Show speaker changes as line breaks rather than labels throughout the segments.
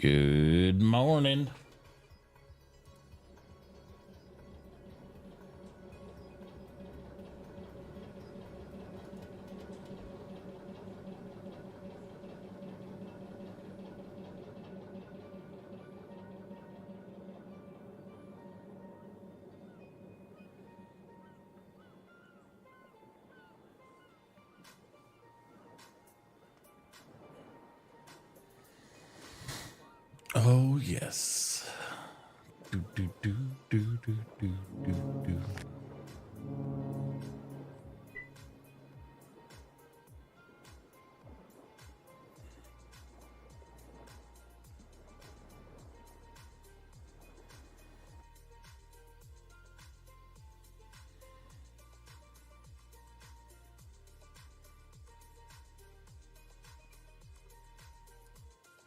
Good morning. Oh, yes. Do, do, do, do, do, do, do, do.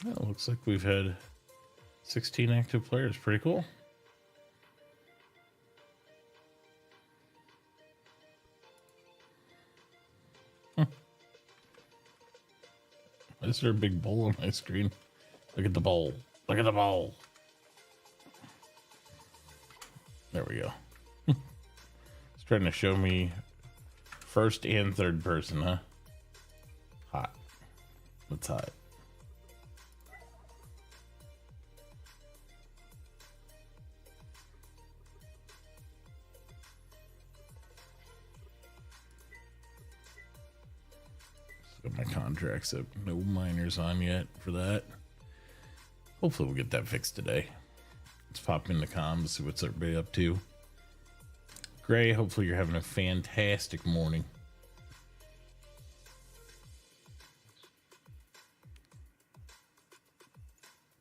Well, it looks like we've had 16 active players. Pretty cool. Why is there a big bowl on my screen? Look at the bowl. Look at the bowl. There we go. It's trying to show me first and third person, huh? Hot. What's hot? Got my contracts up. No miners on yet for that. Hopefully we'll get that fixed today. Let's pop in the comms, see what's everybody up to. Gray, hopefully you're having a fantastic morning.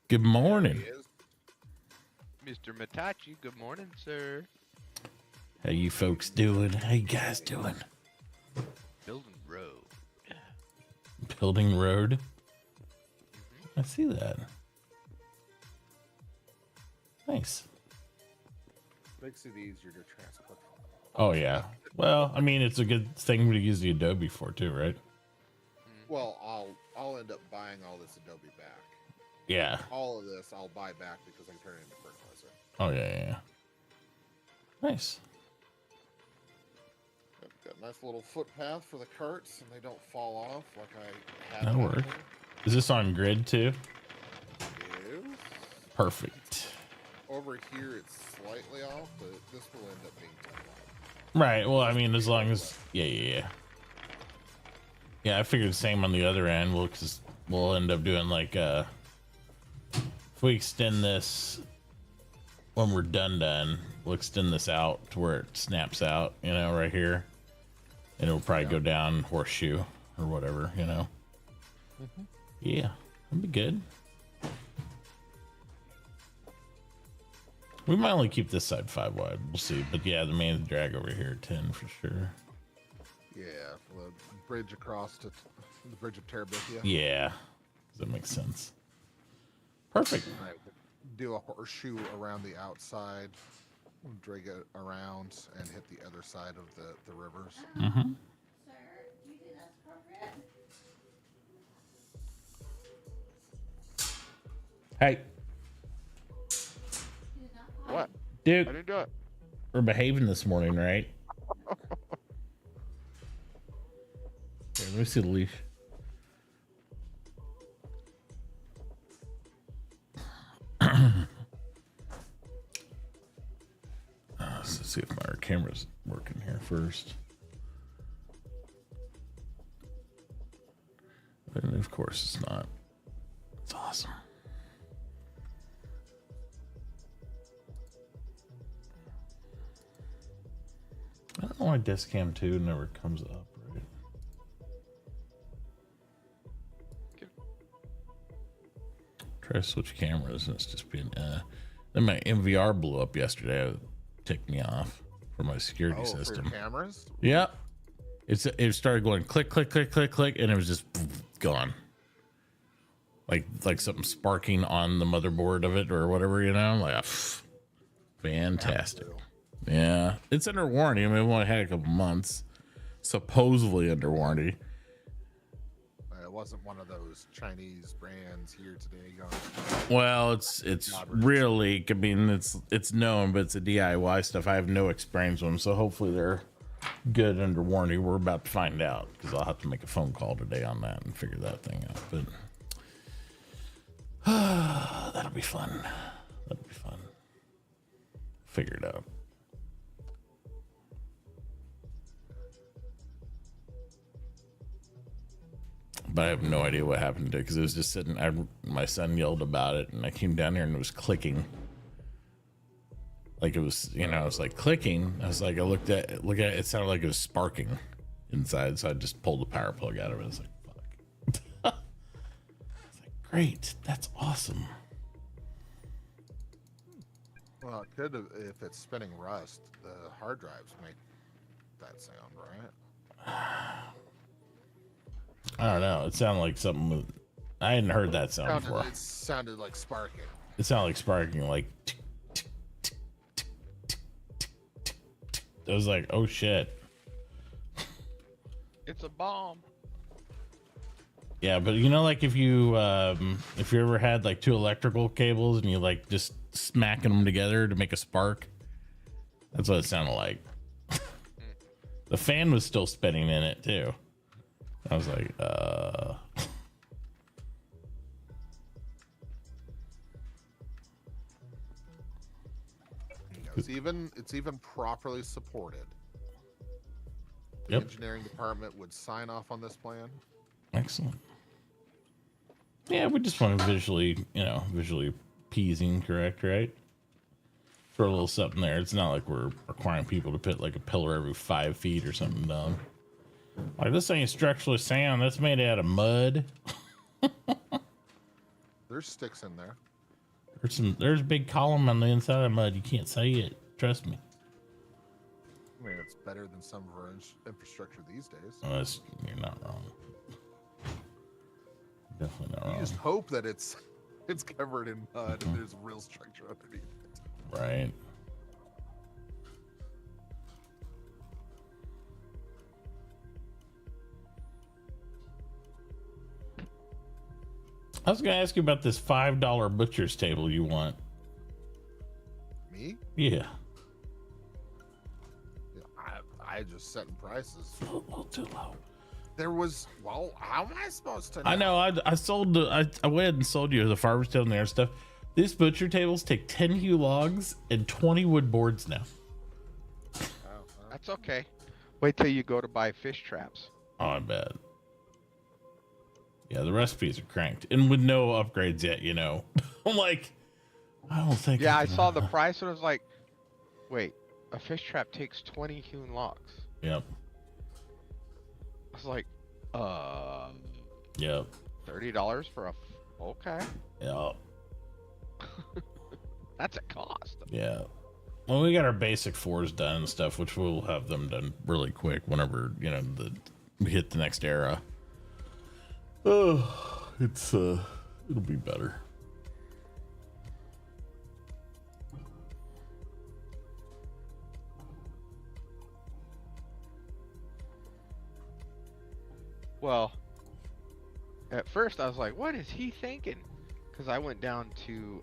Good morning.
Mr. Mitauchi, good morning, sir.
How you folks doing? How you guys doing?
Building road.
Building road? I see that. Nice.
Makes it easier to transport.
Oh, yeah. Well, I mean, it's a good thing to use the Adobe for, too, right?
Well, I'll end up buying all this Adobe back.
Yeah.
All of this I'll buy back because I can turn it into fertilizer.
Oh, yeah. Nice.
I've got a nice little footpath for the carts, and they don't fall off like I had.
That'll
them
work.
here.
Is this on grid, too?
Yes.
Perfect.
Over here, it's slightly off, but this will end up being 10 watt.
Right. Well, I mean, as long as... Yeah. Yeah, I figured the same on the other end. We'll end up doing, like, if we extend this when we're done, we'll extend this out to where it snaps out, you know, right here. And it'll probably go down horseshoe or whatever, you know. Yeah, that'd be good. We might only keep this side 5 wide. We'll see. But yeah, the main drag over here 10 for sure.
Yeah, for the bridge across to the bridge of Terabithia.
Yeah, that makes sense. Perfect.
Right. Do a horseshoe around the outside, drag it around, and hit the other side of the rivers.
Mm-hmm.
Sir, do you think that's appropriate?
Hey,
What?
Duke,
I didn't do it.
we're behaving this morning, right? Here, let me see the leash. Let's see if my camera's working here first. And of course it's not. It's awesome. I don't know why desk cam 2 never comes up, right?
Okay.
Try to switch cameras and it's just being then my MVR blew up yesterday. It ticked me off for my security
For
system.
your cameras?
Yep. It started going click, click, click, click, click, and it was just gone. Like something sparking on the motherboard of it or whatever, you know? Like, fantastic. Yeah. It's under warranty. I mean, we've only had a couple months. Supposedly under warranty.
It wasn't one of those Chinese brands here today. Gone.
Well, it's really, I mean, it's known, but it's a DIY stuff. I have no experience with them, so hopefully they're good under warranty. We're about to find out because I'll have to make a phone call today on that and figure that thing out. But that'll be fun. That'll be fun. Figure it out. But I have no idea what happened to it because it was just sitting. My son yelled about it, and I came down here and it was clicking. Like it was, you know, it was like clicking. I was like, I look at it. It sounded like it was sparking inside, so I just pulled the power plug out of it. I was like, fuck. It's like, great, that's awesome.
Well, it could have, if it's spinning rust, the hard drives make that sound, right?
I don't know. It sounded like something. I hadn't heard that sound before.
It sounded like sparking.
It sounded like sparking, like. I was like, oh shit.
It's a bomb.
Yeah, but you know, like if you ever had like two electrical cables and you like just smacking them together to make a spark, that's what it sounded like. The fan was still spinning in it too. I was like,
It's even properly supported. The
Yep.
engineering department would sign off on this plan.
Excellent. Yeah, we just want to visually appeasing, correct, right? Throw a little something there. It's not like we're requiring people to put like a pillar every 5 feet or something down. Like this ain't structurally sound. That's made out of mud.
There's sticks in there.
There's a big column on the inside of mud. You can't see it. Trust me.
I mean, it's better than some of our infrastructure these days.
You're not wrong. Definitely not
You
wrong.
just hope that it's covered in mud and there's real structure underneath it.
Right. I was going to ask you about this $5 butcher's table you want.
Me?
Yeah.
I just setting prices.
A little too low.
There was, well, how am I supposed to know?
I know. I went ahead and sold you the farmer's table and the other stuff. These butcher tables take 10 hue logs and 20 wood boards now.
That's okay. Wait till you go to buy fish traps.
Oh, I bet. Yeah, the recipes are cranked and with no upgrades yet, you know. I'm like, I don't think.
Yeah, I saw the price and I was like, wait, a fish trap takes 20 hewn logs.
Yep.
I was like,
Yep.
$30 for a, okay.
Yep.
That's a cost.
Yeah. Well, we got our basic fours done and stuff, which we'll have them done really quick whenever, you know, we hit the next era. Oh, it'll be better.
Well, at first I was like, what is he thinking? Because I went down to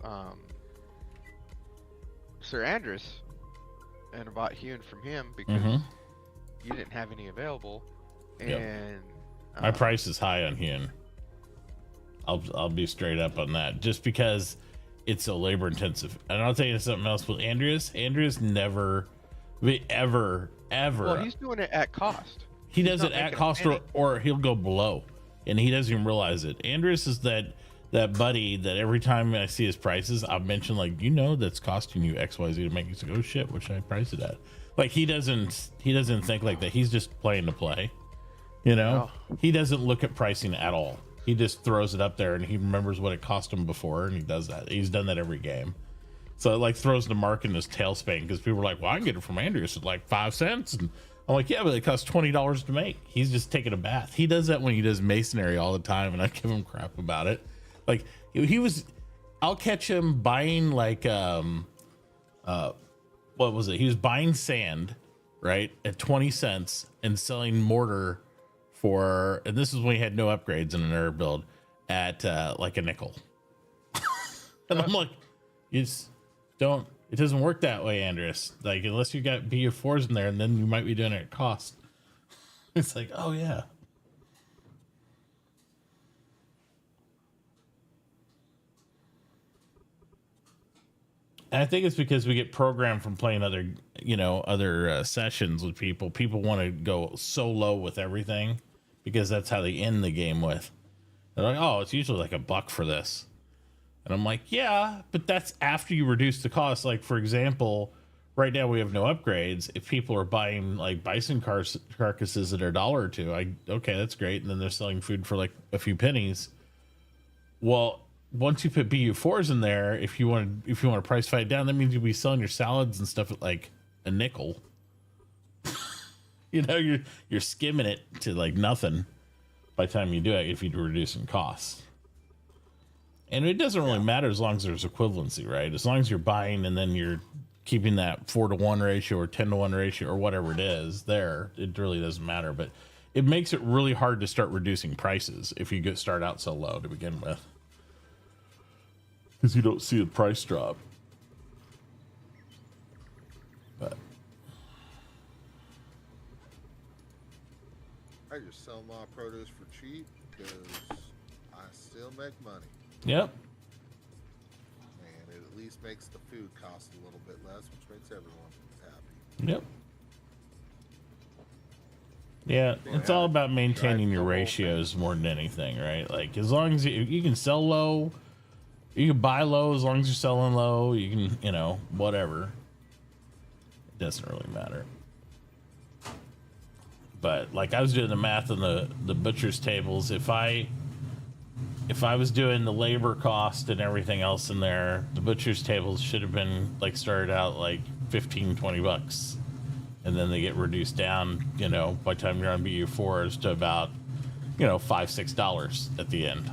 Sir Andrus and bought hewing from him because you didn't have any available. And
Yep. My price is high on hewn. I'll be straight up on that, just because it's so labor intensive. And I'll tell you something else with Andreas. Andreas never, ever.
Well, he's doing it at cost.
He does
not
it at
making a
cost,
penny.
or he'll go below, and he doesn't even realize it. Andreas is that buddy that every time I see his prices, I'll mention, like, you know, that's costing you XYZ to make. He's like, oh shit, what should I price it at? Like, he doesn't think like that. He's just playing to play. You know, He doesn't look at pricing at all. He just throws it up there and he remembers what it cost him before, and he does that. He's done that every game. So it like throws the mark in his tailspin because people are like, well, I can get it from Andreas at like 5 cents. And I'm like, yeah, but it costs $20 to make. He's just taking a bath. He does that when he does masonry all the time, and I give him crap about it. Like I'll catch him buying like, what was it? He was buying sand, right, at 20 cents and selling mortar for, and this is when we had no upgrades in an herb build, at like a nickel. And I'm like, you just don't, it doesn't work that way, Andreas. Like, unless you got BU4s in there, and then you might be doing it at cost. It's like, oh yeah. And I think it's because we get programmed from playing other sessions with people. People want to go so low with everything because that's how they end the game with. They're like, oh, it's usually like $1 for this. And I'm like, yeah, but that's after you reduce the cost. Like, for example, right now we have no upgrades. If people are buying like bison carcasses at $1 or $2, okay, that's great. And then they're selling food for like a few pennies. Well, once you put BU4s in there, if you want to price fight down, that means you'll be selling your salads and stuff at like a nickel. You're skimming it to like nothing by the time you do it if you're reducing costs. And it doesn't really matter as long as there's equivalency, right? As long as you're buying and then you're keeping that 4-to-1 ratio or 10-to-1 ratio or whatever it is there, it really doesn't matter. But it makes it really hard to start reducing prices if you start out so low to begin with. Because you don't see the price drop. But
I just sell my produce for cheap because I still make money.
Yep.
And it at least makes the food cost a little bit less, which makes everyone happy.
Yep. Yeah, it's all about maintaining your ratios more than anything, right? Like, as long as you can sell low, you can buy low as long as you're selling low, you can, whatever. It doesn't really matter. But like I was doing the math on the butcher's tables, if I was doing the labor cost and everything else in there, the butcher's tables should have been like started out like $15-20. And then they get reduced down, by the time you're on BU4s to about, $5-6 at the end.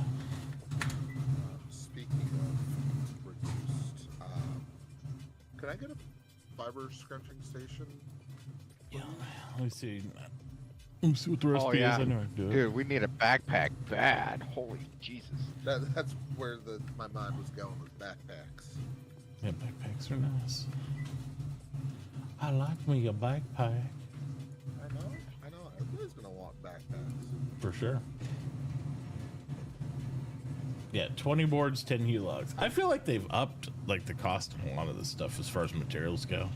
Speaking of reduced, can I get a fiber scrunching station?
Yeah, let me see. Let me see what the recipe is. I know how to do it.
Dude, we need a backpack bad. Holy Jesus.
That's where my mind was going with backpacks.
Yeah, backpacks are nice. I like me a backpack.
I know. Everybody's gonna want backpacks.
For sure. Yeah, 20 boards, 10 hewlogs. I feel like they've upped like the cost of a lot of this stuff as far as materials go.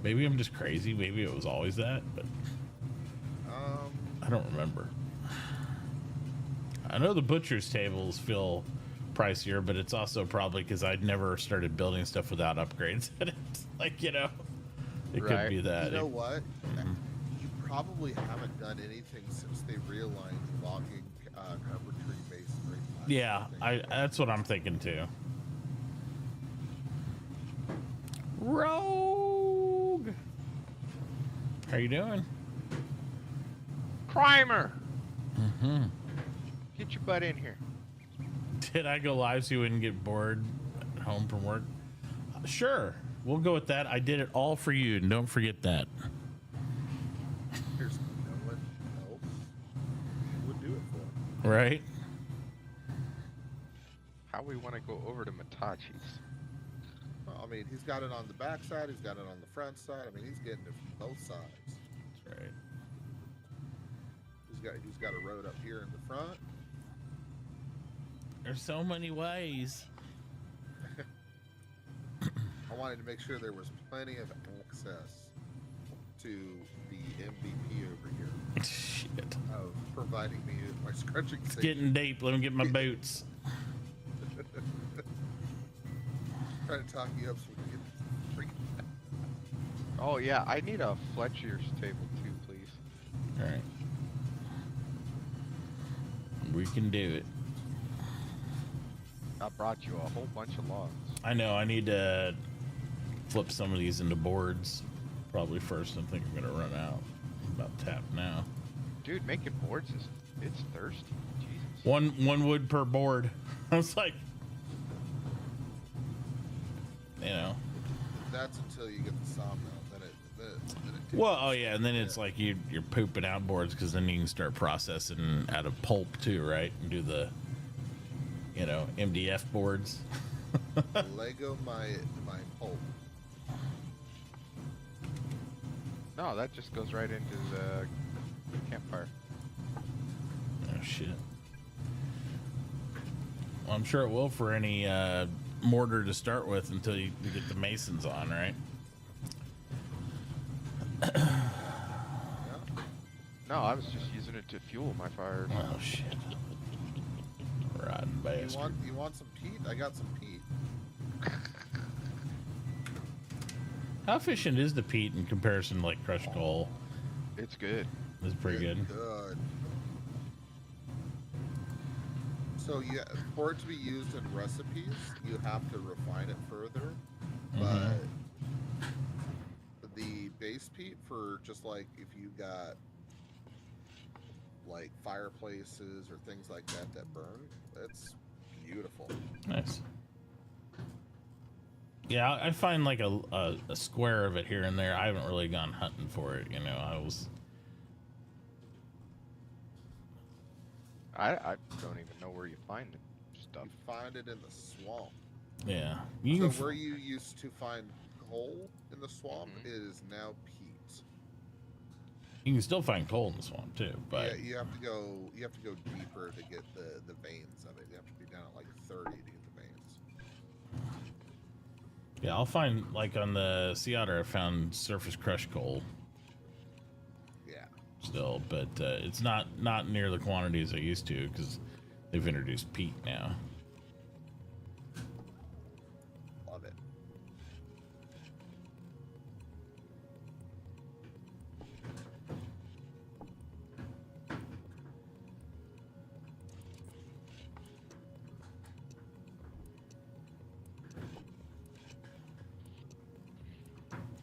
Maybe I'm just crazy. Maybe it was always that, but I don't remember. I know the butcher's tables feel pricier, but it's also probably because I'd never started building stuff without upgrades in it. Like, it could be that.
You know what? You probably haven't done anything since they realigned logging, carpentry, masonry.
Yeah, that's what I'm thinking too. Rogue! How you doing?
Primer! Get your butt in here.
Did I go live so you wouldn't get bored at home from work? Sure, we'll go with that. I did it all for you, and don't forget that.
There's no one else who would do it for.
Right?
How we want to go over to Mitauchi's.
Well, I mean, he's got it on the back side. He's got it on the front side. I mean, he's getting it from both sides.
That's right.
He's got a road up here in the front.
There's so many ways.
I wanted to make sure there was plenty of access to the MVP over here
Shit.
of providing me with my scrunching
It's
station.
getting deep. Let me get my boots.
Trying to talk you up so we can get freaking.
Oh yeah, I need a Fletcher's table too, please.
All right. We can do it.
I brought you a whole bunch of logs.
I know. I need to flip some of these into boards. Probably first. I think I'm gonna run out. I'm about tapped now.
Dude, making boards it's thirsty. Jesus.
One wood per board. I was like,
That's until you get the sawmill. Then it
Well, oh yeah, and then it's like you're pooping out boards because then you can start processing out of pulp too, right? And do the, MDF boards.
Lego my pulp.
No, that just goes right into the campfire.
Oh shit. Well, I'm sure it will for any mortar to start with until you get the masons on, right?
No, I was just using it to fuel my fires.
Oh shit. Rotten bastard.
You want some peat? I got some peat.
How efficient is the peat in comparison to like crushed coal?
It's good.
It's pretty good.
Good. So yeah, for it to be used in recipes, you have to refine it further. But the base peat for just like if you got like fireplaces or things like that burn, it's beautiful.
Nice. Yeah, I find like a square of it here and there. I haven't really gone hunting for it,
I don't even know where you find it. Stuff.
You find it in the swamp.
Yeah.
So where you used to find coal in the swamp is now peat.
You can still find coal in the swamp too, but
yeah, you have to go deeper to get the veins of it. You have to be down at like 30 to get the veins.
yeah, I'll find like on the Sea Otter I found surface crushed coal
Yeah.
still, but it's not near the quantities I used to because they've introduced peat now.
Love it.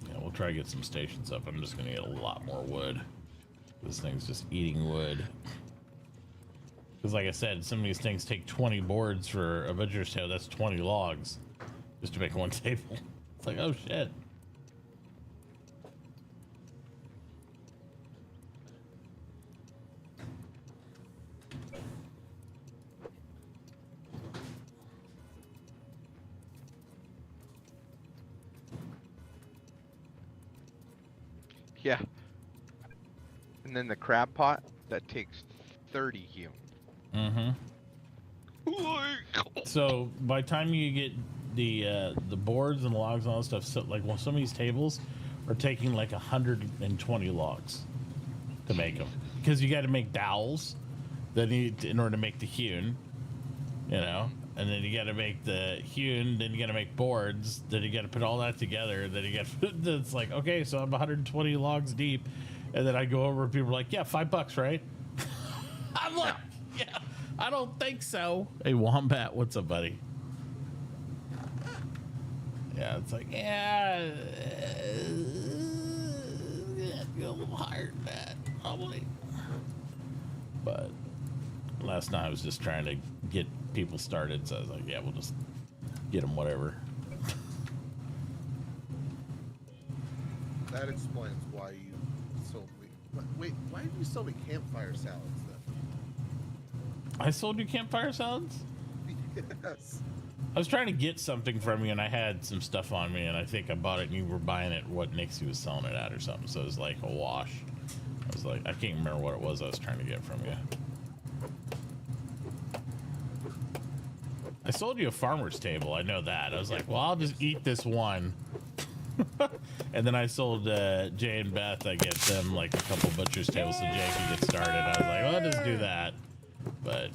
Yeah, we'll try to get some stations up. I'm just gonna get a lot more wood. This thing's just eating wood. Because like I said, some of these things take 20 boards for a butcher's tail. That's 20 logs just to make one table. It's like, oh shit.
Yeah. And then the crab pot, that takes 30 hewn.
Mm-hmm. So by the time you get the boards and the logs and all that stuff, so like some of these tables are taking like 120 logs to make them, because you got to make dowels that need in order to make the hewn, and then you got to make the hewn, then you got to make boards, then you got to put all that together, then you got it's like, okay, so I'm 120 logs deep, and then I go over and people are like, yeah, $5, right? I'm like, yeah, I don't think so. Hey, Wombat, what's up, buddy? Yeah, it's like, yeah, go a little higher than that, probably. But last night I was just trying to get people started, so I was like, yeah, we'll just get them whatever.
That explains why you sold me. Wait, why did you sell me campfire salads then?
I sold you campfire salads?
Yes.
I was trying to get something from you, and I had some stuff on me, and I think I bought it, and you were buying it what Nixie was selling it at or something, so it was like a wash. I was like, I can't remember what it was I was trying to get from you. I sold you a farmer's table, I know that. I was like, well, I'll just eat this one. And then I sold Jay and Beth, I get them like a couple butcher's tables so Jay can get started. I was like, well, I'll just do that. But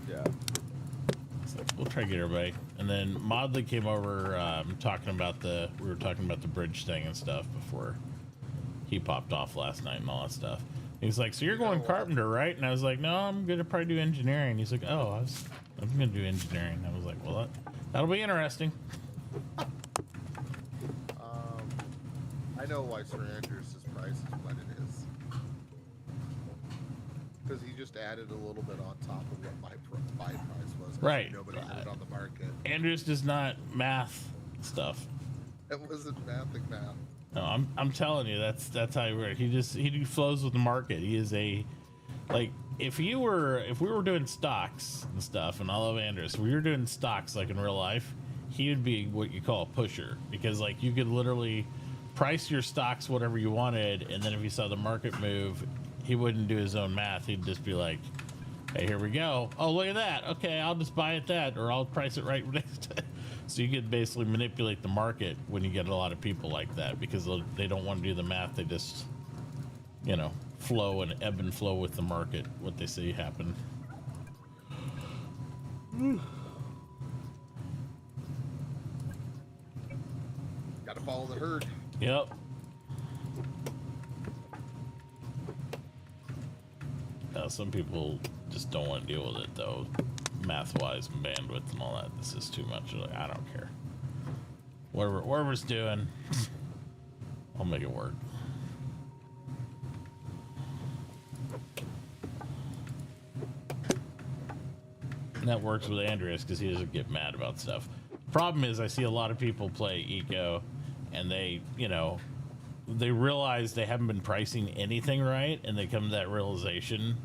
Yeah.
it's like, we'll try to get everybody. And then Modley came over we were talking about the bridge thing and stuff before he popped off last night and all that stuff. He's like, so you're going carpenter, right? And I was like, no, I'm gonna probably do engineering. He's like, oh, I'm gonna do engineering. I was like, well, that'll be interesting.
I know why Sir Andrews' price is what it is. Because he just added a little bit on top of what my price was.
Right.
Nobody knew it on the market.
Andrews does not math stuff.
It wasn't mathing math.
No, I'm telling you, that's how he works. He flows with the market. He is a, like, if we were doing stocks and stuff, and I love Andrews, if we were doing stocks like in real life, he would be what you call a pusher, because like you could literally price your stocks whatever you wanted, and then if he saw the market move, he wouldn't do his own math. He'd just be like, hey, here we go. Oh, look at that. Okay, I'll just buy it that, or I'll price it right next. So you could basically manipulate the market when you get a lot of people like that, because they don't want to do the math. They just, you know, flow and ebb and flow with the market, what they see happen.
Gotta follow the herd.
Yep. Some people just don't want to deal with it, though, math-wise and bandwidth and all that. This is too much. Like, I don't care. Whatever it's doing, I'll make it work. And that works with Andreas because he doesn't get mad about stuff. Problem is, I see a lot of people play Eco, and they, you know, they realize they haven't been pricing anything right, and they come to that realization,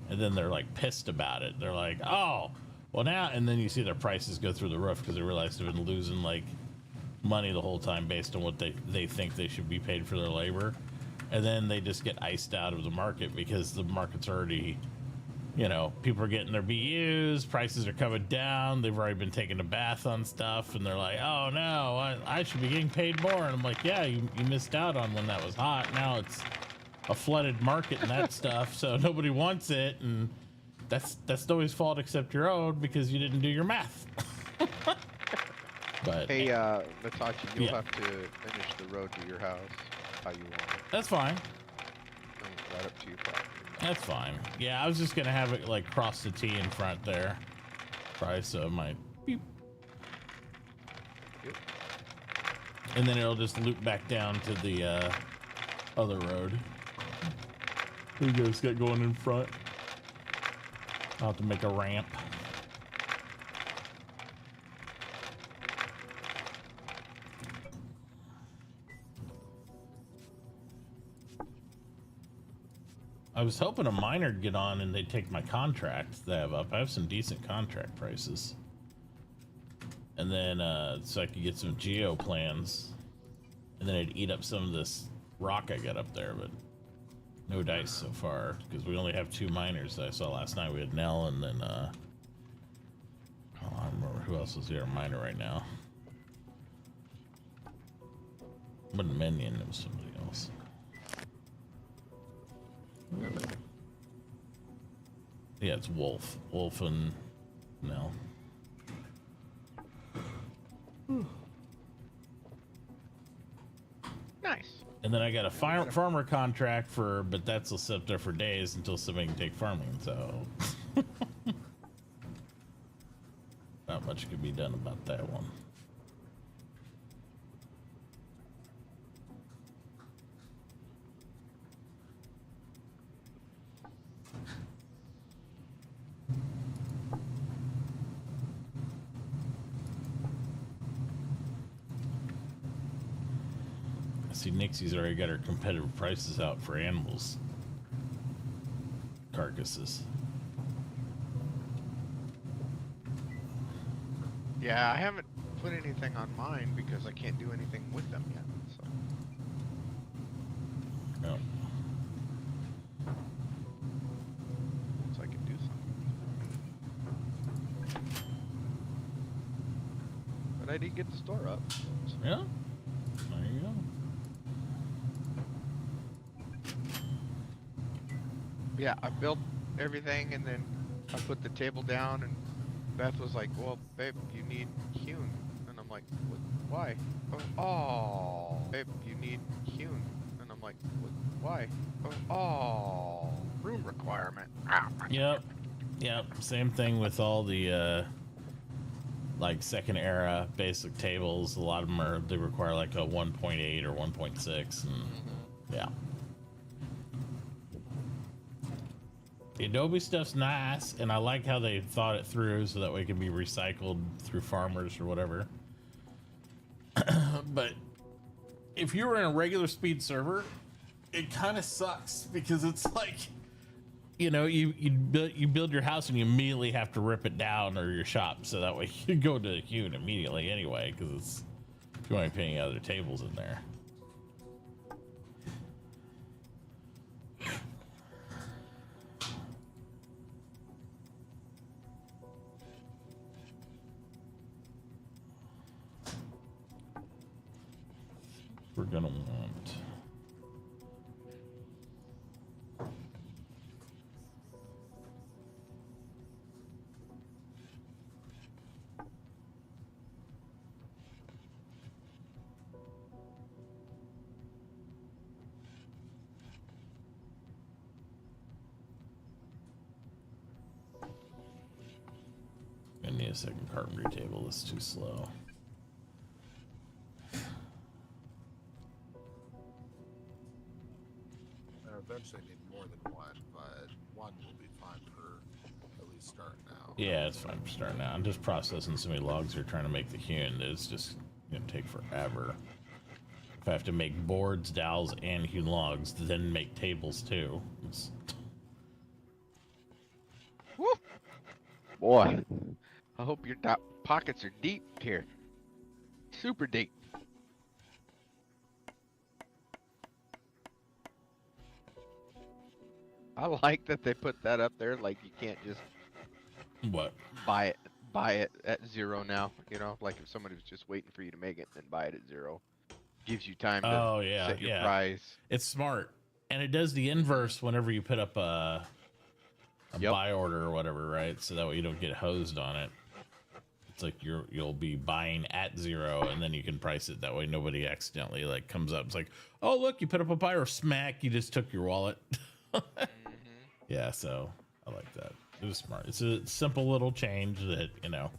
and then they're like pissed about it. They're like, oh, well now, and then you see their prices go through the roof because they realize they've been losing like money the whole time based on what they think they should be paid for their labor. And then they just get iced out of the market because the market's already, you know, people are getting their BUs, prices are coming down, they've already been taking a bath on stuff, and they're like, oh no, I should be getting paid more. And I'm like, yeah, you missed out on when that was hot. Now it's a flooded market and that stuff, so nobody wants it, and that's nobody's fault except your own because you didn't do your math. But
Hey, Mitauchi, you'll
yeah.
have to finish the road to your house how you want it.
That's fine.
Right up to your property.
That's fine. Yeah, I was just gonna have it like cross the T in front there. Probably so it might beep.
Yep.
And then it'll just loop back down to the other road. You guys got going in front. I'll have to make a ramp. I was hoping a miner would get on and they'd take my contract that I have up. I have some decent contract prices. And then, so I could get some geo plans. And then it'd eat up some of this rock I got up there, but no dice so far. Because we only have 2 miners that I saw last night. We had Nell and then, oh, I don't remember who else is here, a miner right now. It wasn't Minion, it was somebody else. Yeah, it's Wolf. Wolf and Nell.
Nice.
And then I got a farmer contract for, but that's sit there for days until somebody can take farming, so. Not much could be done about that one. See, Nixie's already got her competitive prices out for animals. Carcasses.
Yeah, I haven't put anything on mine because I can't do anything with them yet. So.
No.
So I can do something. But I did get the store up. So.
Yeah? There you go.
Yeah, I built everything and then I put the table down and Beth was like, well, babe, you need hewn. And I'm like, what? Why? Oh, babe, you need hewn. And I'm like, what? Why? Oh, room requirement.
Yep. Yep. Same thing with all the, like second era basic tables. A lot of them they require like a 1.8 or 1.6. And yeah. The Adobe stuff's nice, and I like how they thought it through so that way it can be recycled through farmers or whatever. But if you were in a regular speed server, it kind of sucks because it's like, you know, you build your house and you immediately have to rip it down, or your shop, so that way you go to Hewn immediately anyway, because it's, you won't put any other tables in there. We're gonna want I need a second carpentry table. That's too slow.
Eventually need more than one, but one will be fine for at least starting now.
Yeah, it's fine for starting now. I'm just processing so many logs here trying to make the hewn that it's just gonna take forever. If I have to make boards, dowels, and hewn logs, then make tables too.
Woo! Boy, I hope your pockets are deep here. Super deep. I like that they put that up there. Like, you can't just
What?
buy it at 0 now. You know, like if somebody was just waiting for you to make it and then buy it at 0, gives you time to set your price.
It's smart, and it does the inverse whenever you put up a buy order or whatever, right? So that way you don't get hosed on it. It's like you'll be buying at 0, and then you can price it that way. Nobody accidentally like comes up. It's like, oh look, you put up a buy, or smack, you just took your wallet. Yeah, so I like that. It was smart. It's a simple little change that, you know.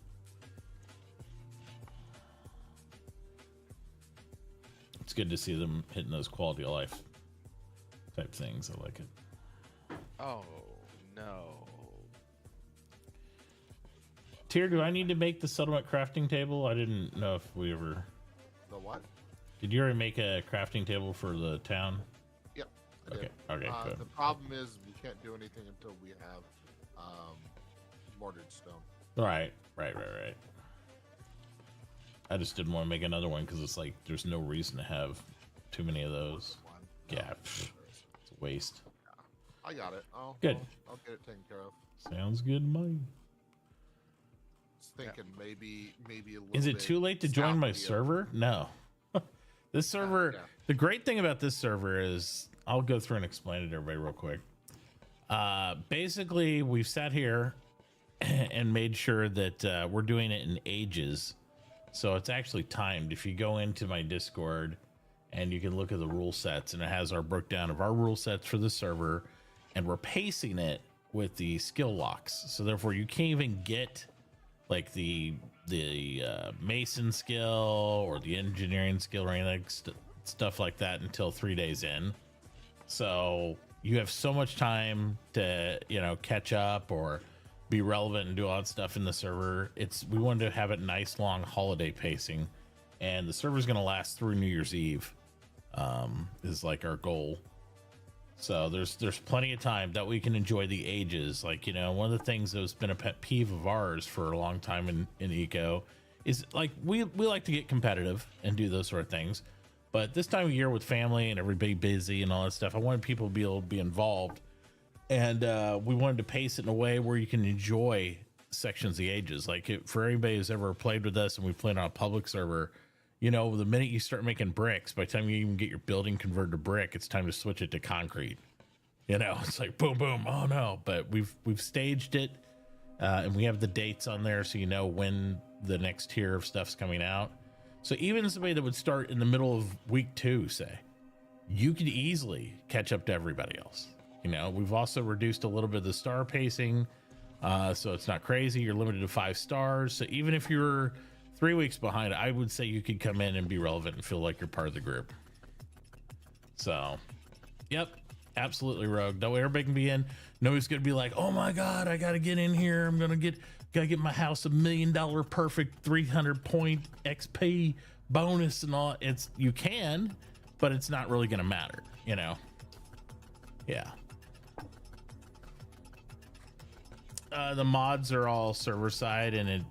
It's good to see them hitting those quality of life type things. I like it.
Oh, no.
Tyr, do I need to make the settlement crafting table? I didn't know if we ever...
The what?
Did you already make a crafting table for the town?
Yep. I
Okay,
did.
okay, good.
The problem is we can't do anything until we have mortared stone.
Right. I just didn't want to make another one because it's like there's no reason to have too many of those. Yeah, it's a waste.
I got it.
Good.
I'll get it taken care of.
Sounds good to me.
Just thinking maybe a little
Is it
bit
too late to join
south
my
of the-
server? No. This server,
yeah.
The great thing about this server is, I'll go through and explain it to everybody real quick. Basically, we've sat here and made sure that we're doing it in ages. So it's actually timed. If you go into my Discord and you can look at the rule sets, and it has our breakdown of our rule sets for the server, and we're pacing it with the skill locks. So therefore you can't even get like the mason skill or the engineering skill or anything, stuff like that until 3 days in. So you have so much time to, you know, catch up or be relevant and do all that stuff in the server. We wanted to have it nice long holiday pacing, and the server's going to last through New Year's Eve, is like our goal. So there's plenty of time that we can enjoy the ages. Like, you know, one of the things that's been a pet peeve of ours for a long time in Eco is like we like to get competitive and do those sort of things. But this time of year with family and everybody busy and all that stuff, I wanted people to be able to be involved. And we wanted to pace it in a way where you can enjoy sections of the ages. Like for anybody who's ever played with us and we played on a public server, you know, the minute you start making bricks, by the time you even get your building converted to brick, it's time to switch it to concrete. You know, it's like boom, boom. Oh no! But we've staged it, and we have the dates on there, so you know when the next tier of stuff's coming out. So even somebody that would start in the middle of week 2, say, you could easily catch up to everybody else. You know, we've also reduced a little bit of the star pacing, so it's not crazy. You're limited to 5 stars. So even if you're 3 weeks behind, I would say you could come in and be relevant and feel like you're part of the group. So, yep, absolutely, Rogue. That way everybody can be in. Nobody's gonna be like, oh my god, I gotta get in here. I'm gonna gotta get my house $1 million perfect 300 point XP bonus and all. You can, but it's not really gonna matter, you know. Yeah. The mods are all server side, and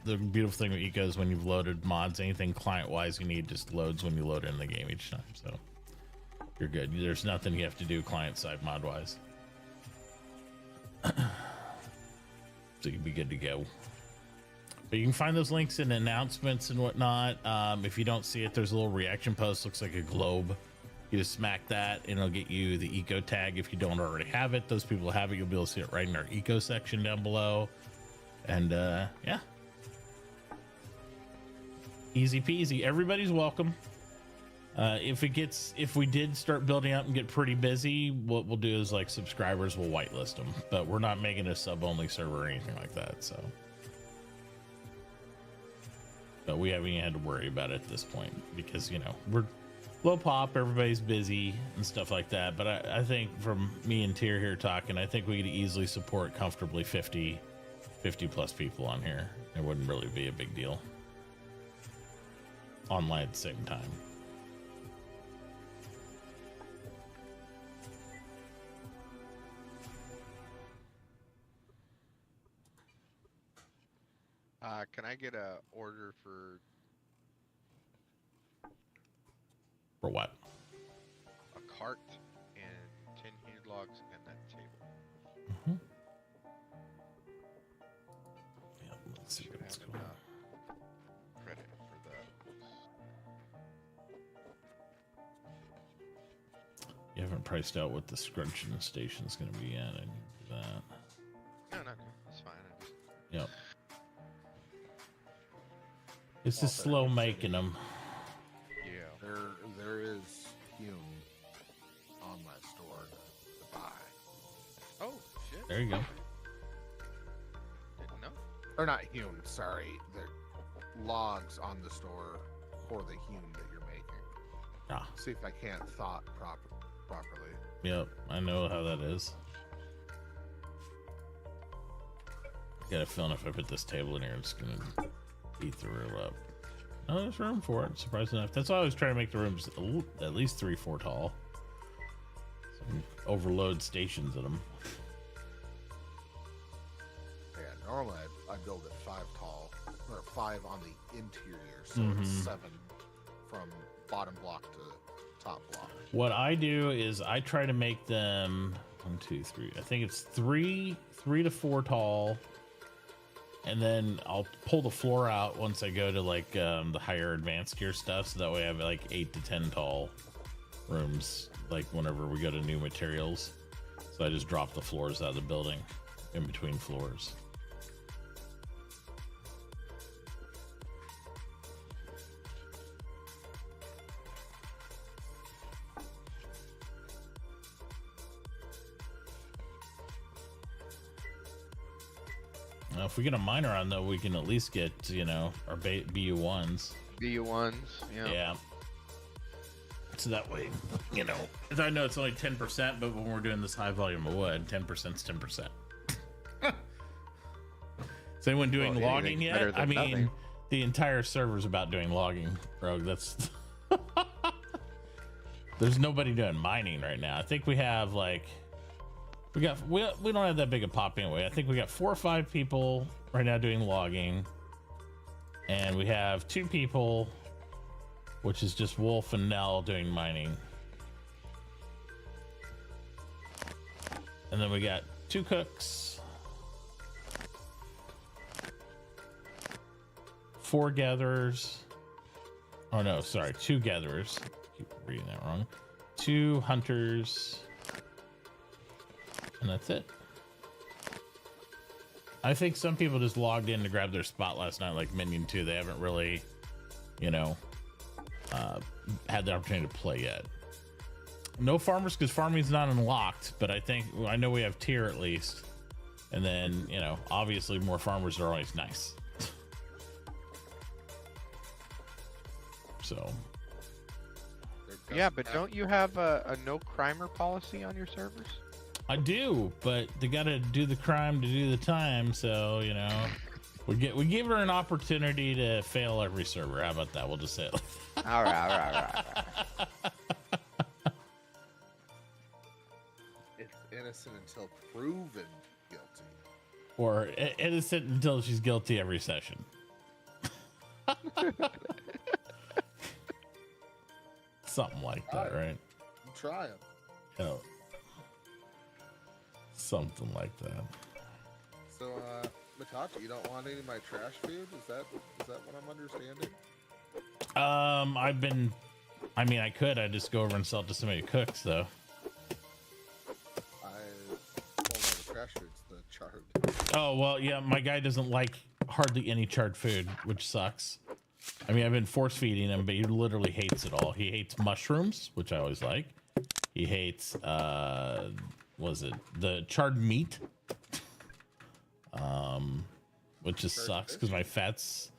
the beautiful thing with Eco is when you've loaded mods, anything client wise you need just loads when you load it in the game each time, so you're good. There's nothing you have to do client side mod wise. So you'd be good to go. But you can find those links in announcements and whatnot. If you don't see it, there's a little reaction post, looks like a globe. You just smack that and it'll get you the eco tag. If you don't already have it, those people have it, you'll be able to see it right in our eco section down below. And yeah, easy peasy. Everybody's welcome. If we did start building up and get pretty busy, what we'll do is like subscribers will whitelist them, but we're not making a sub only server or anything like that, so. But we haven't even had to worry about it at this point because, you know, we're low pop, everybody's busy and stuff like that. But I think from me and Tyr here talking, I think we could easily support comfortably 50 plus people on here. It wouldn't really be a big deal online at the same time.
Can I get a order for
what?
a cart and 10 heated logs and that table?
Mm-hmm. Yeah, let's see
Should
what's
have
going on.
enough credit for that.
You haven't priced out what the scrunching station's going to be at. I need that.
No, that's fine. I just...
Yep. It's just slow making them.
Yeah.
There is Hume on my store to buy.
Oh shit.
There you go.
Didn't know.
Or not Hume, sorry. They're logs on the store for the Hume that you're making.
Ah.
See if I can't thought properly.
Yep, I know how that is. Got a feeling if I put this table in here, it's gonna eat the room up. Oh, there's room for it, surprisingly enough. That's why I was trying to make the rooms at least 3-4 tall. So we can overload stations in them.
Yeah, normally I build it 5 tall, or 5 on the interior, so it's 7 from bottom block to top block.
What I do is I try to make them 1, 2, 3. I think it's 3 to 4 tall. And then I'll pull the floor out once I go to like the higher advanced gear stuff. So that way I have like 8 to 10 tall rooms, like whenever we go to new materials. So I just drop the floors out of the building in between floors. Now, if we get a miner on, though, we can at least get, you know, our BU1s.
BU1s, yeah.
Yeah. So that way, you know, I know it's only 10%, but when we're doing this high volume of wood, 10% is 10%. Is anyone doing logging
anything's better
yet?
than
I mean,
nothing.
the entire server's about doing logging, bro. That's... There's nobody doing mining right now. I think we have, like... We don't have that big a pop anyway. I think we got 4 or 5 people right now doing logging, and we have 2 people, which is just Wolf and Nell, doing mining. And then we got 2 cooks, 4 gatherers. Oh no, sorry, 2 gatherers. Keep reading that wrong. 2 hunters. And that's it. I think some people just logged in to grab their spot last night, like Minion 2. They haven't really, you know, had the opportunity to play yet. No farmers, because farming's not unlocked, but I know we have tier at least. And then, you know, obviously more farmers are always nice. So.
Yeah, but don't you have a no crimer policy on your servers?
I do, but they gotta do the crime to do the time, so, you know. We give her an opportunity to fail every server. How about that? We'll just say it.
All right.
It's innocent until proven guilty.
Or innocent until she's guilty every session. Something like that, right?
Try it.
Oh. Something like that.
So, Mitauchi, you don't want any of my trash food? Is that what I'm understanding?
I could. I'd just go over and sell it to somebody who cooks, though.
Well, no, the trash food's the charred.
Oh, well, yeah, my guy doesn't like hardly any charred food, which sucks. I mean, I've been force feeding him, but he literally hates it all. He hates mushrooms, which I always like. He hates, the charred meat? Which just sucks because my fat's,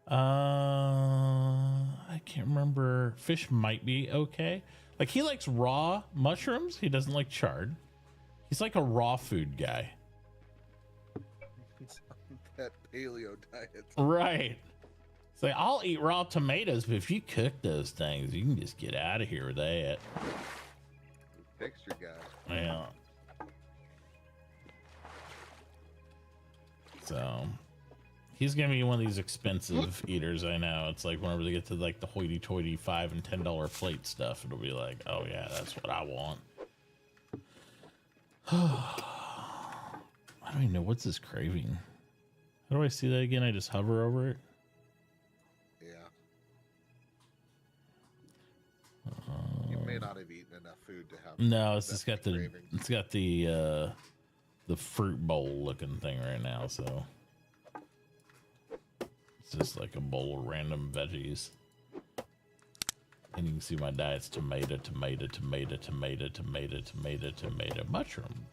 I can't remember. Fish might be okay. Like, he likes raw mushrooms. He doesn't like charred. He's like a raw food guy.
It's that paleo diet.
Right. It's like, I'll eat raw tomatoes, but if you cook those things, you can just get out of here with that.
Texture guy.
Yeah. So he's gonna be one of these expensive eaters. I know. It's like whenever they get to like the hoity-toity $5 and $10 plate stuff, it'll be like, oh yeah, that's what I want. I don't even know what's this craving. How do I see that again? I just hover over it.
Yeah. You may not have eaten enough food to have.
No, it's just got the
craving.
it's got the fruit bowl looking thing right now, so it's just like a bowl of random veggies. And you can see my diet's tomato, mushroom.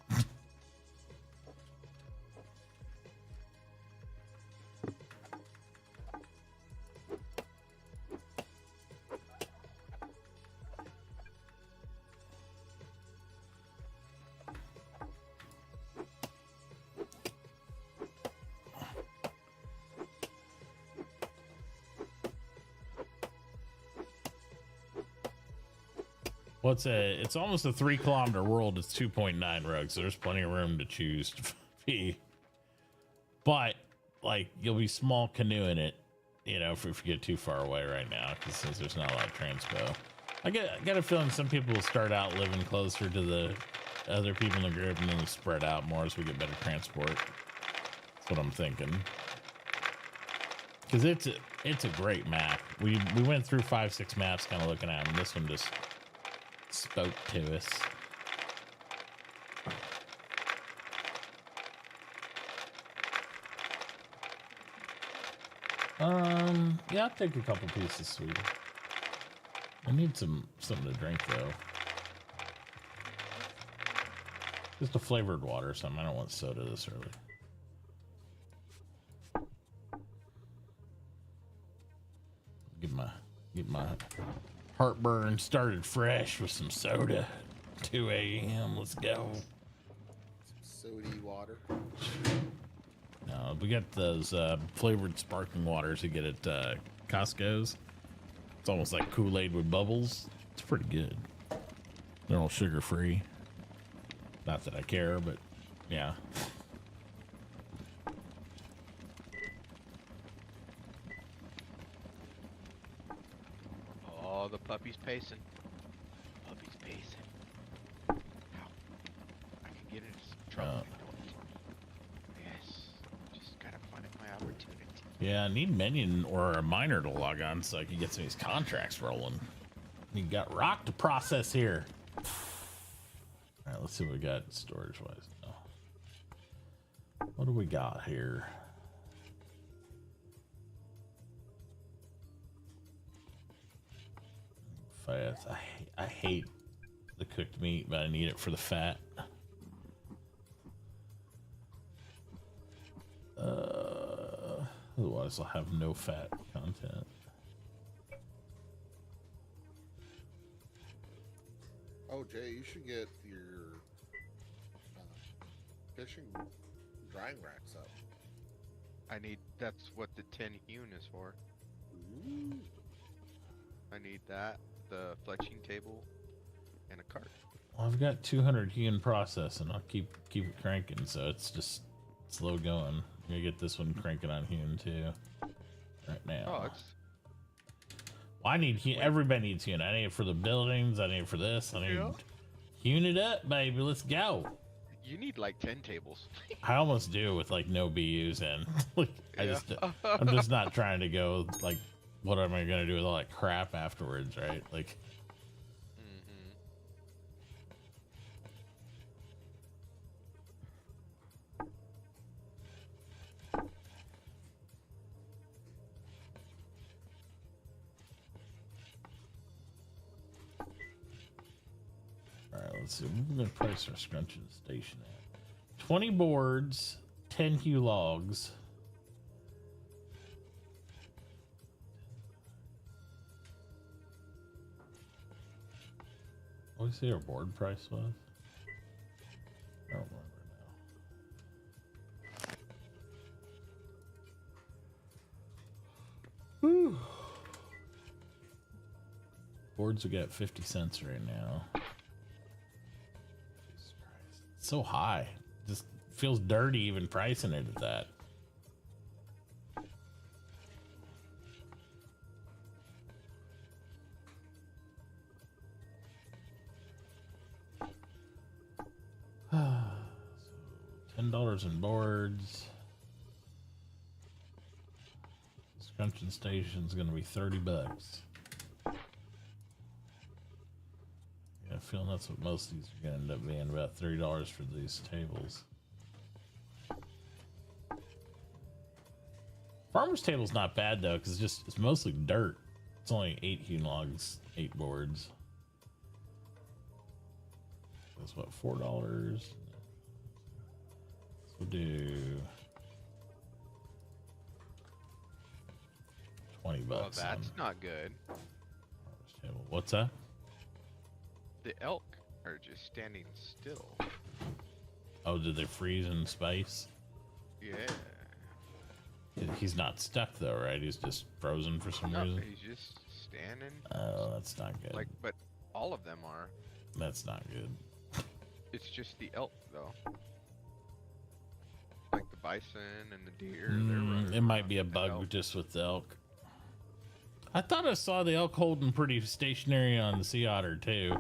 It's almost a 3 kilometer world. It's 2.9 rugs. So there's plenty of room to choose to be. But like, you'll be small canoeing it, you know, if you get too far away right now, because since there's not a lot of transpo. I got a feeling some people will start out living closer to the other people in the group, and then they'll spread out more as we get better transport. That's what I'm thinking. Because it's a great map. We went through 5-6 maps, kind of looking at them. This one just spoke to us. Yeah, I'll take a couple pieces, sweetie. I need something to drink though. Just a flavored water or something. I don't want soda this early. Get my heartburn started fresh with some soda. 2 a.m. Let's go.
Some sody water.
No, we got those flavored sparkling waters you get at Costco's. It's almost like Kool-Aid with bubbles. It's pretty good. They're all sugar-free. Not that I care, but yeah.
Oh, the puppy's pacing. Puppy's pacing. Ow. I can get into some trouble. Yes. Just gotta find my opportunity.
Yeah, I need Minion or a miner to log on so I can get some of these contracts rolling. You got rock to process here. All right, let's see what we got storage-wise now. What do we got here? Fats. I hate the cooked meat, but I need it for the fat. Otherwise, I'll have no fat content.
Oh, Jay, you should get your fishing drying racks up.
I need. That's what the 10 hewn is for. I need that, the fletching table, and a cart.
Well, I've got 200 hewn process, and I'll keep it cranking, so it's just slow going. I'm gonna get this one cranking on hewn too, right now.
Oh, it's.
Well, I need hewn. Everybody needs hewn. I need it for the buildings. I need it for this. I need hewn it up, baby. Let's go.
You need like 10 tables.
I almost do with like no BUs in. Like,
Yeah.
I'm just not trying to go like, what am I gonna do with all that crap afterwards, right? Like. Alright, let's see. We're gonna price our scrunching station at 20 boards, 10 hew logs. What did we say our board price was? I don't remember now. Whew. Boards we got 50 cents right now. Jesus Christ. It's so high. Just feels dirty even pricing it at that. So $10 in boards. Scrunching station's gonna be 30 bucks. Yeah, I feel that's what most of these are gonna end up being, about $30 for these tables. Farmer's table's not bad though, because it's mostly dirt. It's only 8 hewn logs, 8 boards. That's what, $4. So we'll do 20
Well,
bucks.
that's not good.
Farmer's table. What's that?
The elk are just standing still.
Oh, did they freeze in space?
Yeah.
He's not stuck though, right? He's just frozen for some
No,
reason.
he's just standing.
Oh, that's not good.
Like, but all of them are.
That's not good.
It's just the elk, though. Like the bison and the deer. they're running
It might
around
be a
with the
bug
elk.
just with the elk. I thought I saw the elk holding pretty stationary on the sea otter too.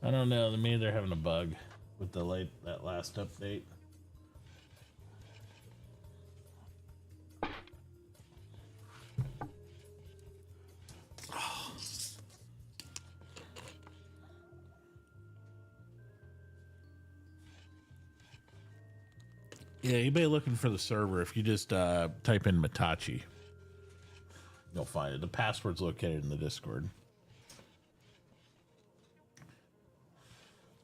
I don't know. Maybe they're having a bug with that last update. Yeah, anybody looking for the server, if you just type in Mitauchi, you'll find it. The password's located in the Discord.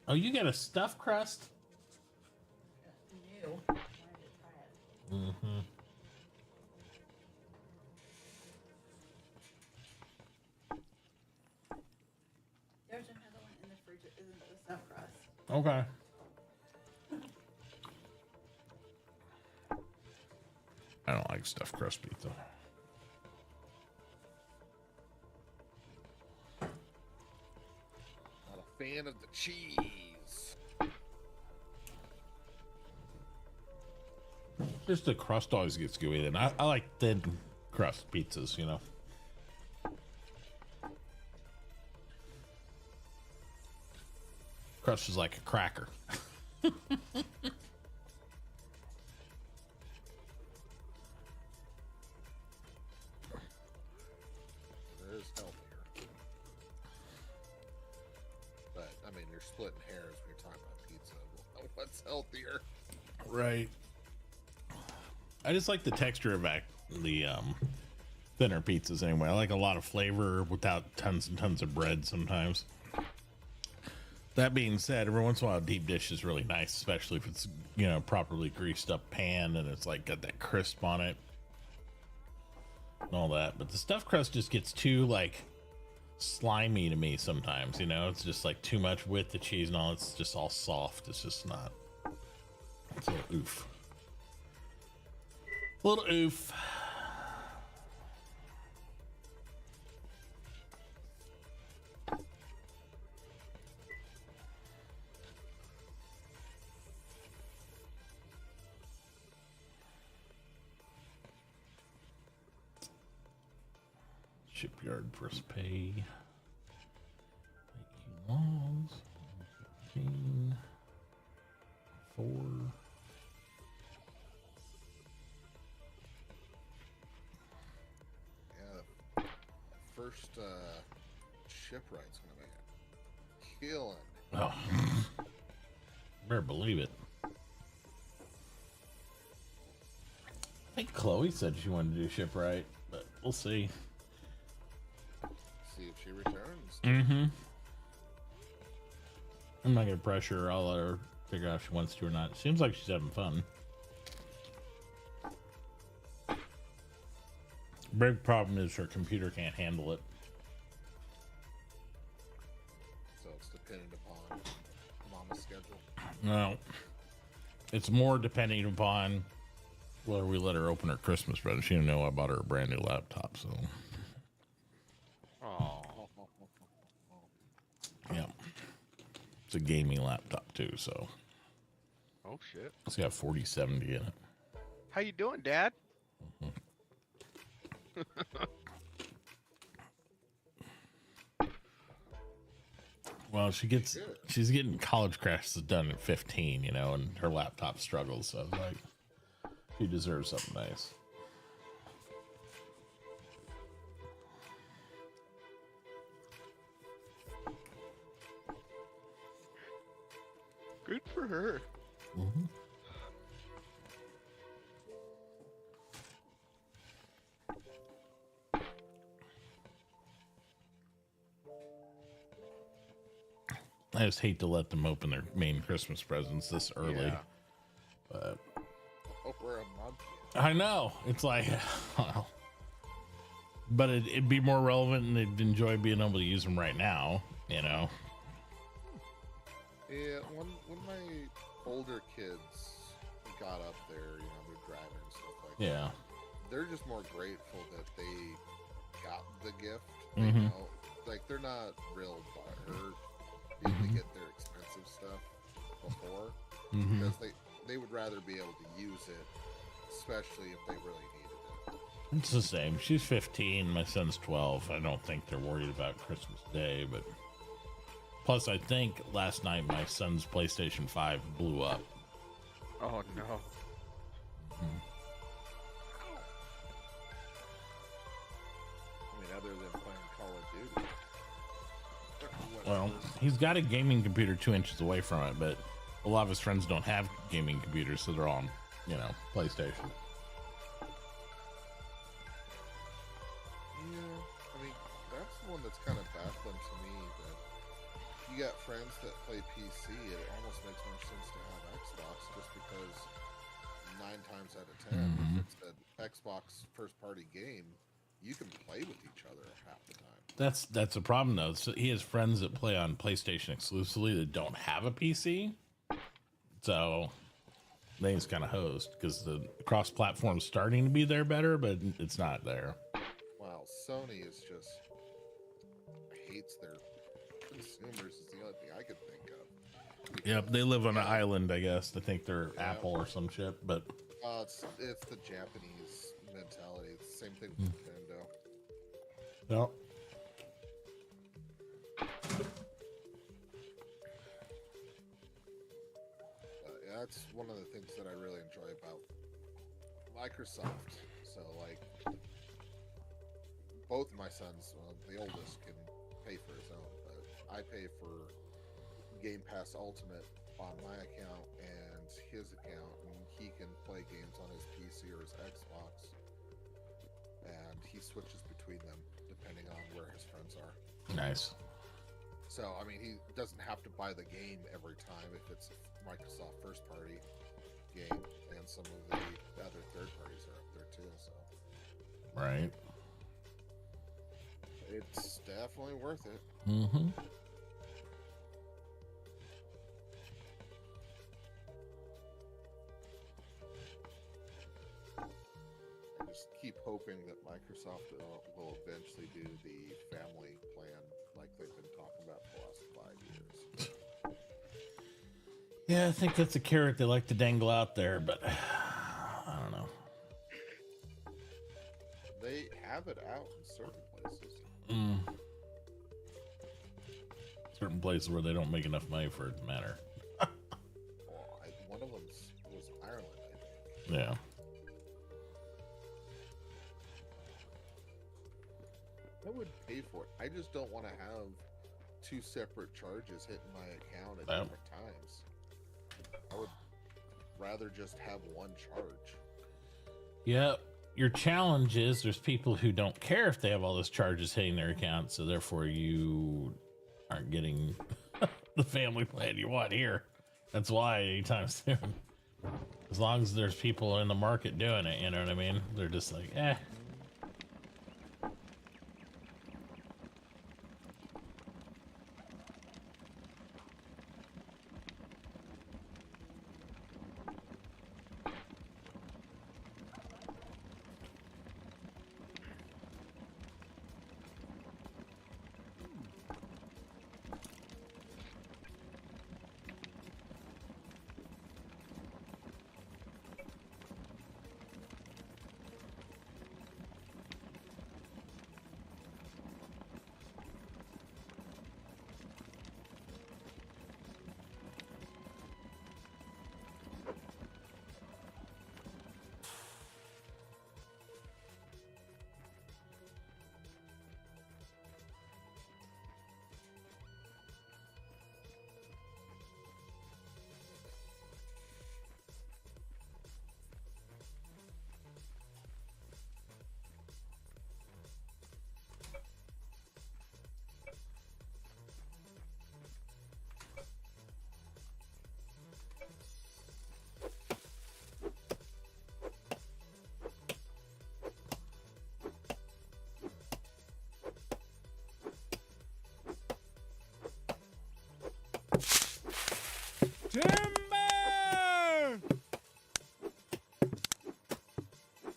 Oh, you got a stuffed crust?
New. Wanted to try it.
Mm-hmm.
There's another one in the fridge. It isn't the stuffed crust.
Okay. I don't like stuffed crust pizza.
Not a fan of the cheese.
Just the crust always gets gooey. Then I like thin crust pizzas, you know. Crust is like a cracker.
It is healthier. But, I mean, you're splitting hairs when you're talking about pizza. Well, what's healthier?
Right. I just like the texture of the thinner pizzas anyway. I like a lot of flavor without tons and tons of bread sometimes. That being said, every once in a while, a deep dish is really nice, especially if it's, you know, properly greased up pan and it's like got that crisp on it and all that. But the stuffed crust just gets too like slimy to me sometimes, you know. It's just like too much with the cheese and all. It's just all soft. It's just not. It's a little oof. Little oof. Shipyard first pay. Walls. 15. 4.
Yeah, first shipwright's gonna be killing.
Oh, better believe it. I think Chloe said she wanted to do shipwright, but we'll see.
See if she returns.
Mm-hmm. I'm not gonna pressure her. I'll let her figure out if she wants to or not. Seems like she's having fun. Big problem is her computer can't handle it.
So it's dependent upon Mama's schedule.
No, it's more depending upon whether we let her open her Christmas present. She didn't know I bought her a brand new laptop, so
Oh,
yeah. It's a gaming laptop too, so
oh shit.
it's got 4070 in it.
How you doing, Dad?
Well, she's getting college crashes done at 15, you know, and her laptop struggles, so I was like, she deserves something nice.
Good for her.
Mm-hmm. I just hate to let them open their main Christmas presents this early.
Yeah.
But
Hope we're a month.
I know. It's like, well, but it'd be more relevant and they'd enjoy being able to use them right now, you know?
Yeah, when my older kids got up there, you know, they're driving and stuff like that.
Yeah.
They're just more grateful that they got the gift.
Mhm.
You know, like they're not real butthurt if they get their expensive stuff before,
Mhm.
because they would rather be able to use it, especially if they really needed it.
It's the same. She's 15. My son's 12. I don't think they're worried about Christmas Day, but plus, I think last night my son's PlayStation 5 blew up.
Oh no.
I mean, other than playing Call of Duty.
Well, he's got a gaming computer 2 inches away from it, but a lot of his friends don't have gaming computers, so they're all on, you know, PlayStation.
Yeah, I mean, that's the one that's kind of baffling to me, that you got friends that play PC, it almost makes more sense to have Xbox, just because 9 times out of 10, if it's an Xbox first-party game, you can play with each other half the time.
That's a problem, though. So he has friends that play on PlayStation exclusively that don't have a PC, so they just kind of host because the cross-platform's starting to be there better, but it's not there.
Wow, Sony is just hates their consumers is the only thing I could think of.
Yep, they live on an island, I guess. I think they're Apple or some shit, but
It's the Japanese mentality. It's the same thing with Nintendo.
no.
Yeah, that's one of the things that I really enjoy about Microsoft. So, like, both of my sons, the oldest, can pay for his own, but I pay for Game Pass Ultimate on my account and his account, and he can play games on his PC or his Xbox, and he switches between them depending on where his friends are.
Nice.
So, I mean, he doesn't have to buy the game every time if it's a Microsoft first-party game, and some of the other third parties are up there too. So,
Right.
it's definitely worth it.
Mm-hmm.
just keep hoping that Microsoft will eventually do the family plan like they've been talking about for the last 5 years.
Yeah, I think that's a carrot they like to dangle out there, but I don't know.
They have it out in certain places.
Certain places where they don't make enough money for it to matter.
Well, one of them was Ireland, I think.
Yeah.
I would pay for it. I just don't want to have two separate charges hitting my account at different times. I would rather just have one charge.
Yep. Your challenge is there's people who don't care if they have all those charges hitting their account, so therefore you aren't getting the family plan you want here. That's why anytime soon. As long as there's people in the market doing it, you know what I mean? They're just like, eh.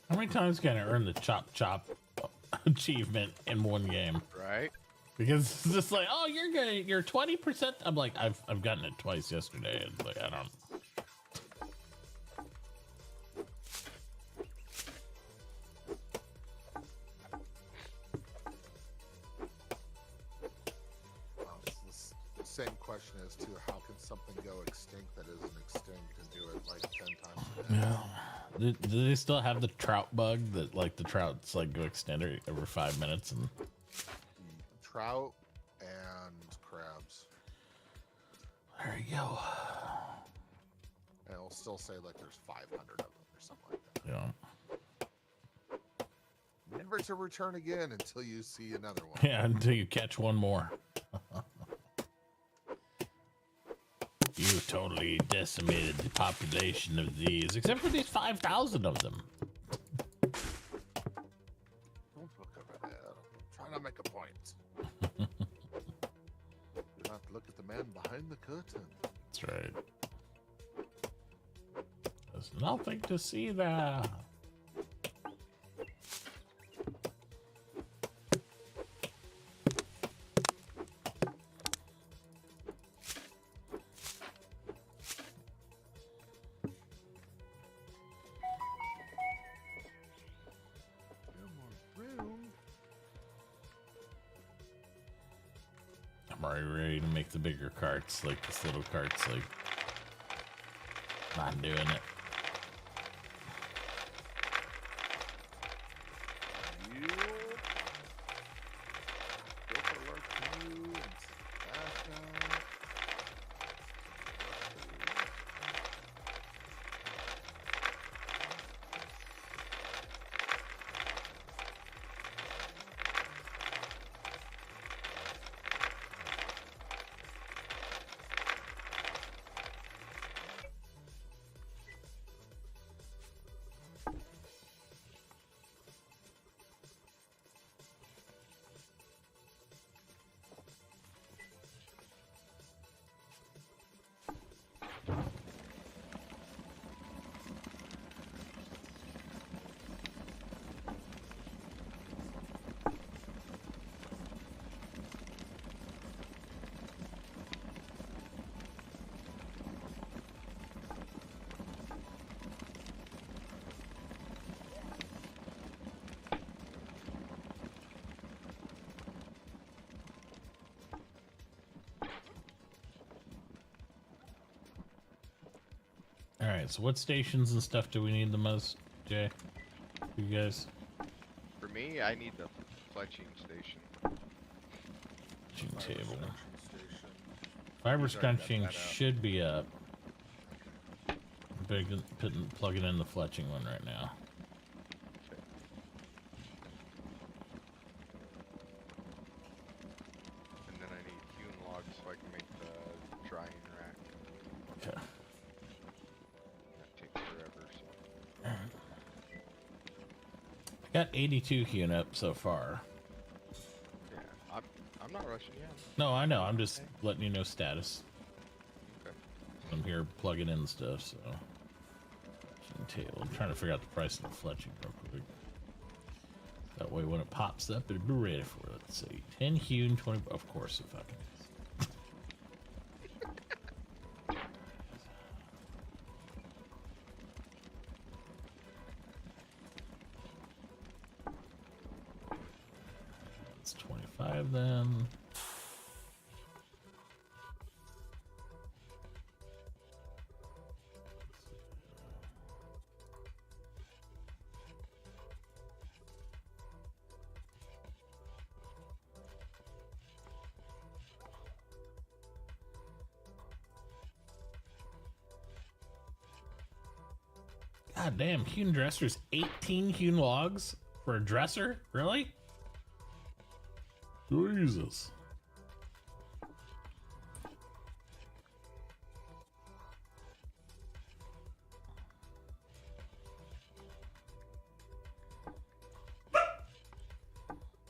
How many times can I earn the chop chop achievement in one game?
Right?
Because it's just like, oh, you're 20%. I'm like, I've gotten it twice yesterday, and like, I don't.
The same question as to how can something go extinct that isn't extinct and do it like 10 times a day?
Yeah. Do they still have the trout bug that like the trouts like go extend over 5 minutes and
Trout and crabs.
there you go.
And it'll still say like there's 500 of them or something like that.
Yeah.
Never to return again until you see another one.
Yeah, until you catch one more. You totally decimated the population of these, except for these 5,000 of them.
Don't look over there. Try not to make a point. Do not look at the man behind the curtain.
That's right. There's nothing to see there. I'm already ready to make the bigger carts, like this little cart's like not doing it. right, so what stations and stuff do we need the most, Jay? You guys?
For me, I need the fletching station.
Fletching table.
Station.
Fiber
He's already got
scrunching
that up.
should be up. Plugging in the fletching one right now.
And then I need hewn logs so I can make the drying rack.
Okay.
That takes forever. So.
I got 82 hewn up so far.
Yeah, I'm not rushing yet.
No, I know. I'm just letting you know status.
Okay.
I'm here plugging in stuff, so. Fletching table. I'm trying to figure out the price of the fletching real quick. That way when it pops up, it'll be ready for it. Let's see. 10 hewn, 20. Of course, it fucking is. It's 25 then. God damn, hewn dressers, 18 hewn logs for a dresser? Really? Jesus.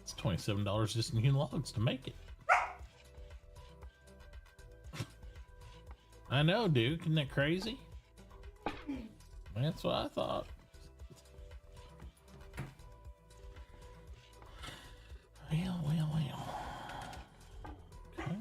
It's $27 just in hewn logs to make it. I know, dude. Isn't that crazy? That's what I thought. Well. Okay.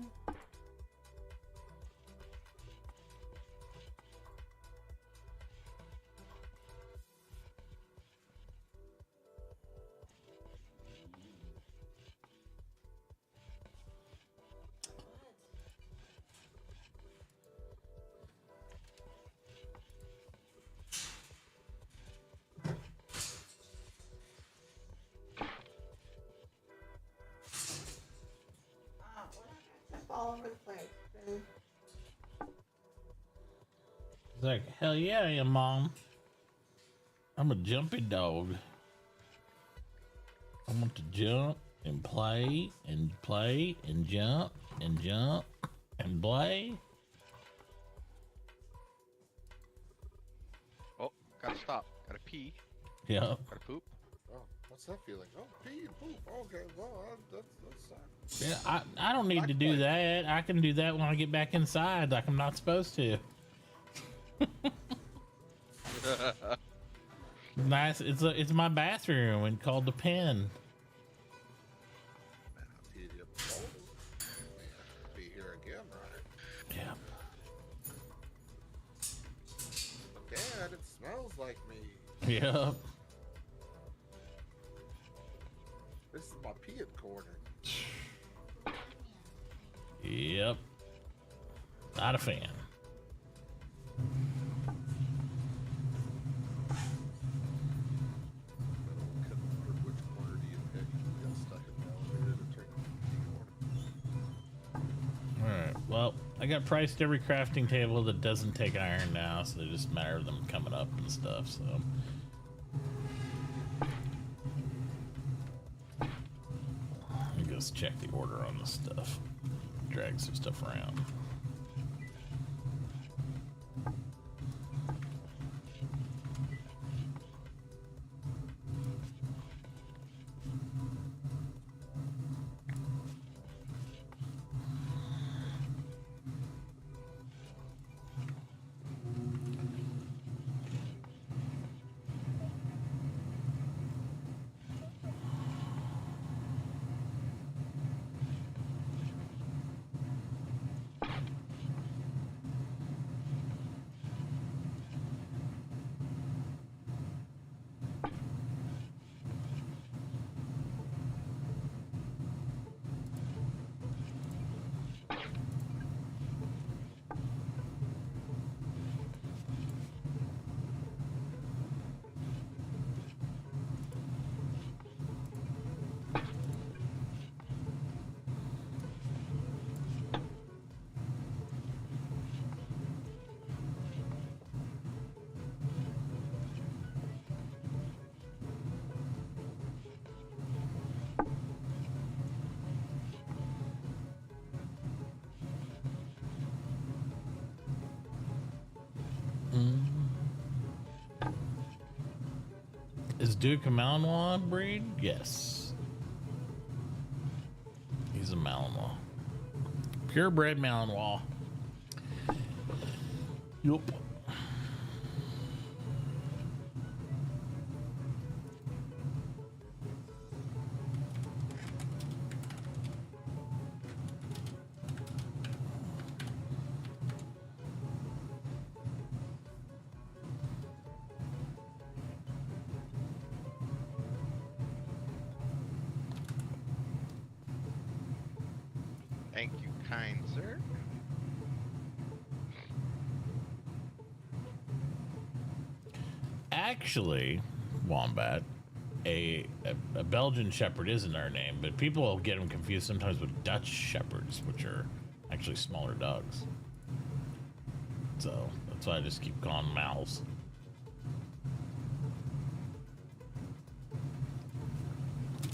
All over the place.
It's like, hell yeah, I am, Mom. I'm a jumpy dog. I want to jump and play and play and jump and jump and play.
Oh, gotta stop. Gotta pee.
Yeah.
Gotta poop.
Oh, what's that feeling? Oh, pee and poop. Okay, well, that's
Yeah, I don't need to do that. I can do that when I get back inside like I'm not supposed to. Nice. It's my bathroom and called the pen.
be here again, right?
Yeah.
Dad, it smells like me.
Yeah.
This is my peeing corner.
Yep. Not a fan.
Which corner do you pick? You got stuck in the elevator to take the corner.
Alright, well, I got priced every crafting table that doesn't take iron now, so it's just a matter of them coming up and stuff, so. Let me just check the order on this stuff. Drag some stuff around. Duke a Malinois breed? Yes. He's a Malinois. Purebred Malinois. Yup.
Thank you, kind sir.
Actually, Wombat, a Belgian Shepherd isn't our name, but people get them confused sometimes with Dutch Shepherds, which are actually smaller dogs. So that's why I just keep calling them Mals.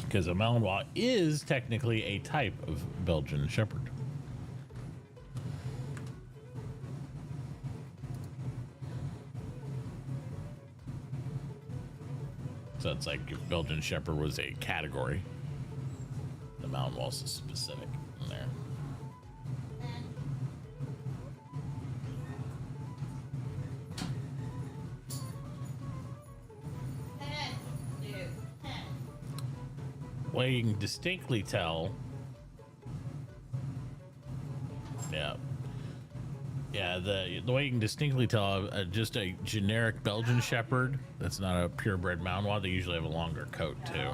Because a Malinois is technically a type of Belgian Shepherd. So it's like if Belgian Shepherd was a category, the Malinois is specific in there. Well, you can distinctly tell. Yeah, the way you can distinctly tell just a generic Belgian Shepherd that's not a purebred Malinois, they usually have a longer coat too.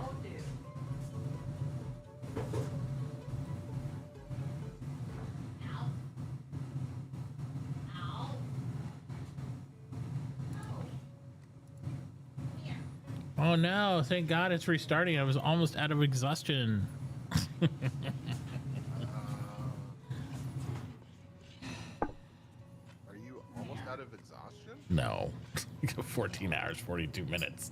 Oh no, thank God it's restarting. I was almost out of exhaustion.
Are you almost out of exhaustion?
No. 14 hours, 42 minutes.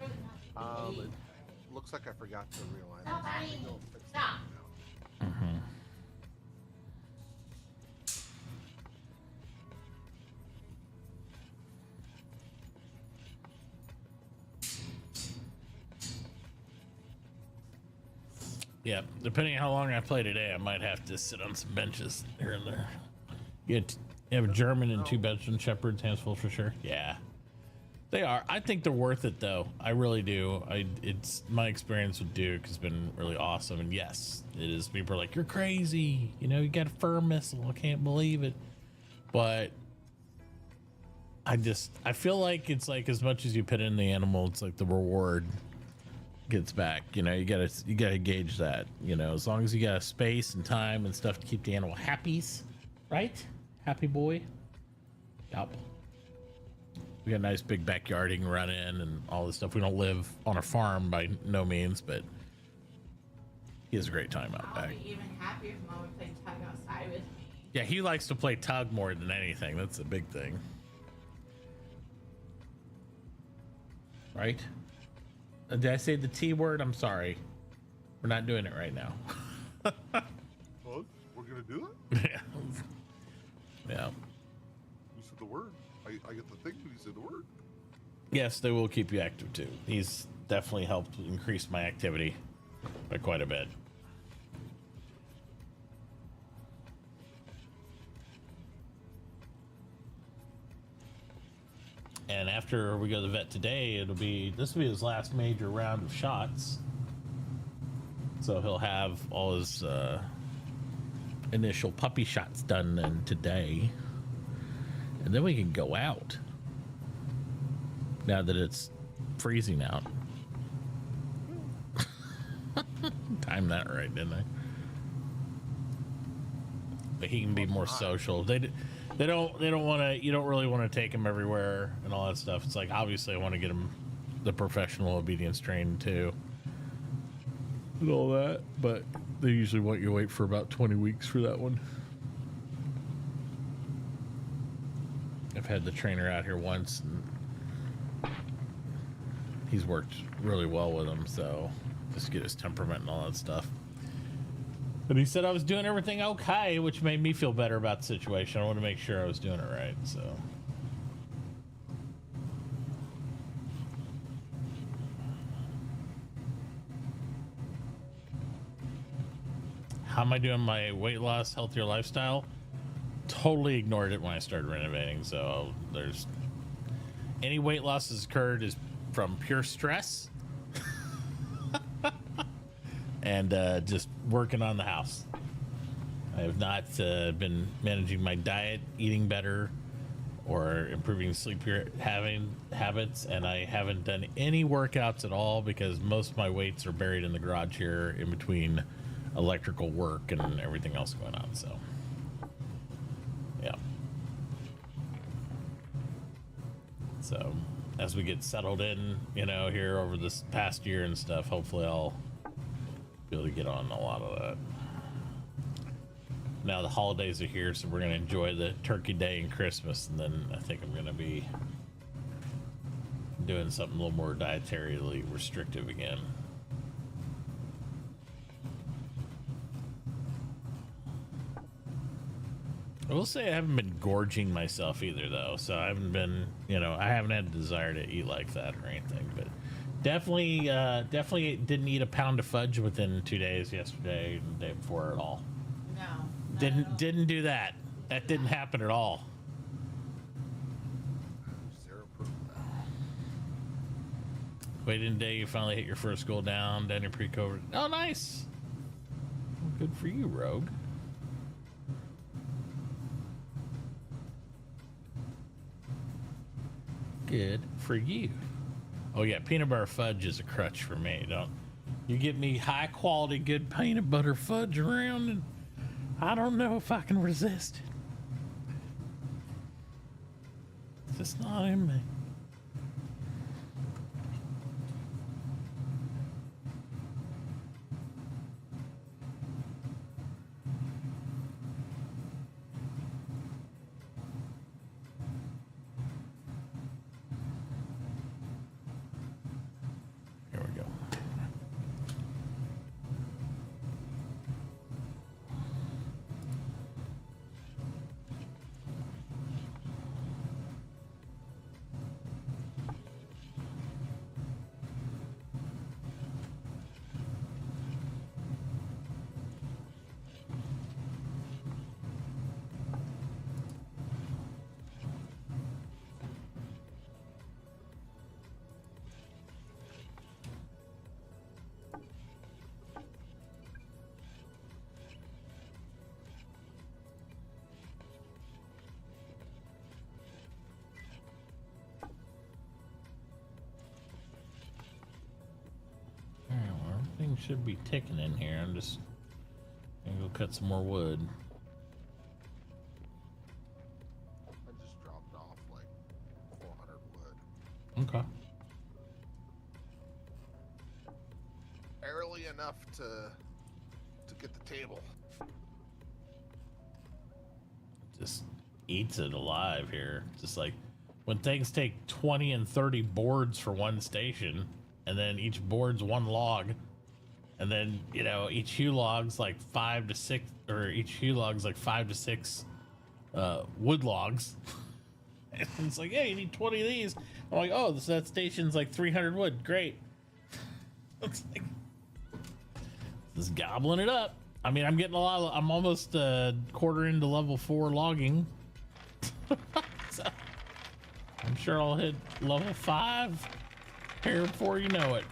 It looks like I forgot to realign. Let me go fix that now.
Mm-hmm. Yeah, depending on how long I play today, I might have to sit on some benches here and there. You have a German and 2 Belgian Shepherds, hands full for sure. Yeah, they are. I think they're worth it, though. I really do. It's my experience with Duke has been really awesome, and yes, it is. People are like, "You're crazy," you know. You got a fur missile. I can't believe it, but I feel like it's like as much as you put in the animal, it's like the reward gets back. You know, you gotta gauge that. You know, as long as you got space and time and stuff to keep the animal happies, right? Happy boy. Yup. We got a nice big backyard he can run in and all this stuff. We don't live on a farm by no means, but he has a great time out back.
I'll be even happier if Mom would play tug outside with me.
Yeah, he likes to play tug more than anything. That's a big thing. Right? Did I say the T word? I'm sorry. We're not doing it right now.
Well, we're gonna do it?
Yeah. Yeah.
You said the word. I get the thing when you said the word.
Yes, they will keep you active too. He's definitely helped increase my activity by quite a bit. And after we go to the vet today, this will be his last major round of shots. So he'll have all his initial puppy shots done then today. And then we can go out. Now that it's freezing out. Timed that right, didn't I? But he can be more social. They don't want to. You don't really want to take him everywhere and all that stuff. It's like obviously I want to get him the professional obedience training too, and all that. But they usually want you to wait for about 20 weeks for that one. I've had the trainer out here once, and he's worked really well with him. So just to get his temperament and all that stuff. But he said I was doing everything okay, which made me feel better about the situation. I want to make sure I was doing it right, so. how am I doing my weight loss, healthier lifestyle? Totally ignored it when I started renovating. So there's any weight loss that's occurred is from pure stress and just working on the house. I have not been managing my diet, eating better, or improving sleep habits, and I haven't done any workouts at all because most of my weights are buried in the garage here in between electrical work and everything else going on. So yeah. So as we get settled in, you know, here over this past year and stuff, hopefully I'll be able to get on a lot of that. Now the holidays are here, so we're going to enjoy the Turkey Day and Christmas, and then I think I'm going to be doing something a little more dietarily restrictive again. I will say I haven't been gorging myself either, though, so I haven't been, you know, I haven't had a desire to eat like that or anything, but definitely didn't eat a pound of fudge within 2 days yesterday and the day before at all.
No.
Didn't do that. That didn't happen at all.
Zero proof of that.
Waited a day, you finally hit your first goal down your pre-COVID. Oh, nice. Well, good for you, Rogue. Good for you. Oh yeah, peanut butter fudge is a crutch for me. Don't you get me high quality, good peanut butter fudge around, and I don't know if I can resist it. It's just not in me. Here we go. Alright, well, everything should be ticking in here. I'm just gonna go cut some more wood.
I just dropped off like 400 wood.
Okay.
Barely enough to get the table.
Just eats it alive here. Just like when things take 20 and 30 boards for one station, and then each board's one log, and then, you know, each hue log's like 5 to 6, or each hue log's like 5 to 6 wood logs. And it's like, yeah, you need 20 of these. I'm like, oh, that station's like 300 wood. Great. It's like just gobbling it up. I mean, I'm getting a lot of, I'm almost a quarter into level 4 logging. So I'm sure I'll hit level 5 here before you know it.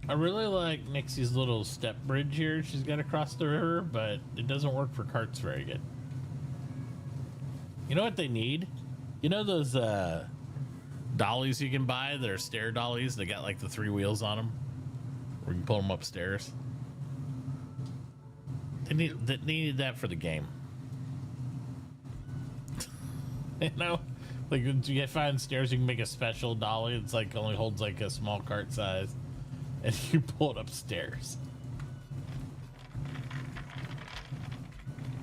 I really like Nixie's little step bridge here she's got across the river, but it doesn't work for carts very good. You know what they need? You know those dollies you can buy that are stair dollies? They got like the 3 wheels on them, where you can pull them upstairs. They needed that for the game. You know, like you find stairs, you can make a special dolly. It's like only holds like a small cart size, and you pull it upstairs.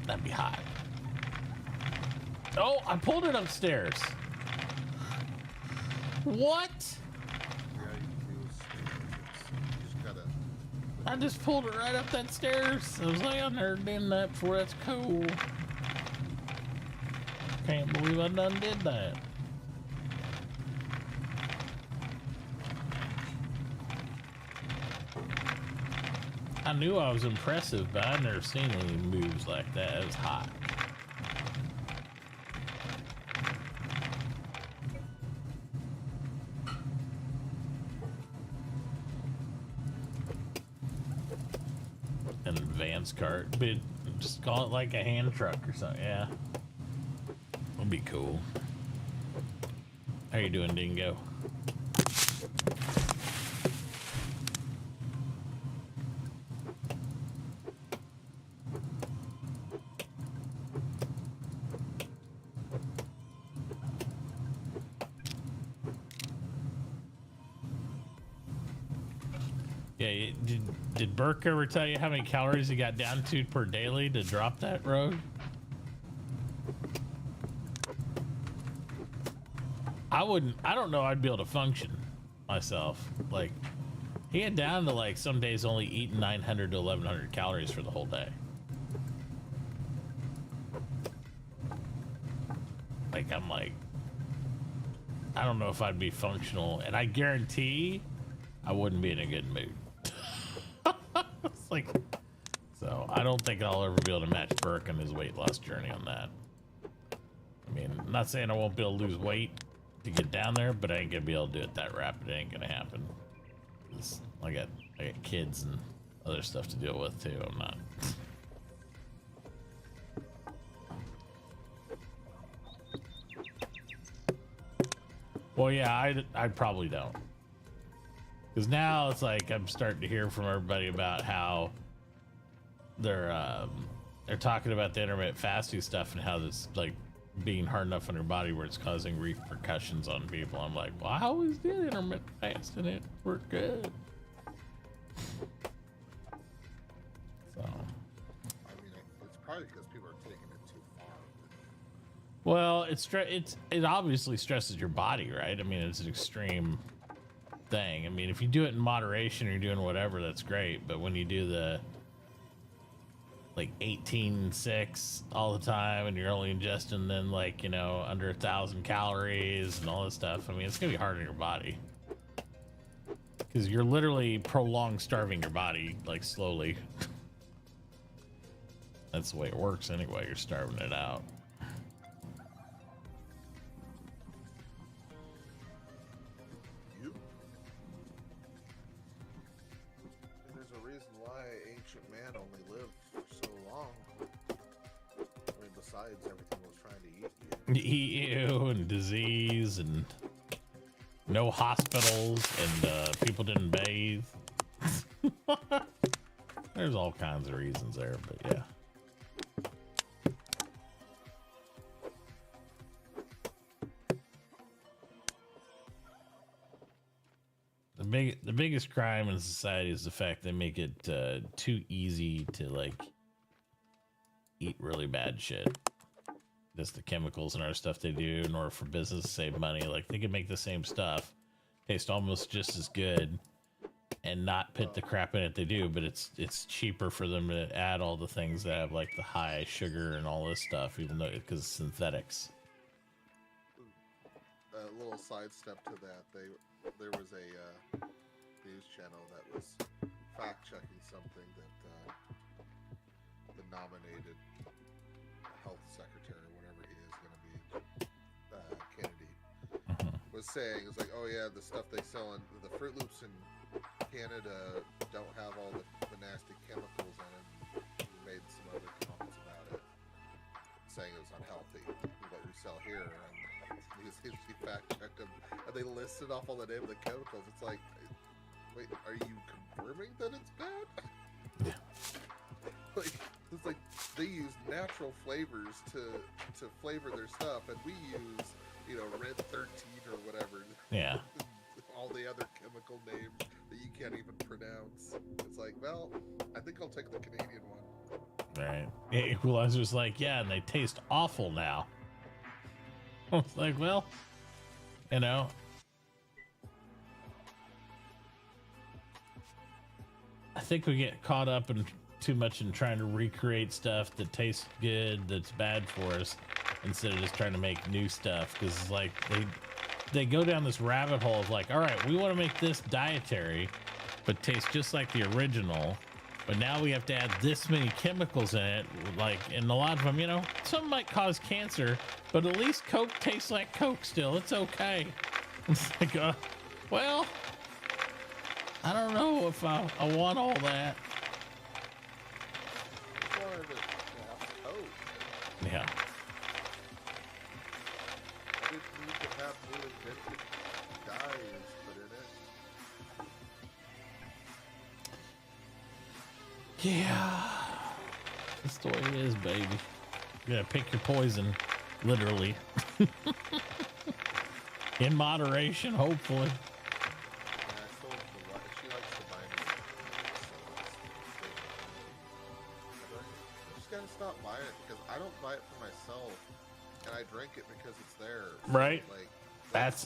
That'd be hot. Oh, I pulled it upstairs. What?
Yeah, you can do stairs. You just gotta.
I just pulled it right up that stairs. I was like, I've never done that before. That's cool. Can't believe I done did that. I knew I was impressive, but I've never seen any moves like that. It was hot. An advanced cart, but just call it like a hand truck or something. Yeah, would be cool. How you doing, Dingo? Yeah, did Burke ever tell you how many calories he got down to per daily to drop that road? I don't know I'd be able to function myself. Like, he had down to like some days only eating 900 to 1100 calories for the whole day. Like, I'm like, I don't know if I'd be functional, and I guarantee I wouldn't be in a good mood. It's like, so I don't think I'll ever be able to match Burke on his weight loss journey on that. I mean, I'm not saying I won't be able to lose weight to get down there, but I ain't gonna be able to do it that rapid. It ain't gonna happen. I got kids and other stuff to deal with too. I'm not. Well, yeah, I probably don't. Because now it's like I'm starting to hear from everybody about how they're talking about the intermittent fasting stuff and how this like being hard enough on your body where it's causing repercussions on people. I'm like, well, I always did intermittent fasting. It worked good. So.
I mean, it's probably because people are taking it too far.
Well, it obviously stresses your body, right? I mean, it's an extreme thing. I mean, if you do it in moderation or you're doing whatever, that's great. But when you do the like 18-6 all the time and you're only ingesting then like, you know, under 1,000 calories and all this stuff, I mean, it's gonna be hard on your body because you're literally prolonged starving your body like slowly. That's the way it works anyway. You're starving it out.
Besides everything was trying to eat you.
EU and disease and no hospitals and people didn't bathe. There's all kinds of reasons there, but yeah. The biggest crime in society is the fact they make it too easy to like eat really bad shit. Just the chemicals and other stuff they do in order for business to save money. Like they can make the same stuff taste almost just as good and not put the crap in it they do, but it's cheaper for them to add all the things that have like the high sugar and all this stuff, even though because it's synthetics.
A little sidestep to that, there was a news channel that was fact checking something that the nominated health secretary, whatever he is going to be, Kennedy, was saying. It's like, oh yeah, the stuff they sell in the Fruit Loops in Canada don't have all the nasty chemicals in it. He made some other comments about it, saying it was unhealthy. What we sell here, and he fact checked them, and they listed off all the name of the chemicals. It's like, wait, are you confirming that it's bad?
Yeah.
Like, it's like they use natural flavors to flavor their stuff, and we use, you know, Red 13 or whatever.
Yeah.
All the other chemical names that you can't even pronounce. It's like, well, I think I'll take the Canadian one.
Right. Equalizer's like, yeah, and they taste awful now. I was like, well, you know. I think we get caught up in too much in trying to recreate stuff that tastes good, that's bad for us, instead of just trying to make new stuff. Because like they go down this rabbit hole of like, all right, we want to make this dietary, but taste just like the original. But now we have to add this many chemicals in it, like, and a lot of them, you know, some might cause cancer, but at least Coke tastes like Coke still. It's okay. It's like, well, I don't know if I want all that. Yeah.
I didn't need to have new invented dyes put in it.
Yeah. That's the way it is, baby. You gotta pick your poison, literally. In moderation, hopefully.
She likes to buy me I just gotta stop buying it because I don't buy it for myself, and I drink it because it's there. So,
Right.
Like,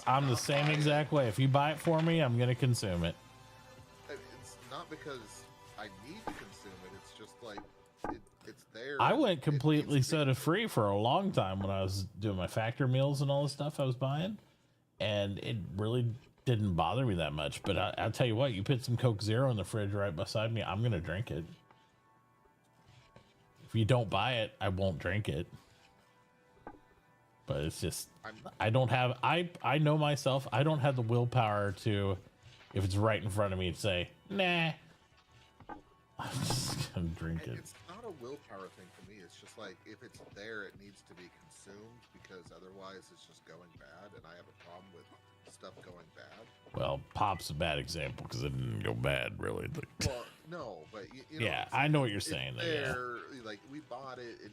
I'm the same exact way. If you buy it for me, I'm gonna consume it.
it's not because I need to consume it. It's just like it's there.
I went completely
It needs to be-
soda free for a long time when I was doing my factor meals and all the stuff I was buying, and it really didn't bother me that much. But I'll tell you what, you put some Coke Zero in the fridge right beside me, I'm gonna drink it. If you don't buy it, I won't drink it. But it's just, I don't have, I know myself, I don't have the willpower to, if it's right in front of me, to say, nah, I'm just gonna drink it.
It's not a willpower thing for me. It's just like, if it's there, it needs to be consumed because otherwise it's just going bad, and I have a problem with stuff going bad.
Well, Pop's a bad example because it didn't go bad, really.
Well, no, but you know,
yeah, I know what you're saying.
It's
There,
there, like we bought it, and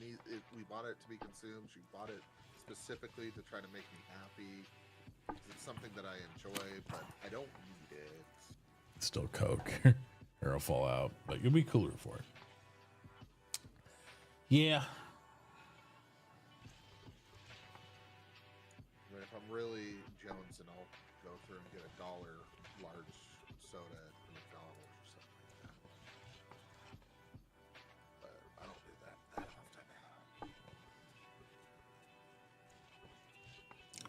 we bought it to be consumed. She bought it specifically to try to make me happy. It's something that I enjoy, but I don't need it.
It's still Coke, or it'll fall out, but you'll be cooler for it. Yeah.
I mean, if I'm really jonesing, I'll go through and get a $1 large soda at McDonald's or something like that. But I don't do that often.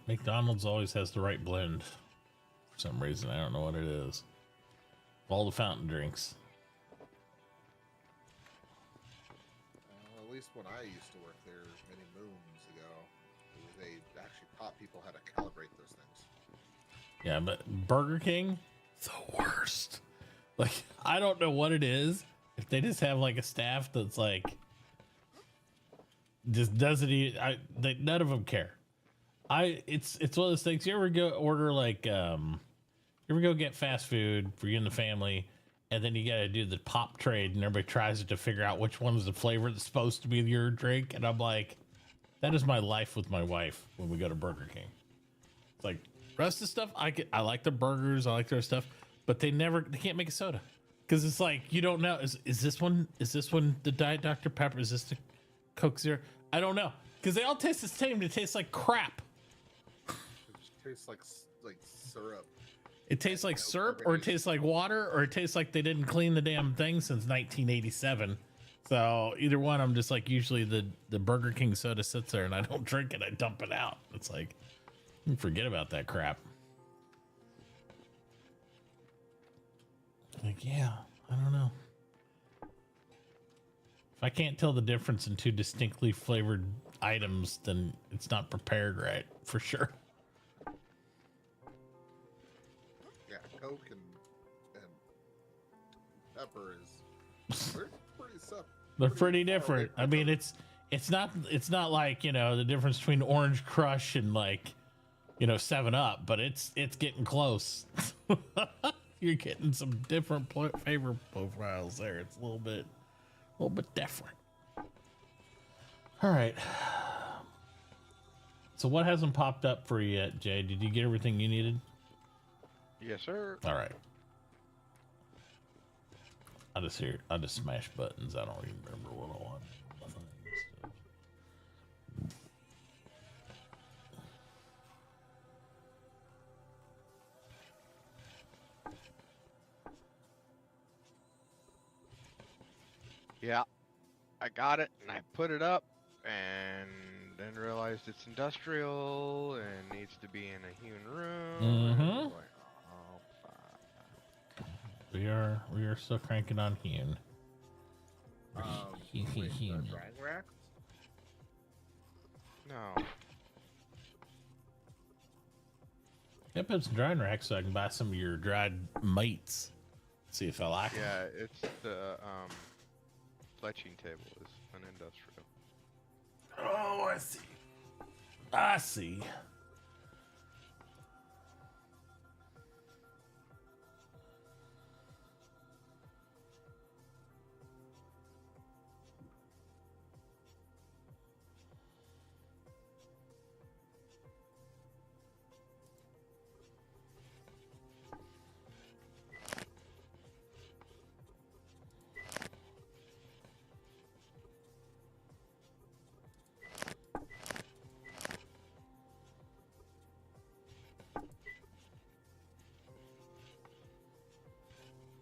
McDonald's always has the right blend for some reason. I don't know what it is. All the fountain drinks.
At least when I used to work there many moons ago, they actually taught people how to calibrate those things.
Yeah, but Burger King, the worst. Like, I don't know what it is. If they just have like a staff that's like, just doesn't eat. None of them care. It's one of those things. You ever go order like, you ever go get fast food for you and the family, and then you got to do the pop trade, and everybody tries to figure out which one is the flavor that's supposed to be your drink. And I'm like, that is my life with my wife when we go to Burger King. It's like, rest of the stuff, I like the burgers, I like their stuff, but they can't make a soda. Because it's like, you don't know, is this one the Diet Dr. Pepper? Is this the Coke Zero? I don't know. Because they all taste the same. They taste like crap.
It just tastes like syrup.
It tastes like syrup, or it tastes like water, or it tastes like they didn't clean the damn thing since 1987. So either one, I'm just like, usually the Burger King soda sits there and I don't drink it. I dump it out. It's like, you forget about that crap. Like, yeah, I don't know. If I can't tell the difference in two distinctly flavored items, then it's not prepared right, for sure.
Yeah, Coke and pepper is
They're pretty different. I mean, it's not like, you know, the difference between Orange Crush and like, you know, 7-Up, but it's getting close. You're getting some different flavor profiles there. It's a little bit different. All right. So what hasn't popped up for you yet, Jay? Did you get everything you needed?
Yes, sir.
All right. I just smash buttons. I don't even remember what I want.
Yeah, I got it, and I put it up, and then realized it's industrial and needs to be in a hewn room. and I was like, oh, fuck.
We are still cranking on hewn.
Wait, drying racks?
No.
I put some drying racks so I can buy some of your dried mates. See if I like them.
Yeah, it's the fletching table is an industrial.
Oh, I see. I see.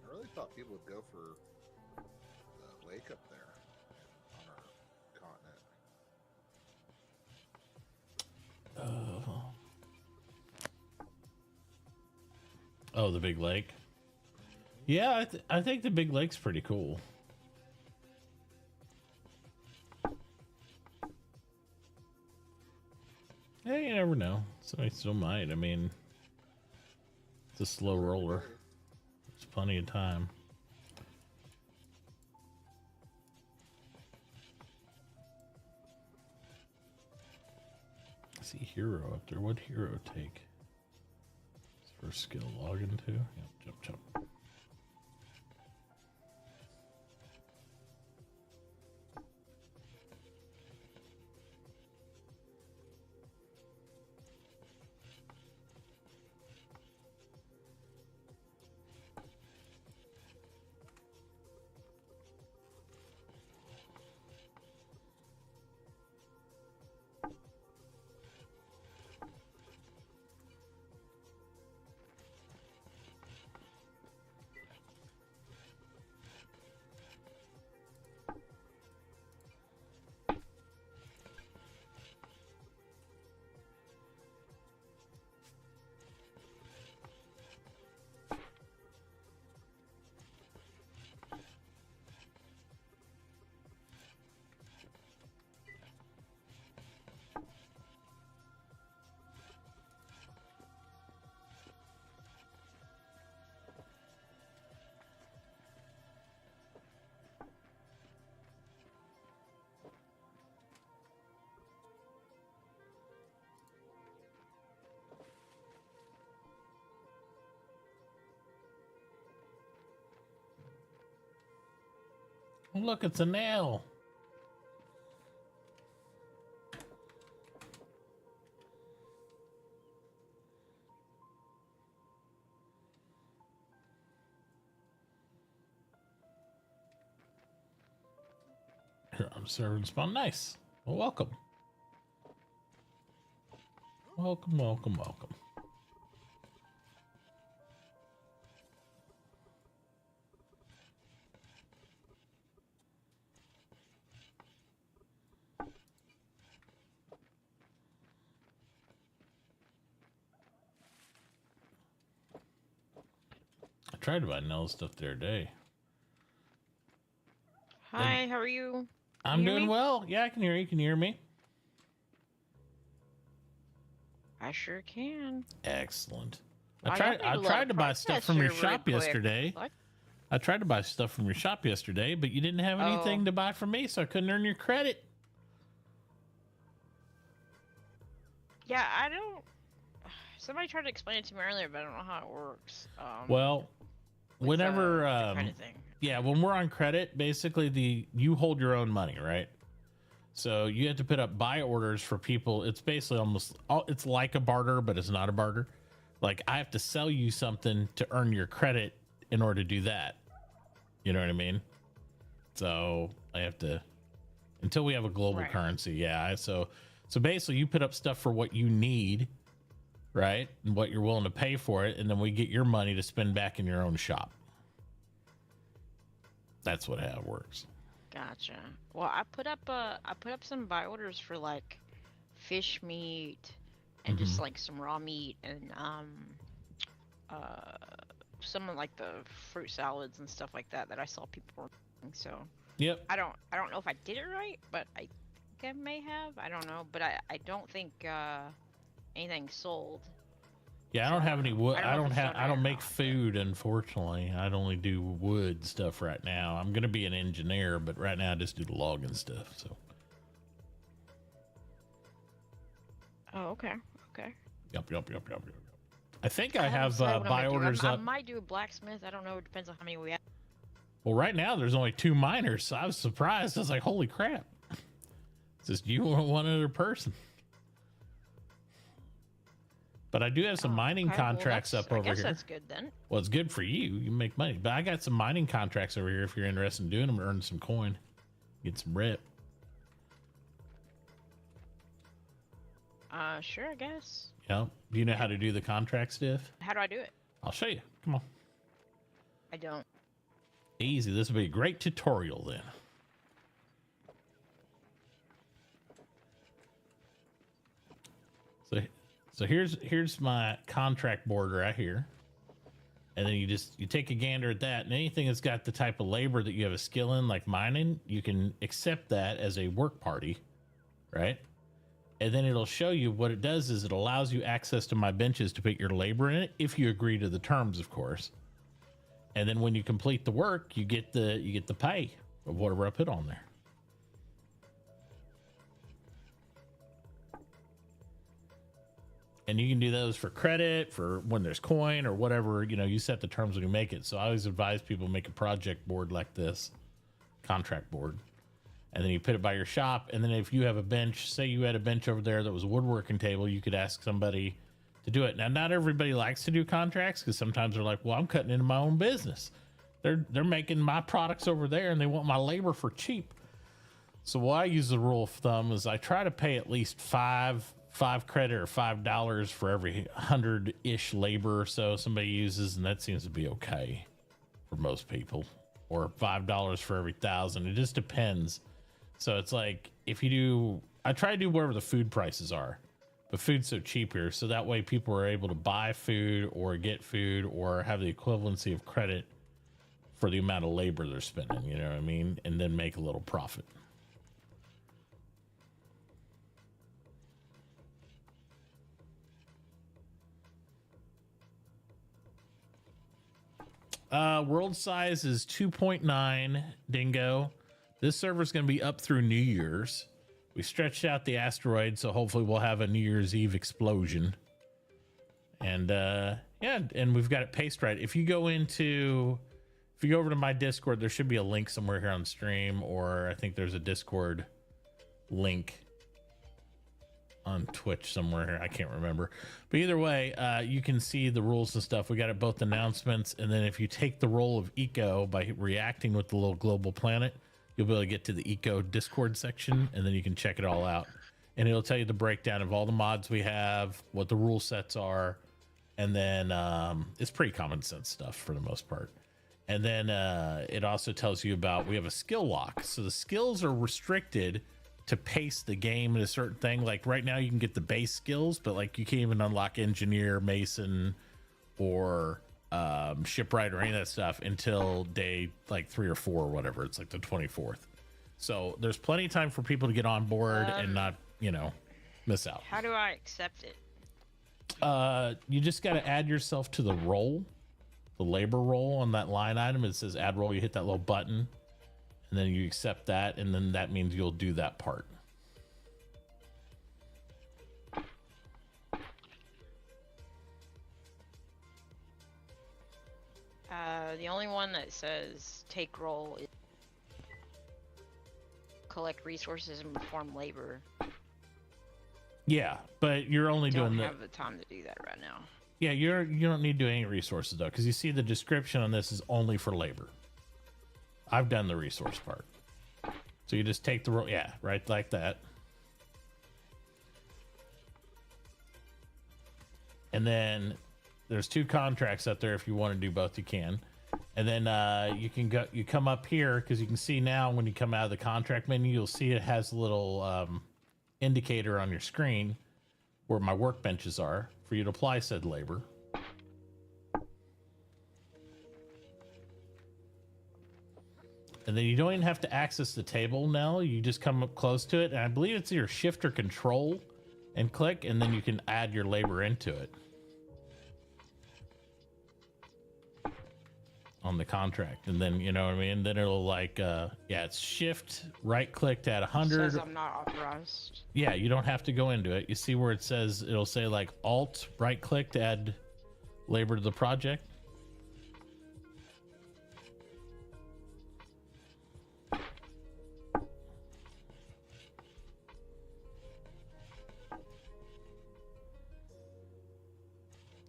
I really thought people would go for the lake up there on our continent.
Oh, the big lake. Yeah, I think the big lake's pretty cool. Yeah, you never know. Somebody still might. I mean, it's a slow roller. There's plenty of time. I see hero up there. What hero take? First skill log into. Yep, jump, jump. Oh, look, it's a nail. Here, I'm serving spawn. Nice. Well, welcome. Welcome, welcome, welcome. I tried to buy nail stuff the other day.
Hi, how are you?
I'm
you hear
doing
me?
well. Yeah, I can hear you. Can you hear me?
I sure can.
Excellent.
Wow,
I
y'all
tried
need a lot
to
of
buy stuff from your
progress here
shop
really quick.
yesterday.
What?
I tried to buy stuff from your shop yesterday, but you didn't have anything
Oh.
to buy from me, so I couldn't earn your credit.
Yeah, I don't. Somebody tried to explain it to me earlier, but I don't know how it works.
Well,
with,
whenever
the credit thing.
yeah, when we're on credit, basically you hold your own money, right? So you have to put up buy orders for people. It's basically it's like a barter, but it's not a barter. Like I have to sell you something to earn your credit in order to do that. You know what I mean? So I have to, until we have a global currency. Yeah. So basically you put up stuff for what you need, right? And what you're willing to pay for it. And then we get your money to spend back in your own shop. That's how it works.
Gotcha. Well, I put up some buy orders for like fish meat and just like some raw meat and some of like the fruit salads and stuff like that I saw people ordering. So
yep.
I don't know if I did it right, but I think I may have. I don't know, but I don't think anything sold.
Yeah, I don't have any wood. I don't make
not,
food, unfortunately. I'd only do wood stuff right now. I'm gonna be an engineer, but right now I just do the logging stuff. So.
Oh, okay. Okay.
Yep. I think I have buy orders up.
I might do a blacksmith. I don't know. It depends on how many we have.
Well, right now there's only 2 miners, so I was surprised. I was like, holy crap. It's just you and one other person. But I do have some mining contracts up over here. I guess
that's good then.
Well, it's good for you. You make money. But I got some mining contracts over here if you're interested in doing them, earn some coin. Get some rep.
Sure, I guess.
Yep. Do you know how to do the contract stuff?
How do I do it?
I'll show you. Come on.
I don't.
Easy. This will be a great tutorial then. So here's my contract board right here. And then you take a gander at that, and anything that's got the type of labor that you have a skill in, like mining, you can accept that as a work party, right? And then it'll show you what it does is it allows you access to my benches to put your labor in it, if you agree to the terms, of course. And then when you complete the work, you get the pay of whatever I put on there. And you can do those for credit, for when there's coin or whatever, you set the terms when you make it. So I always advise people make a project board like this, contract board. And then you put it by your shop. And then if you have a bench, say you had a bench over there that was a woodworking table, you could ask somebody to do it. Now, not everybody likes to do contracts because sometimes they're like, well, I'm cutting into my own business. They're making my products over there and they want my labor for cheap. So what I use the rule of thumb is I try to pay at least five credit or $5 for every 100-ish labor or so somebody uses, and that seems to be okay for most people. Or $5 for every 1,000. It just depends. So it's like I try to do whatever the food prices are, but food's so cheap here, so that way people are able to buy food or get food or have the equivalency of credit for the amount of labor they're spending, you know what I mean? And then make a little profit. World size is 2.9 Dingo. This server's going to be up through New Year's. We stretched out the asteroid, so hopefully we'll have a New Year's Eve explosion. And yeah, and we've got it paced right. If you go over to my Discord, there should be a link somewhere here on stream, or I think there's a Discord link on Twitch somewhere here. I can't remember. But either way, you can see the rules and stuff. We got it both announcements, and then if you take the role of eco by reacting with the little global planet, you'll be able to get to the eco Discord section, and then you can check it all out. And it'll tell you the breakdown of all the mods we have, what the rule sets are, and then it's pretty common sense stuff for the most part. And then it also tells you about, we have a skill lock. So the skills are restricted to pace the game in a certain thing. Like right now you can get the base skills, but like you can't even unlock engineer, mason, or shipwright or any of that stuff until day like 3 or 4 or whatever. It's like the 24th. So there's plenty of time for people to get on board and not, miss out.
How do I accept it?
You just got to add yourself to the role, the labor role on that line item. It says add role. You hit that little button and then you accept that. And then that means you'll do that part.
The only one that says take role is collect resources and perform labor.
Yeah, but you're only
Don't
doing
have the time to do that right now.
Yeah, you don't need to do any resources though, because you see the description on this is only for labor. I've done the resource part. So you just take the roll, yeah, right like that. And then there's 2 contracts up there. If you want to do both, you can. And then you come up here, because you can see now when you come out of the contract menu, you'll see it has a little indicator on your screen where my workbenches are for you to apply said labor. And then you don't even have to access the table now. You just come up close to it, and I believe it's your shift or control and click, and then you can add your labor into it on the contract. And then, you know what I mean? Then it'll like, yeah, it's shift, right click to add 100.
Says I'm not authorized.
Yeah, you don't have to go into it. You see where it says, it'll say like alt, right click to add labor to the project.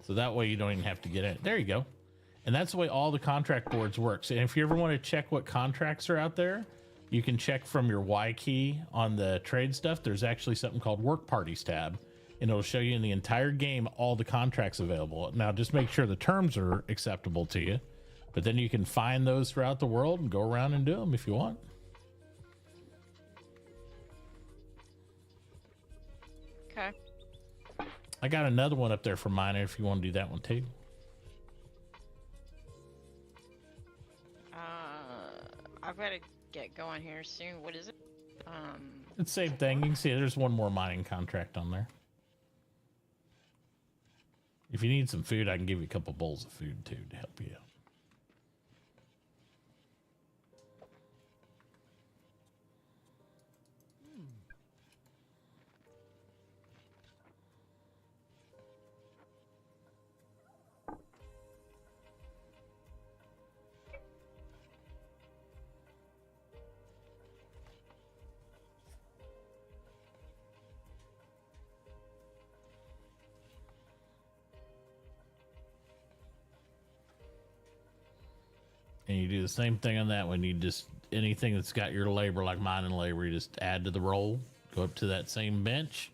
So that way you don't even have to get in. There you go. And that's the way all the contract boards work. So if you ever want to check what contracts are out there, you can check from your Y key on the trade stuff. There's actually something called Work Parties tab, and it'll show you in the entire game all the contracts available. Now, just make sure the terms are acceptable to you, but then you can find those throughout the world and go around and do them if you want.
Okay.
I got another one up there for mine if you want to do that one too.
I've got to get going here soon. What is it?
It's the same thing. You can see there's one more mining contract on there. If you need some food, I can give you a couple bowls of food too to help you out. And you do the same thing on that one. You just, anything that's got your labor, like mining labor, you just add to the roll, go up to that same bench,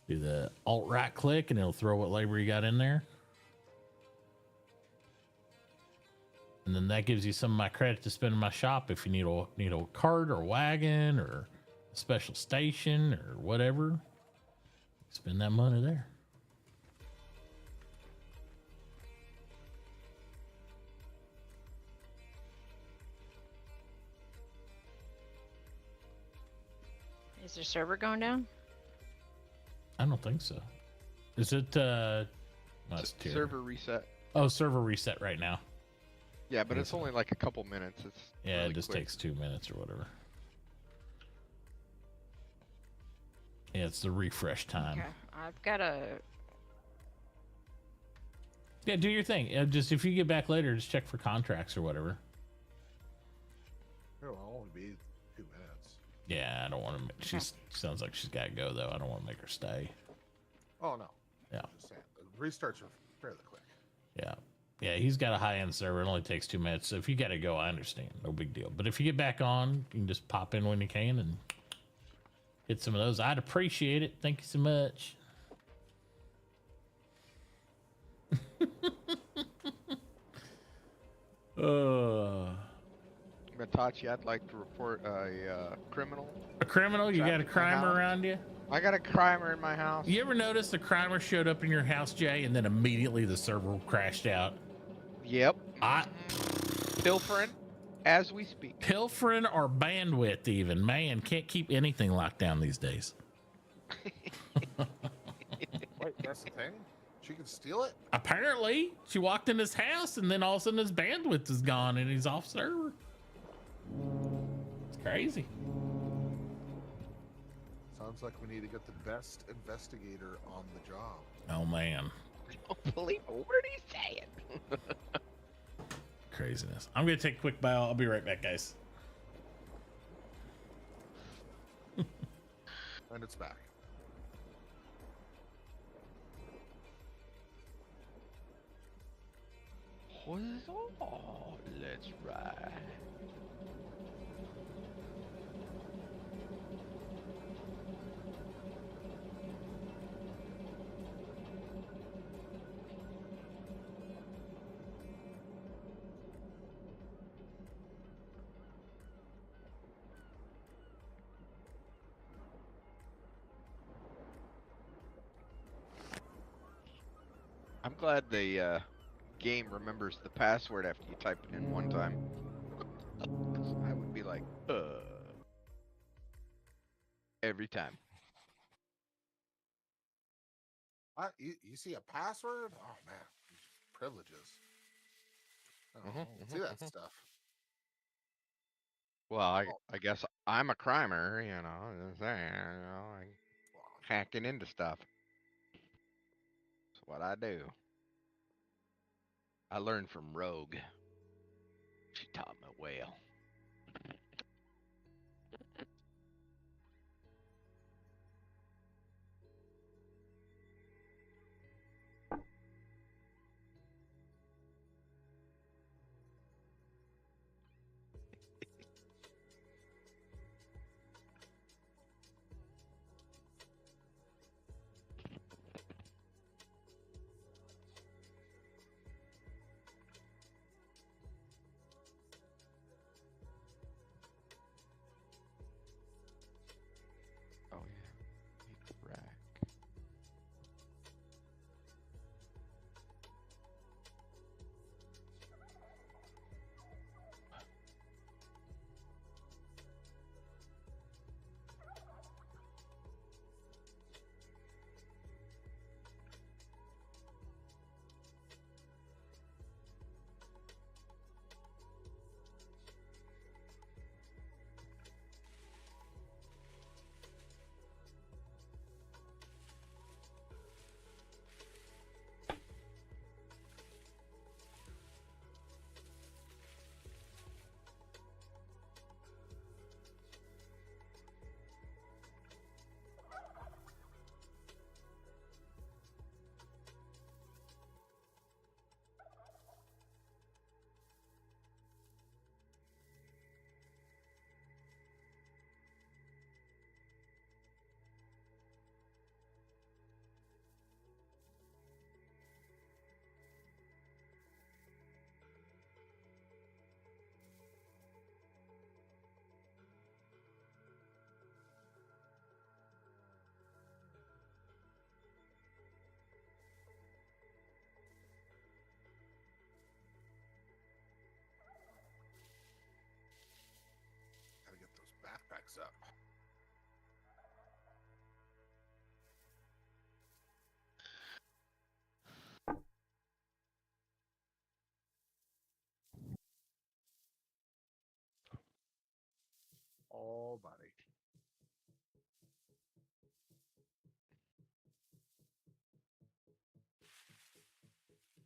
do the alt right click, and it'll throw what labor you got in there. And then that gives you some of my credit to spend in my shop if you need a cart or wagon or a special station or whatever. Spend that money there.
Is the server going down?
I don't think so. Is it
Server reset.
Oh, server reset right now.
Yeah, but it's only like a couple minutes. It's
Yeah,
really
it just
quick.
takes 2 minutes or whatever. Yeah, it's the refresh time.
Okay. I've got to.
Yeah, do your thing. Just if you get back later, just check for contracts or whatever.
It'll only be 2 minutes.
Yeah, I don't want to. She sounds like she's got to go though. I don't want to make her stay.
Oh no.
Yeah.
Just saying. The restarts are fairly quick.
Yeah. Yeah, he's got a high-end server. It only takes 2 minutes. So if you got to go, I understand. No big deal. But if you get back on, you can just pop in when you can and hit some of those. I'd appreciate it. Thank you so much.
Mitauchi, I'd like to report a criminal.
A criminal? You got a
Trapped in my
crimer
house.
around you?
I got a crimer in my house.
You ever notice the crimer showed up in your house, Jay, and then immediately the server crashed out?
Yep.
I
Pilfering as we speak.
pilfering or bandwidth even. Man, can't keep anything locked down these days.
Wait, that's the thing? She can steal it?
Apparently, she walked in his house and then all of a sudden his bandwidth is gone and he's off server. It's crazy.
Sounds like we need to get the best investigator on the job.
Oh man.
Don't believe a word he's saying.
Craziness. I'm gonna take a quick bow. I'll be right back, guys.
And it's back.
Let's ride. I'm glad the game remembers the password after you type it in one time. 'Cause I would be like, every time.
You see a password? Oh man, privileges. I don't see that stuff.
Well, I guess I'm a crimer, hacking into stuff. That's what I do. I learned from Rogue. She taught me well. Oh yeah, rack.
Gotta get those backpacks up. Oh, buddy.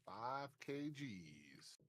5 kgs.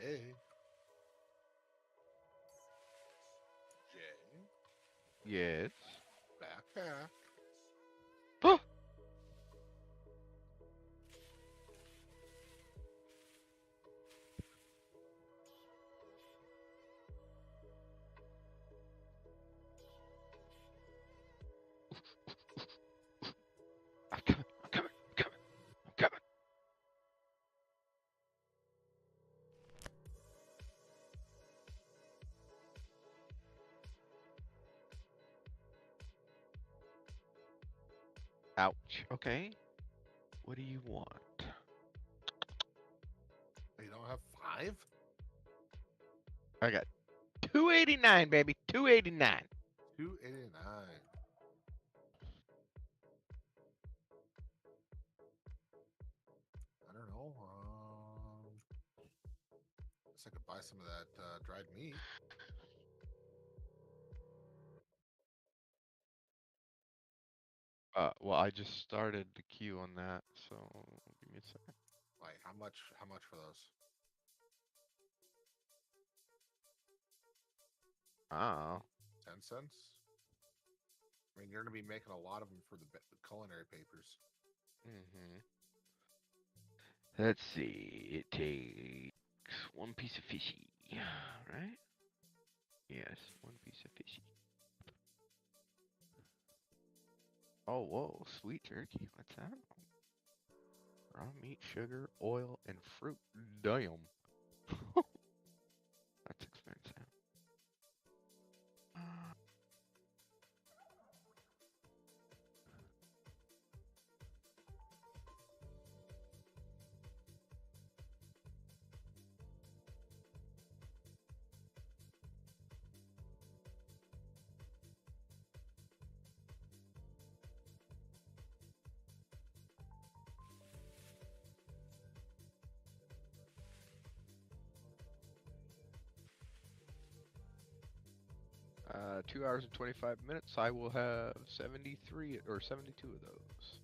Jay. Jay.
Yes.
Backpack.
Oh! I'm coming. I'm coming. I'm coming. I'm coming. Ouch. Okay. What do you want?
You don't have 5?
I got 289, baby. 289.
289. I don't know. Guess I could buy some of that dried meat.
Well, I just started the queue on that, so give me a second.
Like how much? How much for those?
Oh.
10 cents. I mean, you're gonna be making a lot of them for the culinary papers.
Mm-hmm. Let's see. It takes one piece of fishy, right? Yes, one piece of fishy. Oh, whoa, sweet jerky. What's that? Raw meat, sugar, oil, and fruit. Damn. That's expensive. 2 hours and 25 minutes. I will have 73 or 72 of those.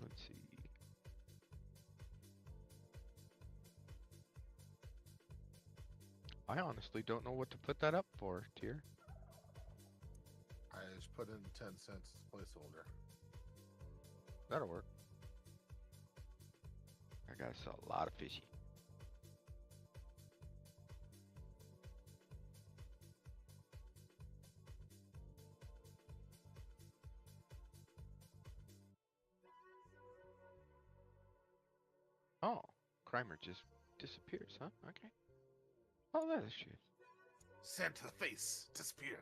Let's see. I honestly don't know what to put that up for, Tier.
I just put in 10 cents as placeholder.
That'll work. I gotta sell a lot of fishy. Oh, Crimer just disappears, huh? Okay. Oh, that is shit.
Sand to the face. Disappear.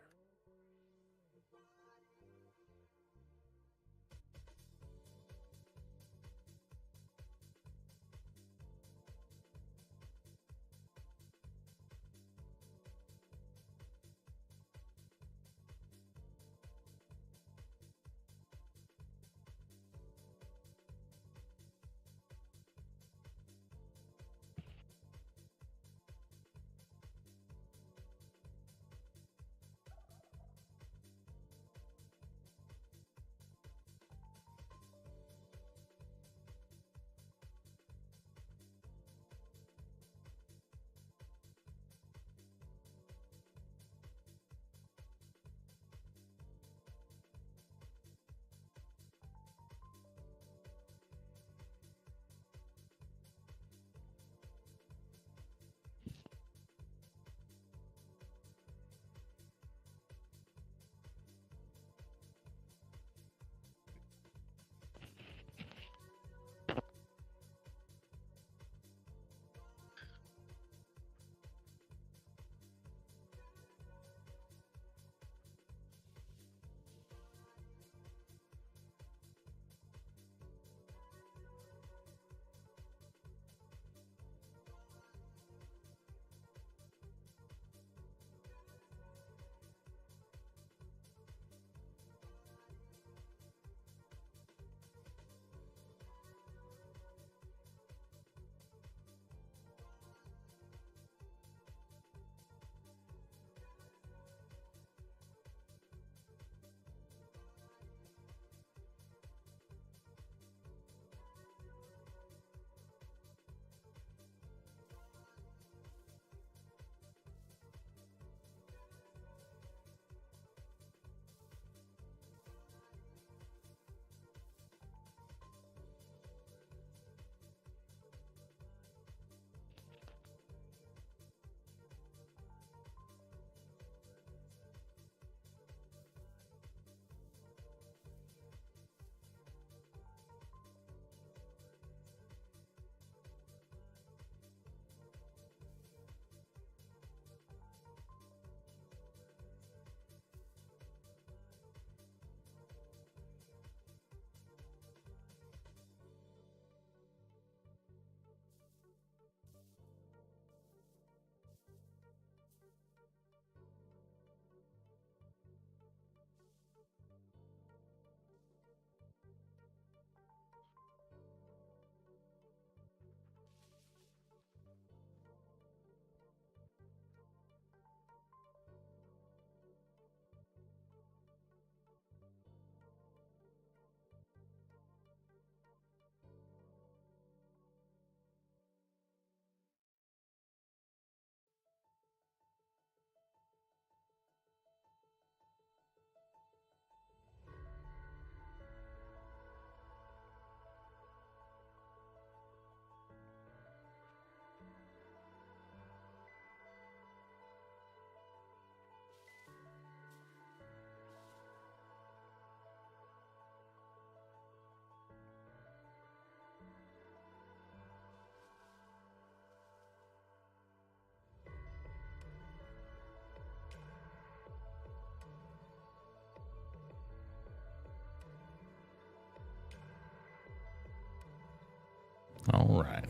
right.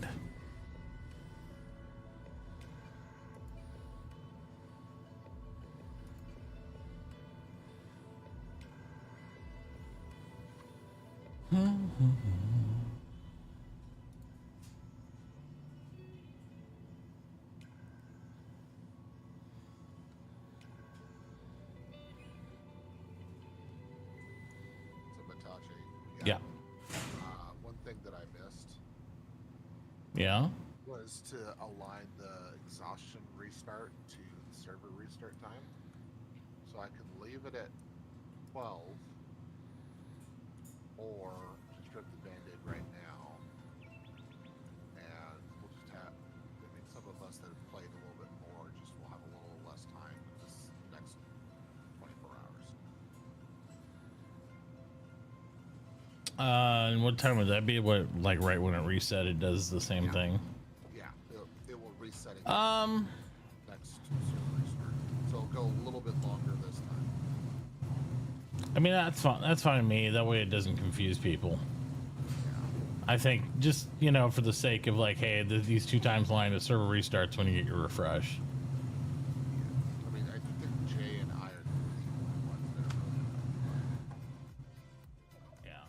So Mitauchi,
Yeah.
one thing that I missed
Yeah.
was to align the exhaustion restart to the server restart time. So I can leave it at 12 or strip the band-aid right now. And we'll just have, I mean, some of us that have played a little bit more just will have a little less time this next 24 hours.
And what time would that be? What, like right when it reset, it does the same thing?
Yeah, it will reset again
Um,
next server restart. So it'll go a little bit longer this time.
I mean, that's fine. That's fine to me. That way it doesn't confuse people. I think just, you know, for the sake of like, hey, these 2 times line, the server restarts when you get your refresh.
I mean, I think Jay and I are the only ones that are really affected by it.
Yeah.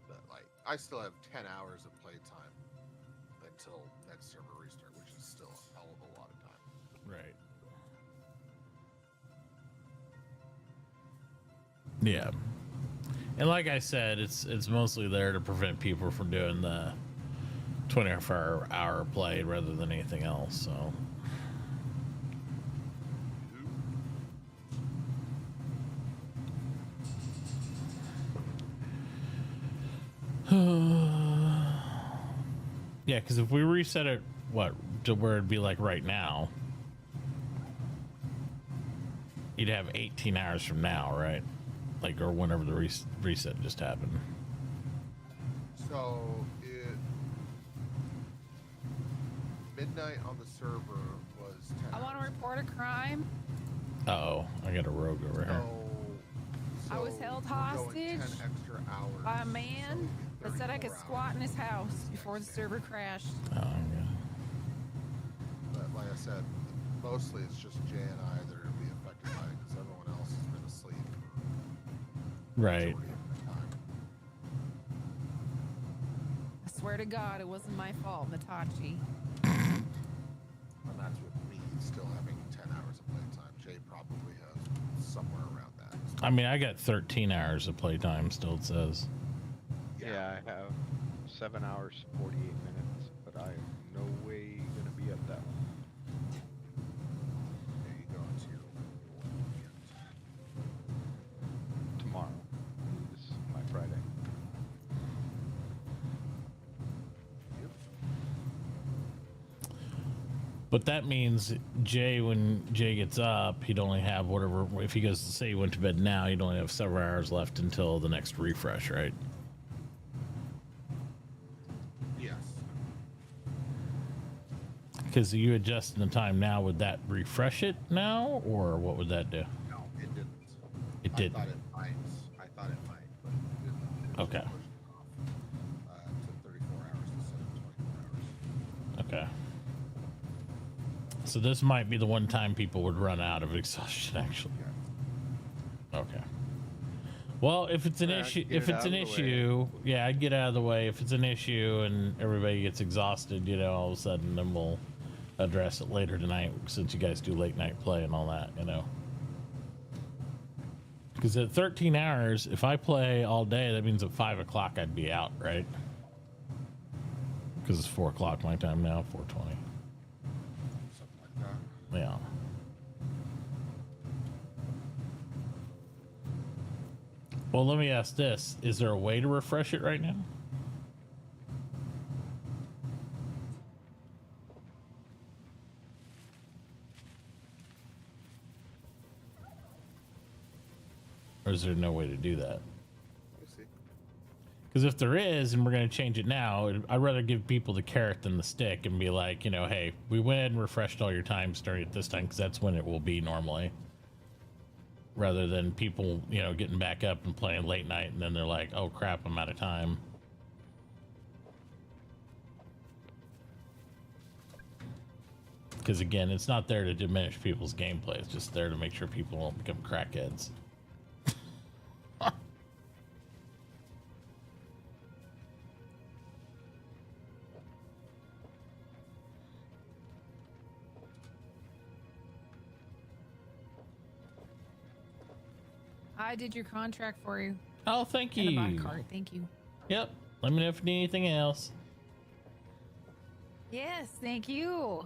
But like, I still have 10 hours of playtime until next server restart, which is still a hell of a lot of time.
Right. Yeah. And like I said, it's mostly there to prevent people from doing the 24-hour play rather than anything else, so. Yeah, because if we reset it, what, to where it'd be like right now, you'd have 18 hours from now, right? Like, or whenever the reset just happened.
So midnight on the server was 10
I want to
hours.
report a crime.
Uh-oh, I got a rogue over here.
So
I was held
we're going
hostage
10 extra hours,
by a
so
man
we get
that said I could
34
squat in
hours
his house before the
next day.
server crashed.
Oh, yeah.
But like I said, mostly it's just Jay and I that are going to be affected by it because everyone else has been asleep.
Right.
Majority of the time.
I swear to God, it wasn't my fault, Mitauchi.
And that's with me still having 10 hours of playtime. Jay probably has somewhere around that.
I mean, I got 13 hours of playtime still, it says.
Yeah, I have 7 hours 48 minutes, but I am no way gonna be up that long.
There you go into your weekend.
Tomorrow. This is my Friday.
Yep.
But that means Jay, when Jay gets up, he'd only have whatever, if he goes to say he went to bed now, he'd only have several hours left until the next refresh, right?
Yes.
Because you adjusting the time now, would that refresh it now, or what would that do?
No, it didn't.
It didn't.
I thought it might. But it didn't. It
Okay.
Just pushed it off, to 34 hours instead of 24 hours.
Okay. So this might be the one time people would run out of exhaustion, actually.
Yeah.
Okay. Well, if it's an
Yeah,
issue,
get
if
it
it's
out
an
of the way.
issue, yeah, I'd get out of the way. If it's an issue and everybody gets exhausted, you know, all of a sudden, then we'll address it later tonight, since you guys do late night play and all that, you know. Because at 13 hours, if I play all day, that means at 5 o'clock I'd be out, right? Because it's 4 o'clock my time now, 4:20.
Something like that.
Yeah. Well, let me ask this. Is there a way to refresh it right now? Or is there no way to do that?
Let me see.
Because if there is, and we're going to change it now, I'd rather give people the carrot than the stick and be like, you know, hey, we went ahead and refreshed all your time starting at this time because that's when it will be normally. Rather than people, you know, getting back up and playing late night and then they're like, oh crap, I'm out of time. Because again, it's not there to diminish people's gameplay. It's just there to make sure people don't become crackheads.
I did your contract for you.
Oh, thank
And a
you.
buy card. Thank you.
Yep. Let me know if you need anything else.
Yes, thank you.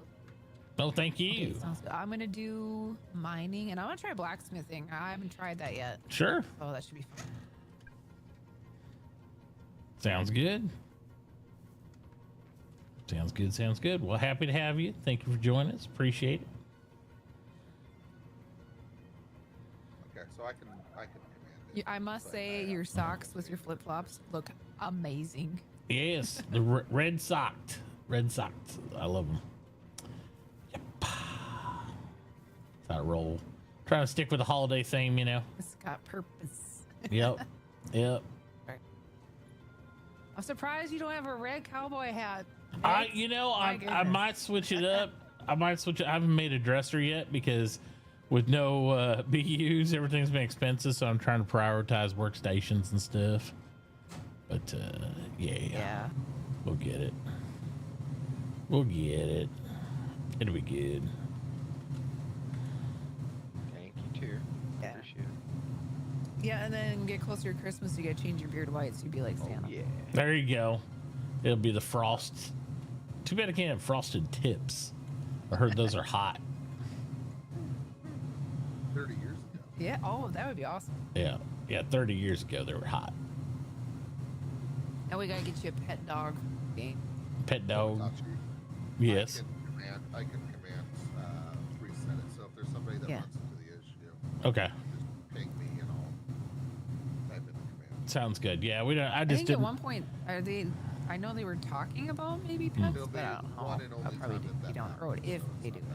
Oh, thank you.
Okay, sounds good. I'm gonna do mining and I'm gonna try blacksmithing. I haven't tried that yet.
Sure.
Oh, that should be fun.
Sounds good. Sounds good. Sounds good. Well, happy to have you. Thank you for joining us. Appreciate it.
Okay, so I can command it.
I must say, your socks with your flip flops look amazing.
Yes, the red socked. Red socked. I love them. Yep. That's how I roll. Trying to stick with the holiday theme, you know.
It's got purpose.
Yep. Yep.
I'm surprised you don't have a red cowboy hat.
I might switch it up. I haven't made a dresser yet because with no BUs, everything's been expensive. So I'm trying to prioritize workstations and stuff. But yeah, we'll get it. We'll get it. It'll be good.
Thank you too.
Yeah.
Appreciate it.
Yeah, and then get closer to Christmas, you gotta change your beard white so you'd be like Santa.
Oh, yeah.
There you go. It'll be the frost. Too bad I can't have frosted tips. I heard those are hot.
30 years ago.
Yeah, oh, that would be awesome.
Yeah. 30 years ago they were hot.
Now we gotta get you a pet dog game.
Pet dog.
Mitauchi,
Yes.
I can command reset it. So if there's somebody that
Yeah.
runs into the issue,
Okay.
just ping me and I'll type in the command.
Sounds good. Yeah, we don't. I
I
just
think
didn't.
at one point, I know they were talking about maybe pets,
There'll
but
be
I don't know.
one and
I'll
only
probably
time that
be down the road if they do it.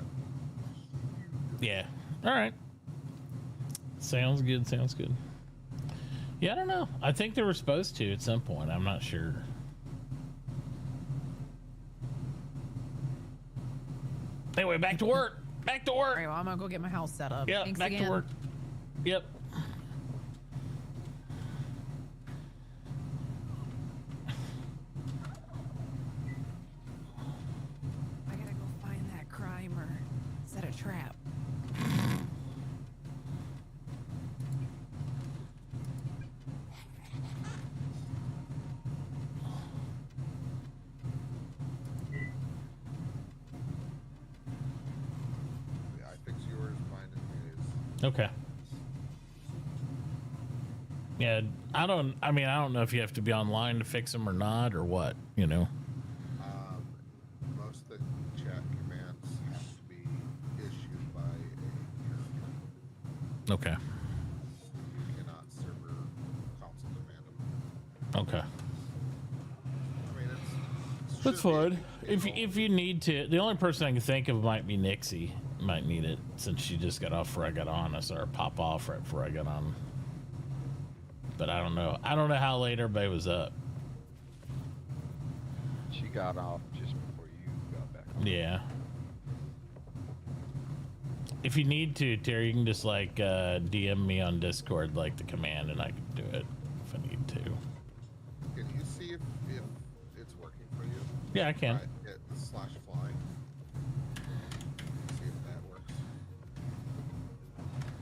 Yeah. All right. Sounds good. Sounds good. Yeah, I don't know. I think they were supposed to at some point. I'm not sure. Anyway, back to work. Back to
All
work.
right, well, I'm gonna go get my house set up.
Yep.
Thanks
Back
again.
to work. Yep.
I gotta go find that crime or set a trap.
Yeah, I fix yours, mine and his.
Okay. Yeah, I don't know if you have to be online to fix them or not or what, you know.
Most of the chat commands have to be issued by a character.
Okay.
You cannot server console command them.
Okay.
I mean, it's
That's
should be
fine. If you need to, the only person I can think of might be Nixie. Might need it since she just got off before I got on. I saw her pop off right before I got on. But I don't know. I don't know how late everybody was up.
She got off just before you got back on.
Yeah. If you need to, Terry, you can just like DM me on Discord like the command, and I can do it if I need to.
Can you see if it's working for you?
Yeah, I can.
Right, hit /fly. See if that works.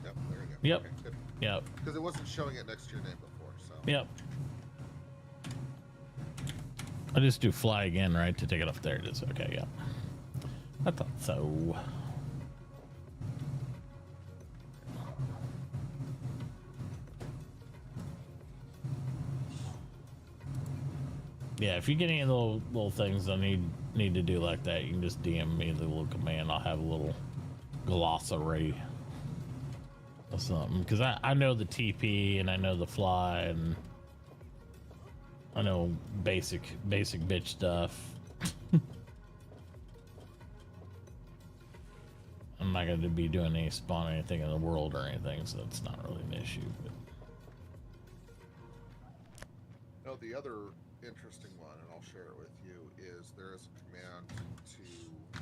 Yep, there we go.
Yep.
Okay, good.
Yep.
Because it wasn't showing it next to your name before, so.
Yep. I just do fly again, right? To take it off. There it is. Okay, yeah. I thought so. Yeah, if you get any little things I need to do like that, you can just DM me the little command. I'll have a little glossary or something. Because I know the TP and I know the fly and I know basic bitch stuff. I'm not going to be doing any spawn anything in the world or anything, so it's not really an issue. But
No, the other interesting one, and I'll share it with you, is there is a command to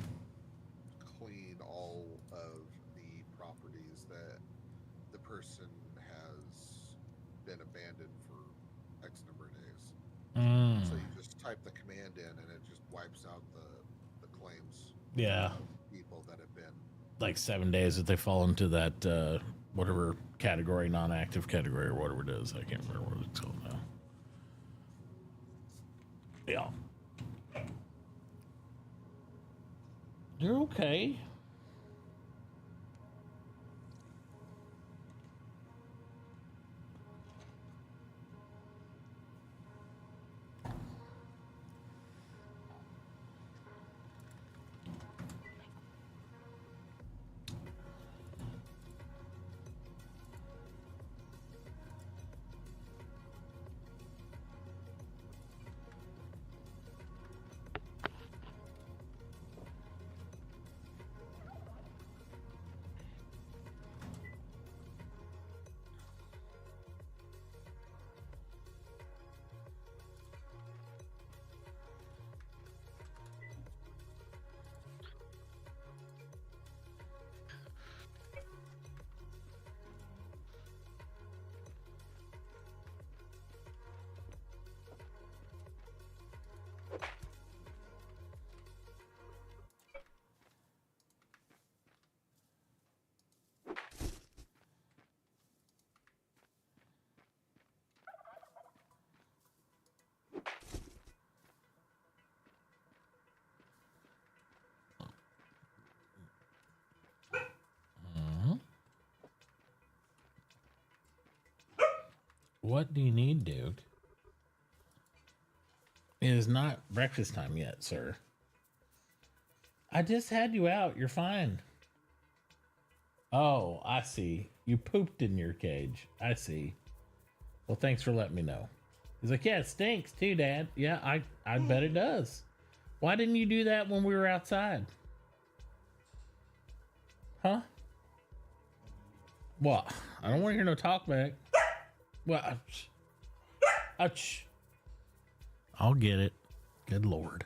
clean all of the properties that the person has been abandoned for X number of days. So you just type the command in, and it just wipes out the claims.
Yeah.
Of people that have been
like 7 days if they fall into that whatever category, non-active category or whatever it is. I can't remember what it's called now. Yeah. You're okay. What do you need, Duke? It is not breakfast time yet, sir. I just had you out. You're fine. Oh, I see. You pooped in your cage. I see. Well, thanks for letting me know. He's like, yeah, it stinks too, Dad. Yeah, I bet it does. Why didn't you do that when we were outside? Huh? What? I don't want to hear no talk back. Well, ouch. I'll get it. Good Lord.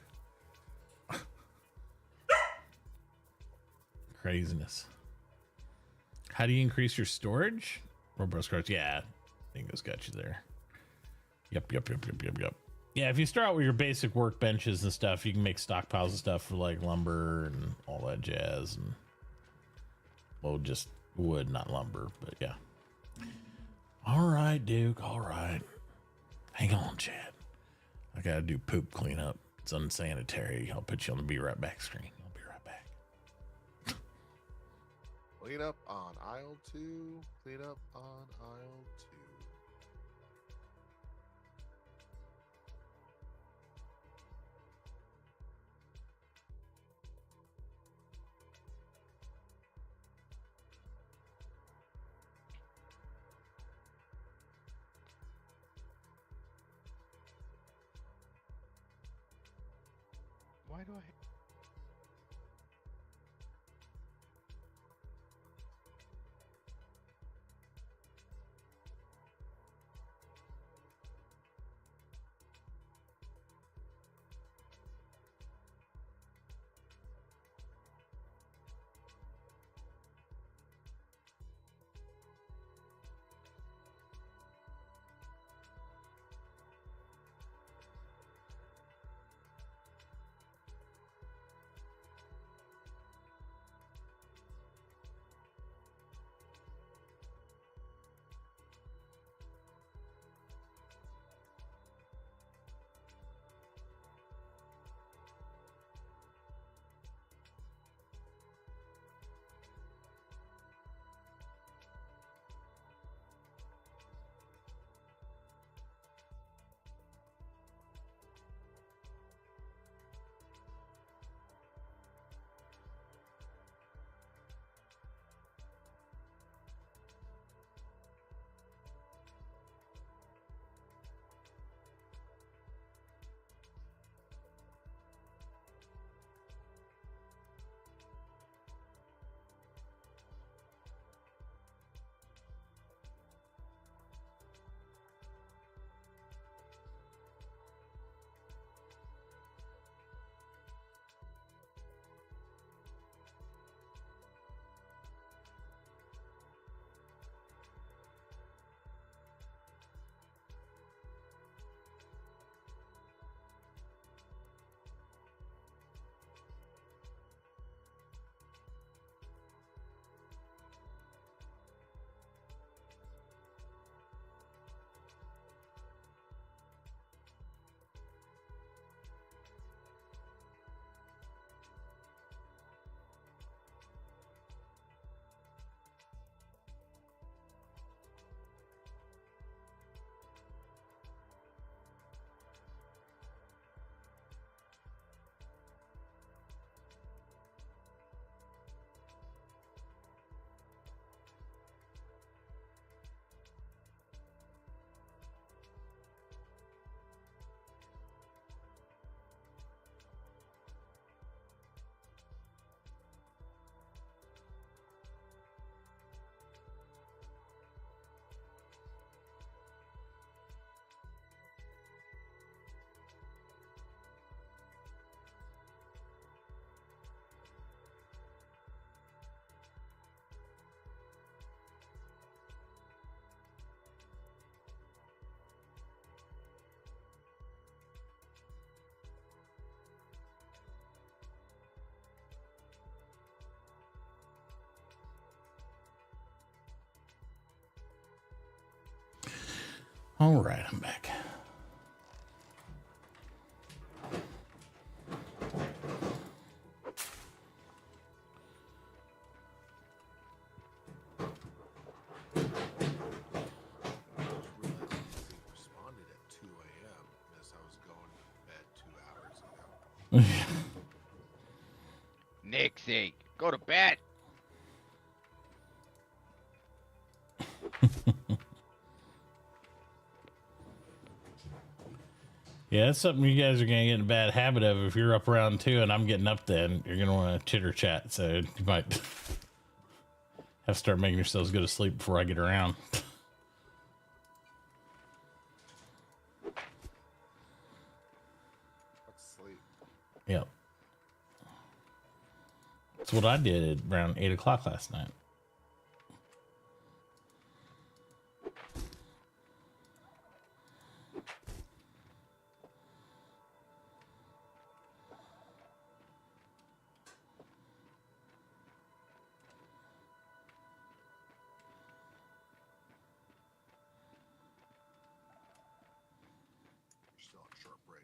Craziness. How do you increase your storage? Robust cards. Yeah, Bingo's got you there. Yep. Yeah, if you start out with your basic workbenches and stuff, you can make stockpiles of stuff for like lumber and all that jazz. And well, just wood, not lumber, but yeah. All right, Duke. All right. Hang on, Chad. I gotta do poop cleanup. It's unsanitary. I'll put you on the be right back screen. I'll be right back.
clean up on aisle 2. Clean up on aisle 2.
Why do I?
All right, I'm back.
Responded at 2 a.m. as I was going to bed 2 hours ago.
Nixie, go to bed.
Yeah, that's something you guys are gonna get in a bad habit of. If you're up around 2 and I'm getting up, then you're gonna want to chitter chat. So you might have to start making yourselves go to sleep before I get around.
Let's sleep.
Yep. That's what I did around 8 o'clock last night.
Still on short break.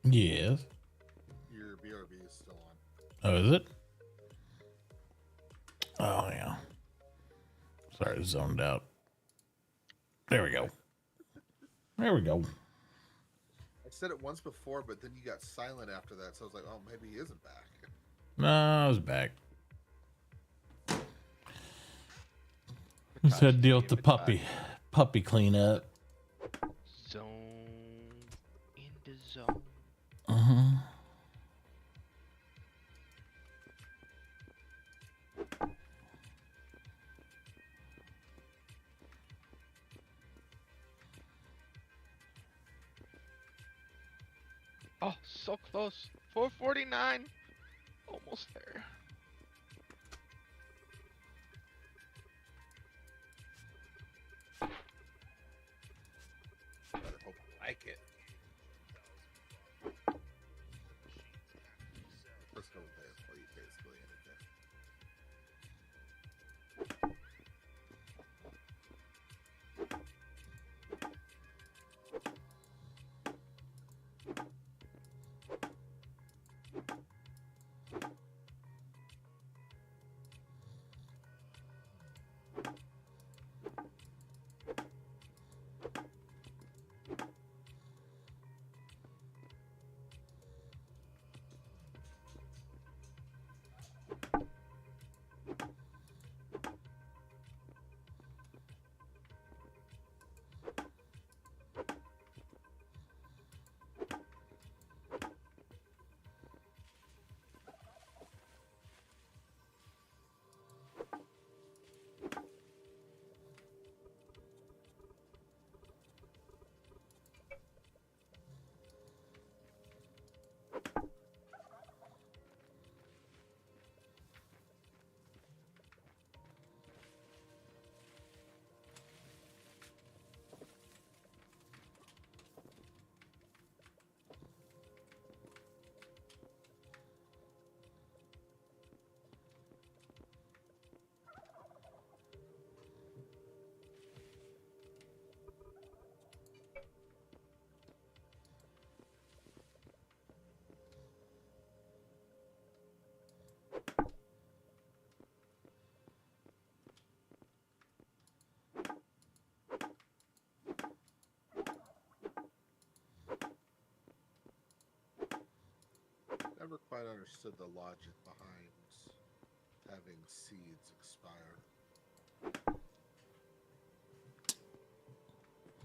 Yes.
Your BRB is still on.
Oh, is it? Oh, yeah. Sorry, I zoned out. There we go. There we go.
I said it once before, but then you got silent after that, so I was like, oh, maybe he isn't back.
No, I was back. Just had to deal with the puppy cleanup.
Zone in the zone.
Uh-huh.
Oh, so close. 449. Almost there.
Better hope I like it. Let's go with there for you, basically. Anything. Never quite understood the logic behind having seeds expire.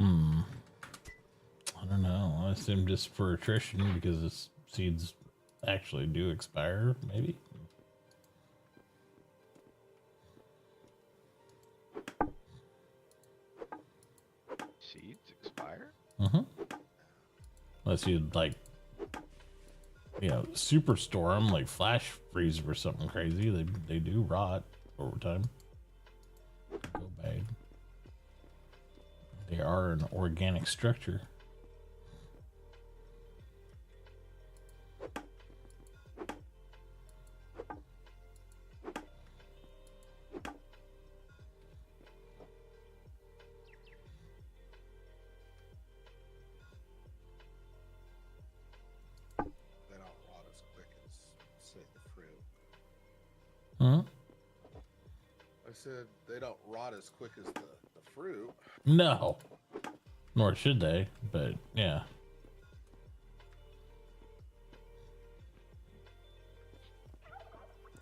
I don't know. I assume just for attrition because the seeds actually do expire, maybe.
Seeds expire?
Unless you'd like, super store them, like flash freeze or something crazy. They do rot over time. Go bad. They are an organic structure.
They don't rot as quick as, say, the fruit.
Huh?
I said they don't rot as quick as the fruit.
No. Nor should they, but yeah.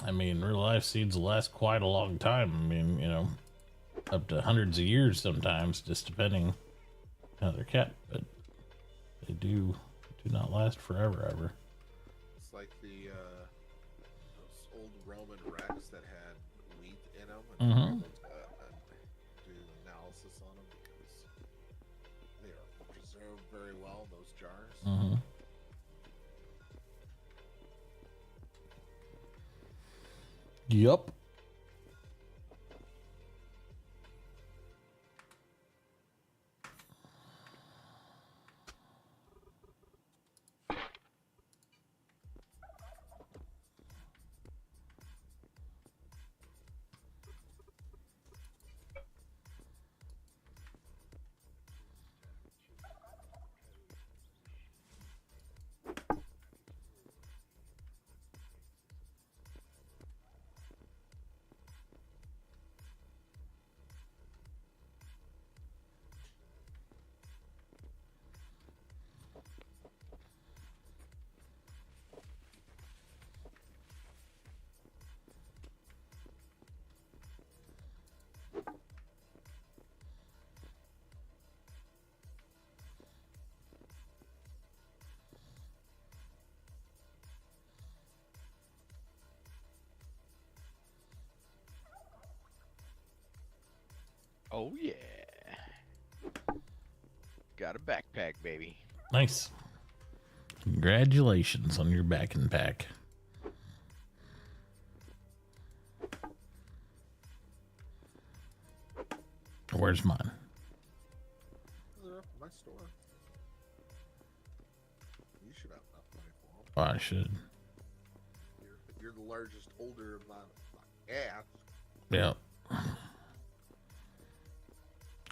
I mean, real life seeds last quite a long time. I mean, up to hundreds of years sometimes, just depending how they're kept, but they do not last forever ever.
It's like those old Roman wrecks that had wheat in them, and they were able to do analysis on them because they are preserved very well in those jars.
Yup.
Oh yeah. Got a backpack, baby.
Nice. Congratulations on your back and pack. Where's mine?
They're up in my store. You should have enough money for them.
Oh, I should.
You're the largest holder of my ass.
Yeah.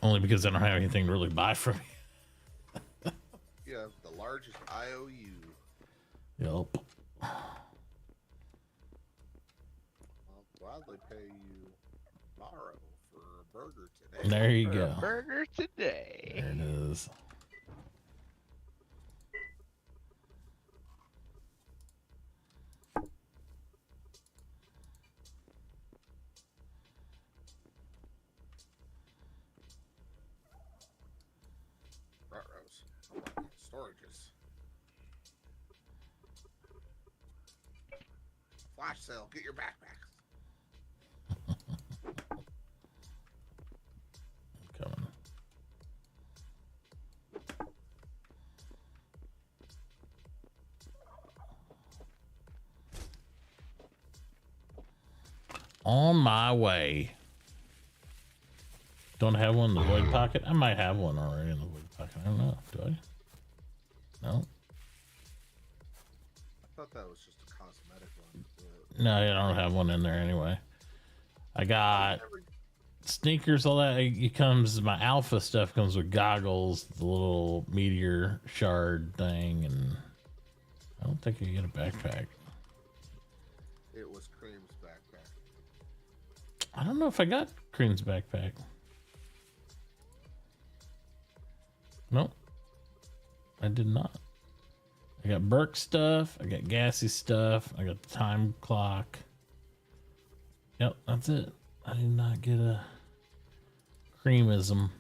Only because I don't have anything to really buy from you.
You have the largest IOU.
Yep.
I'll gladly pay you tomorrow for a burger today.
There you
For
go.
a burger today.
There it is.
Rose. I'm running storages. Flash sale. Get your backpacks.
Coming. On my way. Don't have one in the void pocket. I might have one already in the void pocket. I don't know. Do I? No.
I thought that was just a cosmetic one.
No, I don't have one in there anyway. I got sneakers, all that. It comes, my alpha stuff comes with goggles, the little meteor shard thing, and I don't think you get a backpack.
It was Cream's backpack.
I don't know if I got Cream's backpack. Nope. I did not. I got Burke stuff. I got Gassy stuff. I got the time clock. Yep, that's it. I did not get a Creamism.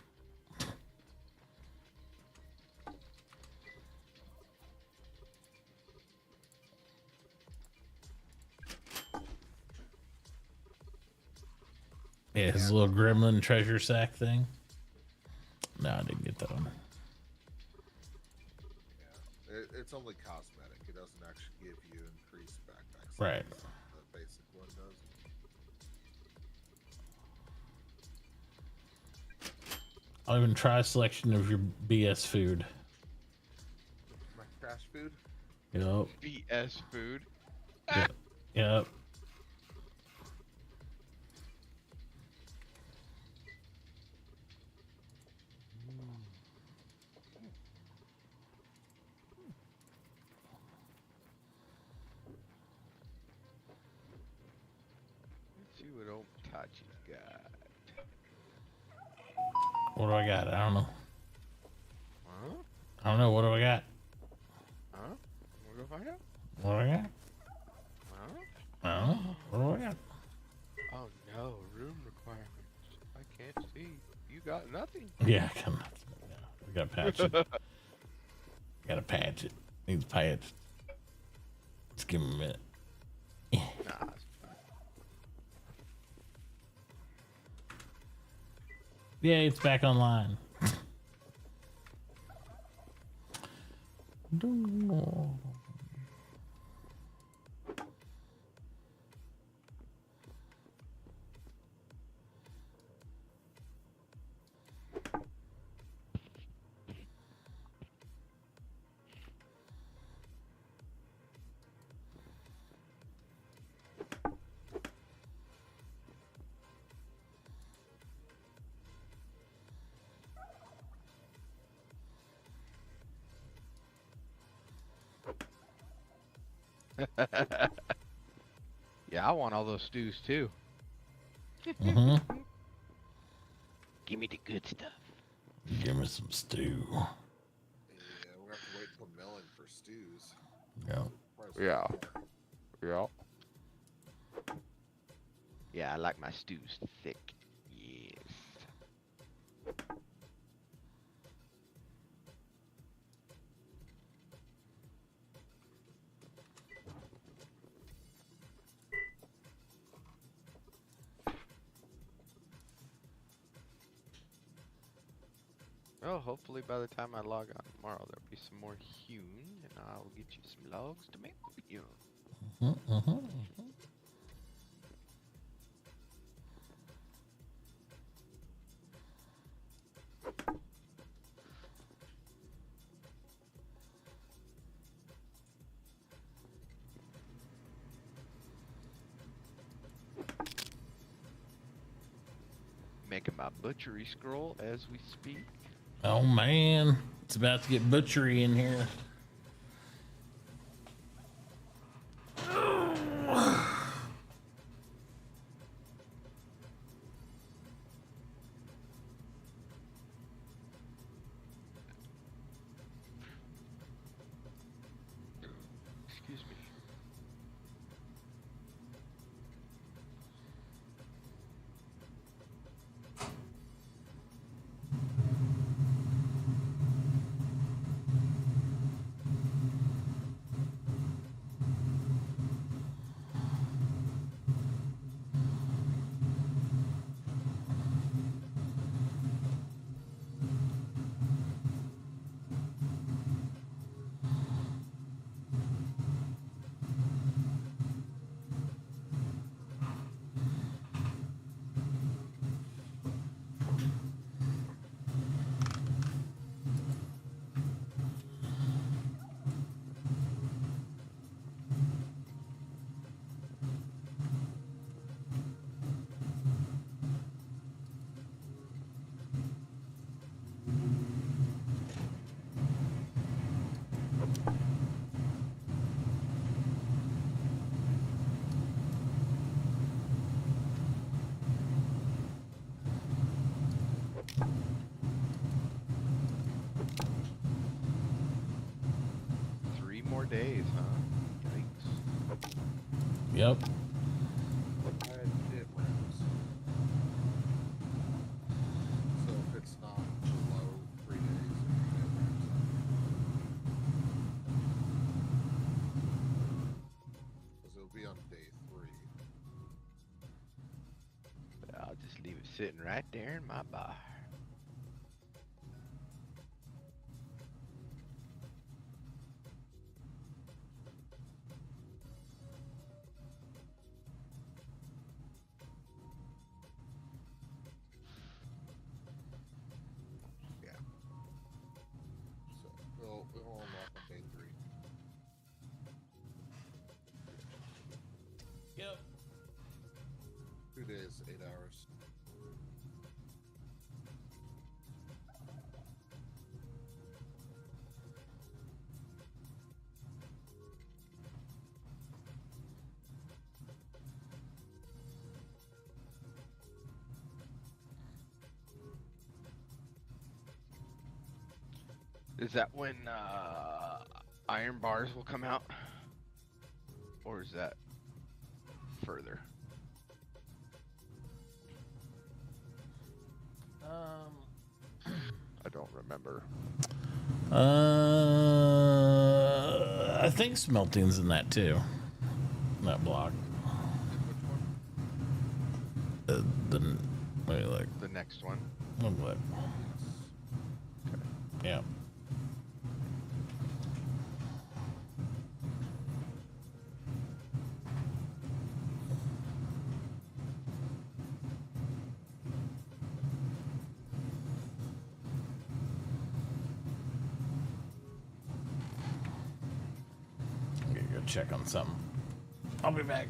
Yeah, his little gremlin treasure sack thing. No, I didn't get that one.
Yeah, it's only cosmetic. It doesn't actually give you increased backpack size.
Right.
The basic one does.
I'll even try a selection of your BS food.
My trash food.
Yep.
BS food.
Yep.
Let's see what old Mitauchi's got.
What do I got? I don't know.
Huh?
I don't know. What do I got?
Huh? Wanna go find out?
What do I got?
Huh?
I don't know. What do I got?
Oh no, room requirements. I can't see. You got nothing.
Yeah, I got nothing. Yeah, we got to patch it. Got to patch it. Needs patch. Let's give him a minute.
Nah, it's fine.
Yeah, it's back online.
Yeah, I want all those stews too.
Mm-hmm.
Give me the good stuff.
Give me some stew.
Yeah, we're gonna have to wait till milling for stews.
Yeah.
Yeah. Yeah. Yeah, I like my stews thick. Yes. So hopefully by the time I log on tomorrow, there'll be some more hewn, and I'll get you some logs to make hewn. Making my butchery scroll as we speak.
Oh man, it's about to get butchery in here.
Excuse me. More days, huh? Yikes.
Yep.
It rounds. So if it's not below 3 days, it ramps up. Because it'll be on day 3.
But I'll just leave it sitting right there in my bar.
We'll unlock on day 3.
Yep.
2 days, 8 hours.
Is that when iron bars will come out? Or is that further? I don't remember.
I think smelting's in that too. That block.
Which one?
The wait, like
The next one.
oh, what? Yeah. I'm gonna go check on something. I'll be back.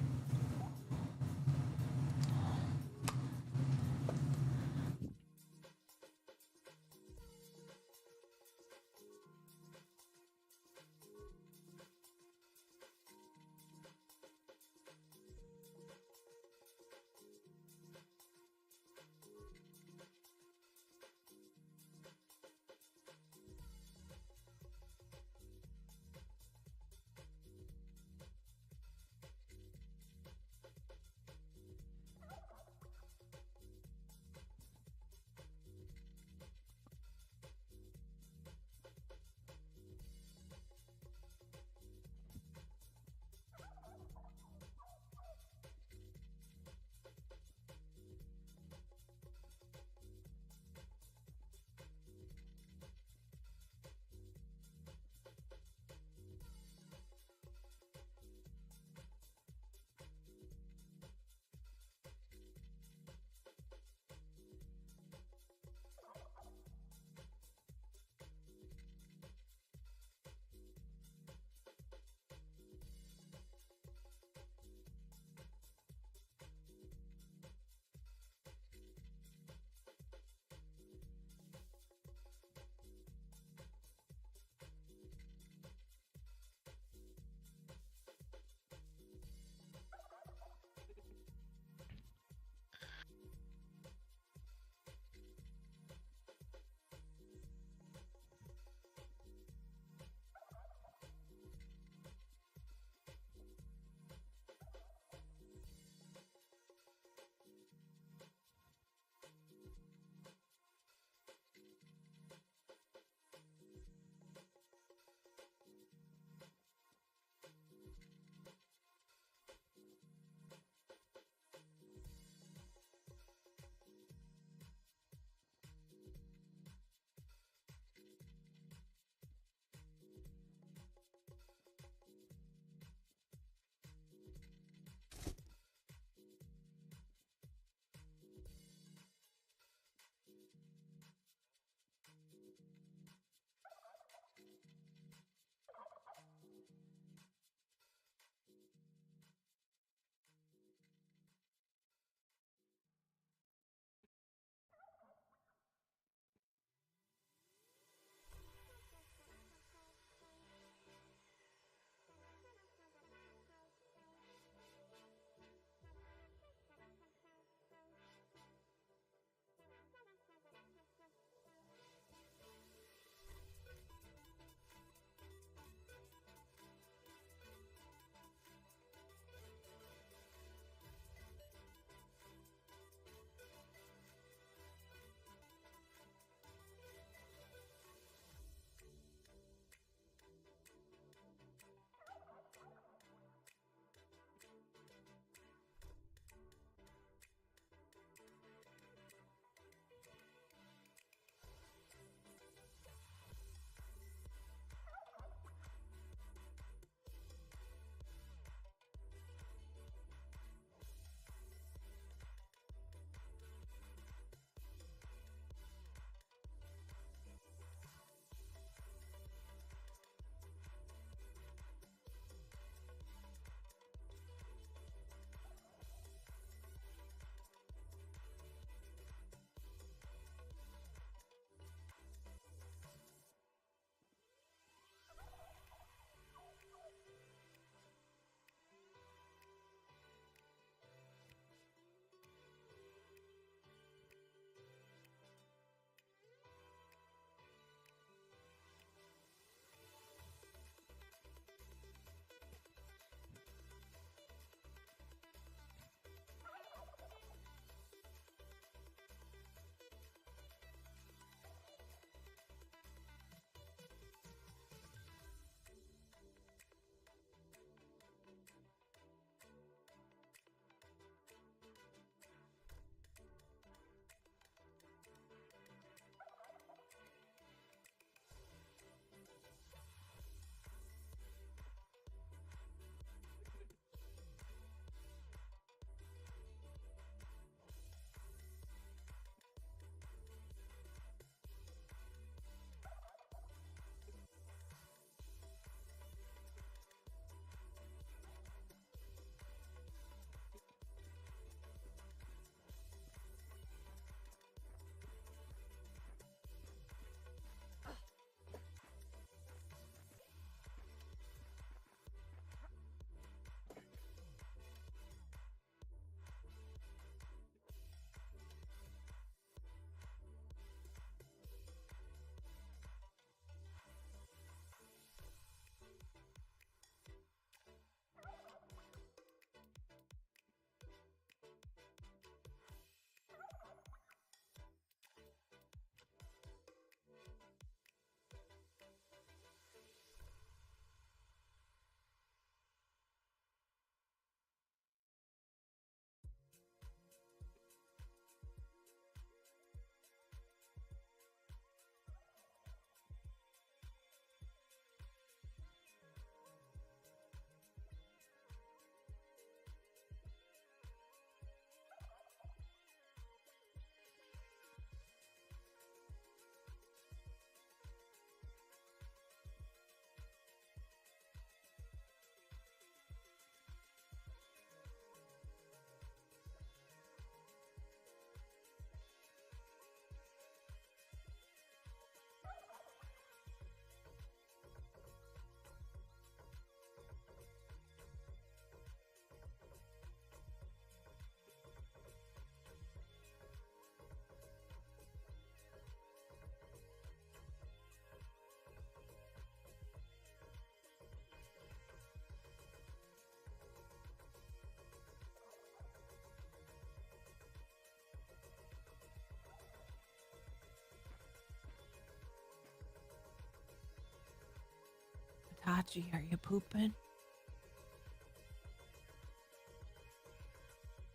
Mitauchi, are you pooping?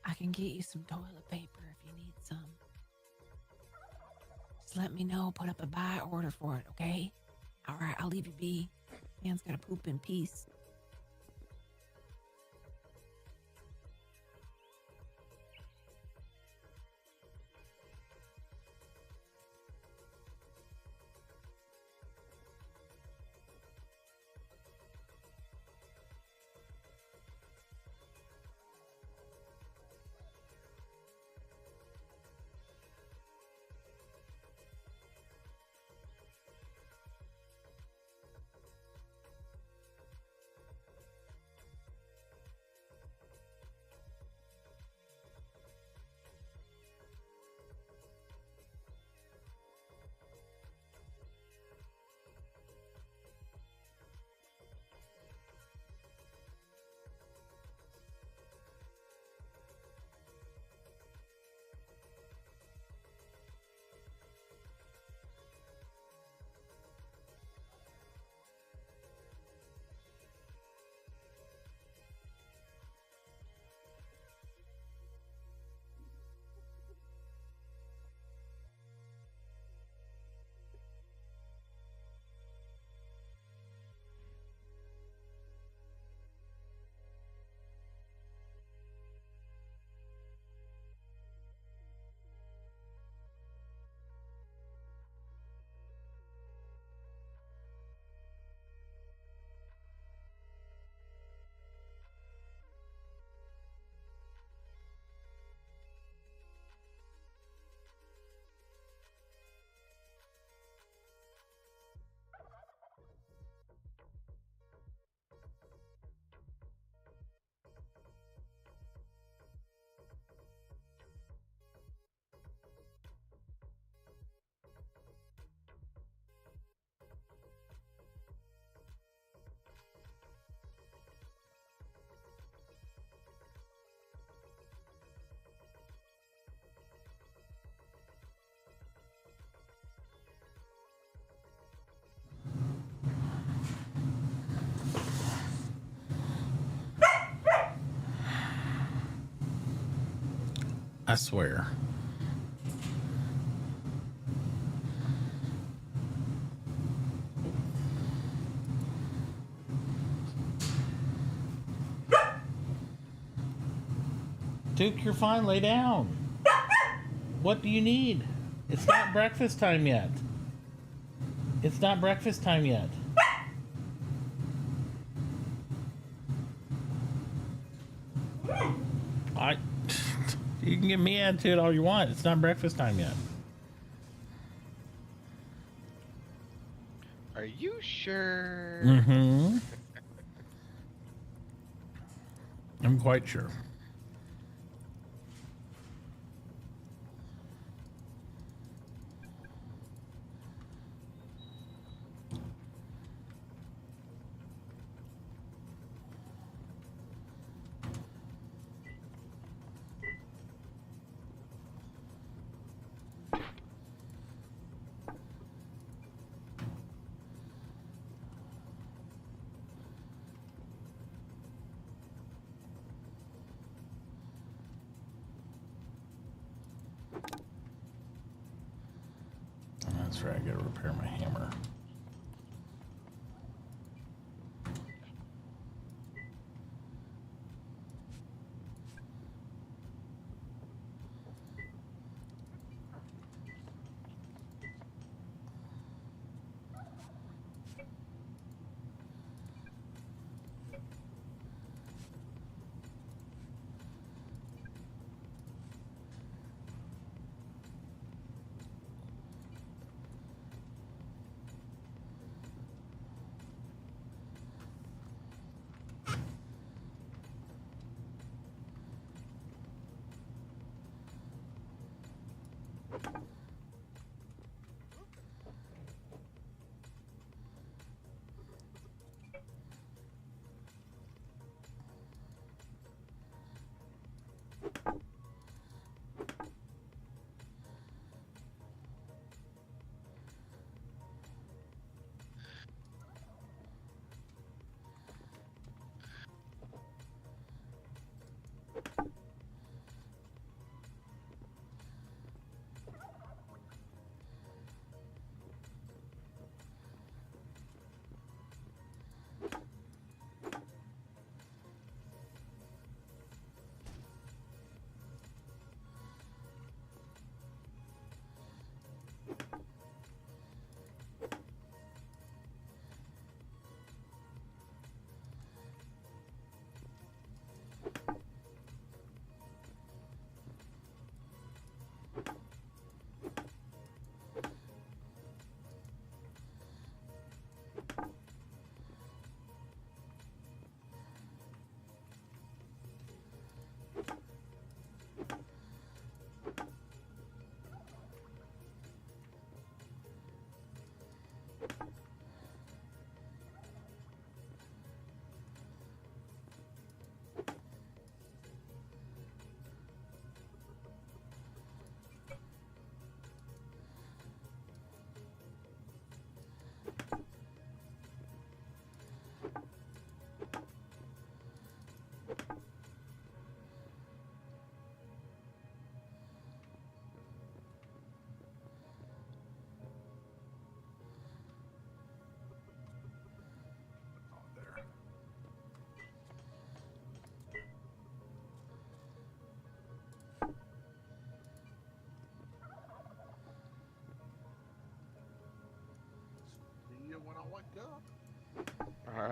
I can get you some toilet paper if you need some. Just let me know. Put up a buy order for it, okay? All right, I'll leave you be. Man's gotta poop in peace.
I swear. Duke, you're fine. Lay down. What do you need? It's not breakfast time yet. It's not breakfast time yet. You can give me attitude all you want. It's not breakfast time yet.
Are you sure?
Mm-hmm. I'm quite sure. That's right, I gotta repair my hammer.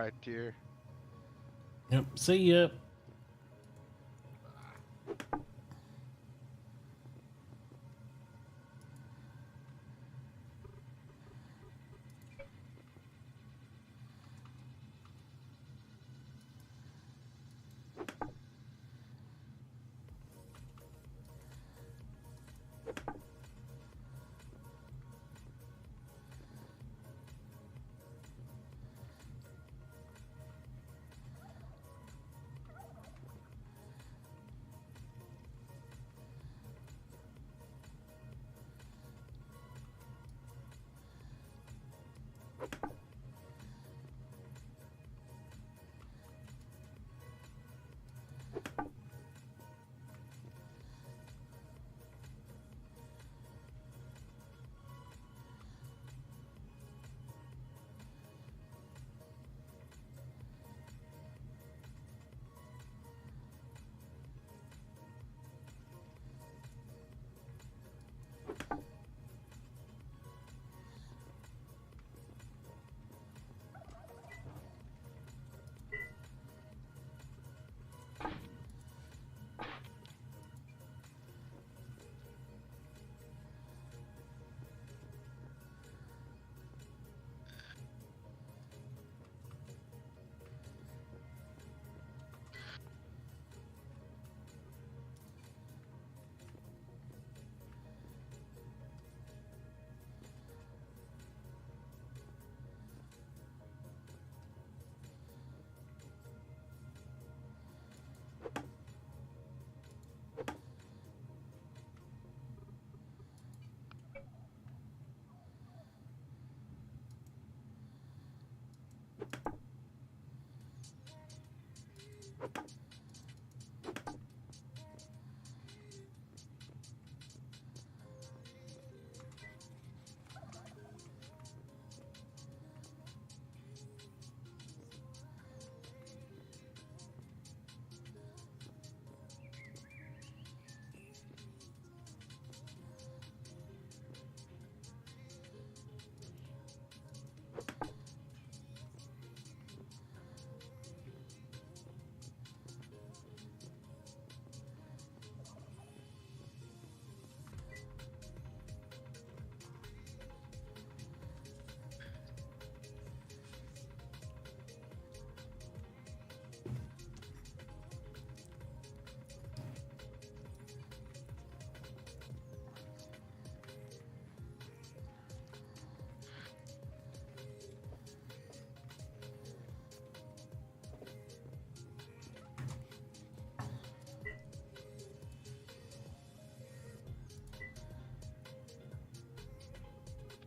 right, dear.
Yep. See ya.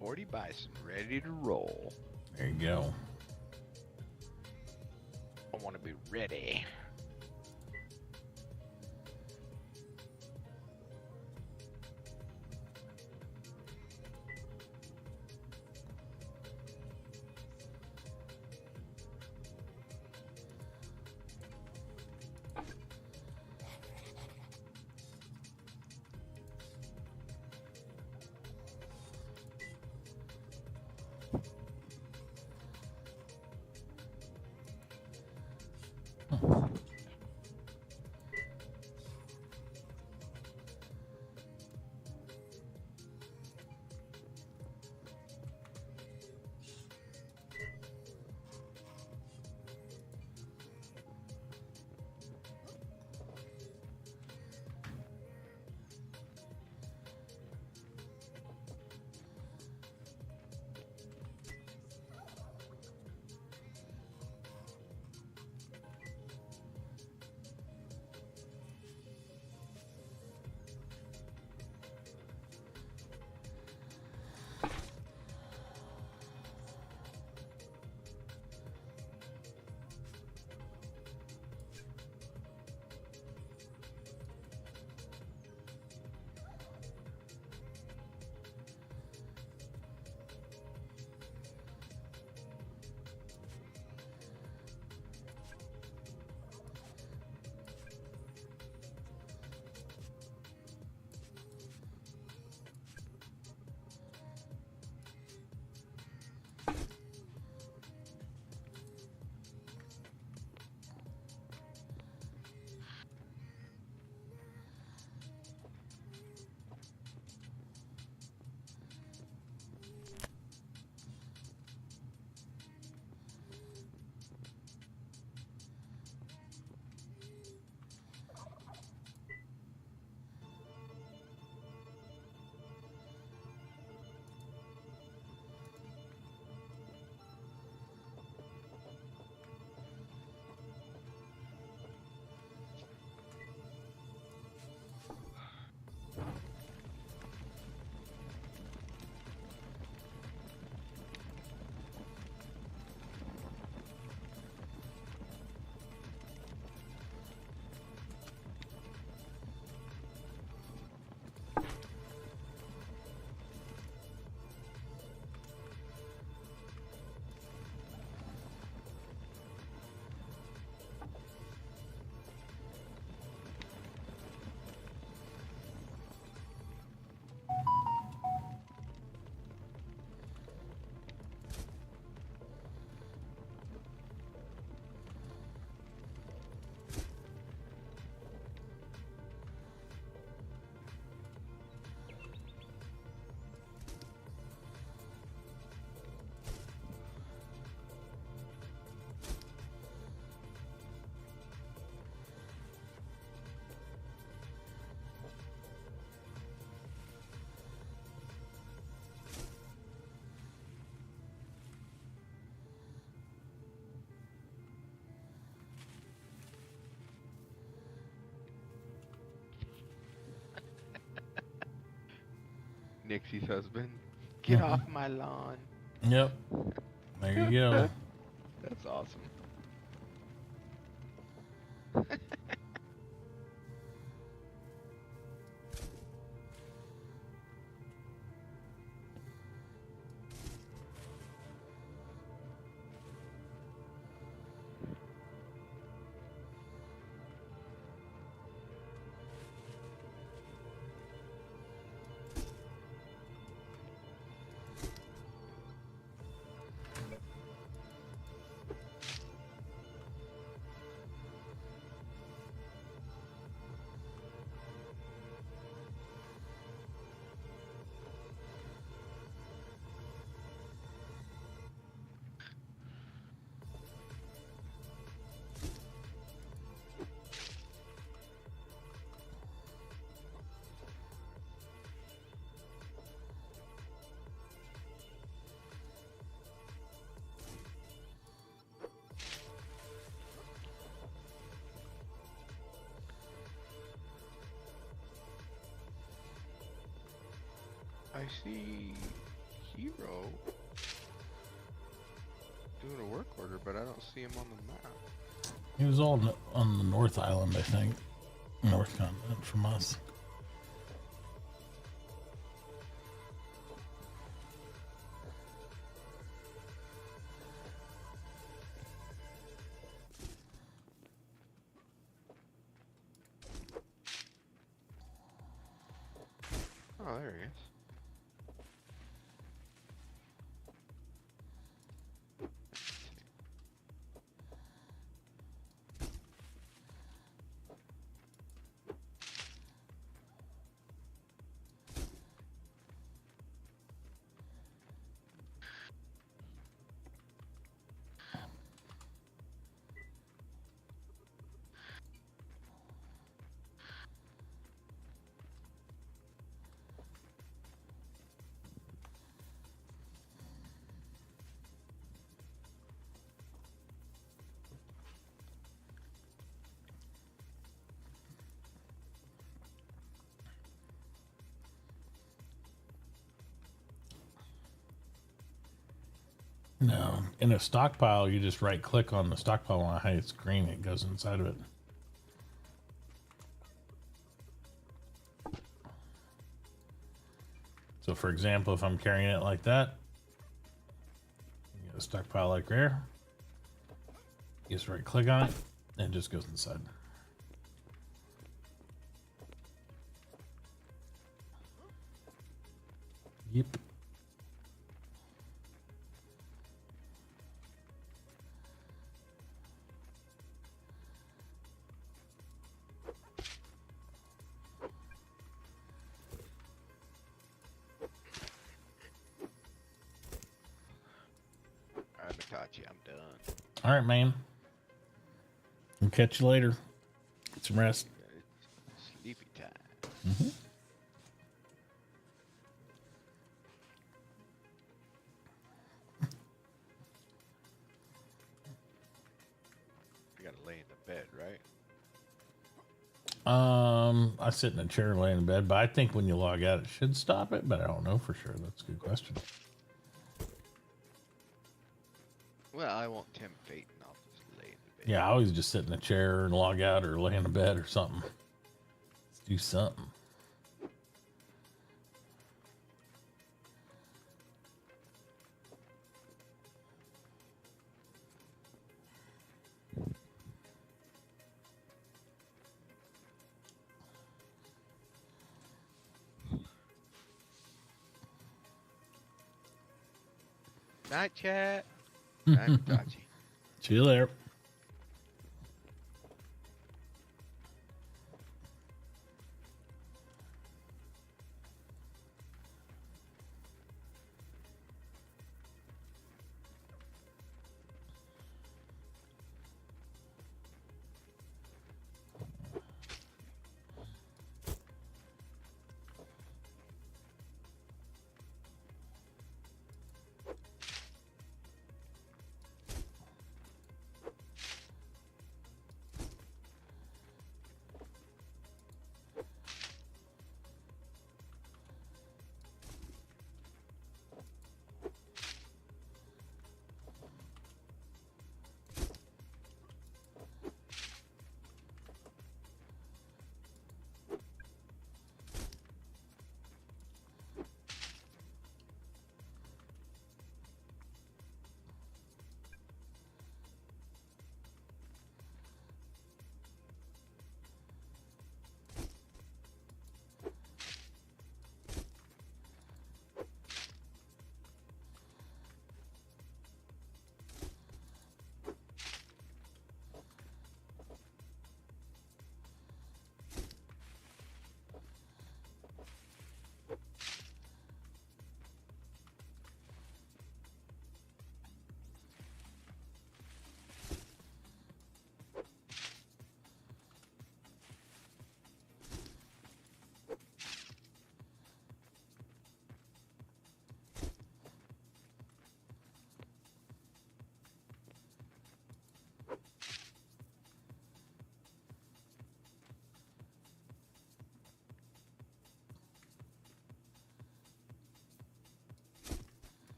Forty bison ready to roll.
There you go.
I want to be ready. Nixie's husband. Get
Mhm.
off my lawn.
Yep. There you go.
That's awesome. I see Hero doing a work order, but I don't see him on the map.
He was all on the North Island, I think. North continent from us.
Oh, there he is.
No, in a stockpile, you just right click on the stockpile on how it's green, it goes inside of it. So for example, if I'm carrying it like that, you get a stockpile like there, you just right click on it, and it just goes inside. Yep.
Alright, Mitauchi, I'm done.
All right, man. We'll catch you later. Get some rest.
It's sleepy time.
Mm-hmm.
I gotta lay in the bed, right?
I sit in a chair, lay in bed, but I think when you log out, it should stop it, but I don't know for sure. That's a good question.
Well, I won't tempt fate and I'll just lay in the bed.
Yeah, I always just sit in a chair and log out or lay in a bed or something. Let's do something.
Night chat. Night Mitauchi.
See you later.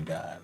god.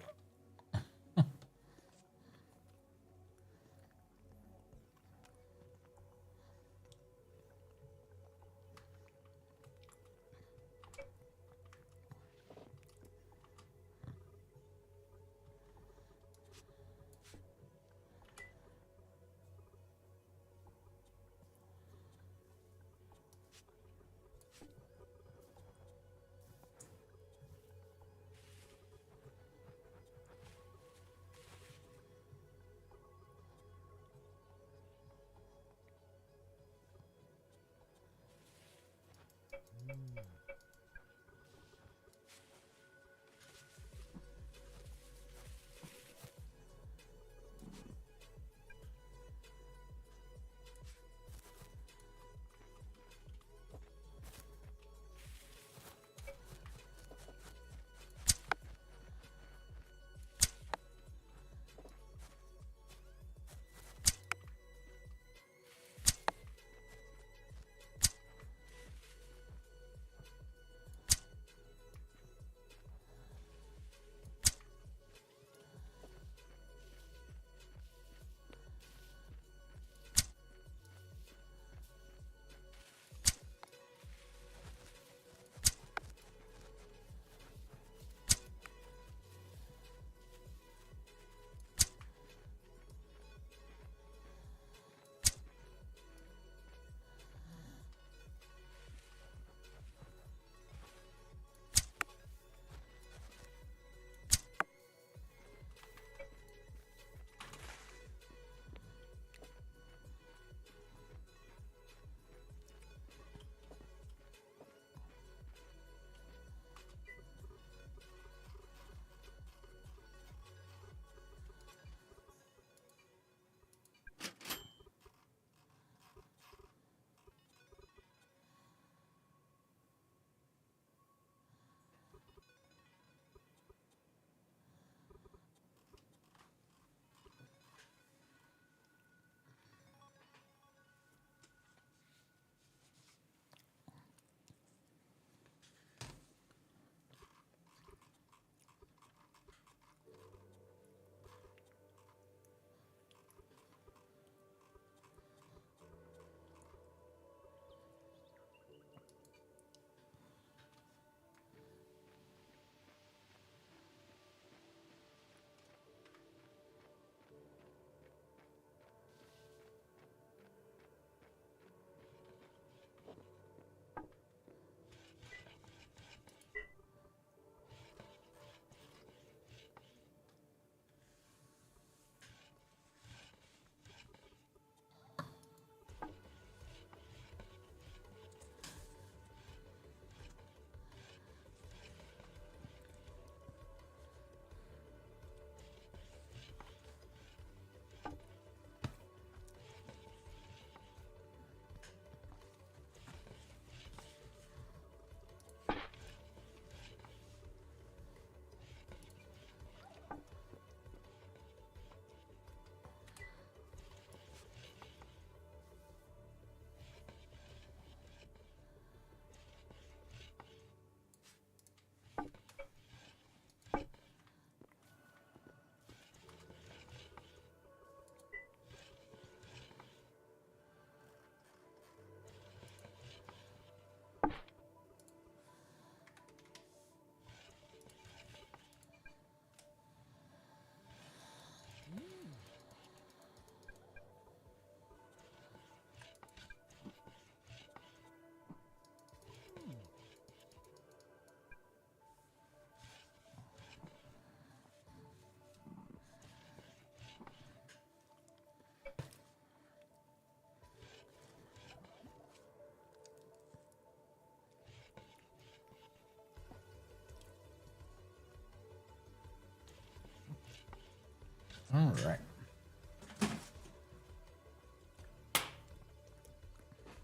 All right.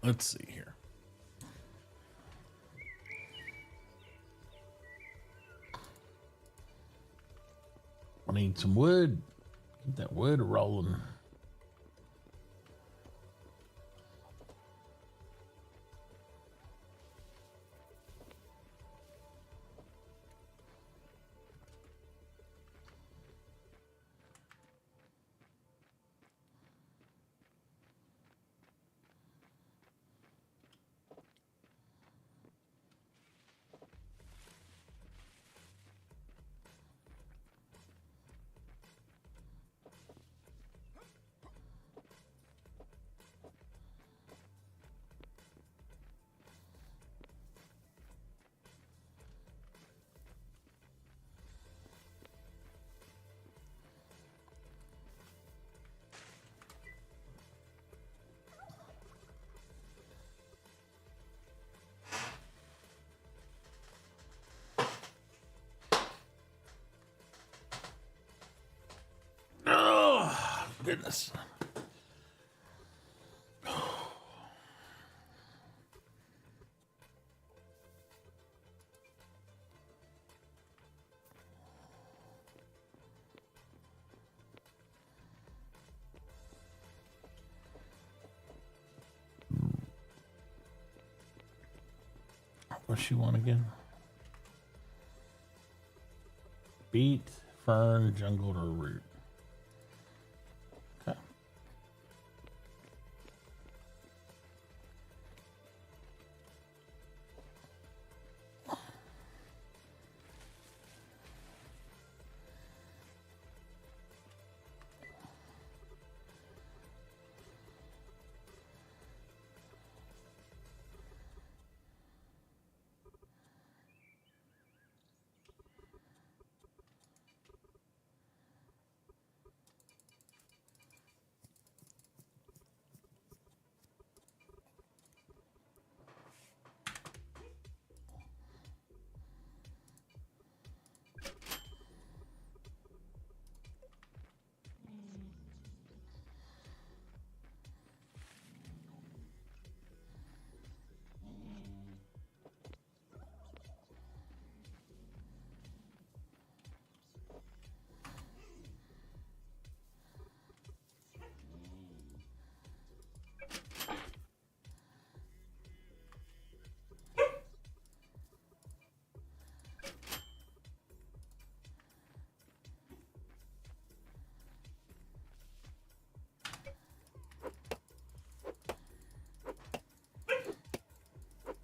Let's see here. I need some wood. Get that wood rolling. goodness. What's she want again? Beet, fern, jungle, or root. Okay.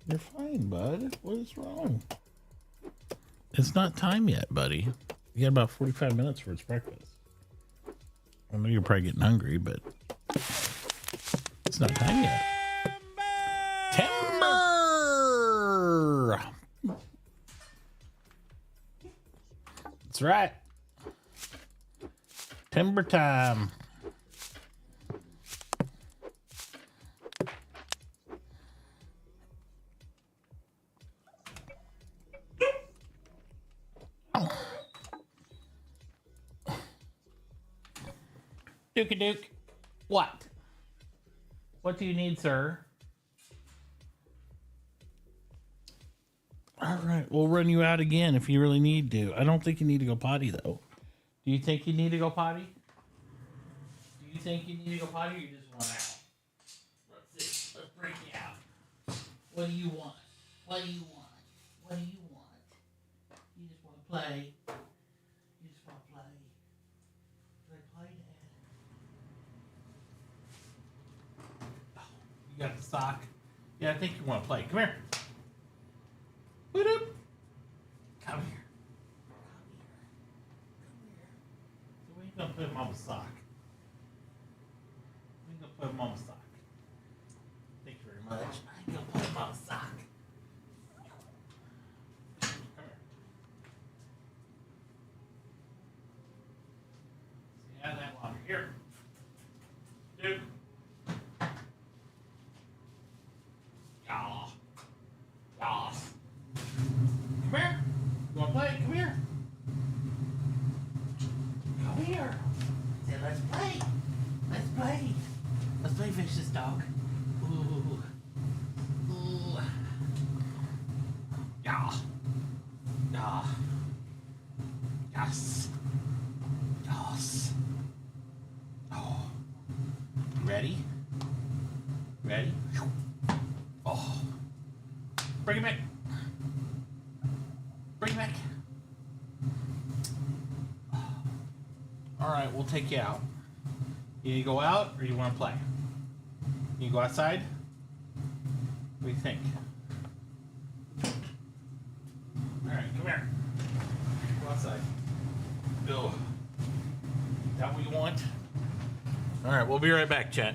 You're fine, bud. What is wrong? It's not time yet, buddy. You got about 45 minutes for its breakfast. I know you're probably getting hungry, but it's not time yet. Timber! That's right. Timber time. Dookie Duke. What? What do you need, sir? All right, we'll run you out again if you really need to. I don't think you need to go potty, though. Do you think you need to go potty? Do you think you need to go potty or you just want out? Let's see. Let's break you out. What do you want? What do you want? What do you want? You just want to play. You just want to play. Play, Dad. Oh, you got the sock? Yeah, I think you want to play. Come here. Boop. Come here. So we ain't gonna put Mama's sock. We ain't gonna put Mama's sock. Thank you very much. I ain't gonna put Mama's sock. Come here. See, have that longer. Here. Dude. Yaw. Yaw. Come here. You wanna play? Come here. Come here. Say, let's play. Let's play. Let's play fish this dog. Ooh. Ooh. Yeah. Yeah. Yes. Yes. Oh. Ready? Ready? Oh. Bring it back. Bring it back. All right, we'll take you out. You go out or you want to play? You go outside? What do you think? All right, come here. Go outside. Go. Is that what you want? All right, we'll be right back, Chet.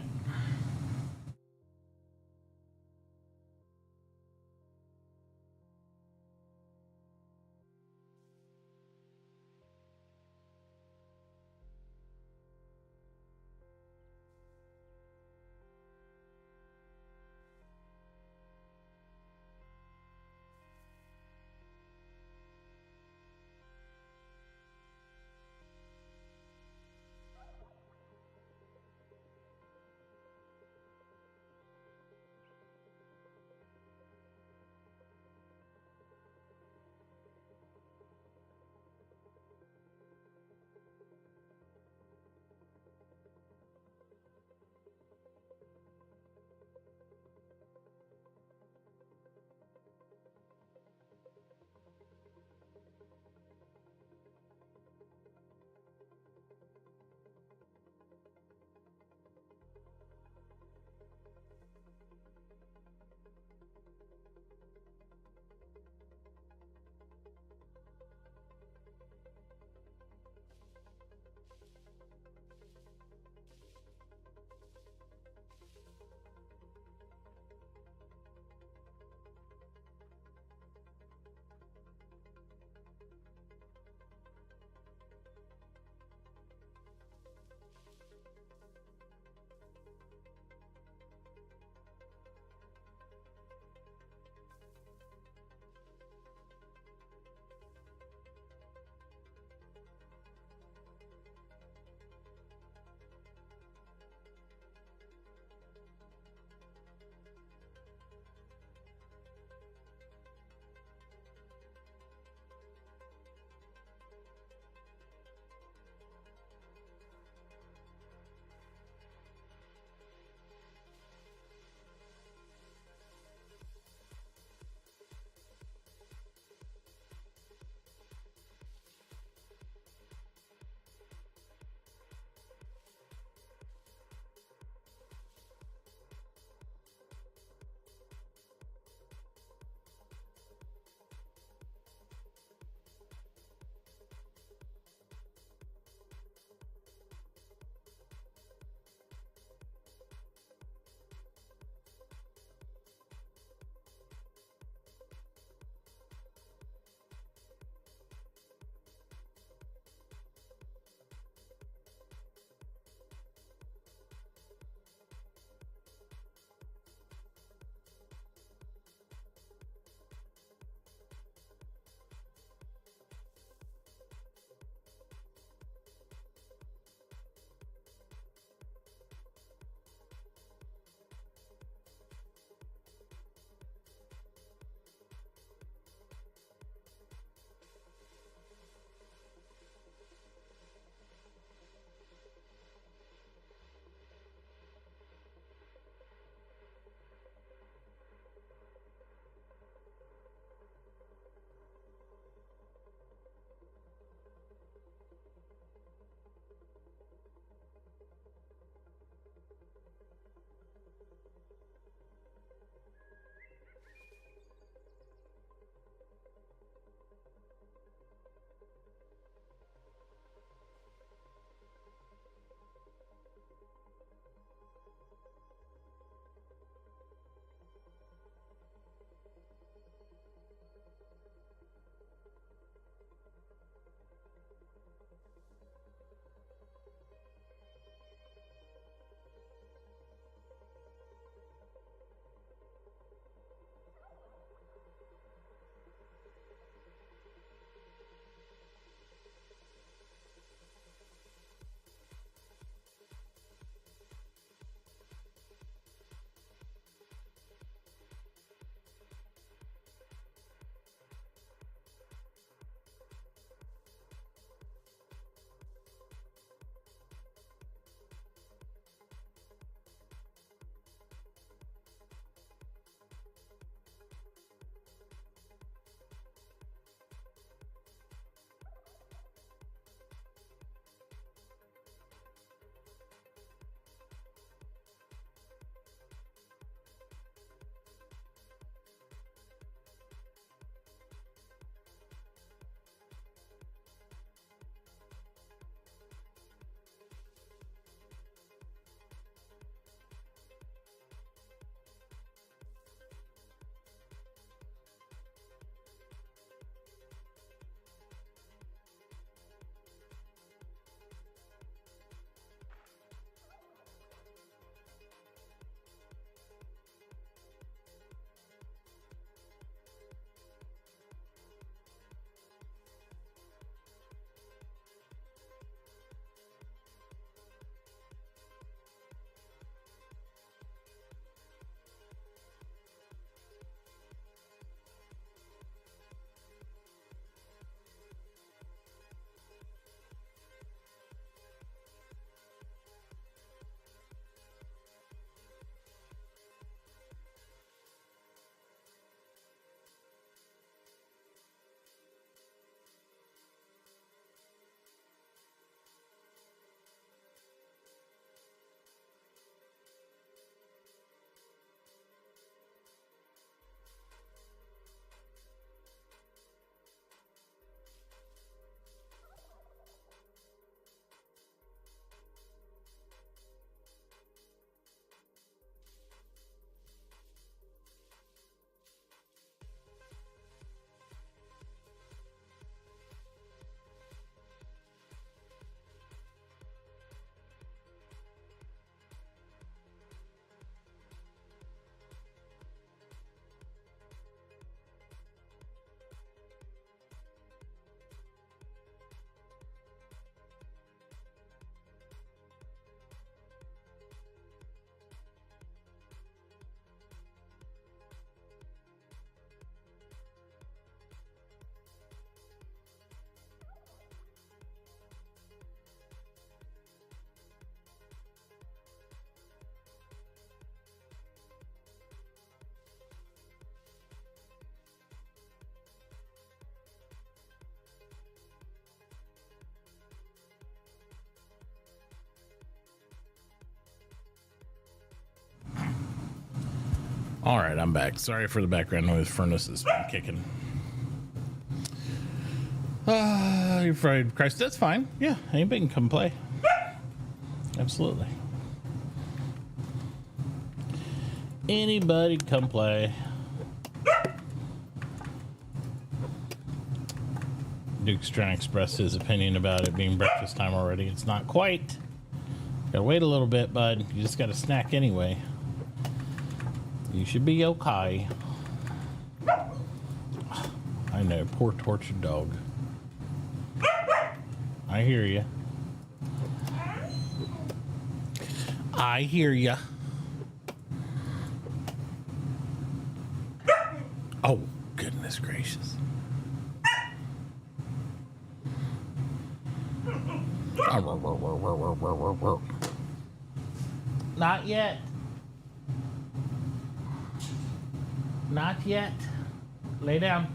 All right, I'm back. Sorry for the background noise. Furnace has been kicking. You're afraid, Christ? That's fine. Yeah, anybody can come play. Absolutely. Anybody come play. Duke's trying to express his opinion about it being breakfast time already. It's not quite. Gotta wait a little bit, bud. You just gotta snack anyway. You should be okay. I know, poor tortured dog. I hear you. I hear ya. Oh, goodness gracious. Not yet. Not yet. Lay down.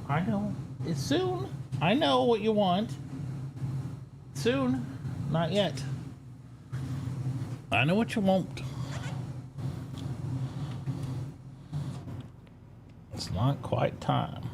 I know. It's soon. I know what you want. Soon. Not yet. I know what you want. It's not quite time.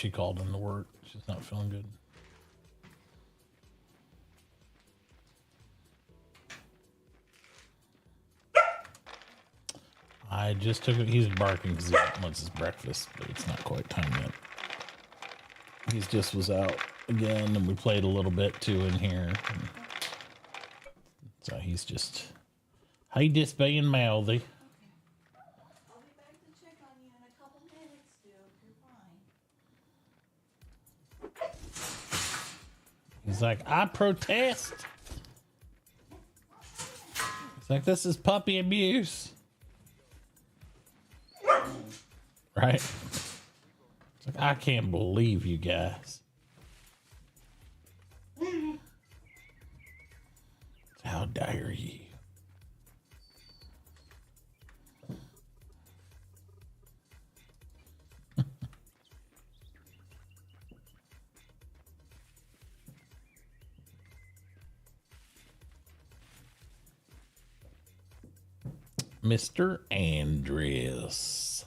she called in to work. She's not feeling good. I just took it. He's barking because he wants his breakfast, but it's not quite time yet. He's just was out again, and we played a little bit too in here. So he's just, just being mouthy.
I'll be back to check on you in a couple minutes, Duke. You're fine.
He's like, I protest. It's like, this is puppy abuse. Right? It's like, I can't believe you guys. How dare you? Mr. Andres.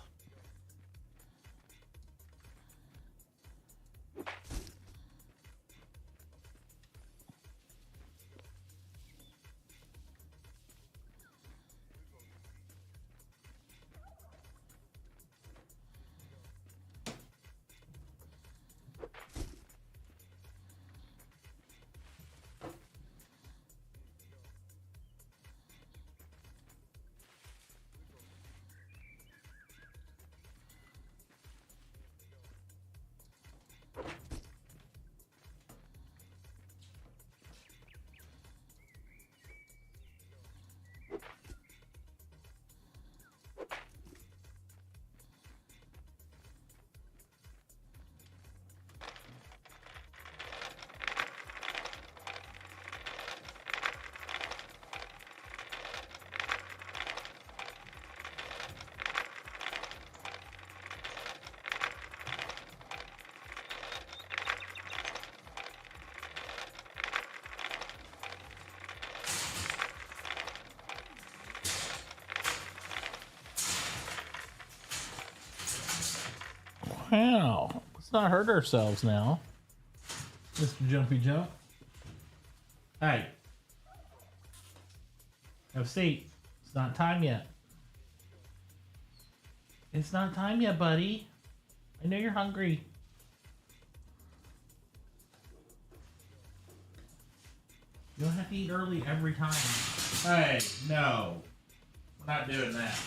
Wow, let's not hurt ourselves now. Mr. Jumpy Jump. Hey. Have a seat. It's not time yet. It's not time yet, buddy. I know you're hungry. You don't have to eat early every time. Hey, no. We're not doing that.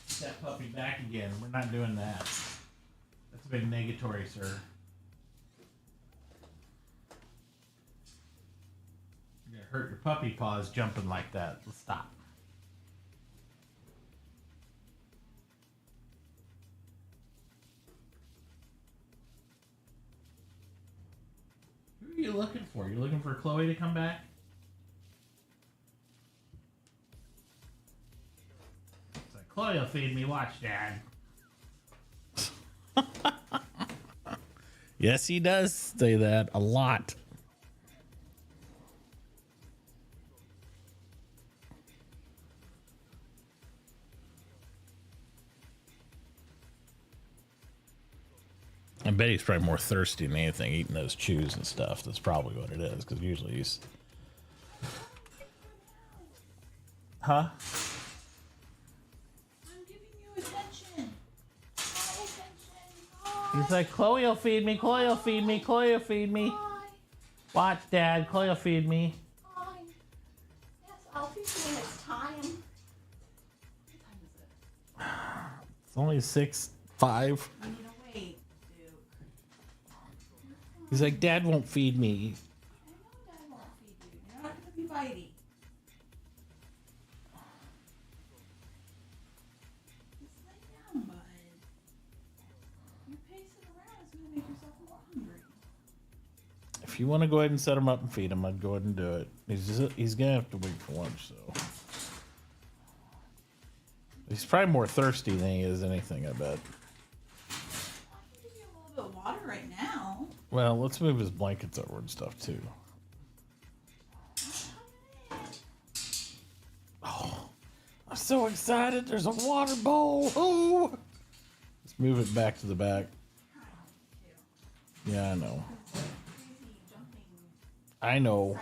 Get that puppy back again. We're not doing that. That's a big negatory, sir. You're gonna hurt your puppy paws jumping like that. Let's stop. Who are you looking for? You looking for Chloe to come back? It's like, Chloe will feed me. Watch, Dad. Yes, he does say that a lot. I bet he's probably more thirsty than anything, eating those chews and stuff. That's probably what it is, because usually he's... Huh?
I'm giving you attention. My attention.
He's like, Chloe will feed me, Chloe will feed me, Chloe will feed me.
Hi.
Watch, Dad, Chloe will feed me.
Hi. Yes, I'll feed you when it's time. What time is it?
It's only 6:05.
I need to wait, Duke.
He's like, Dad won't feed me.
I know Dad won't feed you. You're not gonna be bitey. Just lay down, bud. You're pacing around. It's gonna make yourself more hungry.
If you want to go ahead and set him up and feed him, I'd go ahead and do it. He's gonna have to wait for lunch, so. He's probably more thirsty than he is anything, I bet.
I can give you a little bit of water right now.
Well, let's move his blankets over and stuff too. Oh, I was so excited. There's a water bowl. Ooh. Let's move it back to the back. Yeah, I know. I know.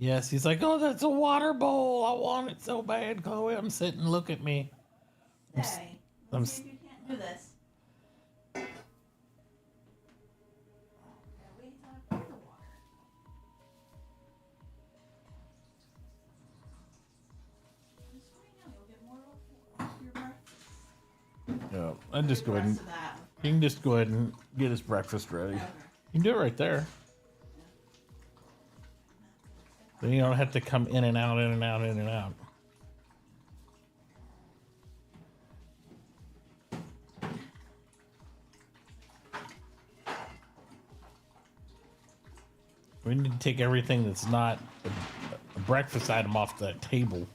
Yes, he's like, oh, that's a water bowl. I want it so bad. Chloe, I'm sitting. Look at me.
Hey,
I'm
let's see if you can't do this. Yeah, wait till I pour the water. Just so you know, you'll get more of your breakfast.
Yeah, I just go ahead and
Rest of that.
you can just go ahead and get his breakfast ready.
Okay.
You can do it right there. Then you don't have to come in and out, in and out, in and out. We need to take everything that's not a breakfast item off that table.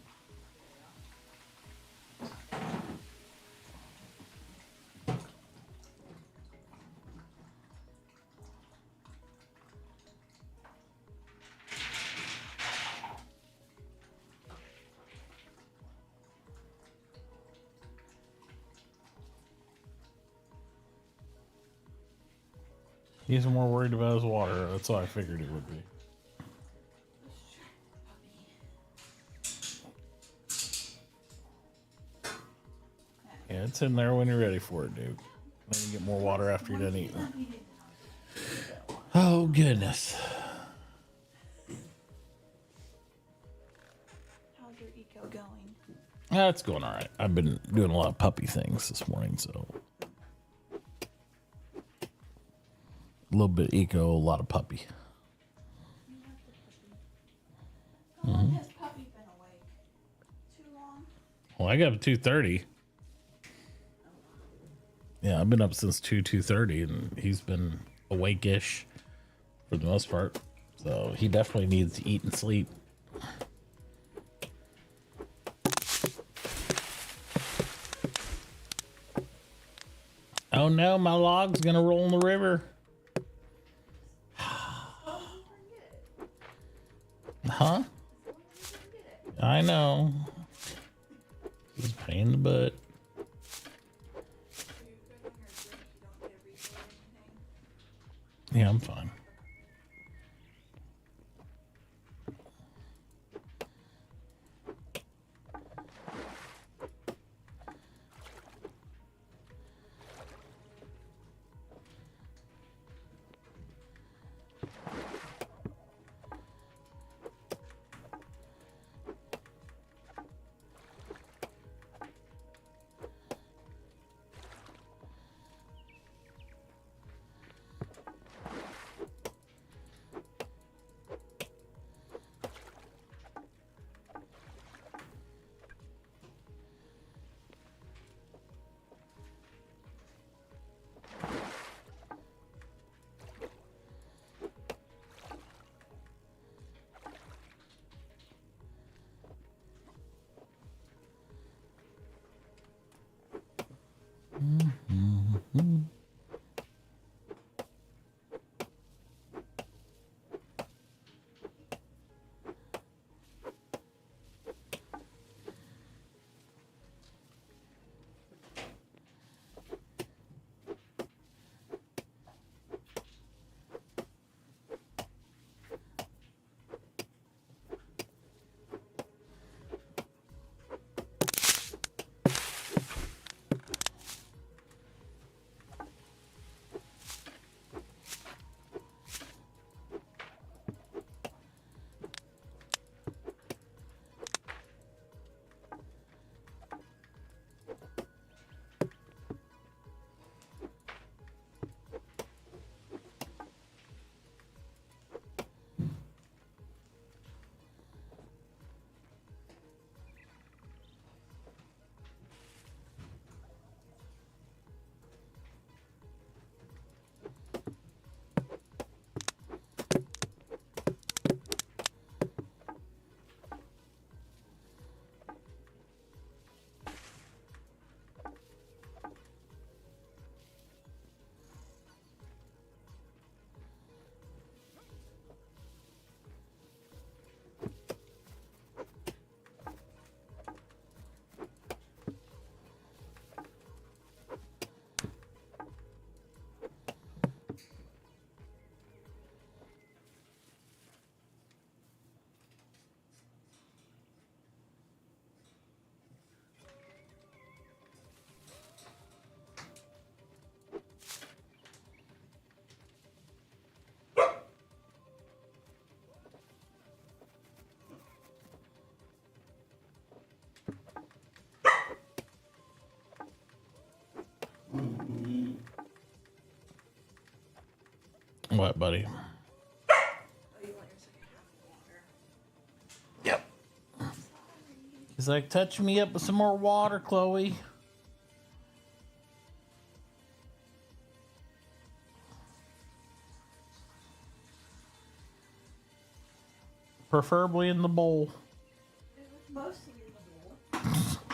He's more worried about his water. That's all I figured it would be. Yeah, it's in there when you're ready for it, dude. Then you get more water after you're done eating. Oh, goodness.
How's your eco going?
That's going all right. I've been doing a lot of puppy things this morning, so. A little bit eco, a lot of puppy.
How long has Puppy been awake? Too long?
Well, I got up at 2:30. Yeah, I've been up since 2:30, and he's been awake-ish for the most part. So he definitely needs to eat and sleep. Oh no, my log's gonna roll in the river. Huh? I know. He's a pain in the butt. Yeah, I'm fine. What, buddy?
Oh, you want your second half of water.
Yep. He's like, touch me up with some more water, Chloe. Preferably in the bowl.
It was mostly in the bowl.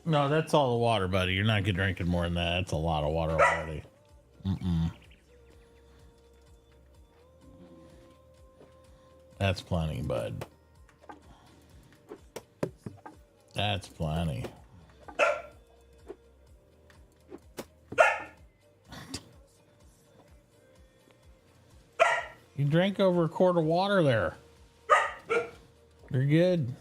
No, that's all the water, buddy. You're not drinking more than that. That's a lot of water already. That's plenty, bud. That's plenty. You drank over a quart of water there. You're good.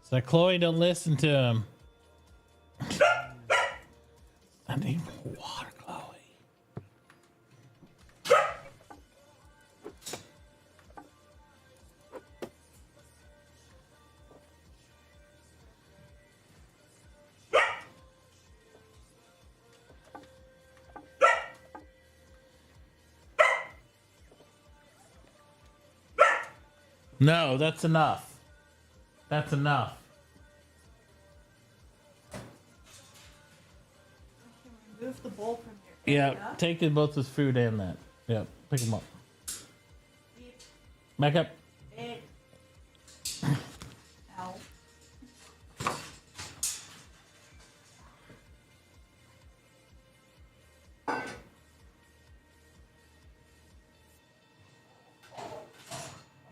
So Chloe, don't listen to him. I need more water, Chloe. No, that's enough. That's enough.
Remove the bowl from your area.
Yeah, take it both as food and that. Yep, pick them up.
Beep,
Back up.
big. Ow.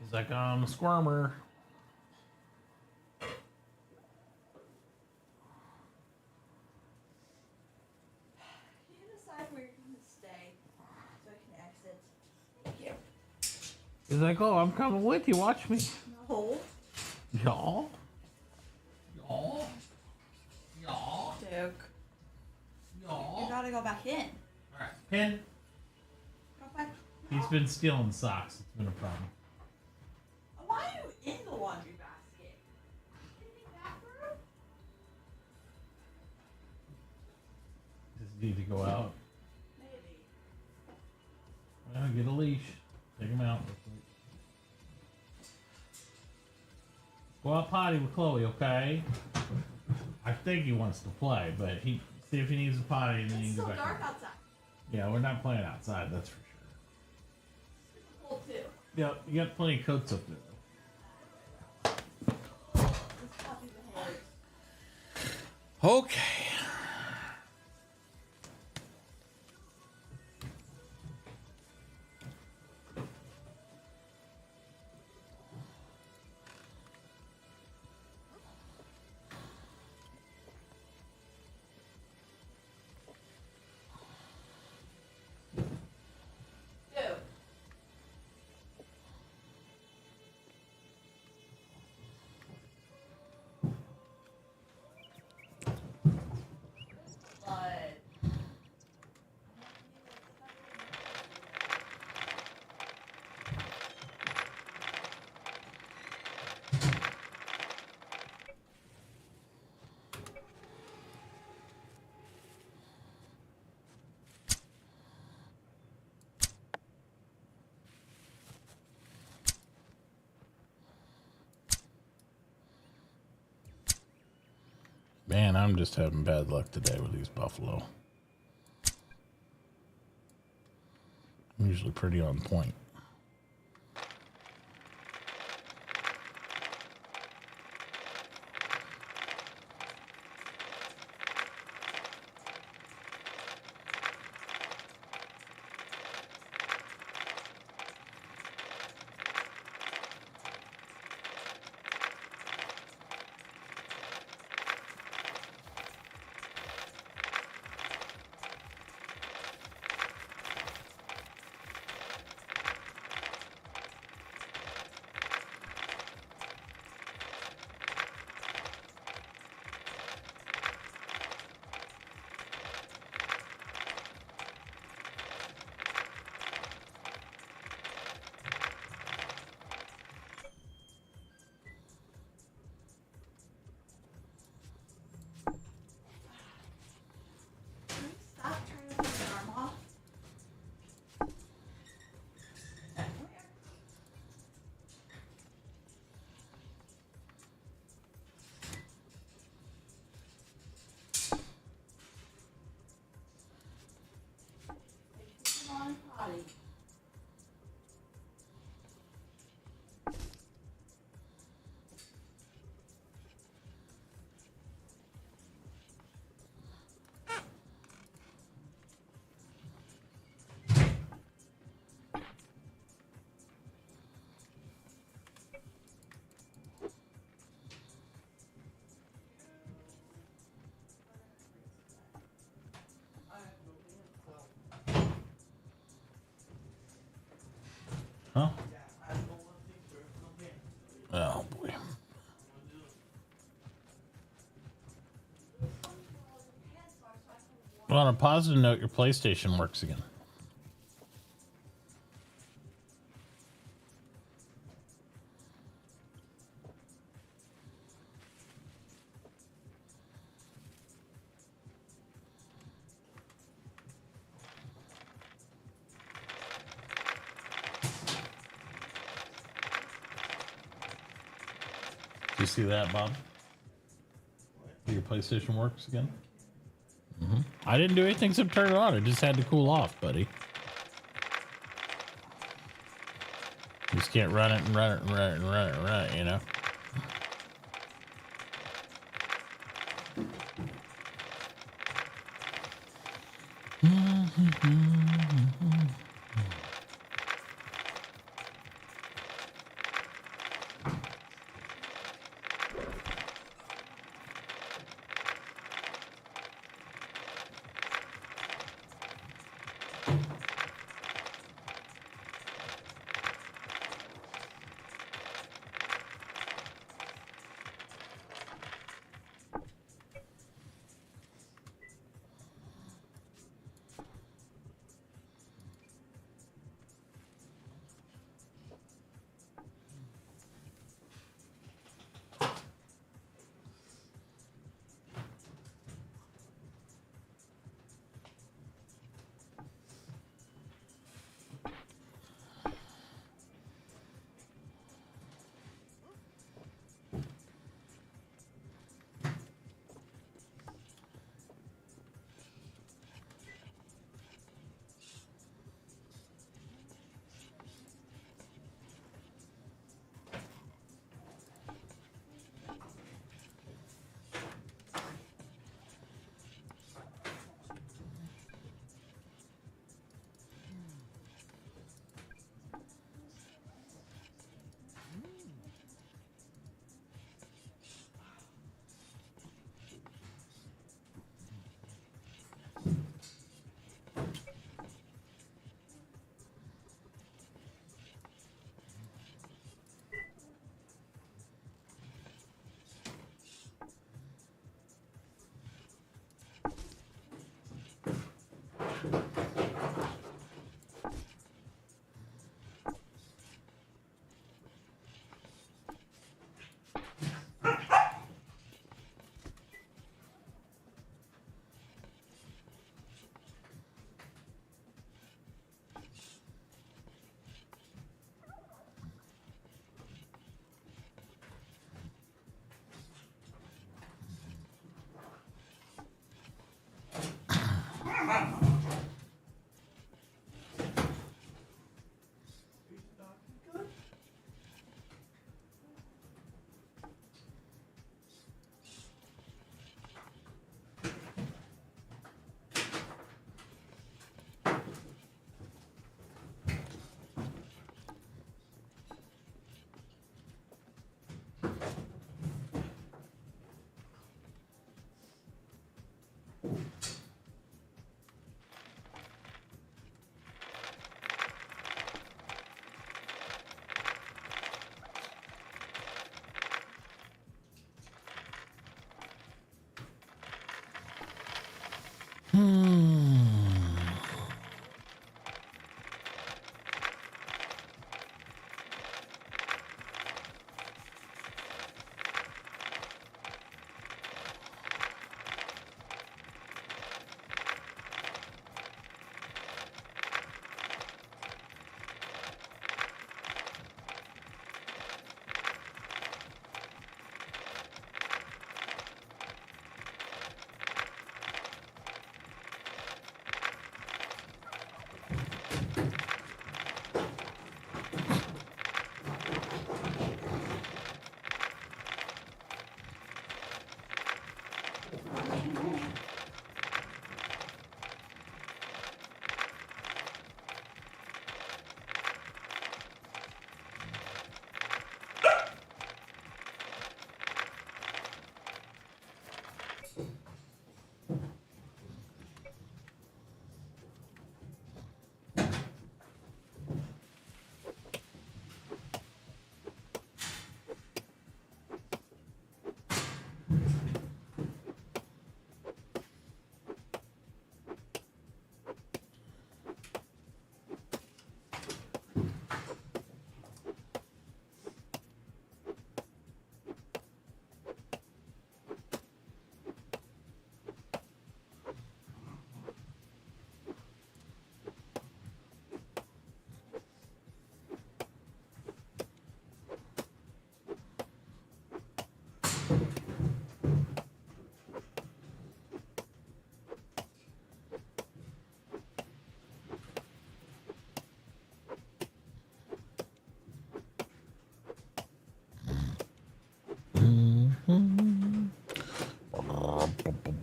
He's like, I'm a squirmer.
Can you decide where you're going to stay so I can exit? Thank you.
He's like, oh, I'm coming with you. Watch me.
No.
Y'all. Y'all. Y'all.
Duke. You
Y'all.
gotta go back in.
Alright, Pin.
Go back.
He's been stealing socks. It's been a problem.
Why are you in the laundry basket? In the bathroom?
Does he need to go out?
Maybe.
Well, get a leash. Take him out real quick. Go out potty with Chloe, okay? I think he wants to play, but he see if he needs a potty and then
It's
you can
still
go back.
dark
in.
outside.
Yeah, we're not playing outside, that's for sure.
It's cold too.
Yeah, you got plenty of coats up there.
This puppy's a head.
Okay.
Dude.
Man, I'm just having bad luck today with these buffalo. I'm usually pretty on point.
Can we stop trying to take your arm off? Come on, potty.
Huh? Oh boy. Well, on a positive note, your PlayStation works again. Do you see that, Bob? Your PlayStation works again? I didn't do anything except turn it on. It just had to cool off, buddy. You just can't run it and run it and run it and run it and run it, you know?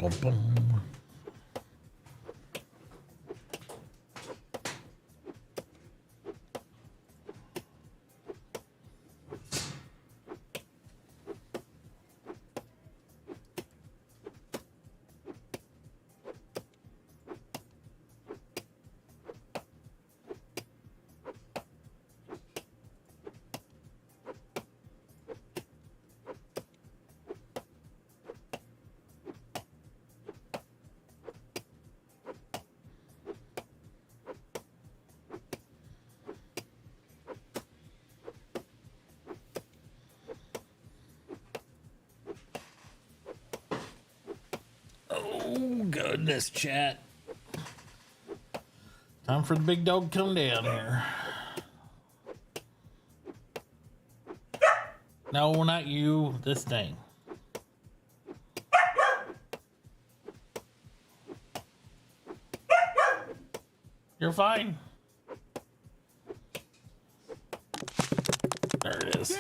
bum, bum. Oh, goodness, chat. Time for the big dog to come down here. No, not you. This thing. You're fine. There it is.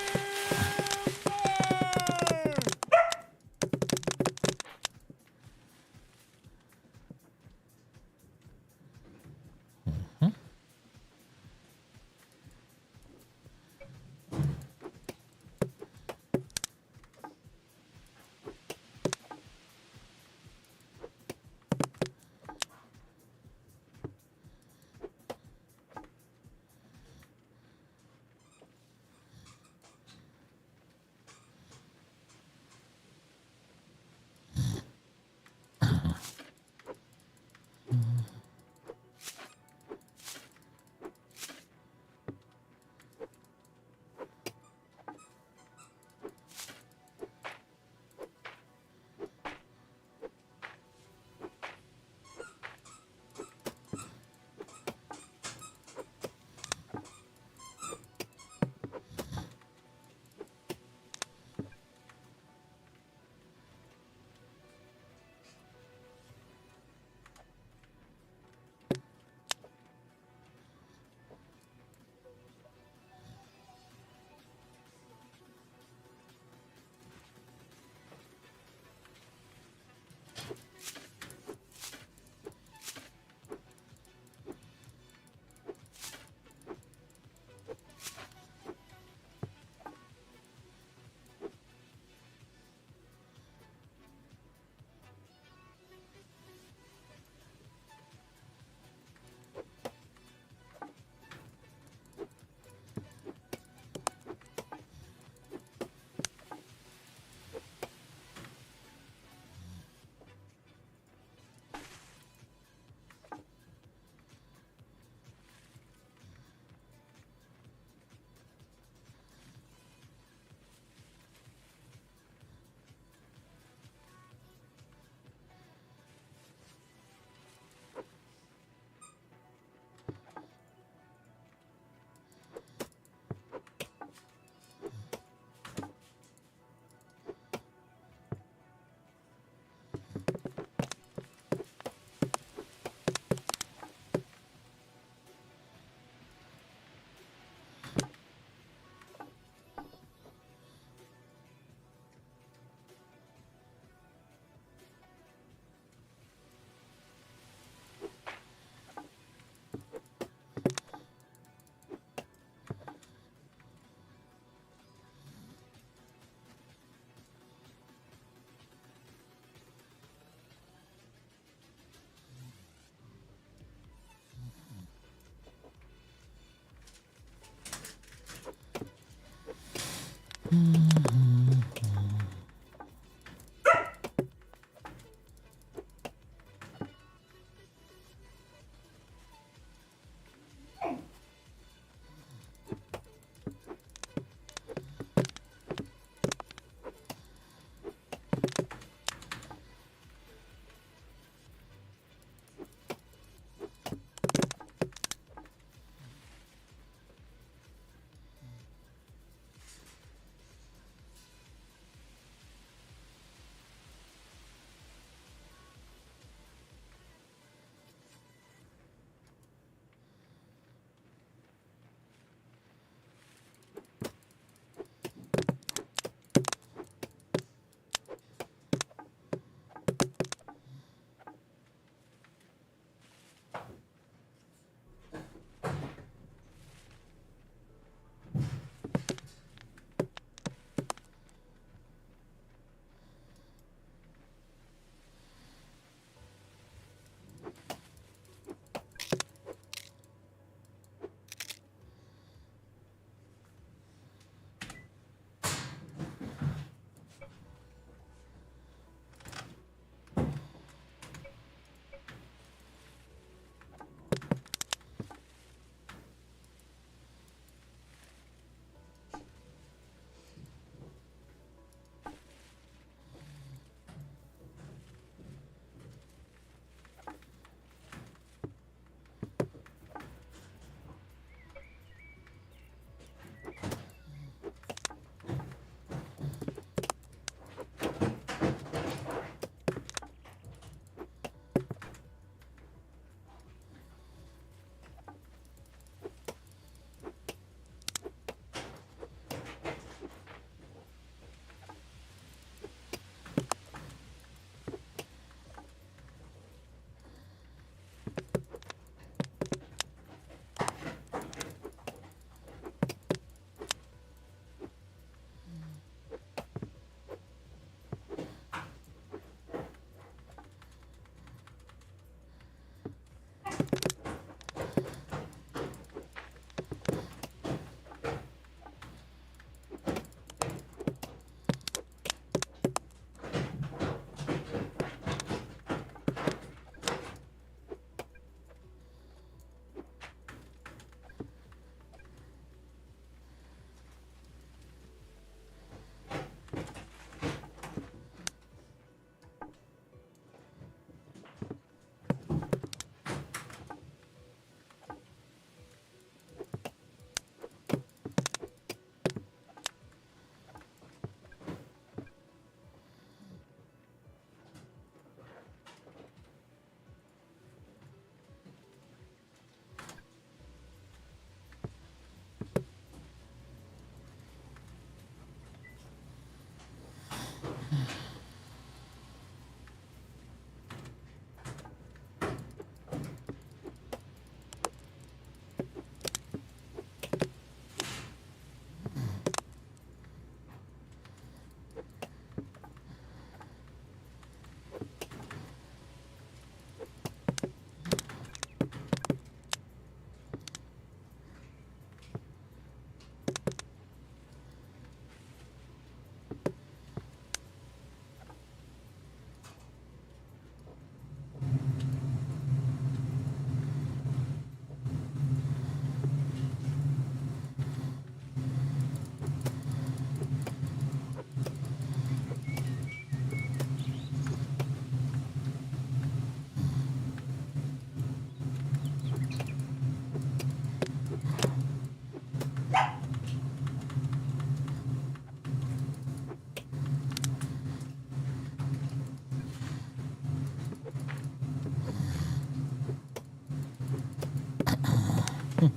Oh,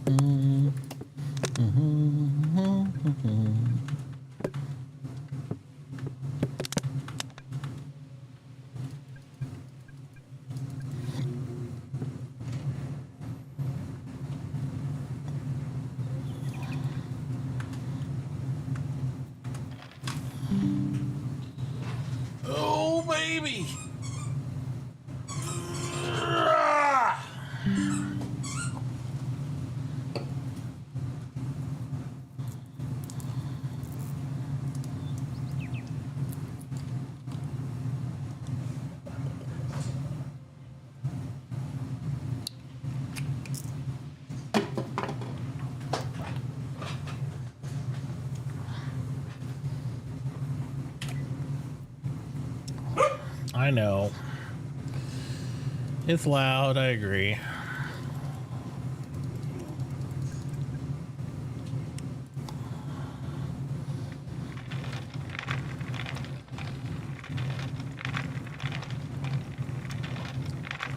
baby. I know. It's loud, I agree.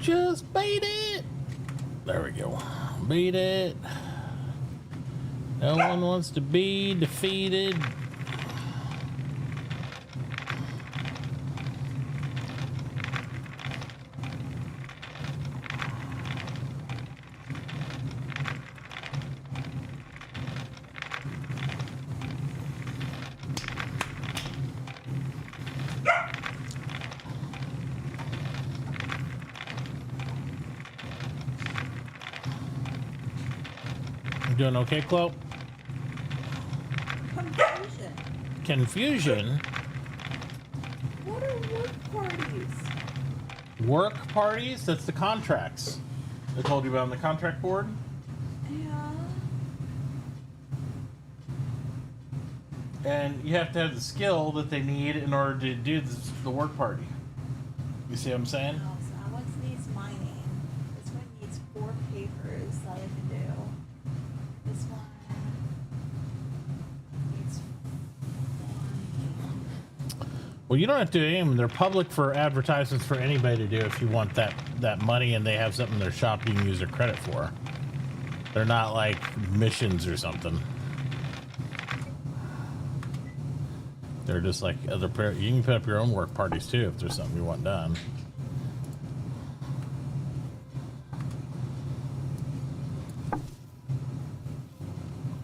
Just beat it. There we go. Beat it. No one wants to be defeated. You doing okay, Chloe?
Confusion.
Confusion?
What are work parties?
Work parties? That's the contracts. I told you about on the contract board.
Yeah.
And you have to have the skill that they need in order to do the work party. You see what I'm saying?
No, so Alex needs mining. This one needs 4 papers that I can do. This one needs 1.
Well, you don't have to do any of them. They're public for advertisements for anybody to do if you want that money and they have something in their shop you can use their credit for. They're not like missions or something. They're just like other. You can put up your own work parties too if there's something you want done.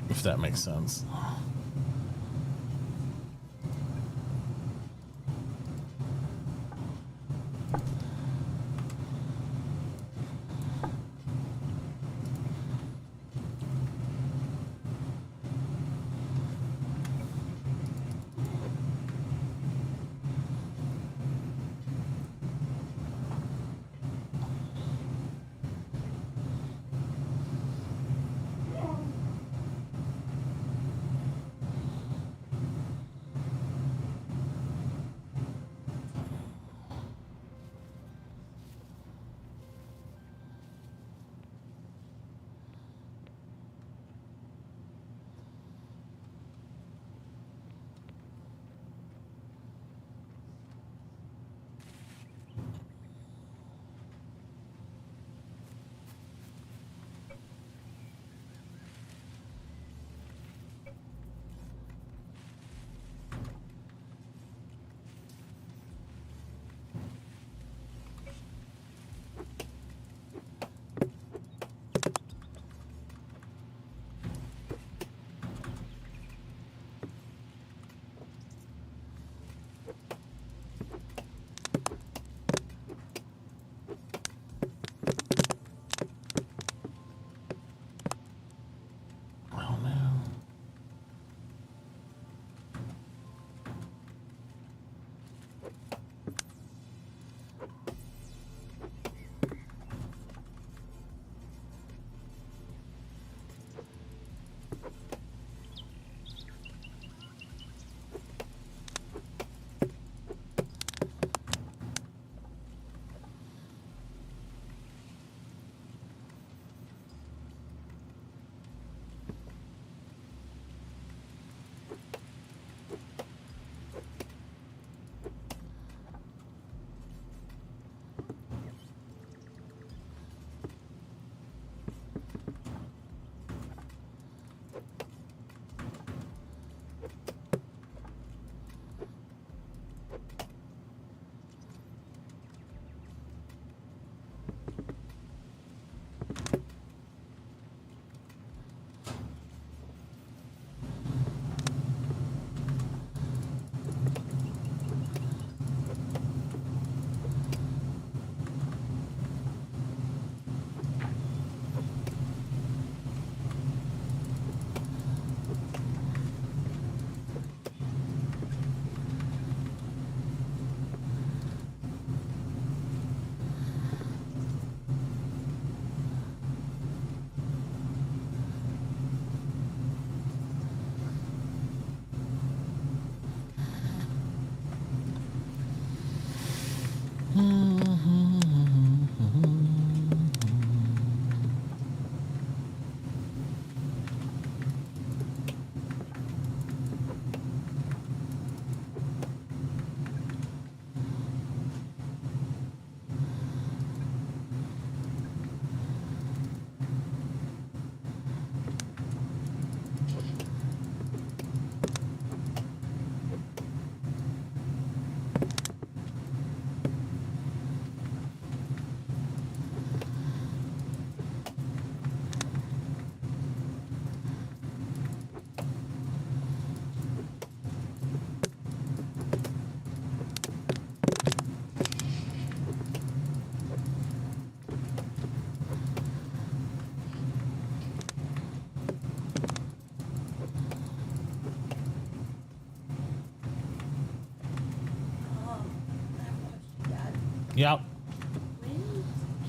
If that makes sense.
That question, Dad.
Yep.
When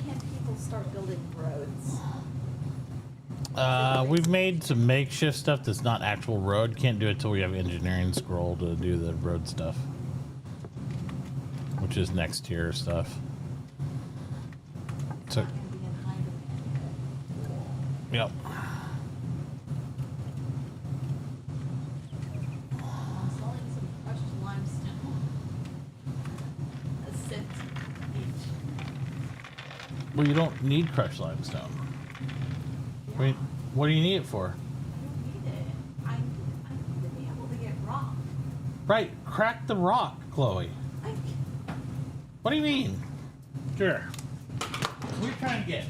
can people start building roads?
We've made some makeshift stuff that's not actual road. Can't do it till we have engineering scroll to do the road stuff, which is next tier stuff. So,
Not gonna be in high demand.
yep.
I'm selling some crushed limestone. A cent each.
Well, you don't need crushed limestone. Wait, what do you need it for?
I don't need it. I need to be able to get rock.
Right, crack the rock, Chloe.
I,
What do you mean? Sure. What are you trying to get?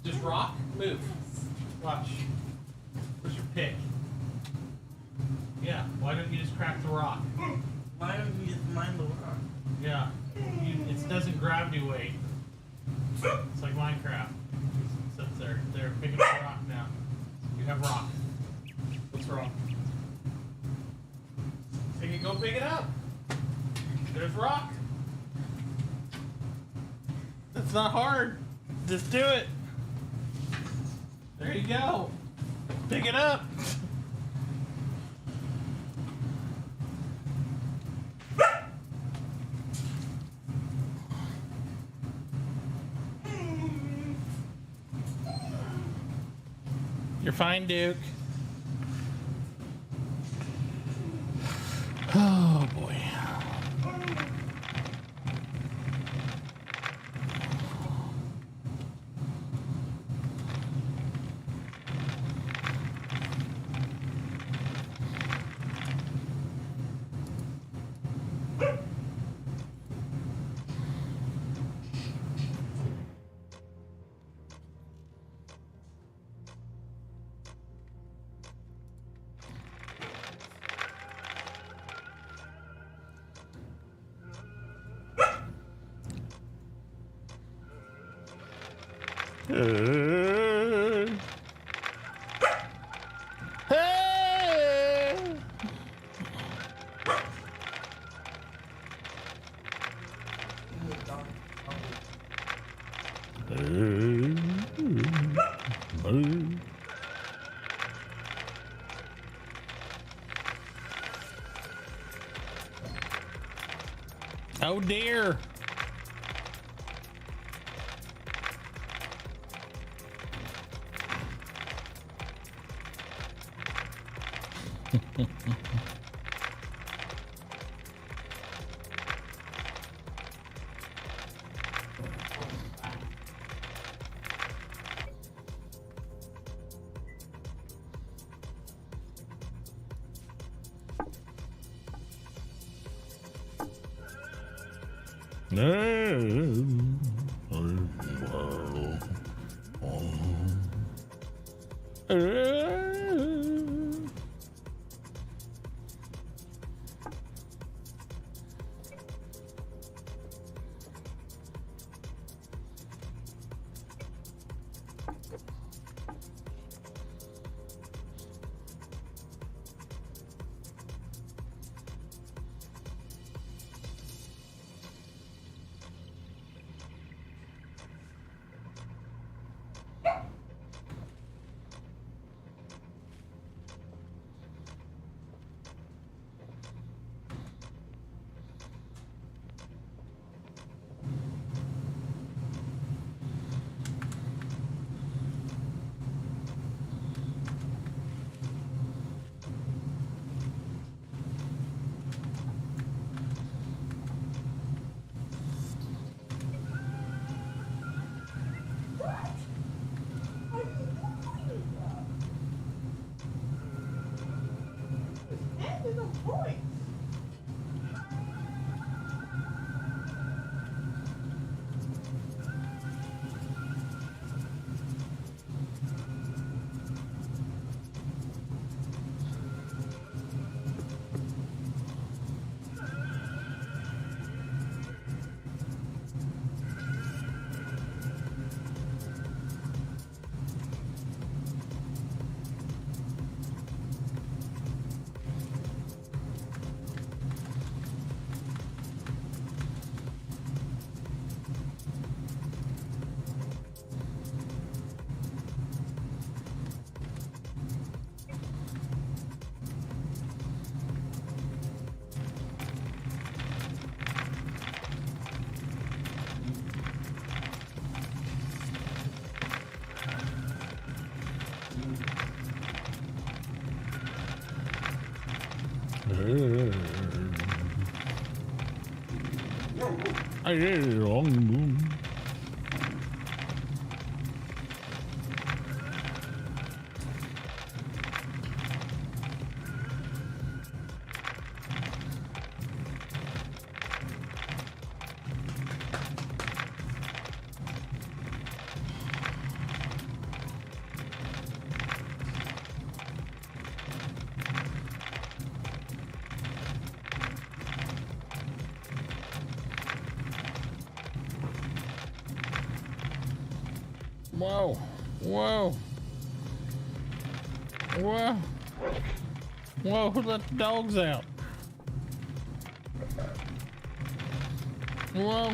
Just rock? Move. Watch. Where's your pick? Yeah, why don't you just crack the rock?
Why don't you just mine the rock?
Yeah. It doesn't gravity weight. It's like Minecraft. It sits there. They're picking up the rock now. You have rock. What's wrong? Take it, go pick it up. There's rock. That's not hard. Just do it. There you go. Pick it up. You're fine, Duke. Oh boy. Oh dear.
toys.
Whoa, whoa, whoa, whoa, who let the dogs out? Whoa.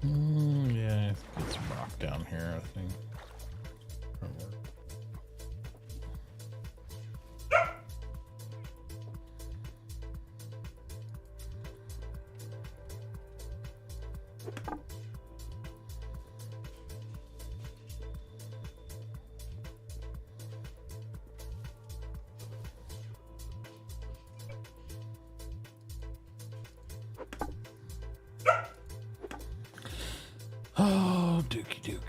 Yeah, get some rock down here, I think. Probably. Oh, dookie dook.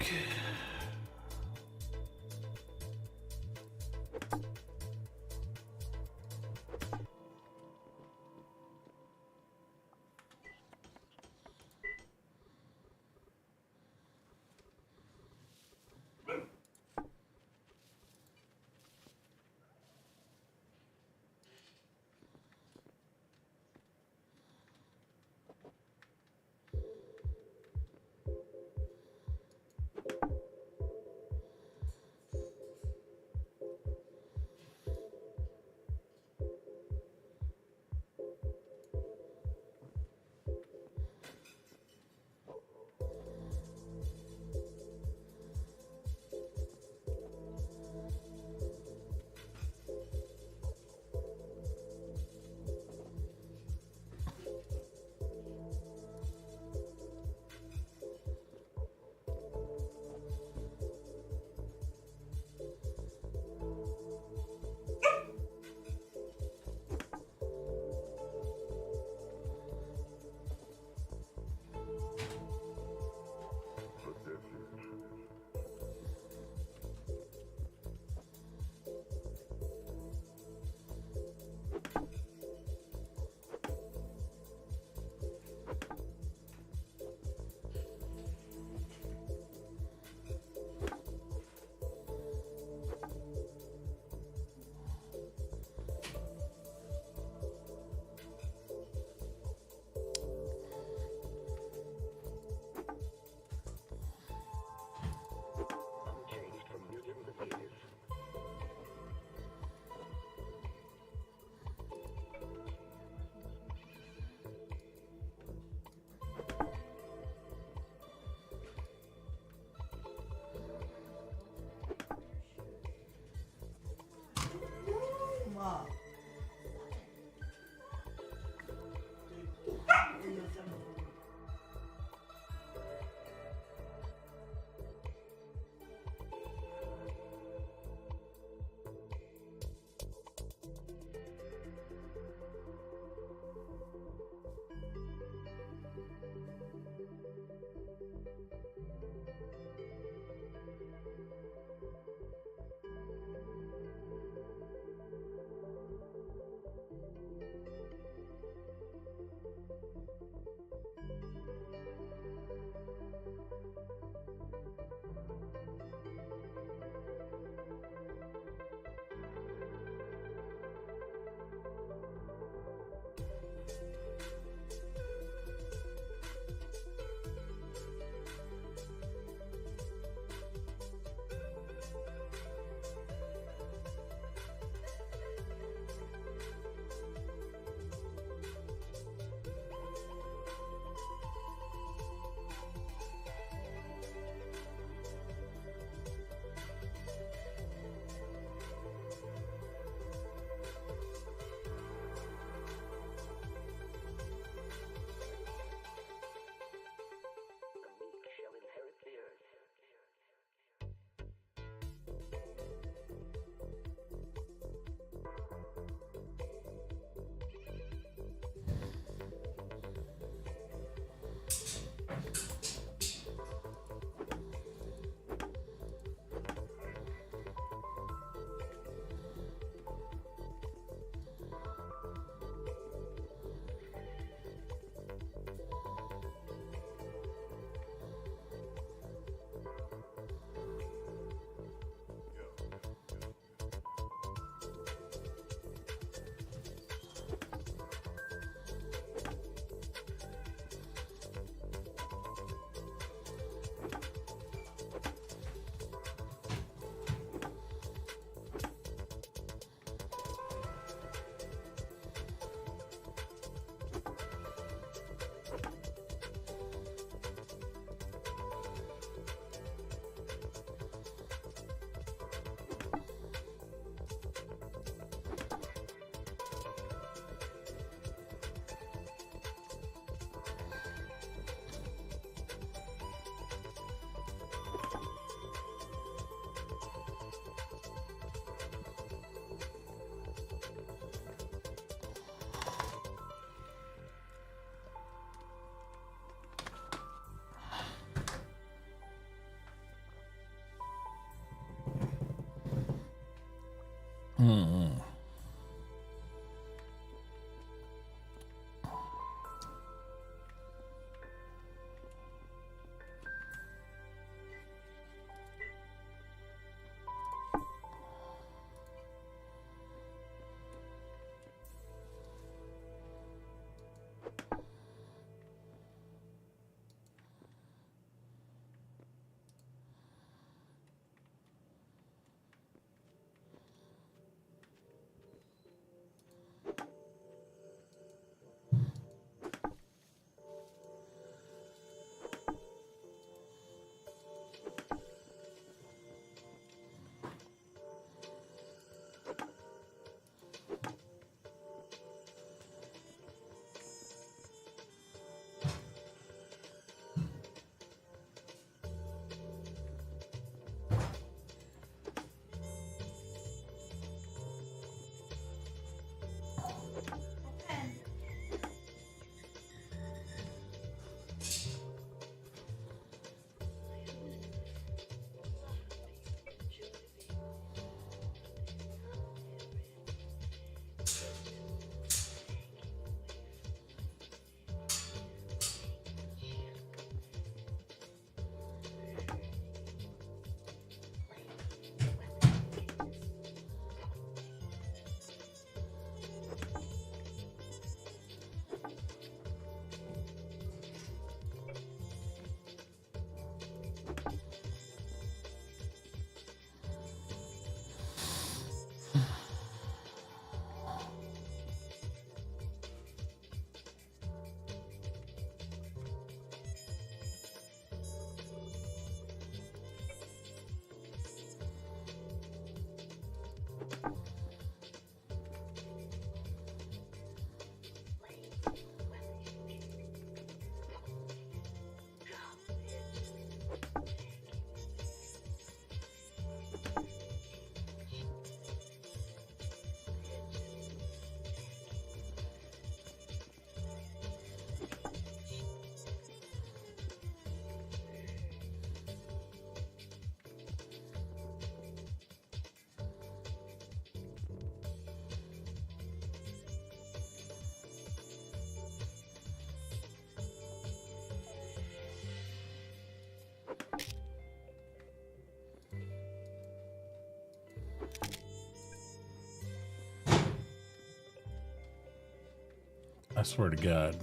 I swear to God.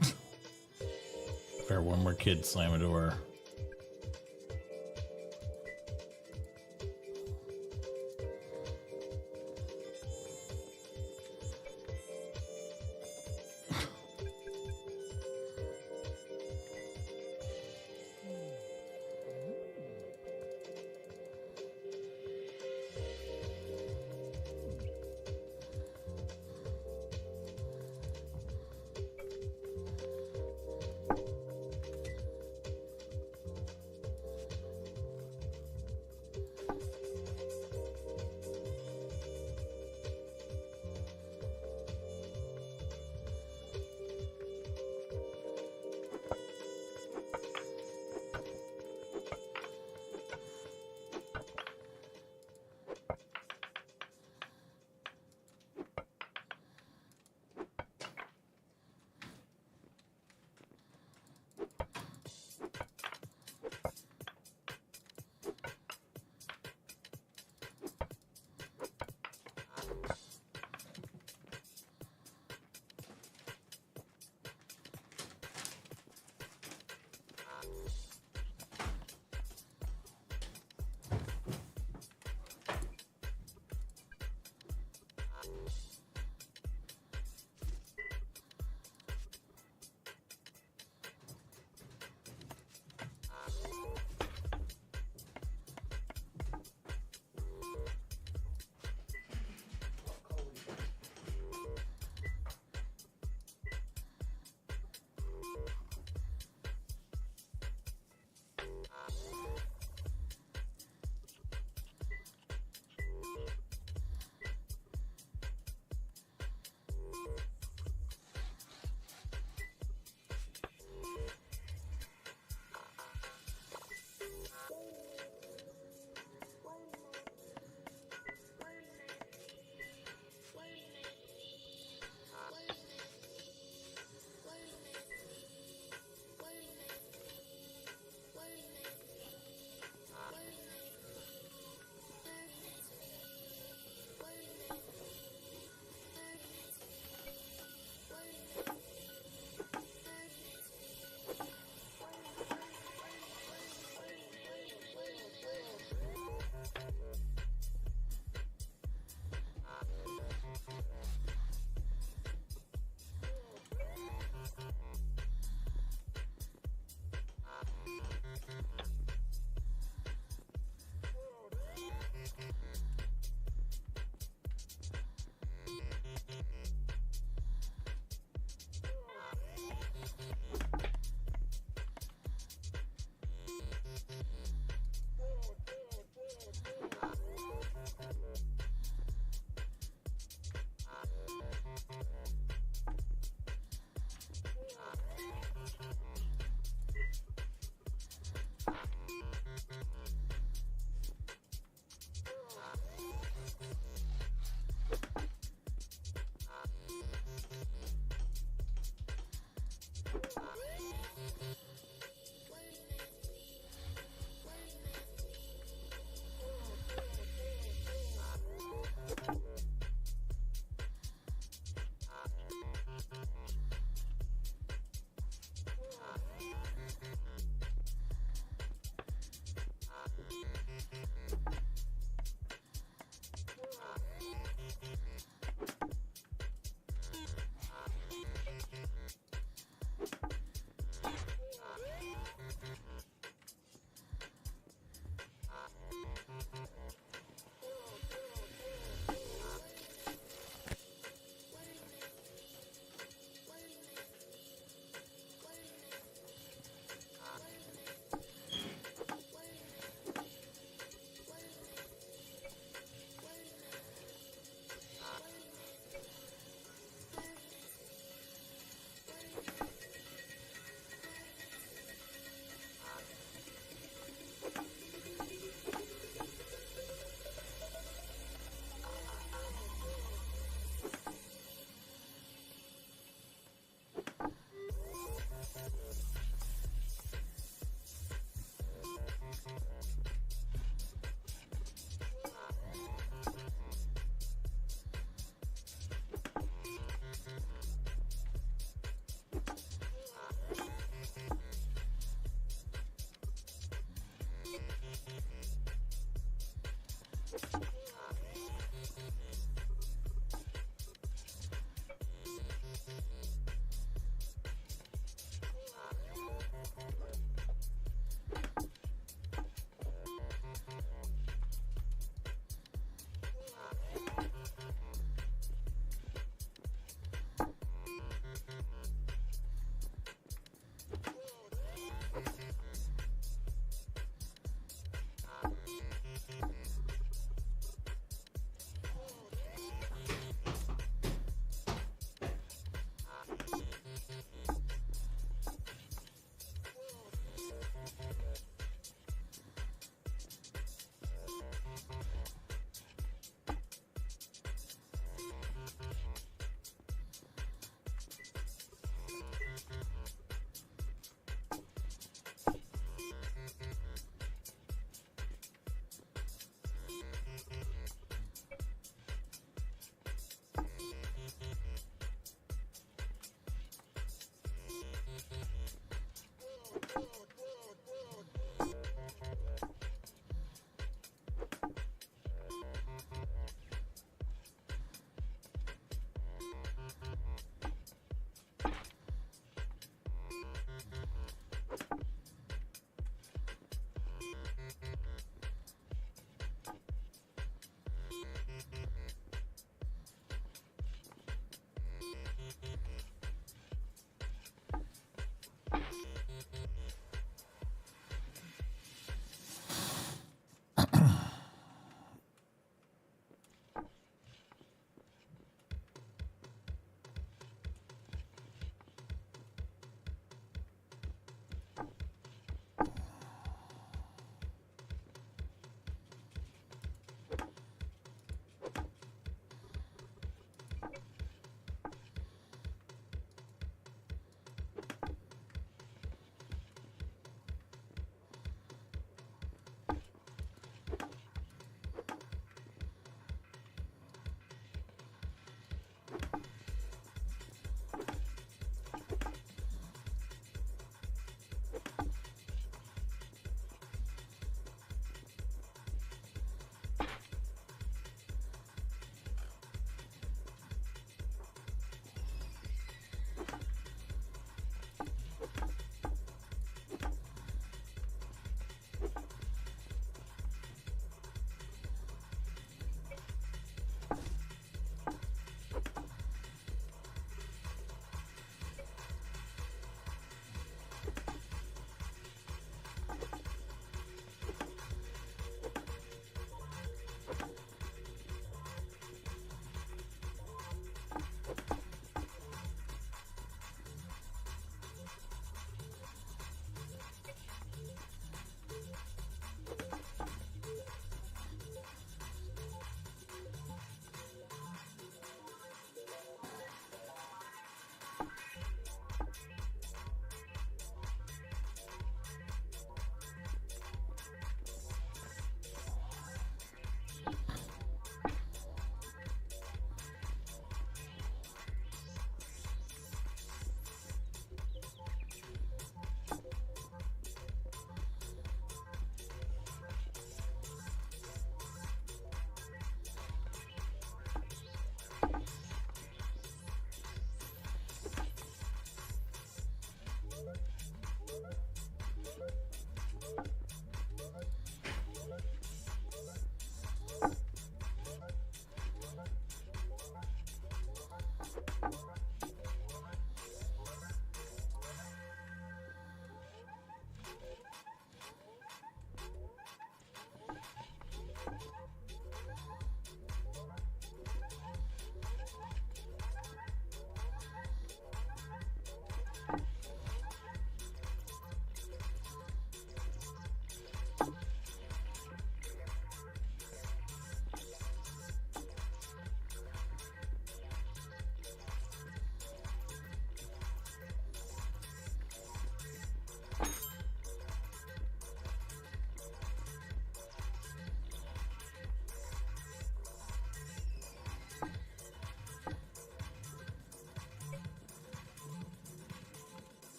If ever one more kid slam a door.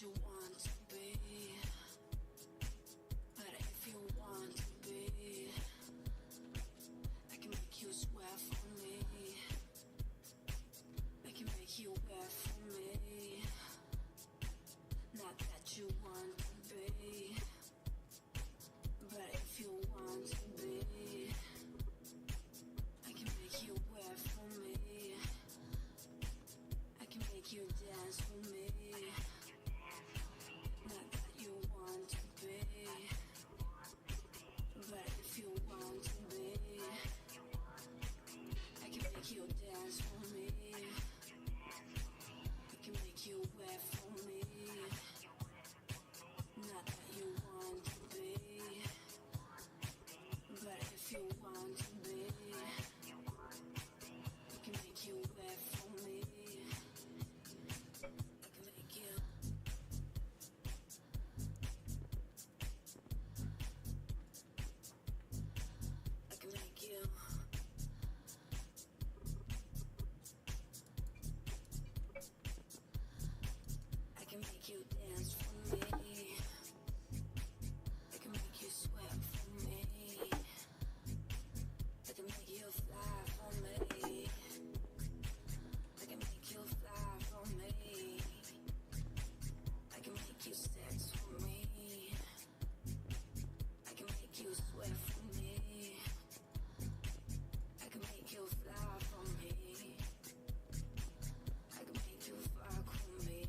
you want to be. But if you want to be, I can make you sweat for me. I can make you wet for me. Not that you want to be, but if you want to be, I can make you wet for me. I can make you dance for me. Not that you want to be, but if you want to be, I can make you dance for me. I can make you wet for me. Not that you want to be, but if you want to be, I can make you wet for me. I can make you. I can make you. I can make you dance for me. I can make you sweat for me. I can make you fly for me. I can make you fly for me. I can make you sex for me. I can make you sweat for me. I can make you fly for me. I can make you fuck for me.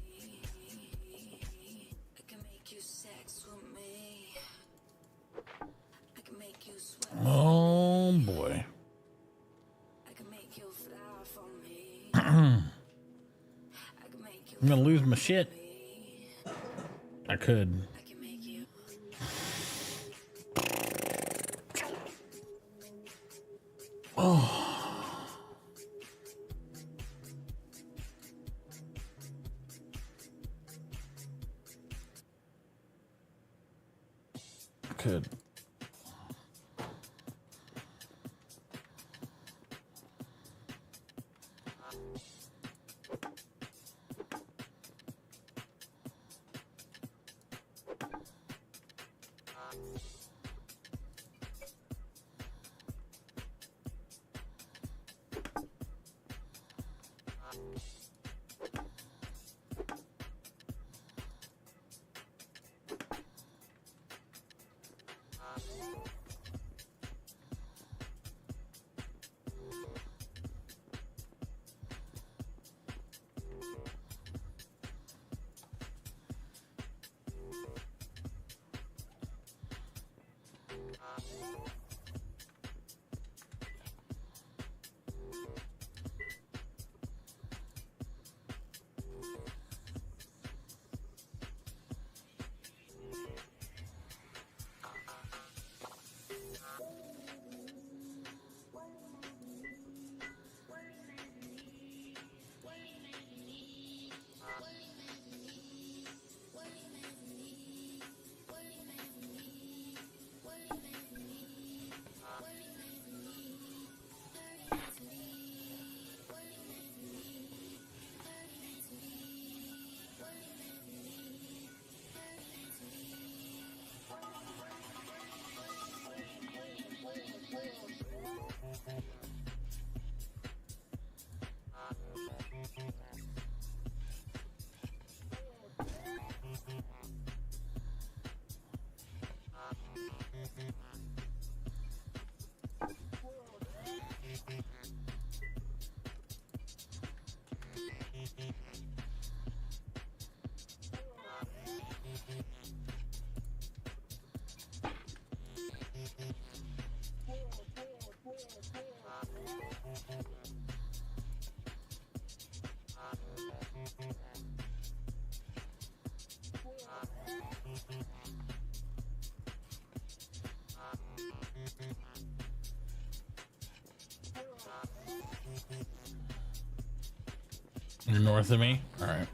I can make you sex with me. I can make you sweat for
Oh
me.
boy.
I can make you fly for me.
I'm
I can make you
gonna lose my
fuck
shit.
me.
I could.
I can make you.
I could. You're north of me? All right.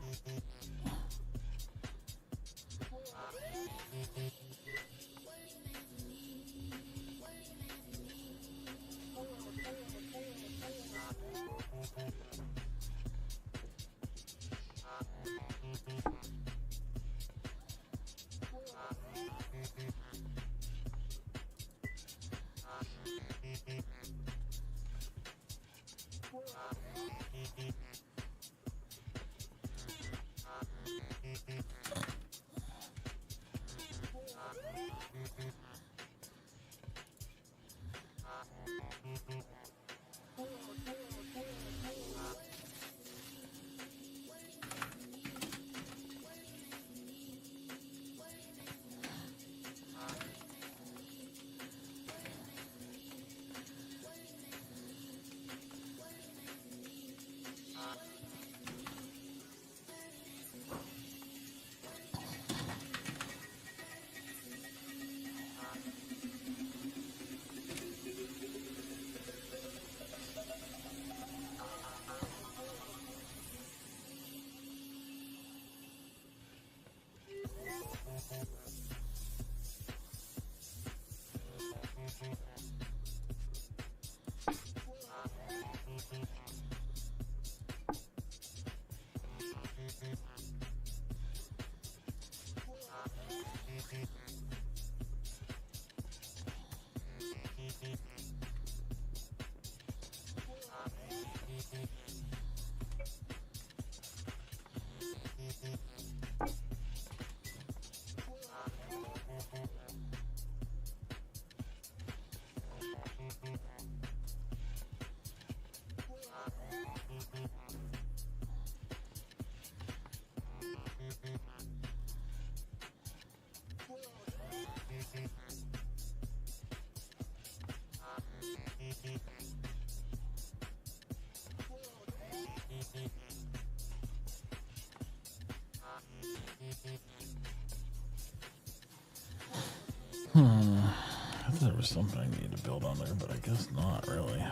I thought there was something I needed to build on there, but I guess not really.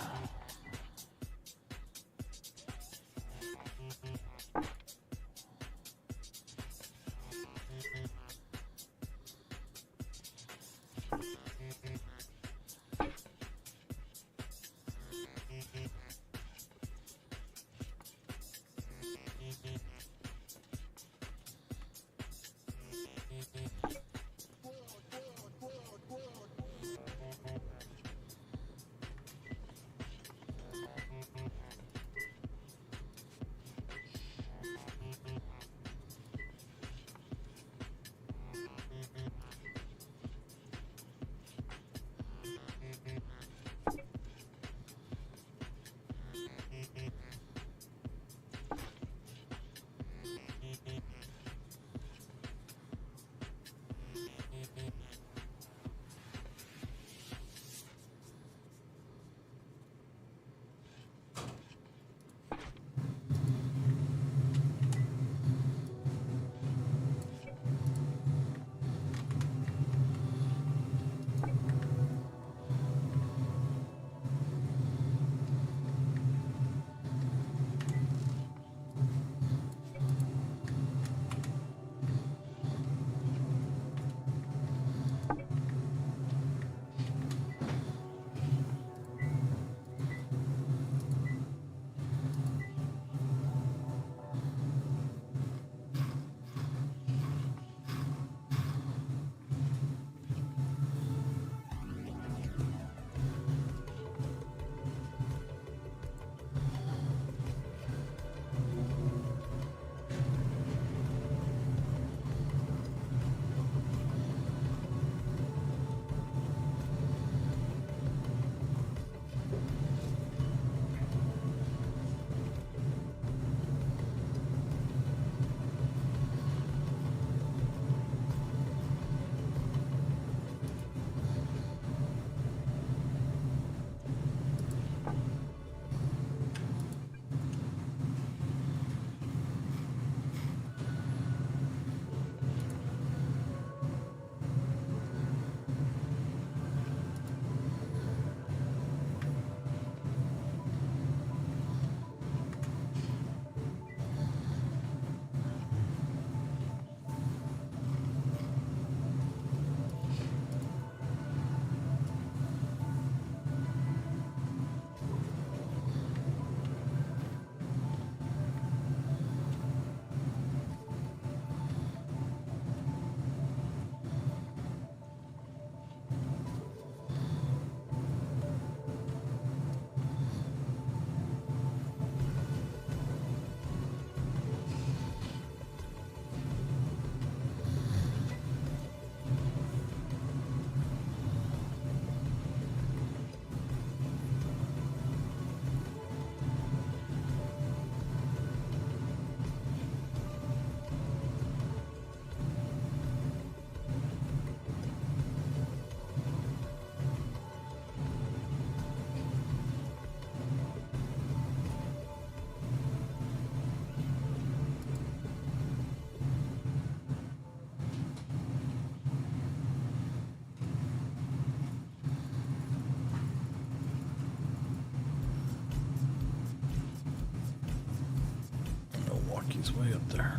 Milwaukee's way up there.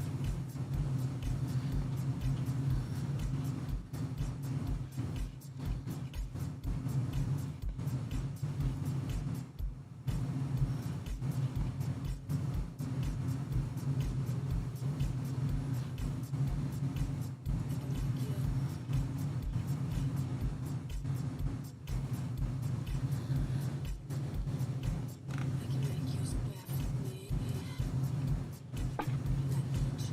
I can make you spare for me. Like the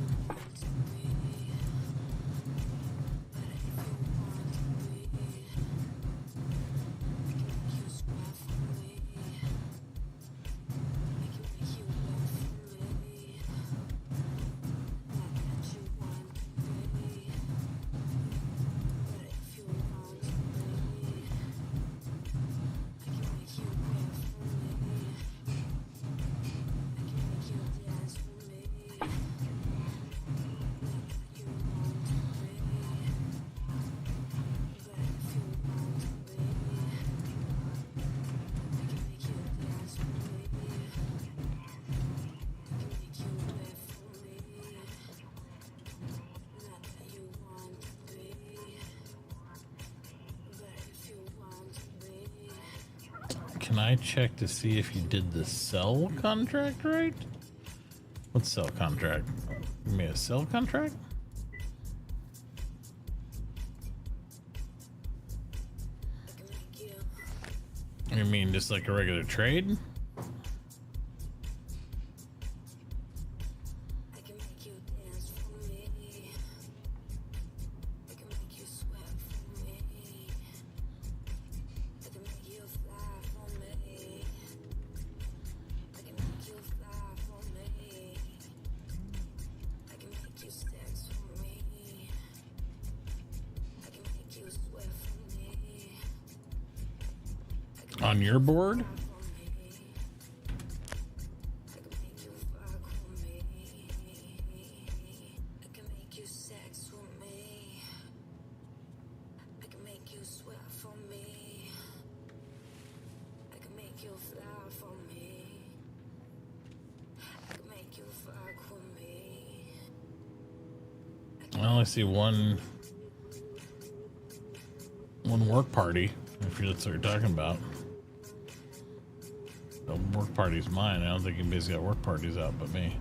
Can I check to see if you did the sell contract right? What's sell contract? You made a sell contract? You mean just like a regular trade? On your board? I only see one work party, if that's what you're talking about. The work party's mine. I don't think anybody's got work parties out but me.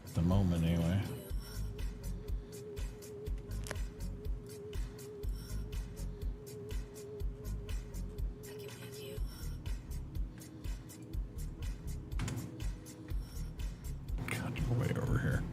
At the moment, anyway. God, you're way over here.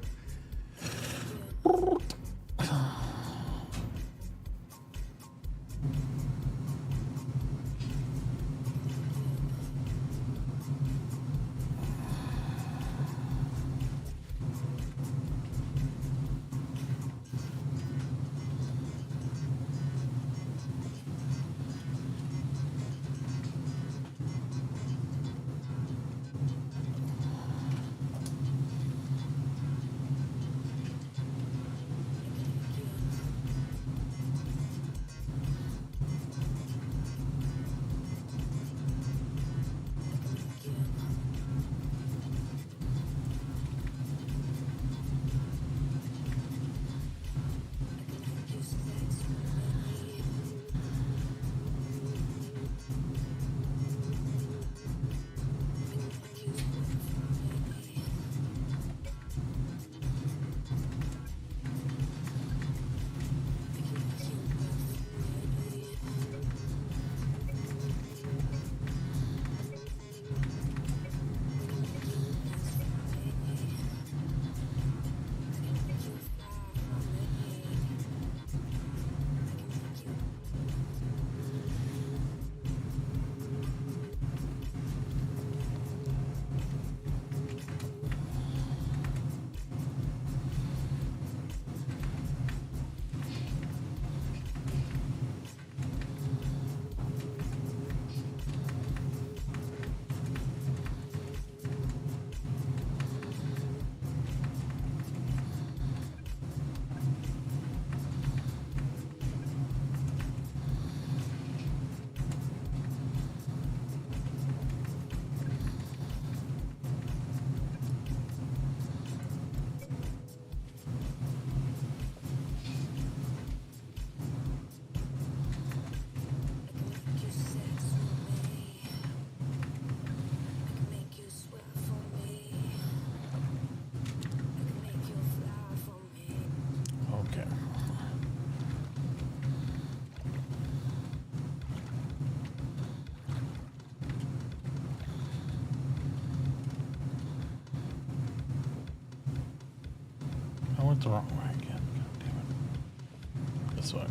Okay. I went the wrong way again. God damn it. This way.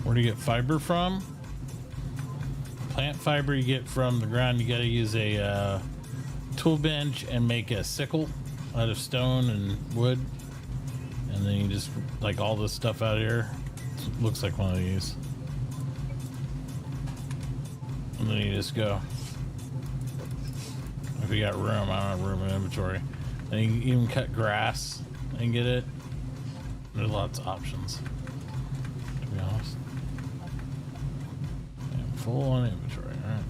Where do you get fiber from? Plant fiber you get from the ground. You got to use a tool bench and make a sickle out of stone and wood. And then you just, like all this stuff out here, looks like one of these. And then you just go. If you got room, I don't have room in inventory. And you can even cut grass and get it. There's lots of options, to be honest. And full on inventory, alright.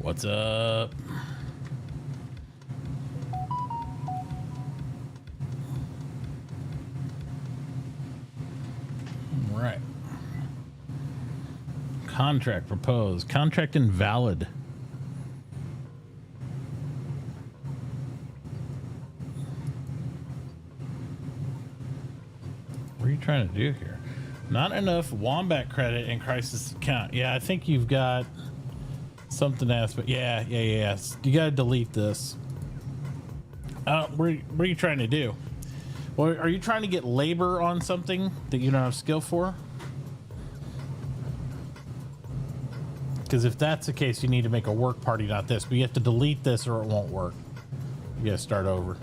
What's up? Right. Contract proposed. Contract invalid. What are you trying to do here? Not enough wombat credit in crisis account. Yeah, I think you've got something else, but yeah. You gotta delete this. What are you trying to do? Well, are you trying to get labor on something that you don't have skill for? Because if that's the case, you need to make a work party, not this. But you have to delete this or it won't work. You gotta start over.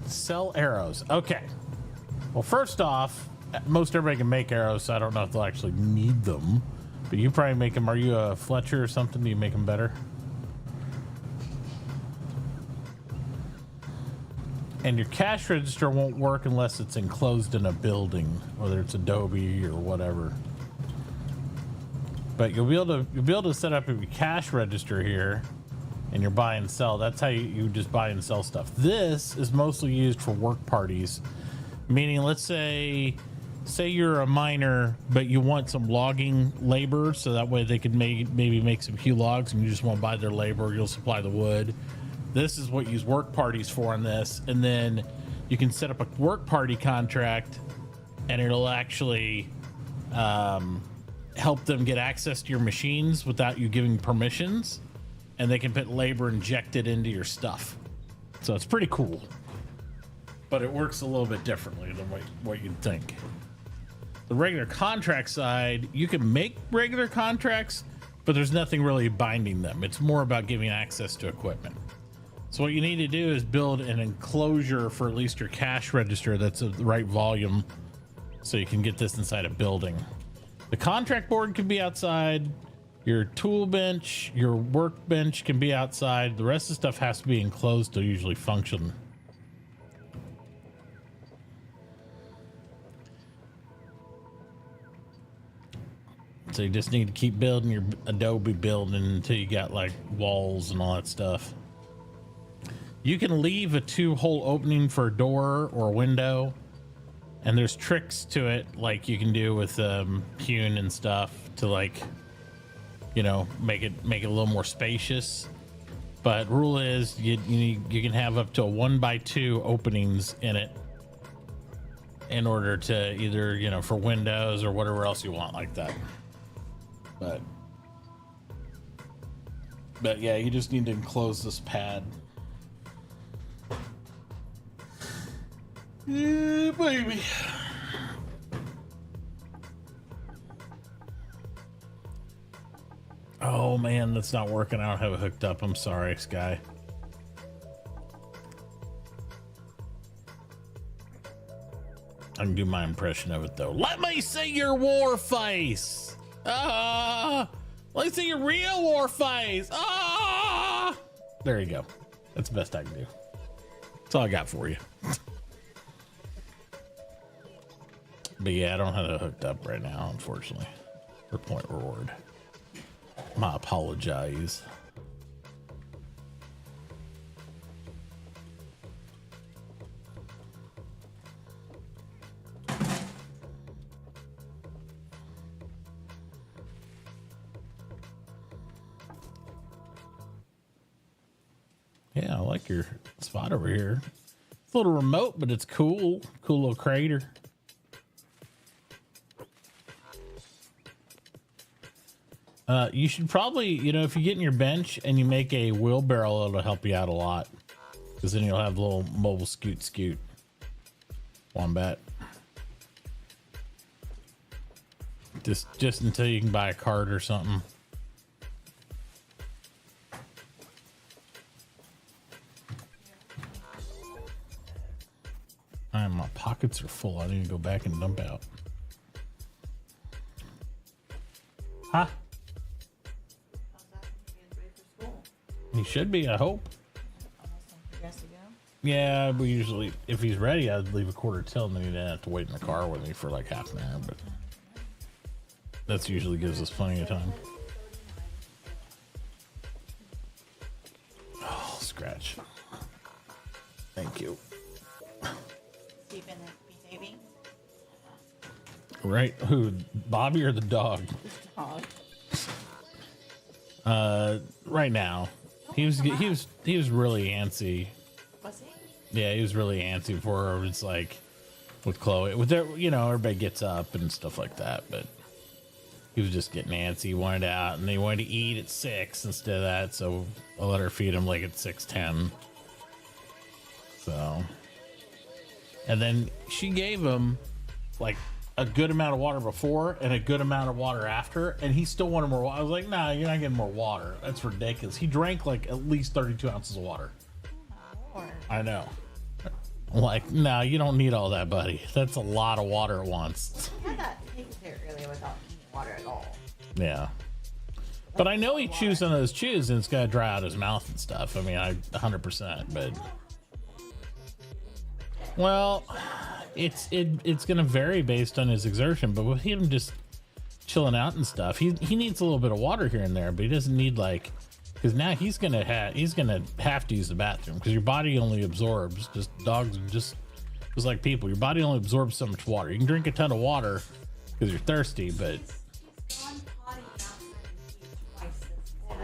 Sell arrows. Okay. Well, first off, most everybody can make arrows, so I don't know if they'll actually need them. But you probably make them. Are you a Fletcher or something? Do you make them better? And your cash register won't work unless it's enclosed in a building, whether it's Adobe or whatever. But you'll be able to set up your cash register here, and your buy and sell. That's how you just buy and sell stuff. This is mostly used for work parties, meaning let's say you're a miner, but you want some logging labor, so that way they could maybe make some Q logs, and you just want to buy their labor. You'll supply the wood. This is what you use work parties for on this, and then you can set up a work party contract, and it'll actually help them get access to your machines without you giving permissions, and they can put labor injected into your stuff. So it's pretty cool, but it works a little bit differently than what you'd think. The regular contract side, you can make regular contracts, but there's nothing really binding them. It's more about giving access to equipment. So what you need to do is build an enclosure for at least your cash register that's of the right volume, so you can get this inside a building. The contract board can be outside. Your tool bench, your workbench can be outside. The rest of the stuff has to be enclosed to usually function. So you just need to keep building your Adobe building until you got like walls and all that stuff. You can leave a 2-hole opening for a door or a window, and there's tricks to it, like you can do with hewn and stuff to, like, you know, make it a little more spacious. But rule is you can have up to 1x2 openings in it in order to either, you know, for windows or whatever else you want like that. But yeah, you just need to enclose this pad. Yeah, baby. Oh man, that's not working. I don't have it hooked up. I'm sorry, Sky. I can do my impression of it though. Let me see your war face. Let me see your real war face. There you go. That's the best I can do. That's all I got for you. But yeah, I don't have it hooked up right now, unfortunately, for point reward. My apologize. Yeah, I like your spot over here. It's a little remote, but it's cool. Cool little crater. You should probably, you know, if you get in your bench and you make a wheelbarrow, it'll help you out a lot. Because then you'll have a little mobile scoot. Wombat. Just until you can buy a cart or something. My pockets are full. I need to go back and dump out. Huh? He should be, I hope. Yeah, we usually, if he's ready, I'd leave a quarter till, and then he didn't have to wait in the car with me for like half an hour, but that usually gives us plenty of time. Oh, scratch. Thank you.
Stephen behaving.
Right? Who, Bobby or the dog?
Dog.
Right now. He was really antsy.
Was he?
Yeah, he was really antsy for her. It's like with Chloe, with their, you know, everybody gets up and stuff like that, but he was just getting antsy. He wanted out, and he wanted to eat at 6 instead of that. So I let her feed him like at 6:10. So, and then she gave him like a good amount of water before and a good amount of water after, and he still wanted more water. I was like, nah, you're not getting more water. That's ridiculous. He drank like at least 32 ounces of water. I know. I'm like, no, you don't need all that, buddy. That's a lot of water at once.
I had that take there earlier without eating water at all.
Yeah. But I know he chews on those chews and it's got to dry out his mouth and stuff. I mean, 100%, but. Well, it's going to vary based on his exertion, but with him just chilling out and stuff, he needs a little bit of water here and there, but he doesn't need like, because now he's gonna have to use the bathroom, because your body only absorbs, dogs are just like people, your body only absorbs so much water. You can drink a ton of water because you're thirsty, but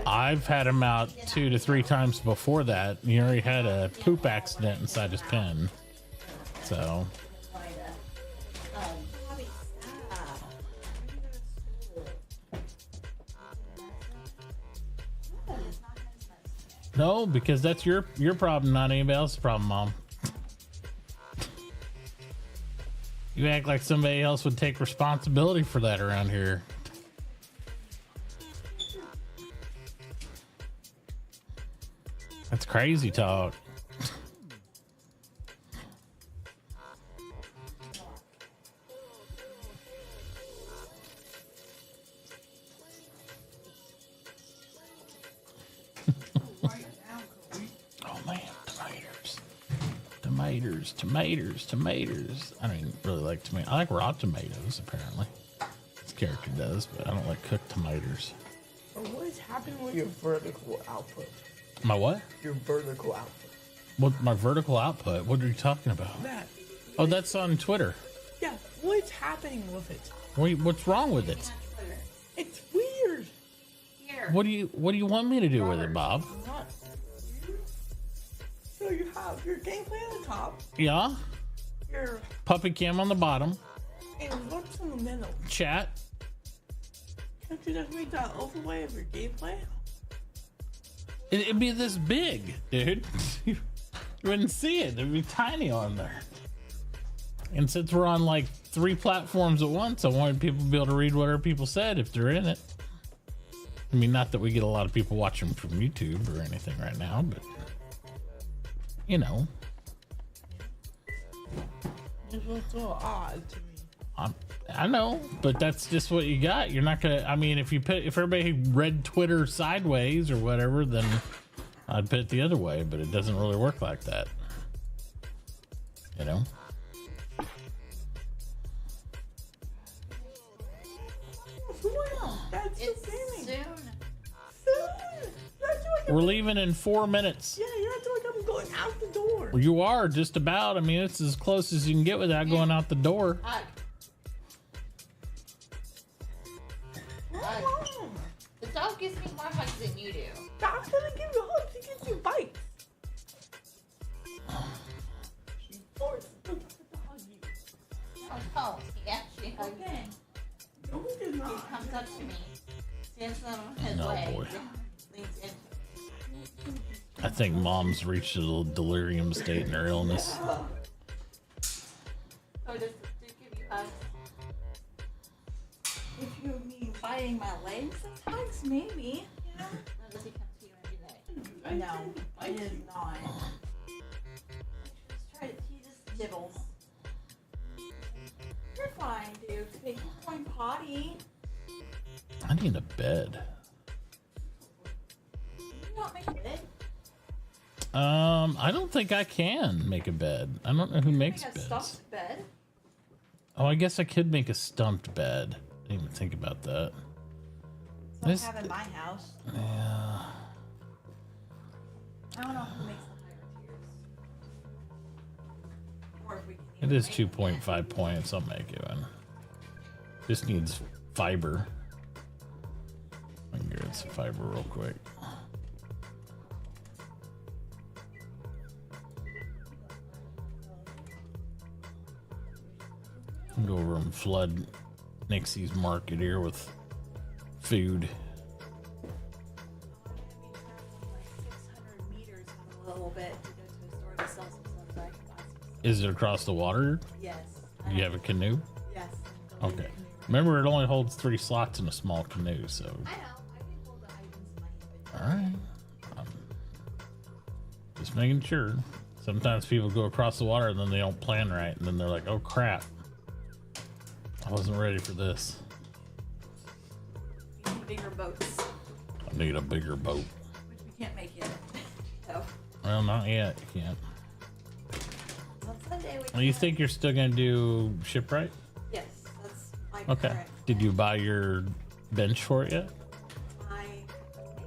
I've had him out 2 to 3 times before that. He already had a poop accident inside his pen, so. No, because that's your problem, not anybody else's problem, Mom. You act like somebody else would take responsibility for that around here. That's crazy talk. Tomatoes. I don't really like tomatoes. I like raw tomatoes, apparently. This character does, but I don't like cooked tomatoes.
What is happening with your vertical output?
My what?
Your vertical output.
What, my vertical output? What are you talking about?
That.
Oh, that's on Twitter.
Yeah, what's happening with it?
What's wrong with it?
It's weird.
Here.
What do you want me to do with it, Bob?
What? So you have your gameplay on the top,
Yeah?
your
PuppyCam on the bottom.
and what's in the middle?
Chat.
Can't you just make that overlay of your gameplay?
It'd be this big, dude. You wouldn't see it. It'd be tiny on there. And since we're on like 3 platforms at once, I wanted people to be able to read whatever people said if they're in it. I mean, not that we get a lot of people watching from YouTube or anything right now, but you know.
It was so odd to me.
I know, but that's just what you got. You're not gonna. I mean, if everybody read Twitter sideways or whatever, then I'd put it the other way. But it doesn't really work like that, you know.
That's
It's
the thing.
soon.
We're leaving in 4 minutes.
Yeah, you're acting like I'm going out the door.
You are just about. I mean, it's as close as you can get without going out the door.
The dog gives me more hugs than you do.
Dog's gonna give you hugs. He gives you bites. comes up to me, stands on his
Oh,
leg,
boy.
leans into
I think mom's reached a little delirium state in her illness.
So does it give you hugs?
If you mean biting my legs sometimes, maybe. Yeah.
Or does he come to you every day?
No, I did not. Just try to tease his nibbles. You're fine, dude. You're going potty.
I need a bed.
Can you not make a bed?
I don't think I can make a bed. I don't know who makes
Make a
beds.
stuffed bed.
Oh, I guess I could make a stumped bed. I didn't even think about that.
So I
This-
have in my house.
Yeah.
I don't know who makes the higher tiers. Or if we can
It
even
is
make
2.5 points. I'll make it one. Just needs fiber. I can get some fiber real quick. I'll go over and flood Nixie's market here with food.
like 600 meters and a little bit to go to a store to sell some stuff so I can buy some stuff.
Is it across the water?
Yes.
You have a canoe?
Yes. I'm going
Okay.
to the canoe.
Remember, it only holds 3 slots in a small canoe, so.
I know. I can hold the items in my inventory.
Alright. Just making sure. Sometimes people go across the water and then they don't plan right, and then they're like, oh crap. I wasn't ready for this.
We need bigger boats,
I need a bigger boat.
which we can't make yet. So
Well, not yet. You can't.
on Sunday we.
Well, you
can.
think you're still gonna do shipwright?
Yes, that's my
Okay.
current.
Did you buy your bench for it yet?
I'm making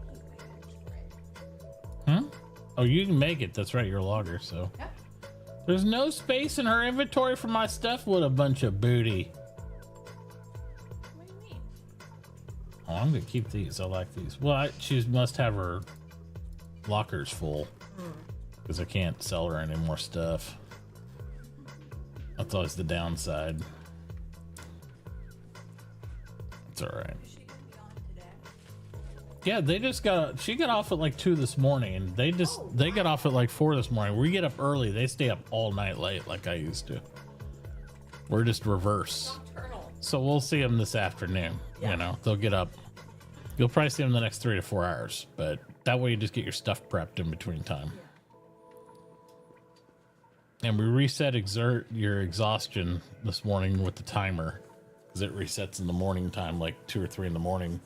my bench for it.
Oh, you can make it. That's right. You're a logger, so.
Yep.
There's no space in her inventory for my stuff. What a bunch of booty.
What do you mean?
Oh, I'm gonna keep these. I like these. Well, she must have her lockers full because I can't sell her any more stuff. That's always the downside. It's all right.
Is she gonna be on today?
Yeah, they just she got off at like 2 this morning, and they got off at like 4 this morning. We get up early. They stay up all night late like I used to. We're just reverse.
Nocturnal.
So we'll see them this afternoon.
Yeah.
You know, they'll get up. You'll probably see them the next 3 to 4 hours, but that way you just get your stuff prepped in between time. And we reset your exhaustion this morning with the timer because it resets in the morning time, like 2 or 3 in the morning.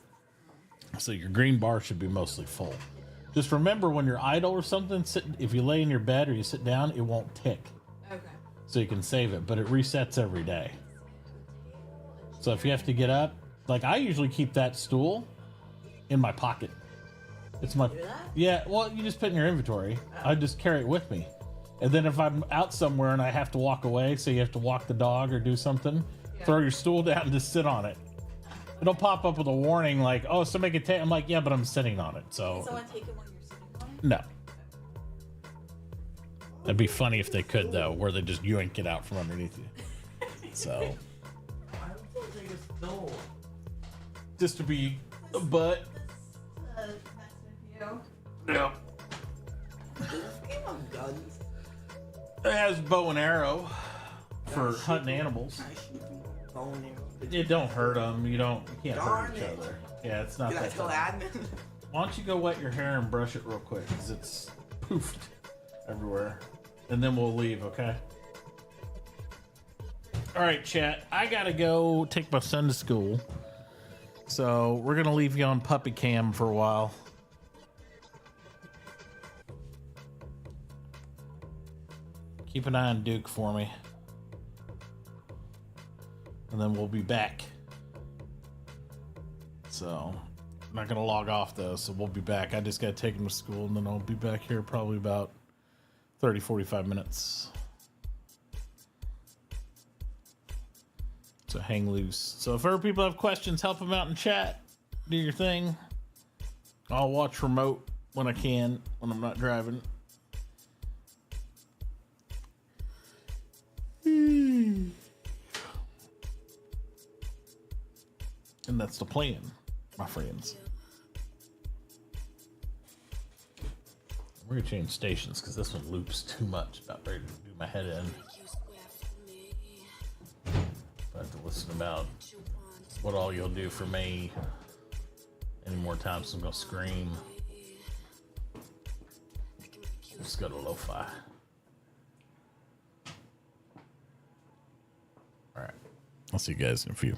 So your green bar should be mostly full. Just remember when you're idle or something, if you lay in your bed or you sit down, it won't tick.
Okay.
So you can save it, but it resets every day. So if you have to get up, like I usually keep that stool in my pocket. It's my,
Do that?
yeah, well, you just put it in your inventory. I just carry it with me. And then if I'm out somewhere and I have to walk away, so you have to walk the dog or do something, throw your stool down and just sit on it. It'll pop up with a warning like, oh, somebody can take. I'm like, yeah, but I'm sitting on it.
Can
So
someone take it while you're sitting on it?
no. That'd be funny if they could though, where they just yoink it out from underneath you. So just to be a butt.
This mess with you.
Yeah.
Does this game have guns?
It has bow and arrow for hunting animals.
I shoot them. Bow and arrow.
It don't hurt them. You can't
Darn
hurt each
it.
other. Yeah, it's not
Did I
that
tell
tough.
admin?
Why don't you go wet your hair and brush it real quick because it's poofed everywhere, and then we'll leave. Okay. All right, chat. I gotta go take my son to school, so we're gonna leave you on PuppyCam for a while. Keep an eye on Duke for me, and then we'll be back. So, I'm not gonna log off though, so we'll be back. I just gotta take him to school, and then I'll be back here probably about 30-45 minutes. So hang loose. So if other people have questions, help them out in chat. Do your thing. I'll watch remote when I can, when I'm not driving. And that's the plan, my friends. We're gonna change stations because this one loops too much. About ready to do my head in. I have to listen about what all you'll do for me. Any more times I'm gonna scream. Let's go to lo-fi. Alright. I'll see you guys in a few.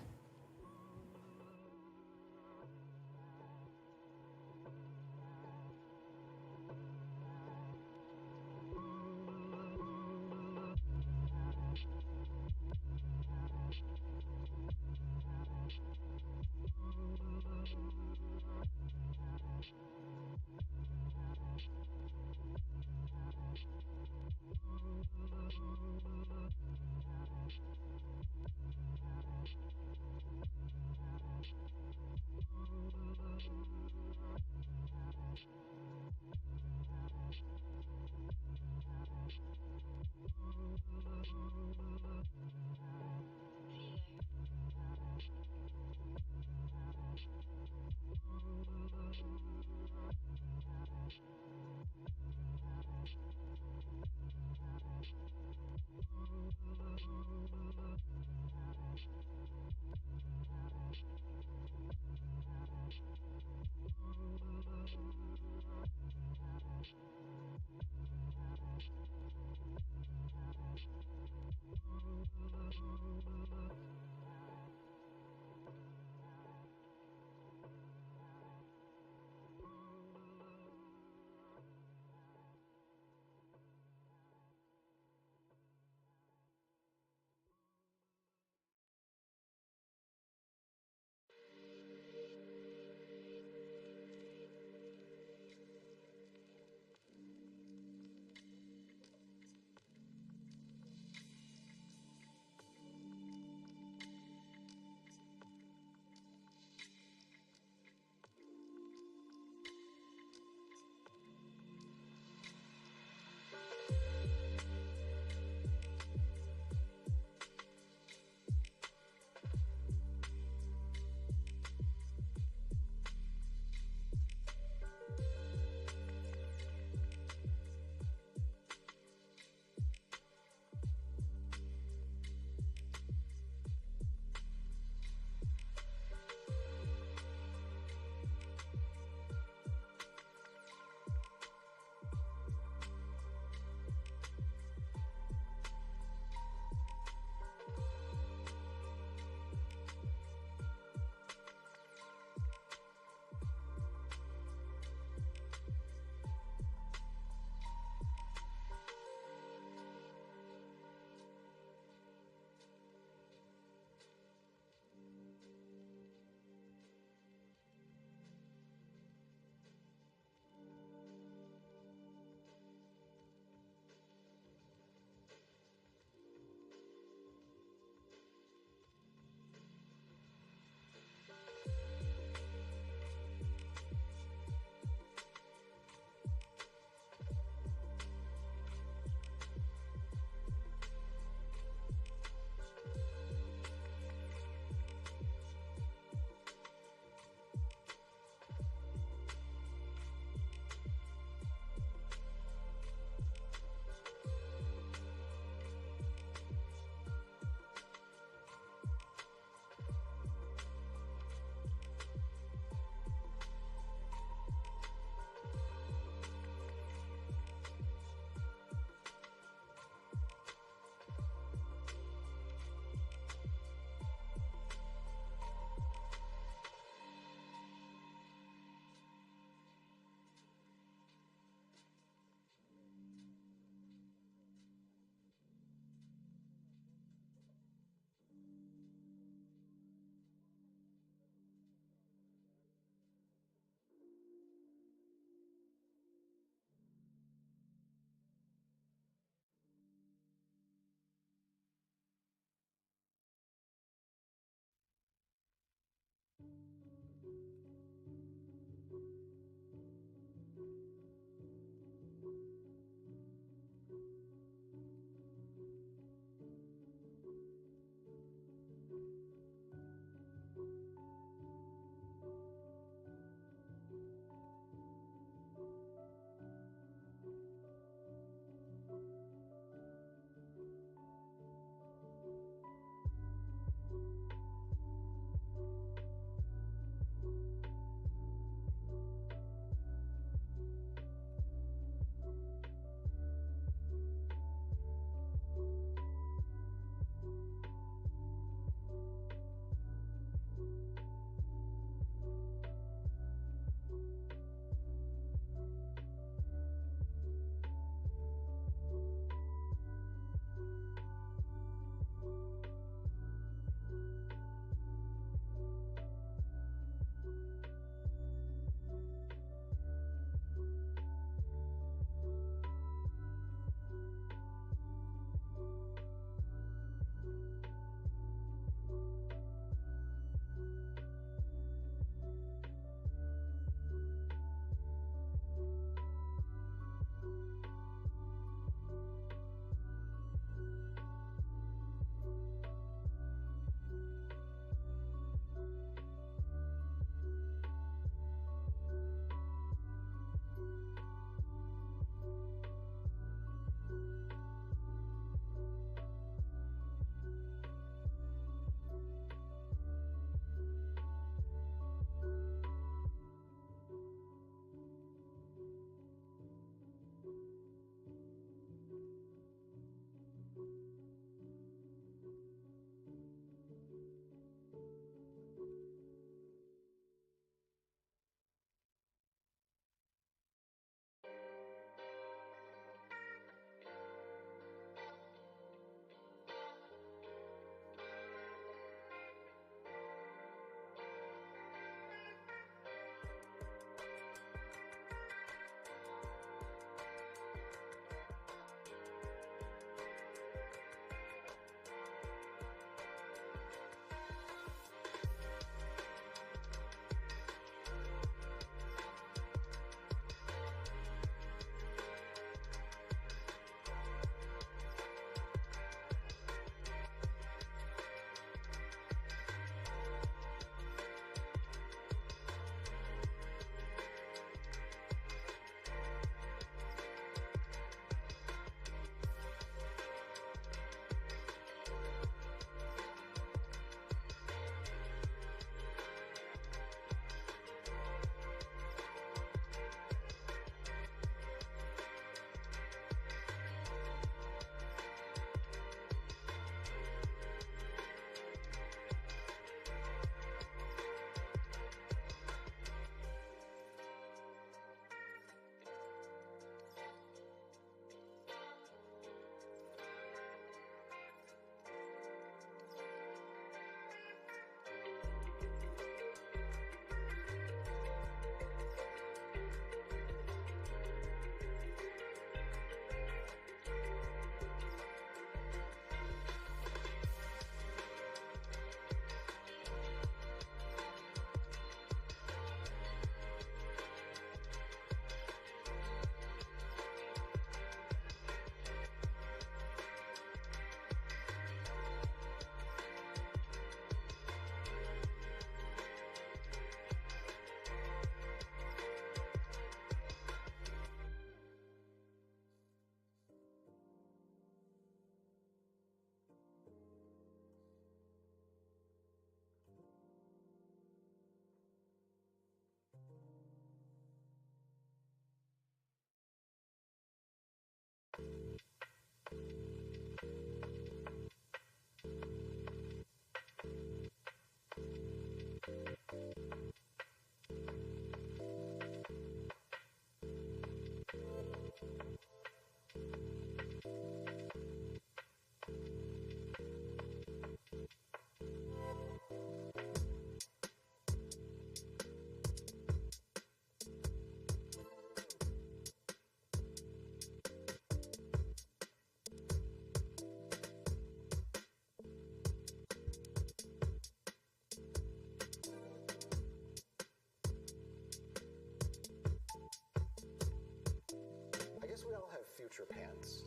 future pants.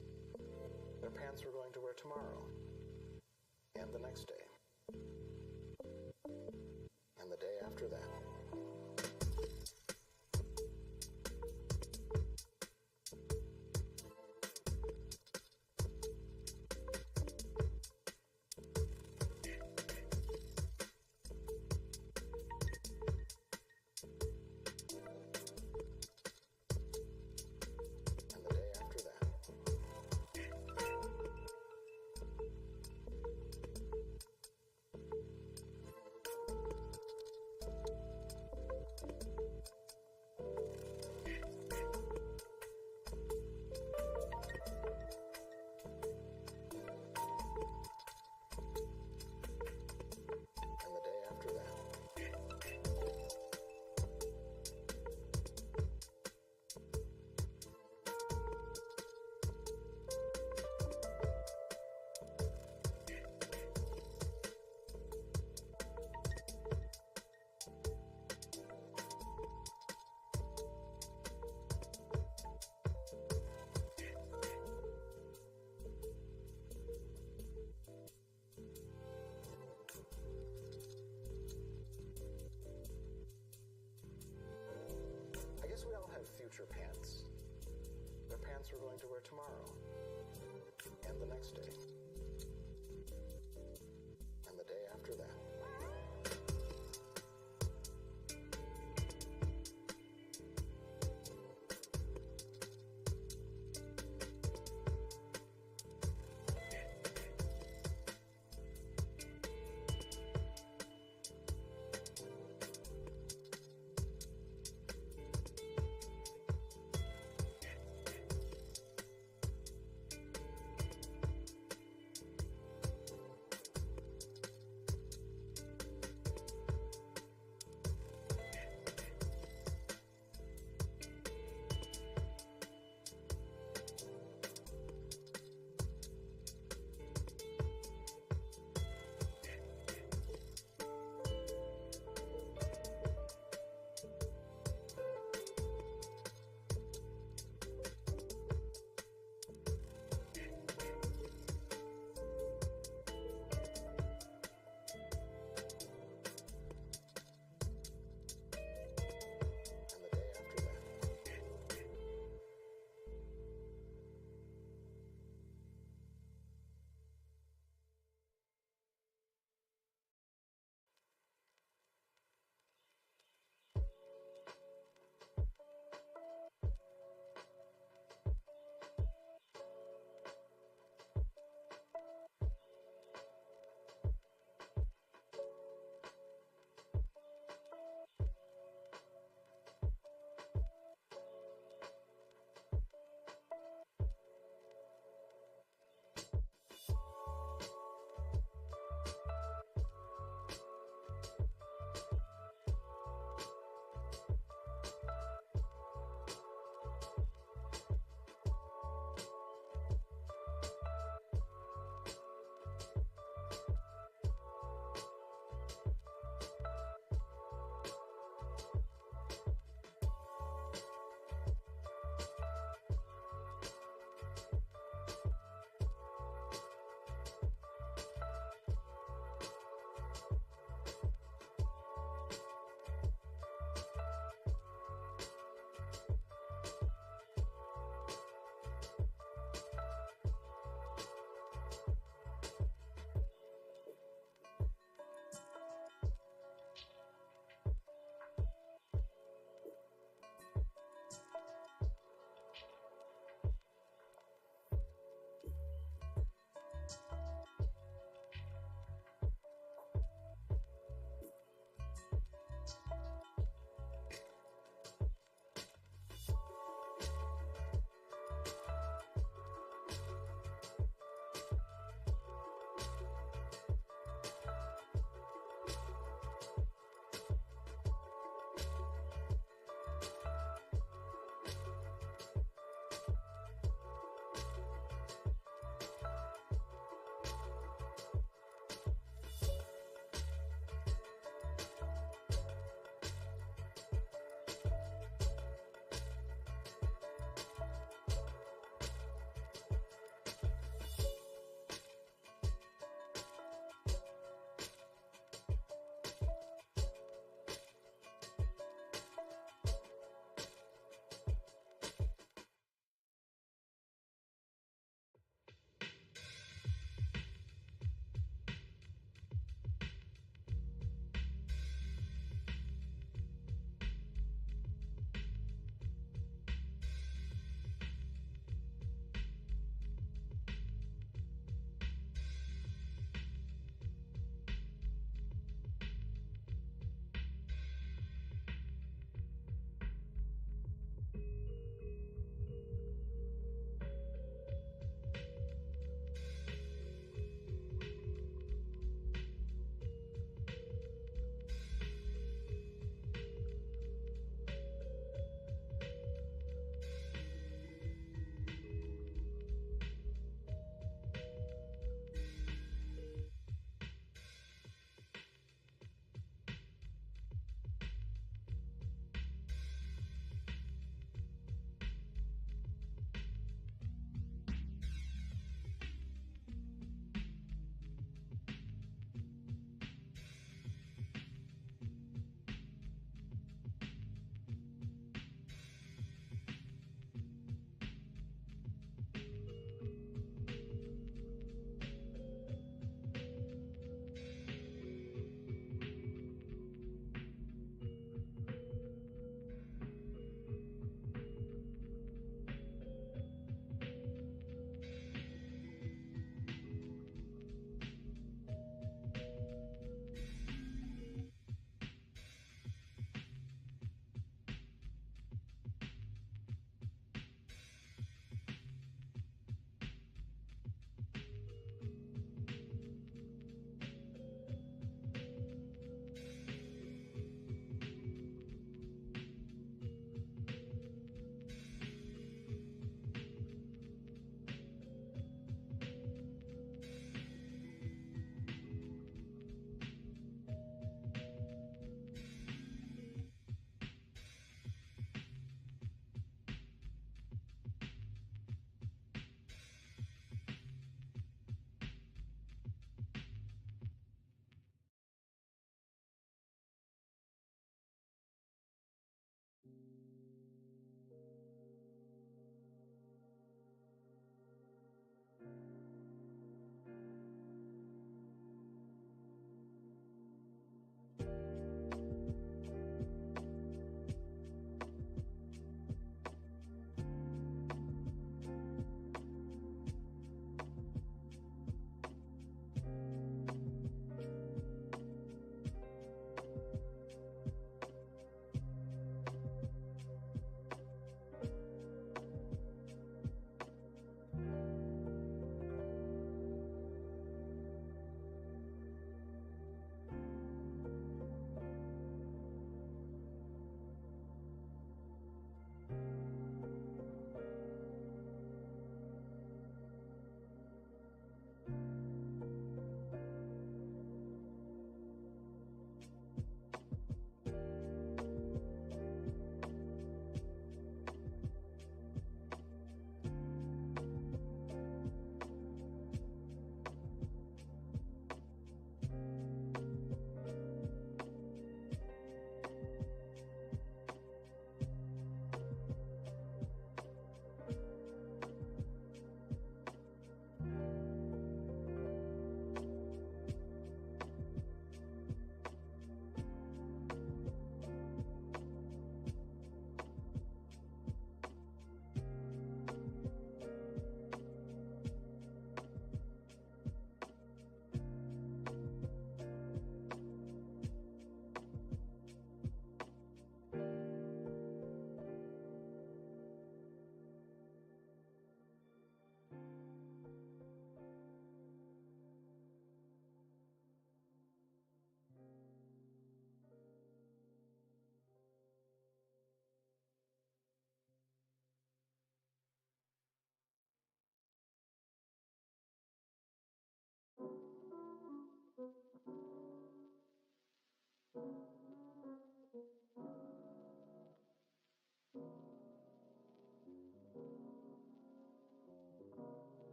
They're pants we're going to wear tomorrow. And the next day. And the day after that. We all have future pants. They're pants we're going to wear tomorrow. And the next day. And the day after that.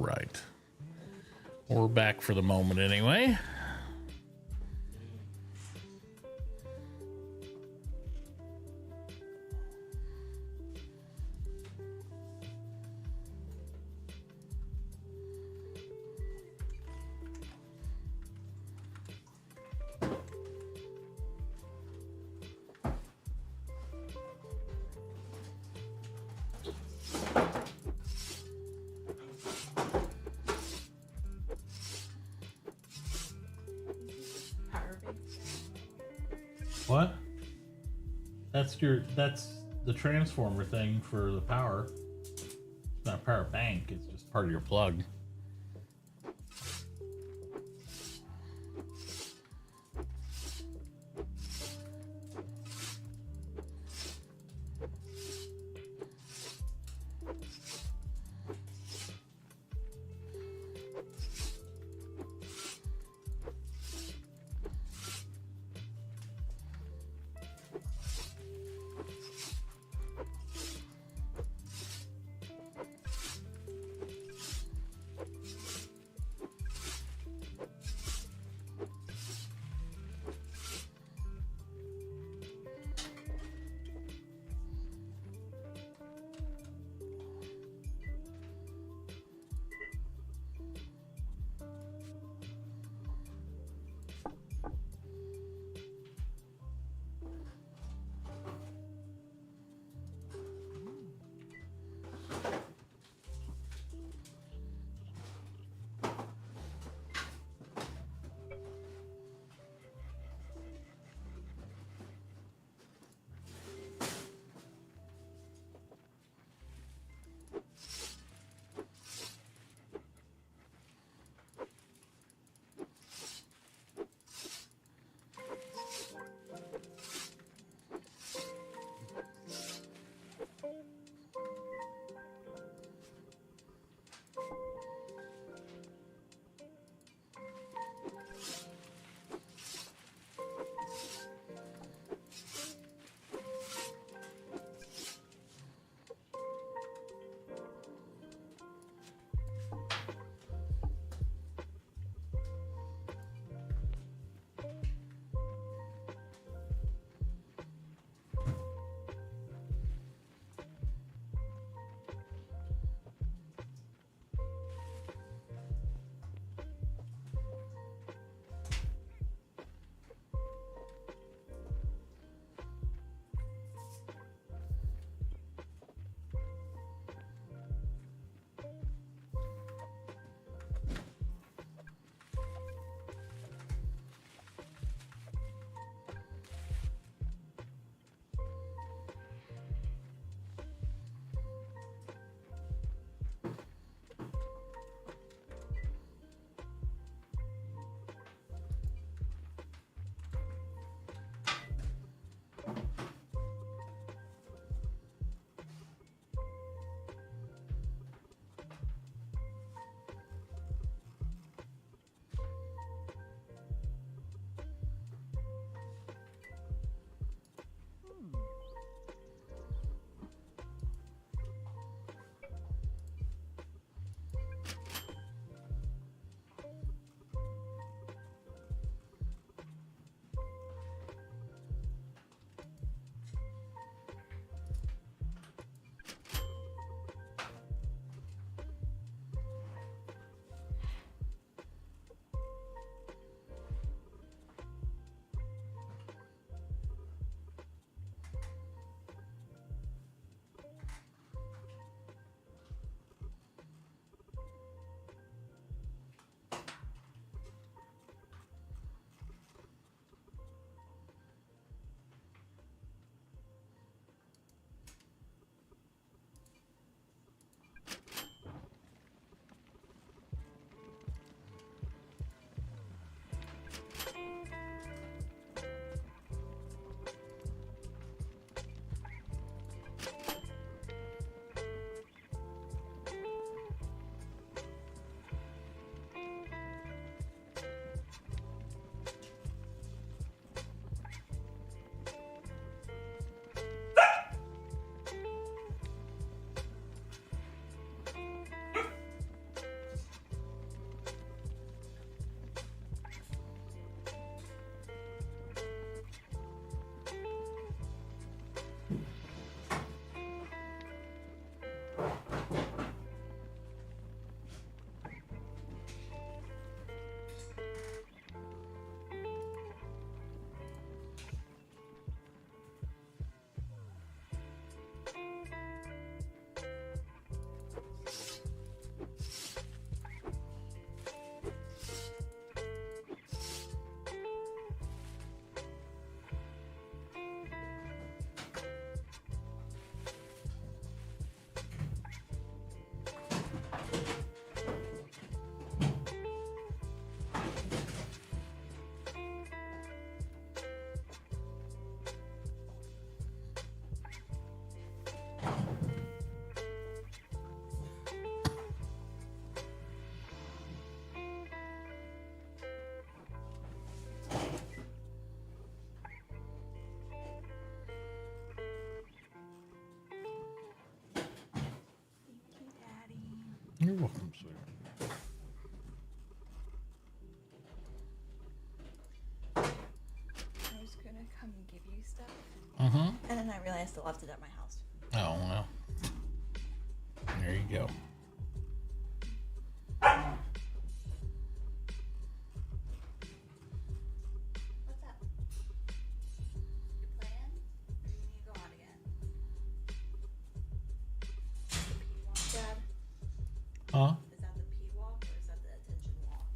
right. We're back for the moment anyway. What? That's the transformer thing for the power. It's not a power bank, it's just part of your plug. welcome, sweetheart.
I was gonna come and give you stuff,
Mm-hmm.
and then I realized I left it at my house.
Oh, well. There you go.
What's up? You playing? Or you need to go out again? P-walk, Dad?
Huh?
Is that the P-walk or is that the attention walk?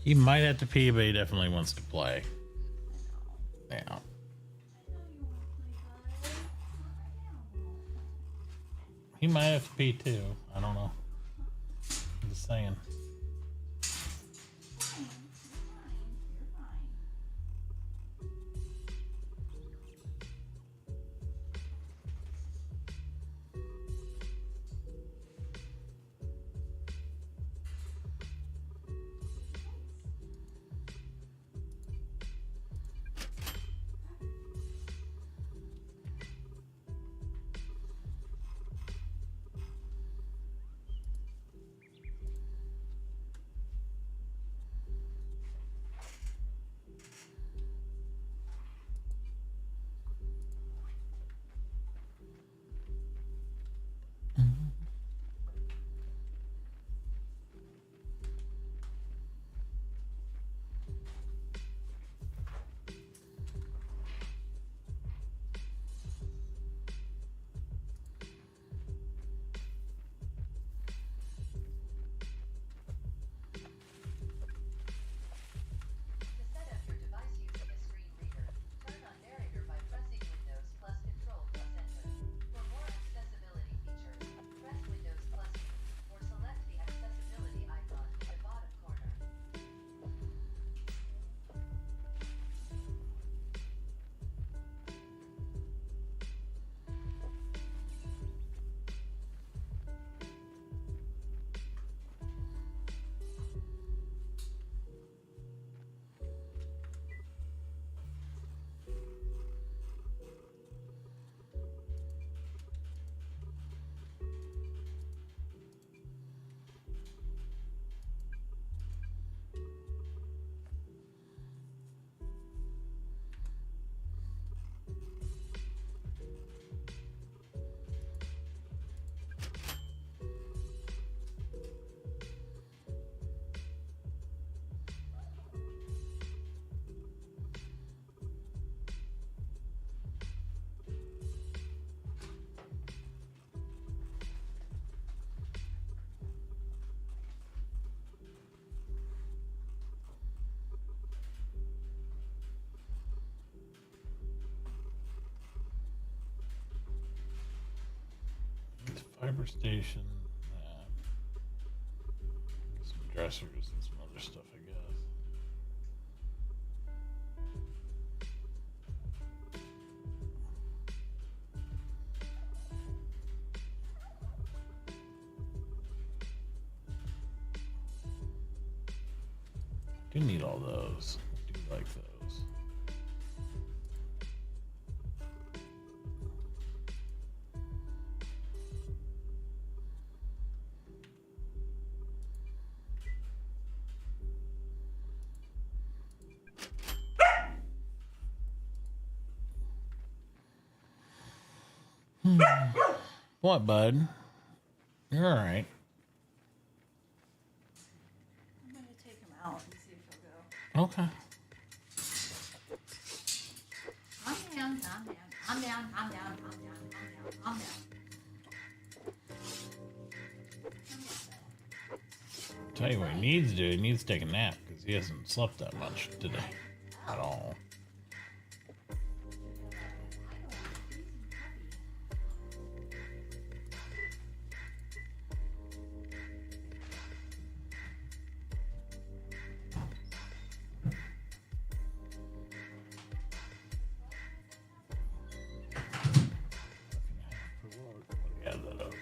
He might have to pee, but he definitely wants to play. Yeah.
I know you want to play, bud. Not right now.
He might have to pee too. I don't know. I'm just saying.
Fine. You're fine. You're fine.
To set up your device using a screen reader, turn on narrator by pressing Windows plus Control plus Enter. For more accessibility features, press Windows plus U, or select the accessibility icon in the bottom corner.
It's fiber station. Some dressers and some other stuff, I guess. Do need all those. Do like those. What, bud? You're all right.
I'm gonna take him out and see if he'll go.
Okay.
Calm down, calm down, calm down, calm down, calm down, calm down, calm down.
Tell you what he needs to do. He needs to take a nap because he hasn't slept that much today at all. Add that up.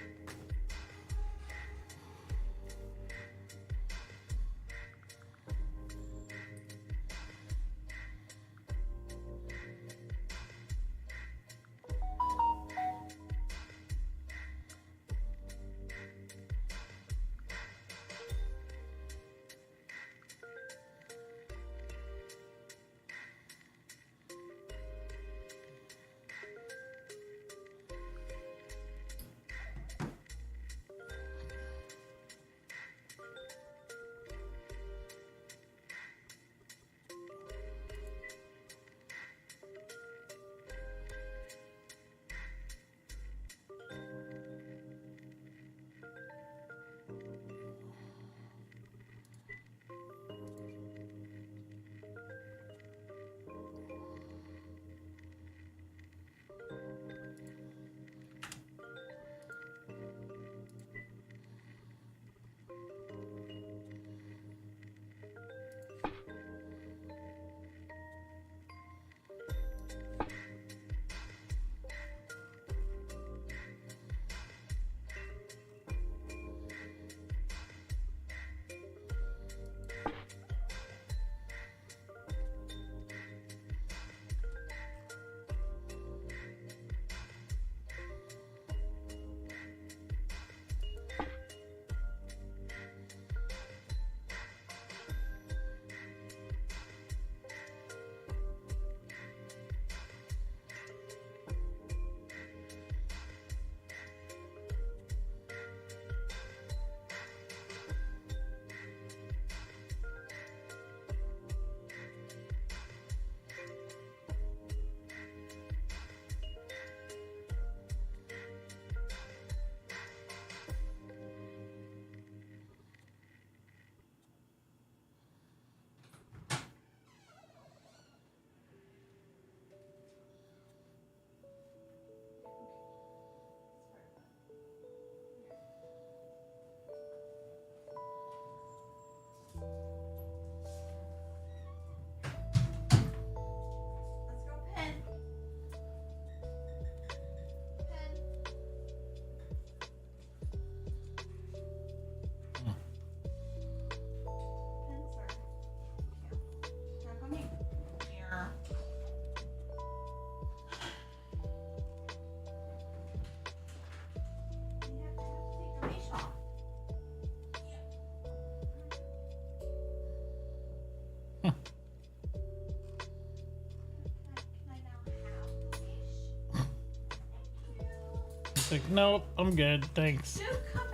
like, nope, I'm good, thanks.
Dude, come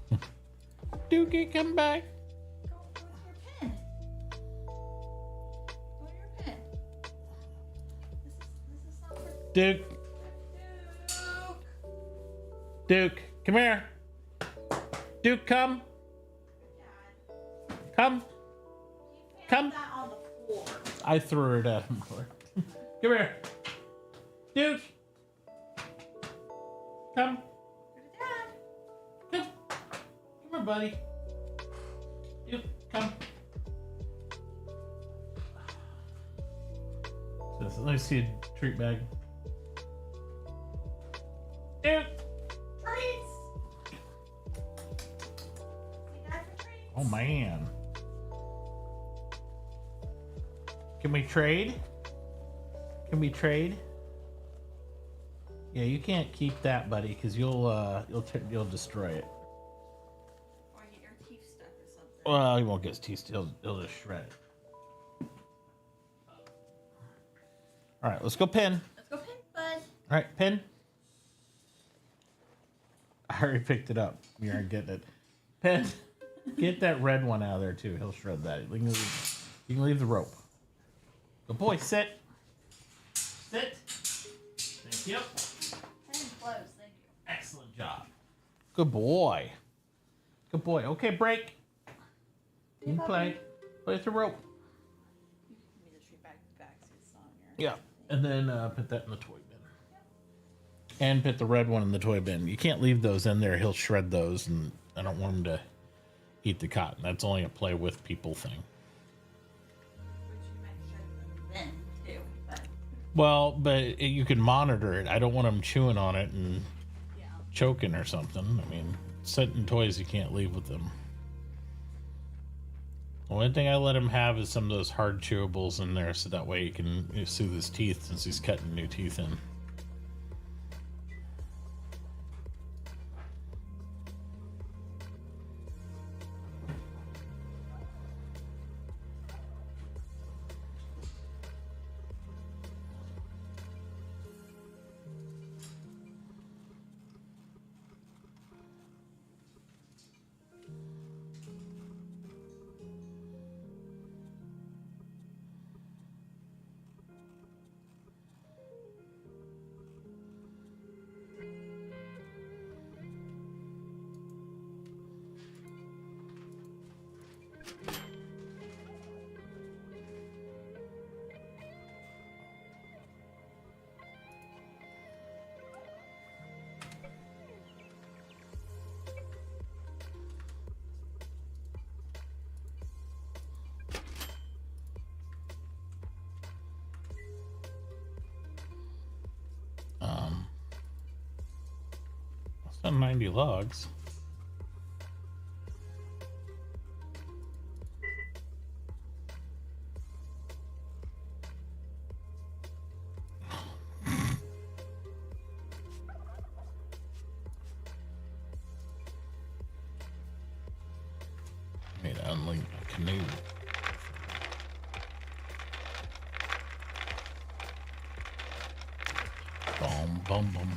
back.
Dookie, come back.
Go to your pin. Go to your pin. This is not for
Duke,
Duke.
Duke, come here. Duke, come.
Dad.
Come.
He
Come.
found that on the floor.
I threw it at him. Come here. Duke. Come.
Go to Dad.
Come. Come here, buddy. Duke, come. Let me see a treat bag. Duke.
Treats. See Dad for treats.
Oh, man. Can we trade? Can we trade? Yeah, you can't keep that, buddy, because you'll destroy it.
Or get your teeth stuck or something.
Well, he won't get his teeth. He'll just shred it. All right, let's go pin.
Let's go pin, bud.
All right, pin. I already picked it up. You aren't getting it. Pin. Get that red one out of there too. He'll shred that. You can leave the rope. Good boy. Sit. Sit. Thank you.
Pin close, thank you.
Excellent job. Good boy. Good boy. Okay, break. You can play. Play with the rope.
You can give me the treat back so it's not on your...
Yeah. And then put that in the toy bin. And put the red one in the toy bin. You can't leave those in there. He'll shred those, and I don't want him to eat the cotton. That's only a play with people thing.
Which you might shred them then, too. But,
Well, but you can monitor it. I don't want him chewing on it and
yeah.
choking or something. I mean, certain toys you can't leave with them. The only thing I let him have is some of those hard chewables in there, so that way he can soothe his teeth since he's cutting new teeth in. It's not 90 logs. Need to unlink my canoe. Boom, boom, boom.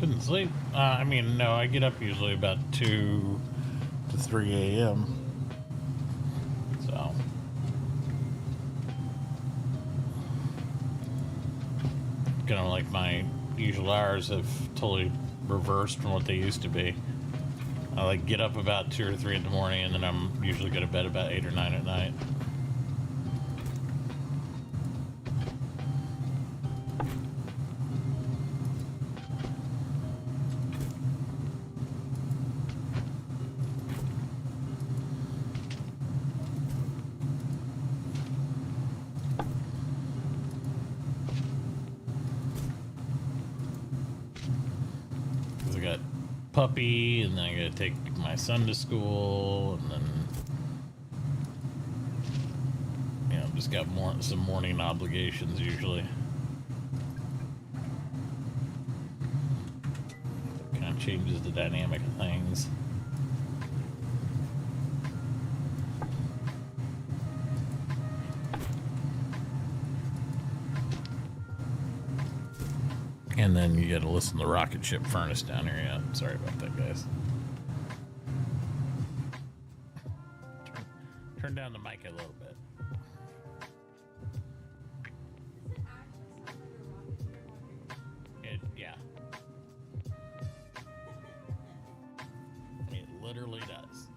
Couldn't sleep. I mean, no, I get up usually about 2 to 3 a.m. So. Kind of like my usual hours have totally reversed from what they used to be. I like get up about 2 or 3 in the morning, and then I'm usually go to bed about 8 or 9 at night. Because I got puppy, and then I gotta take my son to school, and then just got some morning obligations usually. Kind of changes the dynamic of things. And then you gotta listen to the rocket ship furnace down here. Yeah, sorry about that, guys. Turn down the mic a little bit. Yeah. It literally does.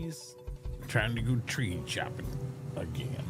trees. Trying to go tree chopping again.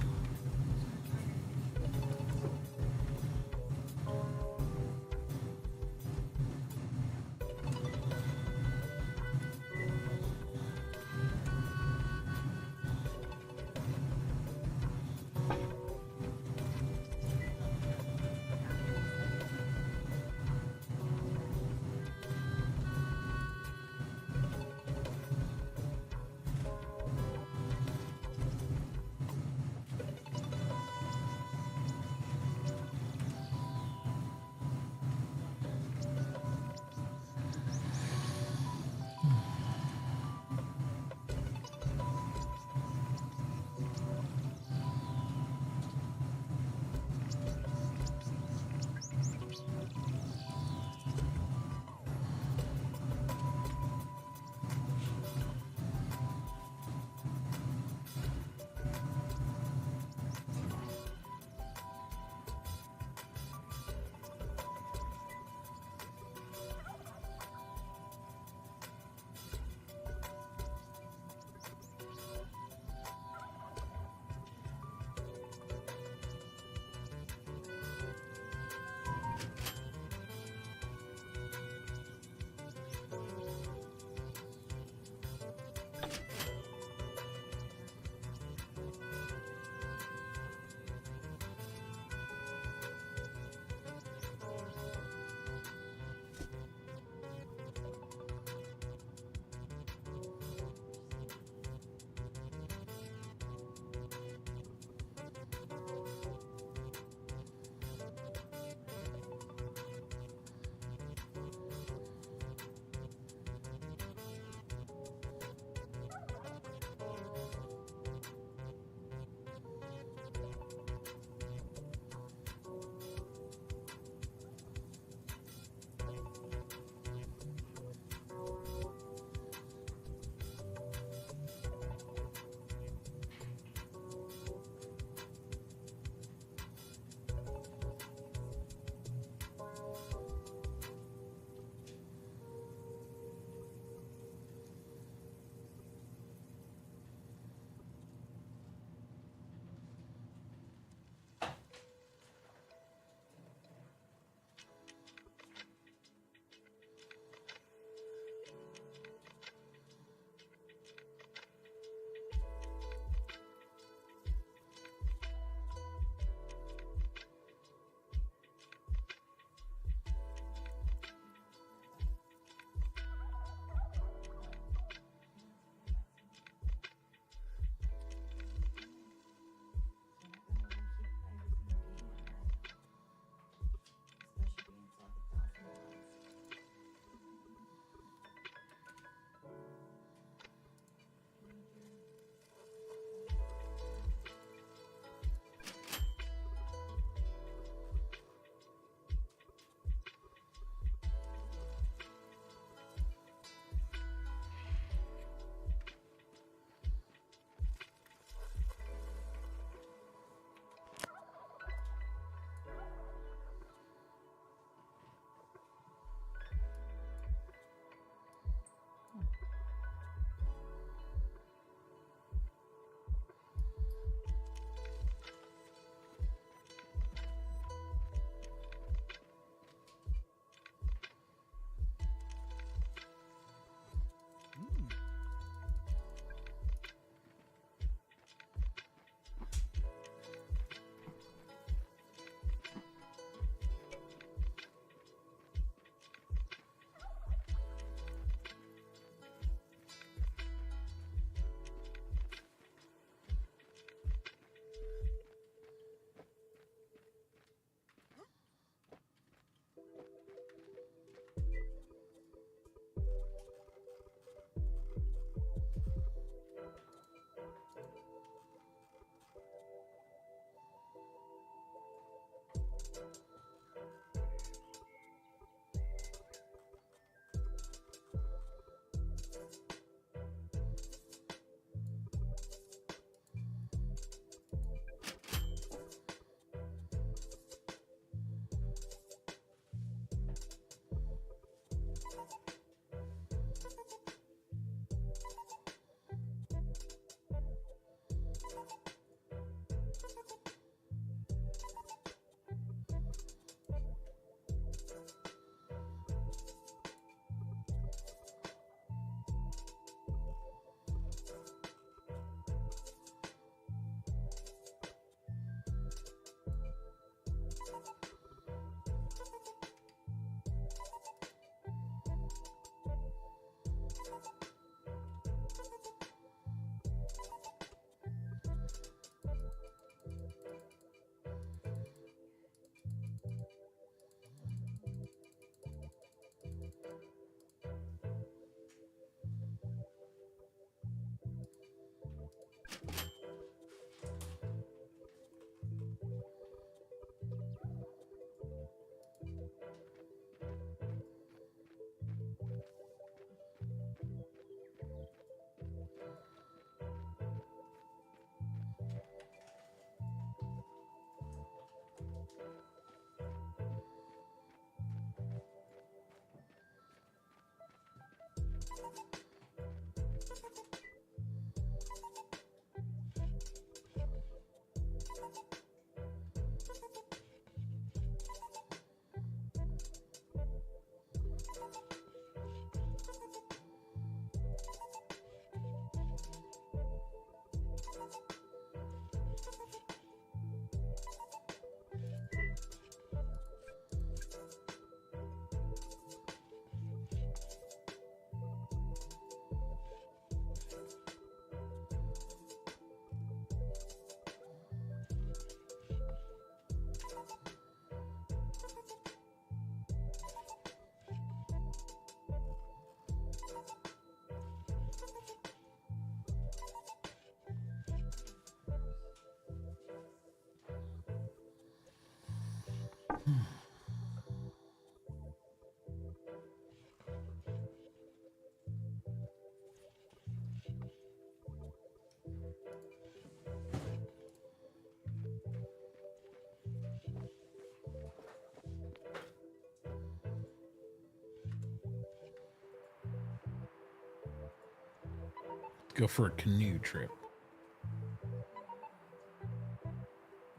Go for a canoe trip.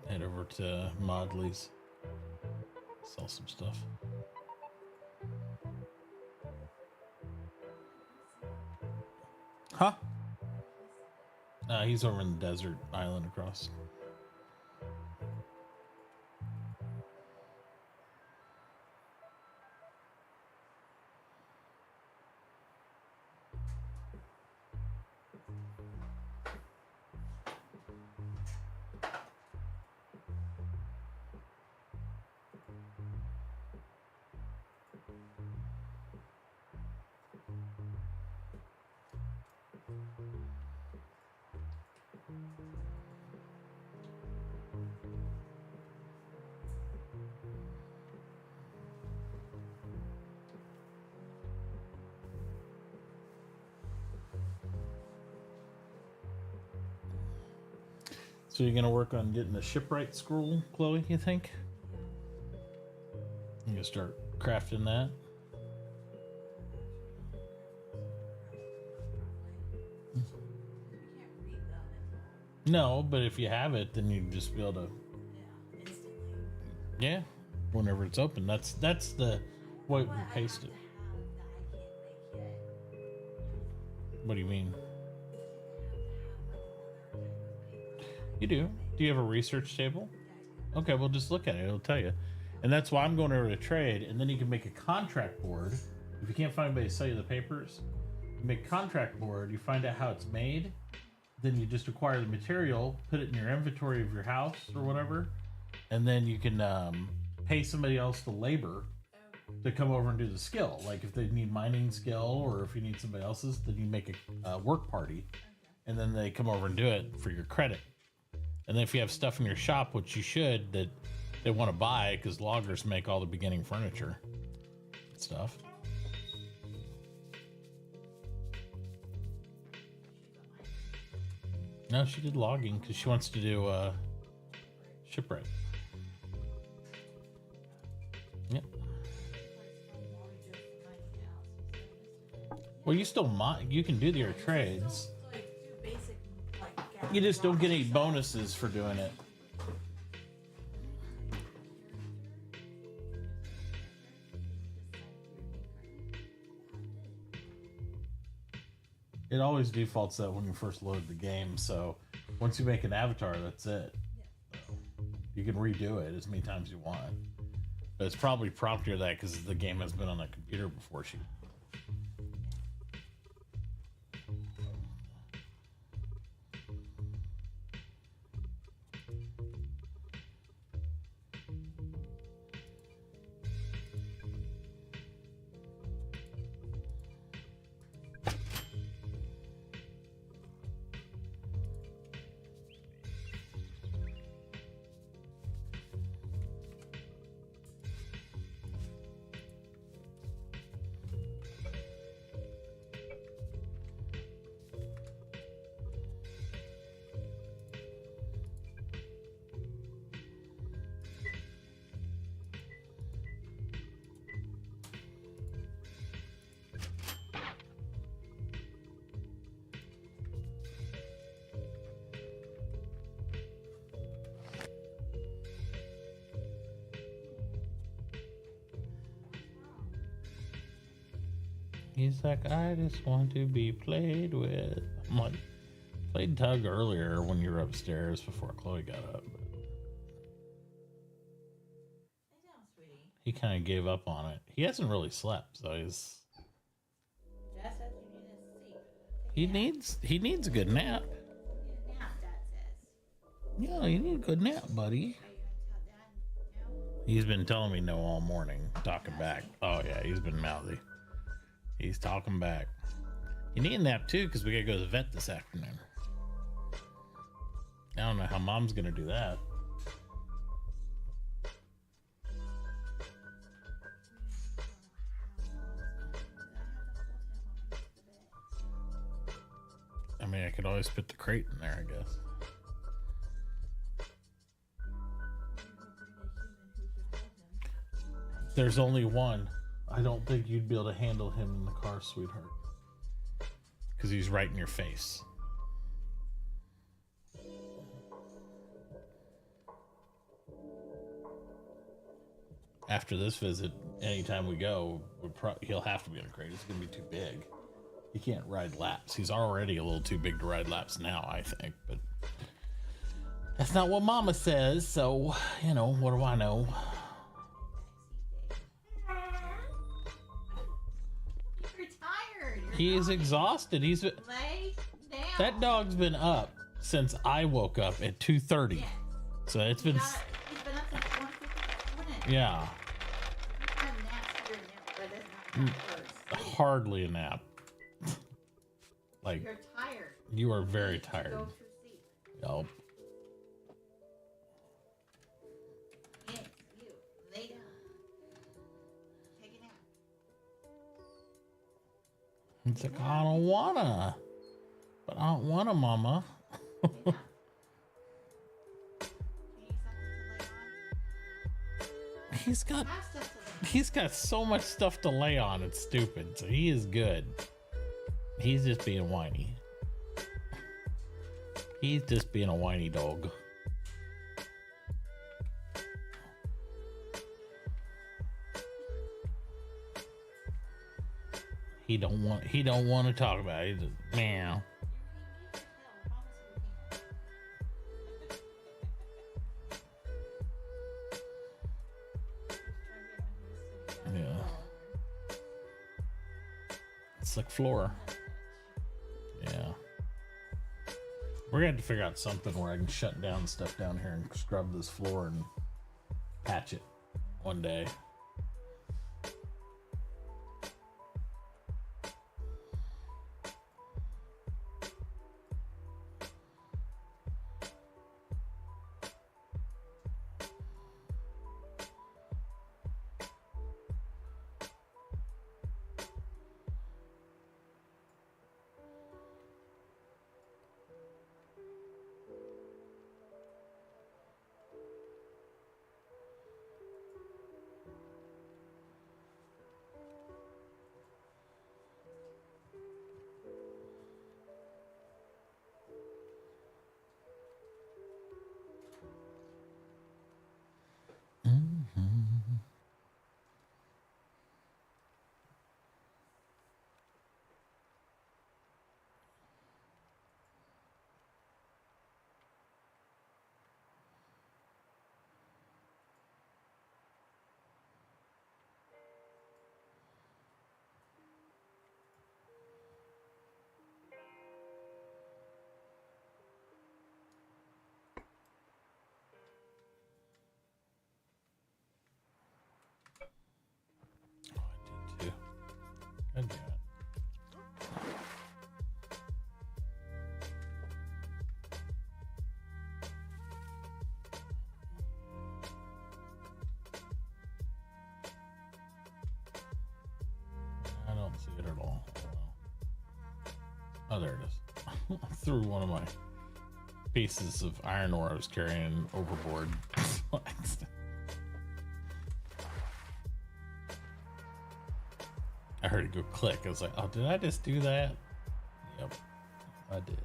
Head over to Modley's. Sell some stuff. Huh? He's over in the desert island across. So you're gonna work on getting the shipwright scroll, Chloe, you think? You gonna start crafting that? No, but if you have it, then you'd just be able to. Yeah, whenever it's open. That's the way we paste it. What do you mean? You do. Do you have a research table? Okay, well just look at it. It'll tell you. And that's why I'm going over to trade, and then you can make a contract board. If you can't find anybody to sell you the papers, you make a contract board, you find out how it's made, then you just acquire the material, put it in your inventory of your house or whatever, and then you can pay somebody else to labor to come over and do the skill. Like if they need mining skill, or if you need somebody else's, then you make a work party, and then they come over and do it for your credit. And then if you have stuff in your shop, which you should, that they want to buy, because loggers make all the beginning furniture and stuff. No, she did logging because she wants to do shipwright. Yep. Well, you still you can do your trades. You just don't get any bonuses for doing it. It always defaults that when you first load the game, so once you make an avatar, that's it. You can redo it as many times as you want. But it's probably prompted that because the game has been on a computer before she. He's like, I just want to be played with. I'm like, played tug earlier when you were upstairs before Chloe got up. But he kind of gave up on it. He hasn't really slept, so he's.
Dad says you need to sleep.
He needs a good nap.
You need a nap, Dad says.
Yeah, you need a good nap, buddy.
Are you gonna tell Dad no?
He's been telling me no all morning, talking back. Oh yeah, he's been mouthy. He's talking back. You need a nap too, because we gotta go to the vet this afternoon. I don't know how Mom's gonna do that. mean, I could always put the crate in there, I guess. There's only one. I don't think you'd be able to handle him in the car, sweetheart. Because he's right in your face. After this visit, anytime we go, he'll have to be in a crate. It's going to be too big. He can't ride laps. He's already a little too big to ride laps now, I think. But that's not what Mama says. So, you know, what do I know?
You're tired.
He is exhausted. He's
Lay down.
that dog's been up since I woke up at 2:30.
Yeah.
So it's been
He's been up since 1:50 morning.
yeah,
He's had naps here and there, but that's not first.
hardly a nap. Like
You're tired.
you are very
You need to
tired.
Go to sleep.
Yup.
Yes, you. Lay down. Take a nap.
It's like I don't wanna, but I don't wanna, Mama.
Lay down. You need something to lay on?
He's got
Have stuff to lay on.
he's got so much stuff to lay on. It's stupid. So he is good. He's just being whiny. He's just being a whiny dog. He don't want to talk about it. He just meow. Yeah. It's like floor. Yeah. We're gonna have to figure out something where I can shut down stuff down here and scrub this floor and patch it one day. Too. God damn it. I don't see it at all. Oh, there it is. I threw one of my pieces of iron ore I was carrying overboard. I heard it go click. I was like, oh, did I just do that? Yep, I did.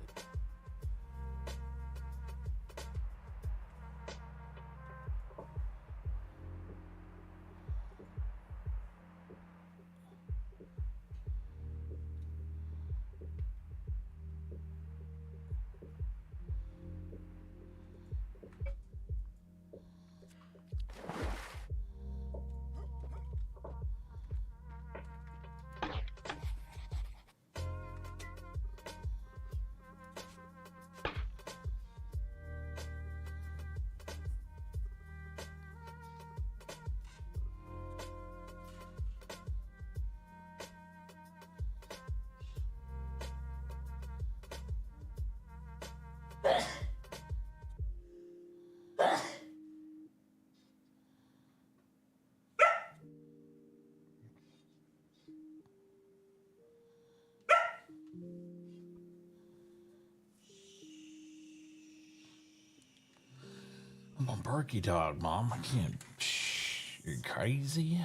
Perky dog, Mom. I can't. Shh, you're crazy.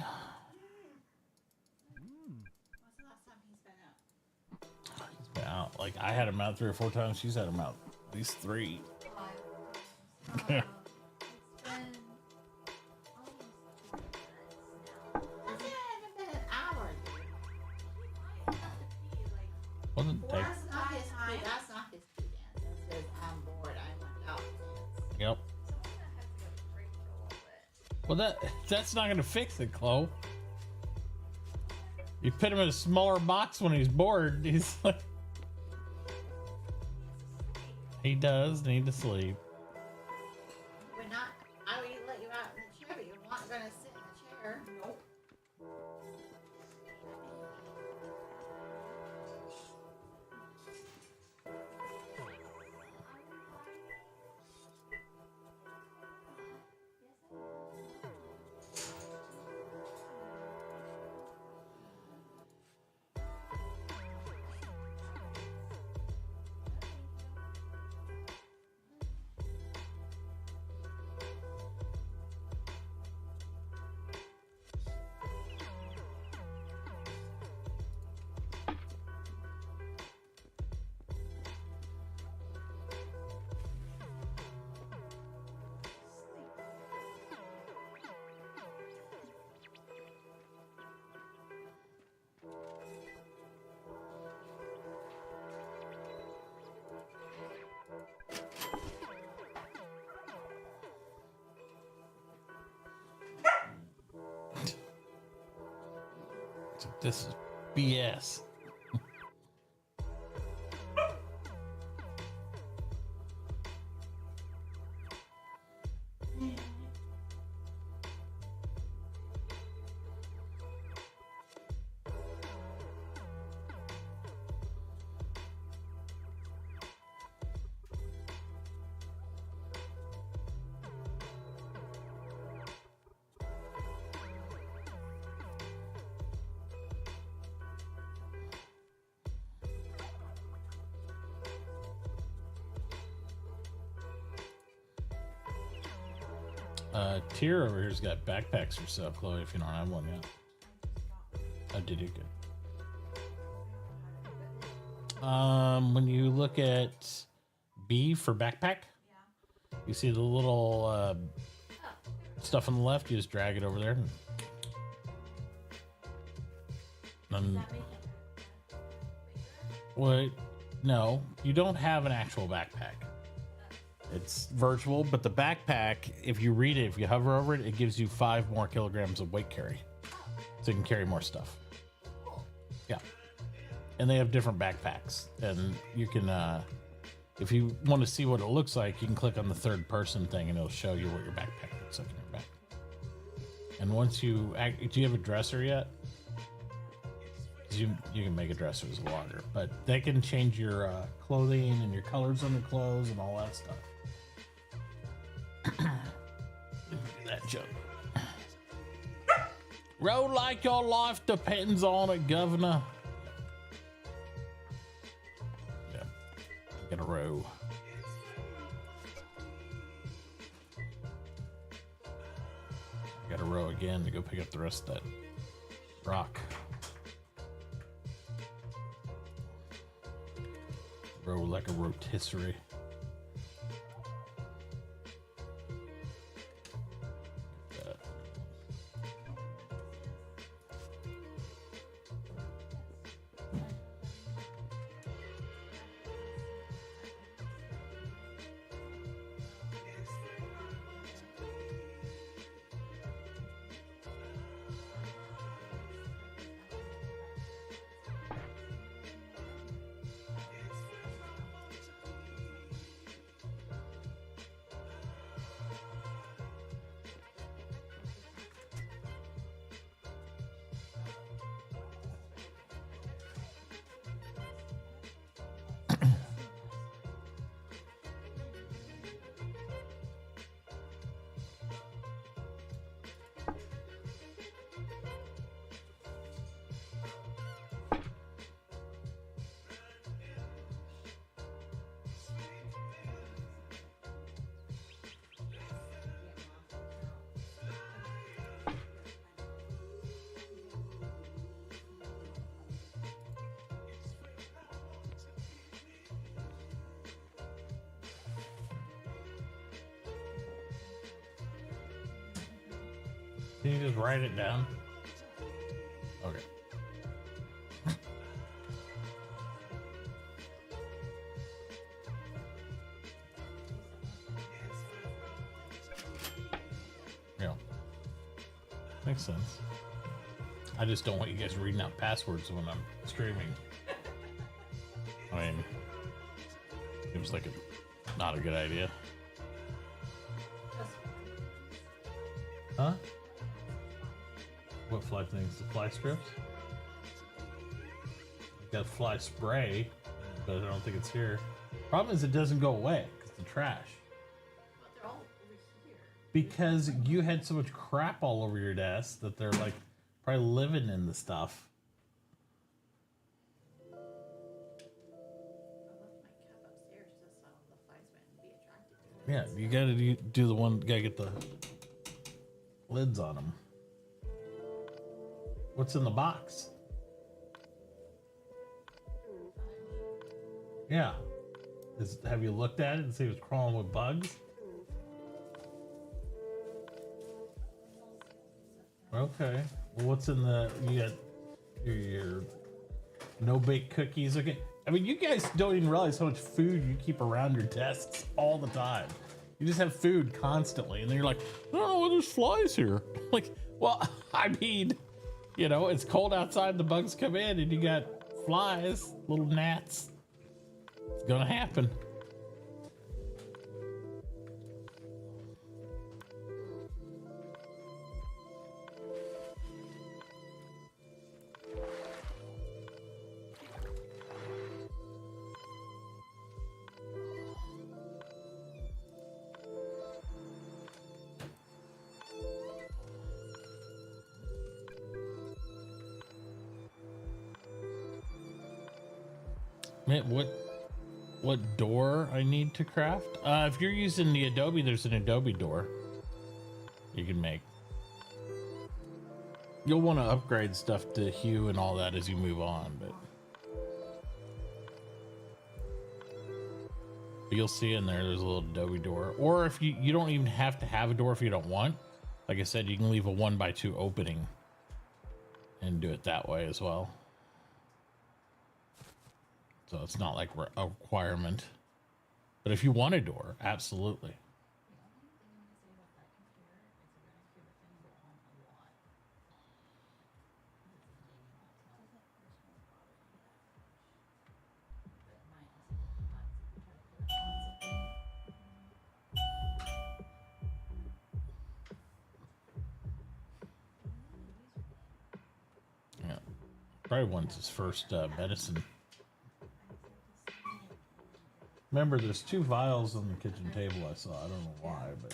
What's the last time he's been out?
He's been out. Like, I had him out 3 or 4 times. She's had him out at least 3.
It's been almost 2 months now. I said it hasn't been an hour.
Wasn't take.
That's not his pee. That's not his pee dance. That says I'm bored. I want out dance.
Yep. Well, that's not gonna fix it, Chloe. You put him in a smaller box when he's bored. He's like, he does need to sleep.
We're not. I would let you out in the chair, but you're not gonna sit in the chair. Nope.
This is BS. Tier over here's got backpacks for sale, Chloe, if you don't have one yet. Oh, did you? Good. When you look at B for backpack, you see the little stuff on the left, you just drag it over there. What? No, you don't have an actual backpack. It's virtual, but the backpack, if you read it, if you hover over it, it gives you 5 more kilograms of weight carry. So you can carry more stuff. Yeah. And they have different backpacks. And you can, if you want to see what it looks like, you can click on the 3rd person thing and it'll show you what your backpack looks like in your back. And once you, do you have a dresser yet? You can make a dresser as longer, but they can change your clothing and your colors on the clothes and all that stuff. Look at that junk. Roll like your life depends on it, Governor. Yeah, get a row. Got a row again to go pick up the rest of that rock. Row like a rotisserie. Can you just write it down? Okay. Yeah. Makes sense. I just don't want you guys reading out passwords when I'm streaming. I mean, seems like not a good idea. Huh? What fly things? The fly strips? Got fly spray, but I don't think it's here. Problem is it doesn't go away because the trash.
But they're all over here.
Because you had so much crap all over your desk that they're like probably living in the stuff.
I left my cap upstairs just so the flies wouldn't be attracted to it.
Yeah, you gotta do the one, gotta get the lids on them. What's in the box? Yeah. Have you looked at it and see if it's crawling with bugs? Okay. Well, what's in the, you got your no-bake cookies? Okay. I mean, you guys don't even realize how much food you keep around your desks all the time. You just have food constantly, and then you're like, oh, there's flies here. Like, well, I mean, you know, it's cold outside, the bugs come in, and you got flies, little gnats. It's gonna happen. Man, what door I need to craft? If you're using the Adobe, there's an Adobe door you can make. You'll want to upgrade stuff to hue and all that as you move on, but you'll see in there's a little Adobe door. Or if you don't even have to have a door if you don't want. Like I said, you can leave a 1x2 opening and do it that way as well. So it's not like a requirement. But if you want a door, absolutely. Yeah. Probably wants his first medicine. Remember, there's 2 vials on the kitchen table I saw. I don't know why, but...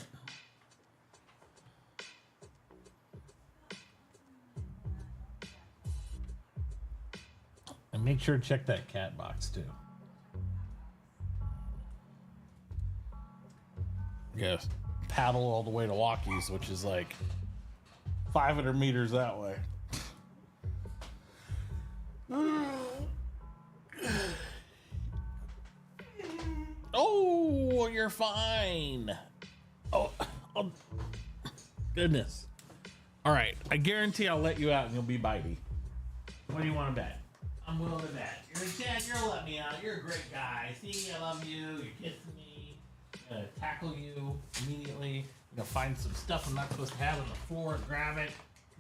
And make sure to check that cat box, too. Yes. Paddle all the way to Walkies, which is like 500 meters that way. Oh, you're fine. Oh, goodness. All right, I guarantee I'll let you out and you'll be bitey. What do you want to bet? I'm willing to bet. You're like, Dad, you'll let me out. You're a great guy. See, I love you. You're kissing me. I'm gonna tackle you immediately. I'm gonna find some stuff I'm not supposed to have on the floor and grab it.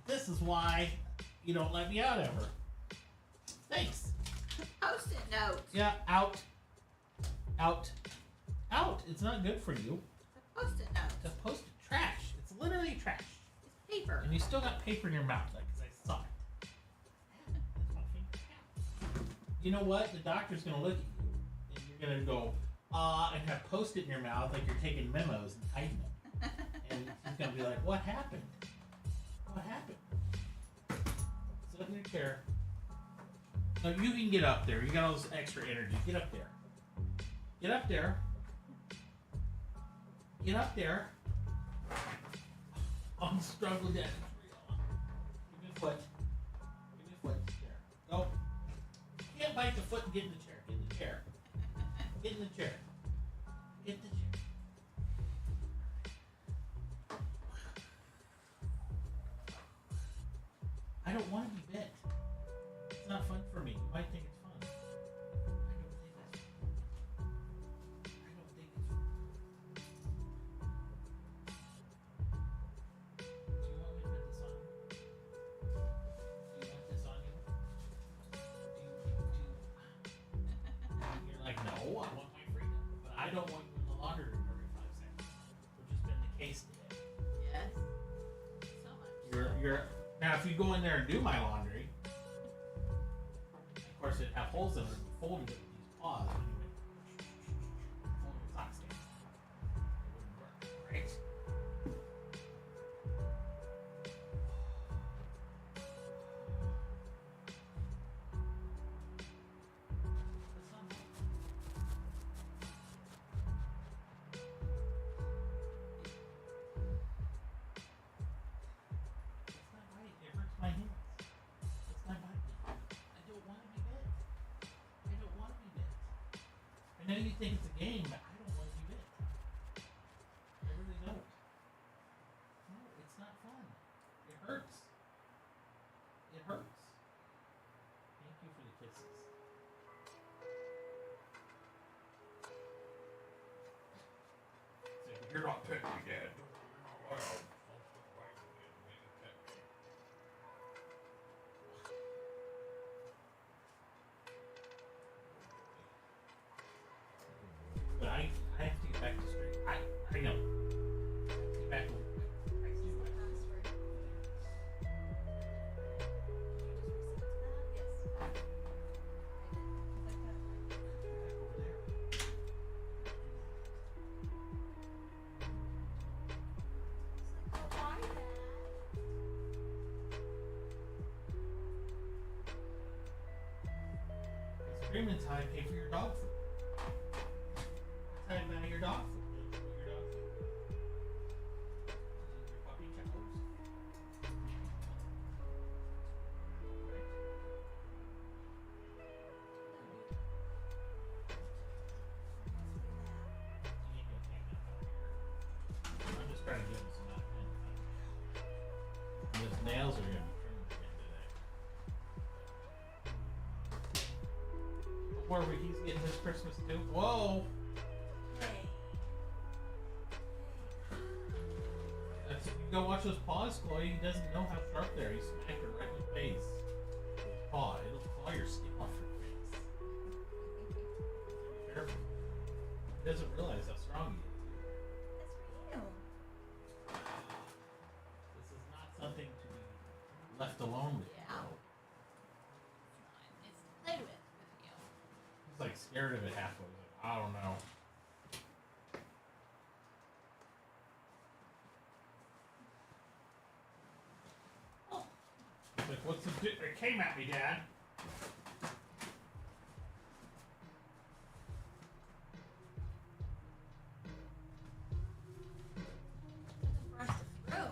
This is why you don't let me out ever. Thanks.
Post-it note.
Yeah, out. Out. Out. It's not good for you.
Post-it note.
It's a post-it trash. It's literally trash.
It's paper.
And you still got paper in your mouth, like, 'cause I saw it. You know what? The doctor's gonna look at you, and you're gonna go, and have post-it in your mouth like you're taking memos and hiding them. And he's gonna be like, what happened? What happened? Sit up in your chair. No, you can get up there. You got all this extra energy. Get up there. Get up there. Get up there. I'm struggling, Dad. Give me a foot. Give me a foot. There. Go. You can't bite the foot and get in the chair. Get in the chair. Get in the chair. Get in the chair. don't want you in the laundry room every 5 seconds, which has been the case today.
Yes. So much.
You're now if you go in there and do my laundry, of course it'd have holes in it and folded it with these paws and you would fold the sock stand. It wouldn't work, right? That's not right. It's not right. It hurts my hands. It's not right. I don't want to be bit. I don't want to be bit. I know you think it's a game, but I don't want to be bit. I really don't. No, it's not fun. It hurts. It hurts. Thank you for the kisses. So you're not petting me, Dad. But I have to get back to street. I know. Get back to work. I see my
Password. You just reset to that? Yes. I did. 'Cause I can't find it.
back over there.
It's like, oh, why, Dad?
Screaming's how I pay for your dog food. That's how I buy your dog food. You know your dog food? Your puppy chows. Right? You ain't gonna take that out here. I'm just trying to give him some out. And his nails are gonna be trimmed again today. Where he's getting his Christmas too. Whoa!
Hey.
That's, you go watch those paws, Chloe. He doesn't know how sharp they are. He smacked her right in the face. With his paw. It'll claw your skin off your face. Be careful. He doesn't realize how strong he is.
That's for you.
This is not something to be left alone with.
Yeah.
No.
It's fine. It's played with you.
He's like scared of it halfway. He's like, I don't know.
Oh.
He's like, what's the it came at me, Dad.
Doesn't brush the throw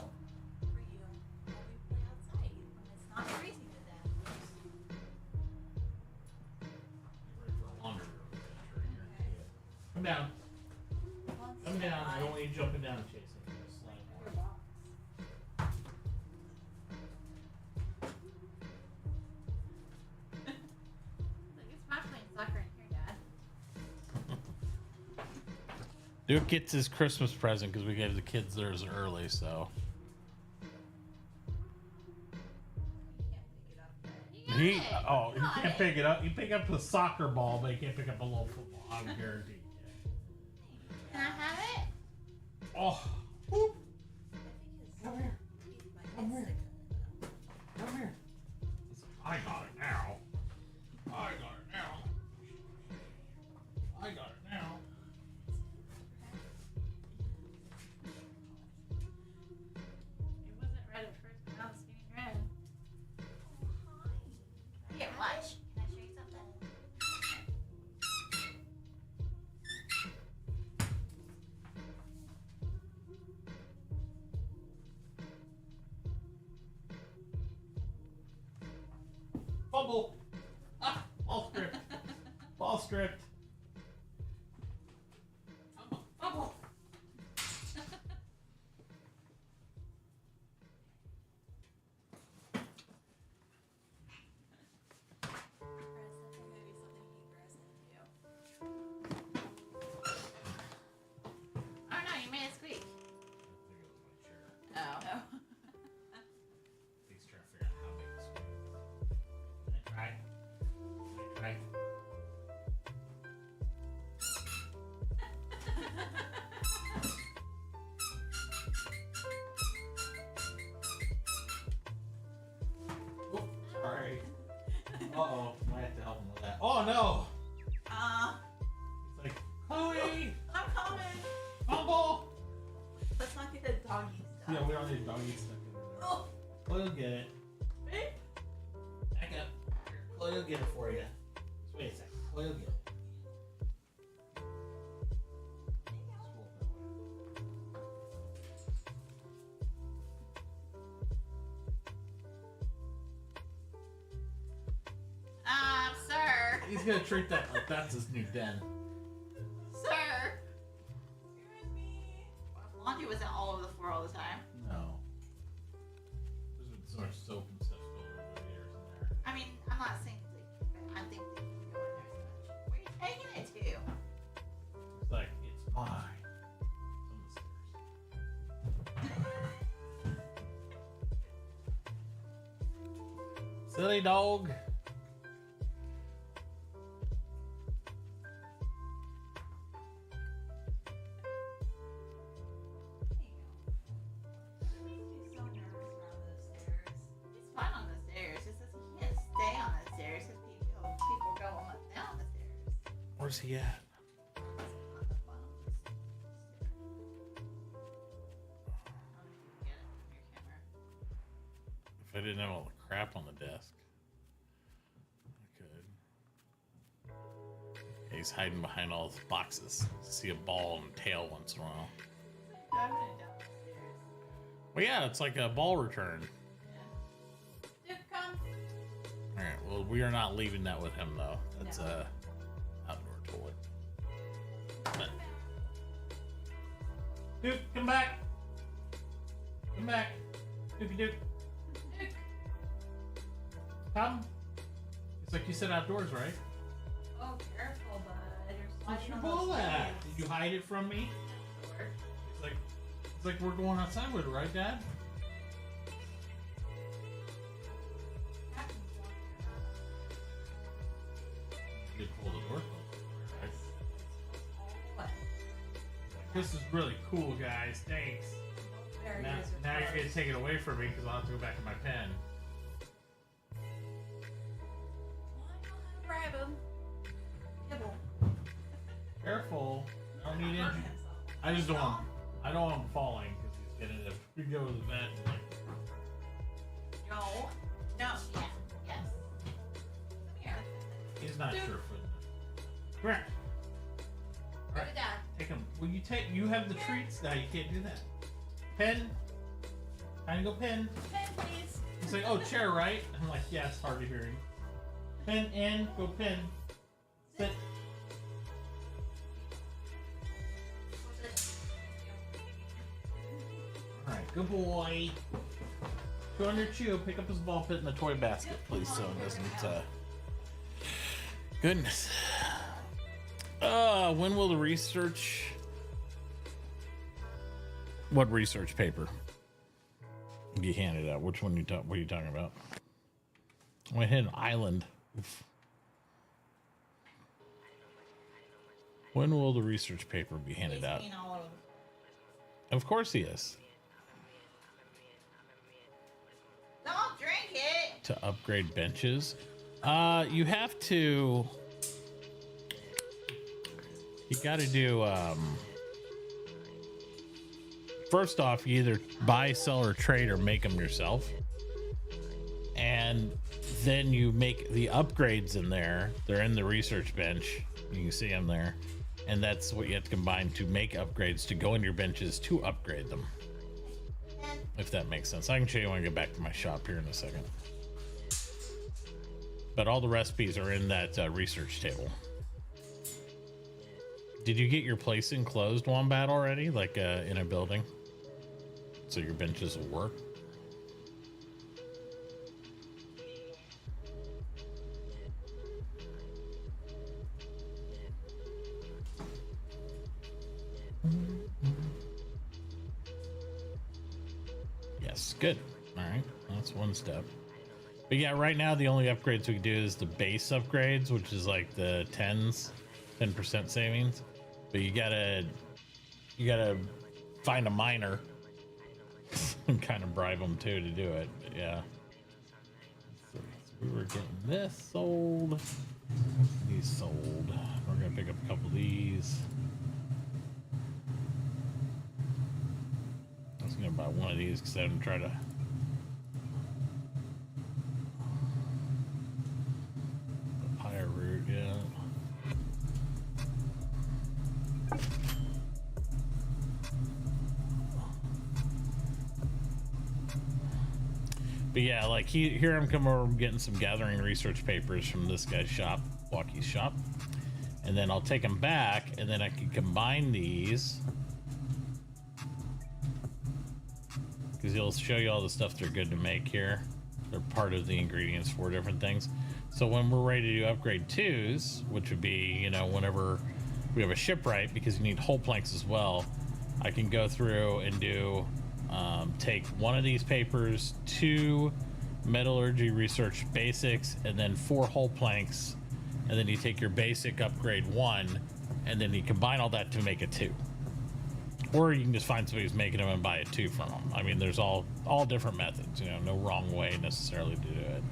for you while we play outside when it's not freezing to death.
Get ready for a laundry room adventure. You're gonna see it. Come down. Come down. I don't want you jumping down and chasing. Just slide
Your
down.
box. Like, it's not playing soccer in here, Dad.
Duke gets his Christmas present because we gave the kids theirs early, so
You can't pick it up, Dad. You got it.
he can't pick it up. You pick up the soccer ball, but he can't pick up a little football. I'm guaranteed.
Can I have it?
Oh, whoop.
Come
here. Come
Come
here. Come here. I got it now. I got it now. I got it now.
It wasn't red at first, but now it's getting red. Here, watch. Can I show you something?
Fumble. Ah, ball stripped. Ball stripped.
Bubble. Oh no, you made it squeak. Oh.
He's trying to figure out how big this is. I tried. Oh no! It's like, Chloe!
I'm coming.
Fumble!
Let's not get the doggy stuff.
Yeah, we don't need doggy stuff in there.
Oh,
Chloe will get it.
babe.
Back up. Here, Chloe will get it for you. Just wait a second. Chloe will get it.
Sir.
He's gonna treat that like that's his new den.
Sir. Excuse me. Laundry wasn't all over the floor all the time.
No. There's been so much soap and stuff spilled over the years in there.
I mean, I'm not saying like, I think they can go in there so much. Where are you taking it to?
It's like, it's mine. It's on the stairs. Silly dog.
He's so nervous around those stairs. He's fine on the stairs. Just that he can't stay on the stairs because people go on down the stairs.
Where's he at?
On the bottom of the stairs. I don't know if you can get it from your camera.
If I didn't have all the crap on the desk, I could. Yeah, he's hiding behind all the boxes. See a ball and tail once in a while.
Driving it down the stairs.
Well, yeah, it's like a ball return.
Dude, come.
All right. Well, we are not leaving that with him though. That's
No.
a outdoor toilet. But... Duke, come back. Come back. Dookie Duke.
Dude.
Come. It's like you said outdoors, right?
Oh, careful, bud. You're
Where's
sliding
your
on
ball
those
at?
things.
Did you hide it from me?
Sure.
It's like we're going outside with it, right, Dad?
Captain's walking around.
You did pull the door closed, right?
What?
This is really cool, guys. Thanks.
Barriers
Now
are
you're gonna
closed.
take it away from me because I'll have to go back to my pen.
Well, I know how to grab him. Nibble.
Careful. I don't need
Hurt
injury.
himself.
I just don't want. I don't want him falling because he's gonna have to go to the vet. And like,
No. No. Yes. Yes. Come here.
he's not
Dude.
sure footing. Come here.
Go to dad.
Take him. Will you take? You have the treats now. You can't do that. Pen. Time to go pen.
Pen, please.
He's like, oh, chair, right? I'm like, yeah, it's hard to hear him. Pen in. Go pen. Sit. All right, good boy. Go on your chew. Pick up his ball pit in the toy basket, please, so it doesn't. Goodness. When will the research? What research paper? Be handed out. Which one what are you talking about? I hit an island. Oof. When will the research paper be handed out?
He's peeing all over.
Of course he is.
Don't drink it.
To upgrade benches. You have to. You got to do. First off, you either buy, sell, or trade, or make them yourself, and then you make the upgrades in there. They're in the research bench. You can see them there, and that's what you have to combine to make upgrades to go in your benches to upgrade them. If that makes sense. I can show you when I get back to my shop here in a second. But all the recipes are in that research table. Did you get your place enclosed, Wombat, already? Like in a building? So your benches will work? Yes, good. All right, that's one step. But yeah, right now the only upgrades we can do is the base upgrades, which is like the 10% savings. But you gotta find a miner and kind of bribe them too to do it. But yeah. So we were getting this sold. these sold. We're gonna pick up a couple of these. I was gonna buy one of these because I'm gonna try to. Papaya root, yeah. But yeah, like here I'm coming over getting some gathering research papers from this guy's shop, Walkie's shop. And then I'll take them back and then I can combine these. Because he'll show you all the stuff they're good to make here. They're part of the ingredients for different things. So when we're ready to do upgrade 2s, which would be, you know, whenever we have a shipwright, because you need whole planks as well, I can go through and do take one of these papers, 2 metallurgy research basics, and then 4 whole planks, and then you take your basic upgrade 1, and then you combine all that to make a 2. Or you can just find somebody who's making them and buy a 2 from them. I mean, there's all different methods, you know, no wrong way necessarily to do it.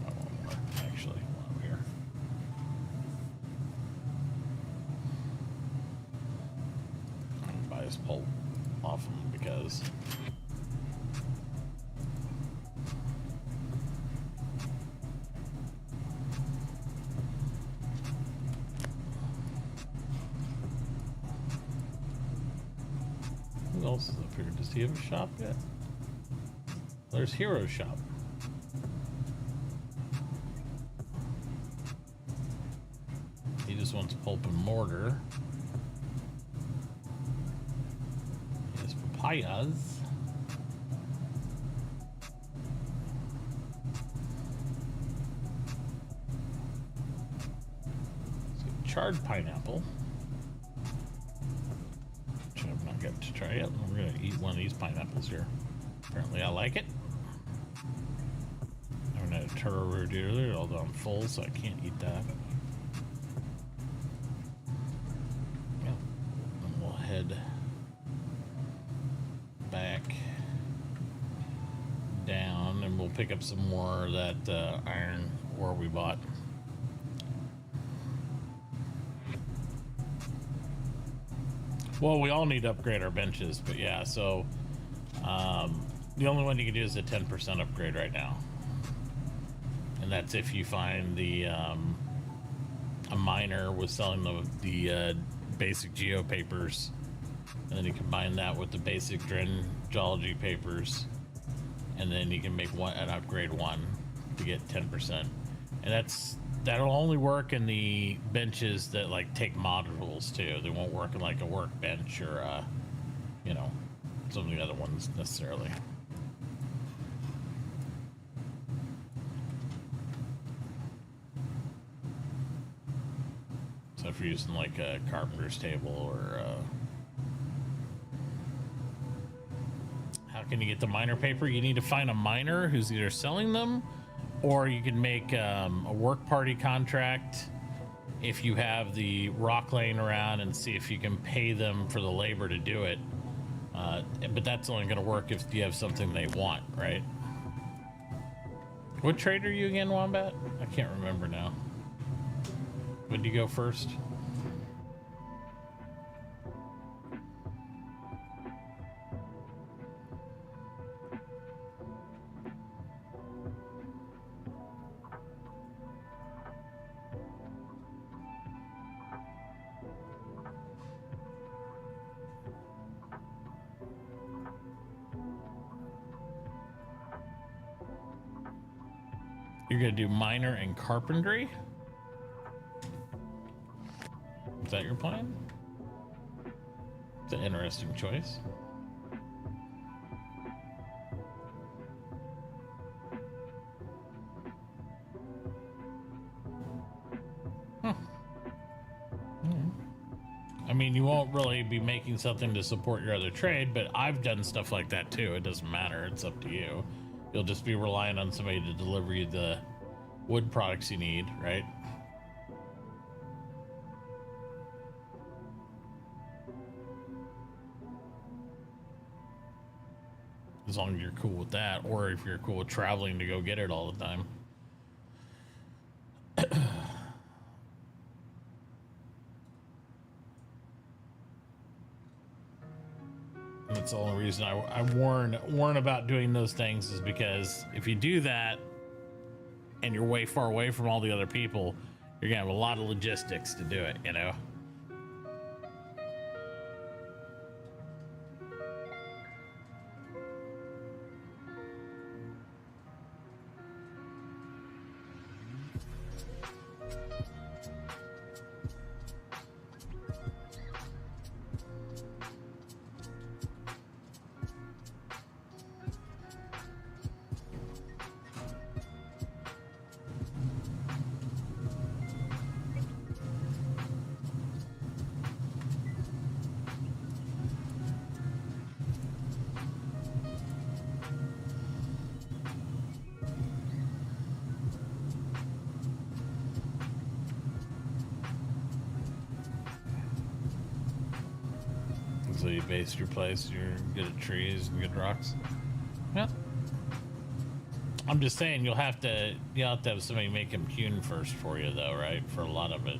Oh, one more, actually, one over here. Buy this pulp off them because who else is up here? Does he have a shop yet? There's Hero's shop. He just wants pulp and mortar. Papayas. So charred pineapple, which I've not got to try yet. We're gonna eat one of these pineapples here. Apparently I like it. I haven't had a taro root earlier, although I'm full, so I can't eat that. Yeah. And we'll head back down and we'll pick up some more of that iron ore we bought. Well, we all need to upgrade our benches, but yeah, so the only one you can do is a 10% upgrade right now, and that's if you find the a miner was selling the basic geo papers. And then you combine that with the basic geology papers, and then you can make an upgrade 1 to get 10%. And that'll only work in the benches that like take modules too. They won't work in like a workbench or you know, some of the other ones necessarily. So if you're using like a carpenter's table or how can you get the miner paper? You need to find a miner who's either selling them, or you can make a work party contract if you have the rock laying around and see if you can pay them for the labor to do it. But that's only going to work if you have something they want, right? What trade are you again, Wombat? I can't remember now. When do you go first? You're gonna do miner and carpentry? Is that your plan? It's an interesting choice. Huh. I mean, you won't really be making something to support your other trade, but I've done stuff like that too. It doesn't matter. It's up to you. You'll just be relying on somebody to deliver you the wood products you need, right? As long as you're cool with that, or if you're cool with traveling to go get it all the time. That's the only reason I warn about doing those things, is because if you do that and you're way far away from all the other people, you're gonna have a lot of logistics to do it, you know? So you base your place, you're good at trees and good rocks. Yeah. I'm just saying you'll have to have somebody make them hewn first for you though, right? For a lot of it.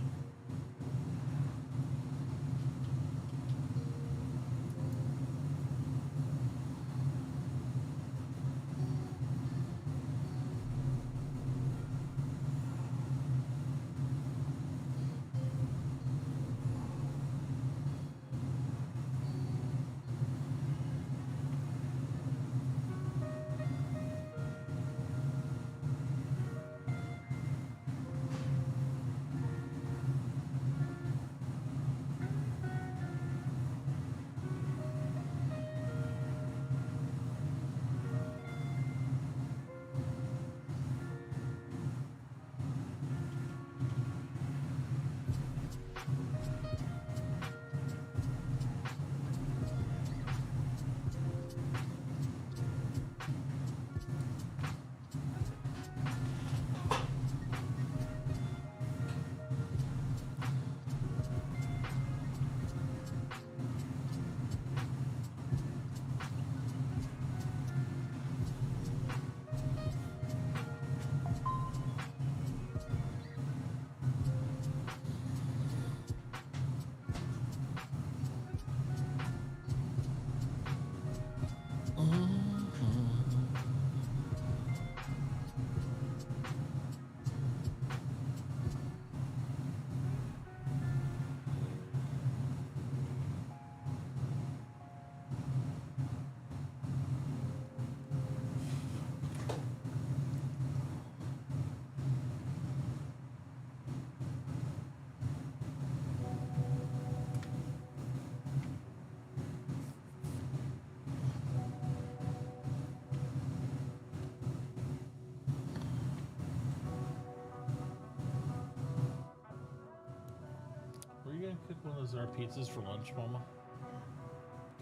Were you gonna cook one of those our pizzas for lunch, Mama?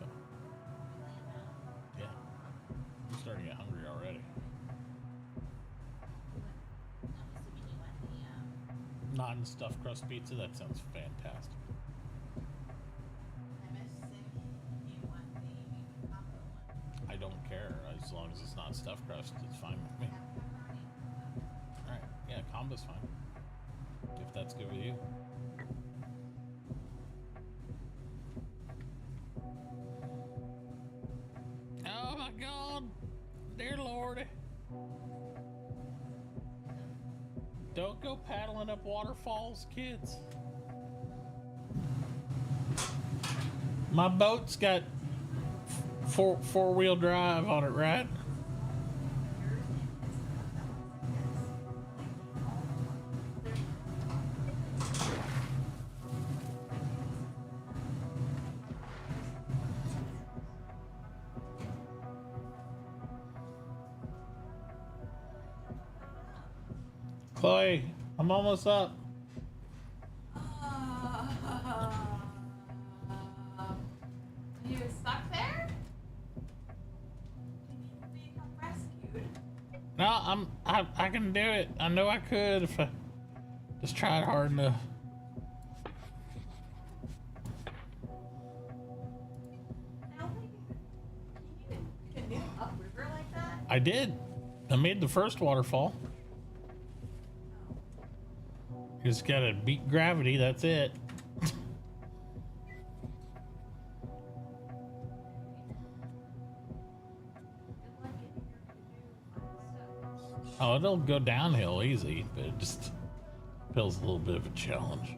Okay. Yeah. I'm starting to get hungry already. Non-stuffed crust pizza, that sounds fantastic. I don't care, as long as it's not stuffed crust, it's fine with me. Alright, yeah, combo's fine. If that's good with you. Oh my God, dear Lordy. Don't go paddling up waterfalls, kids. My boat's got four-wheel drive on it, right? Chloe, I'm almost up.
You stuck there? You need to become rescued.
No, I can do it. I know I could if I just tried hard enough.
I don't think you can canoe upriver like that.
I did. I made the first waterfall. You just gotta beat gravity, that's it. Oh, it'll go downhill easy, but it just feels a little bit of a challenge.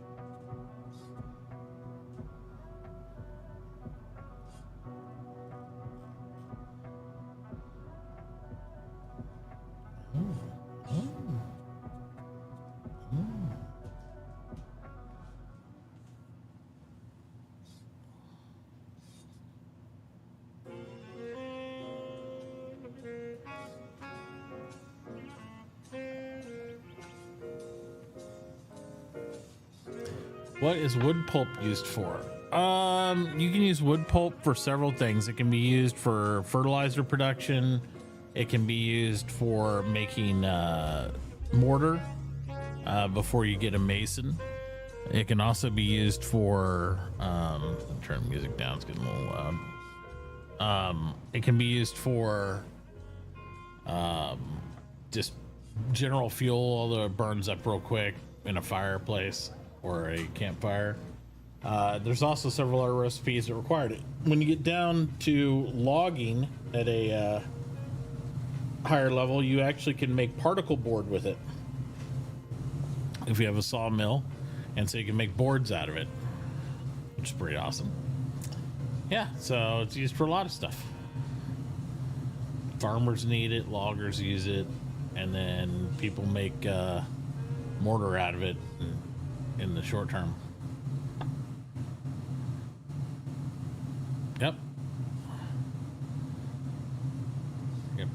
What is wood pulp used for? You can use wood pulp for several things. It can be used for fertilizer production. It can be used for making mortar before you get a mason. It can also be used for turn the music down, it's getting a little loud. It can be used for just general fuel, although it burns up real quick in a fireplace or a campfire. There's also several other recipes that required it. When you get down to logging at a higher level, you actually can make particle board with it if you have a sawmill, and so you can make boards out of it, which is pretty awesome. Yeah, so it's used for a lot of stuff. Farmers need it, loggers use it, and then people make mortar out of it in the short term. Yep.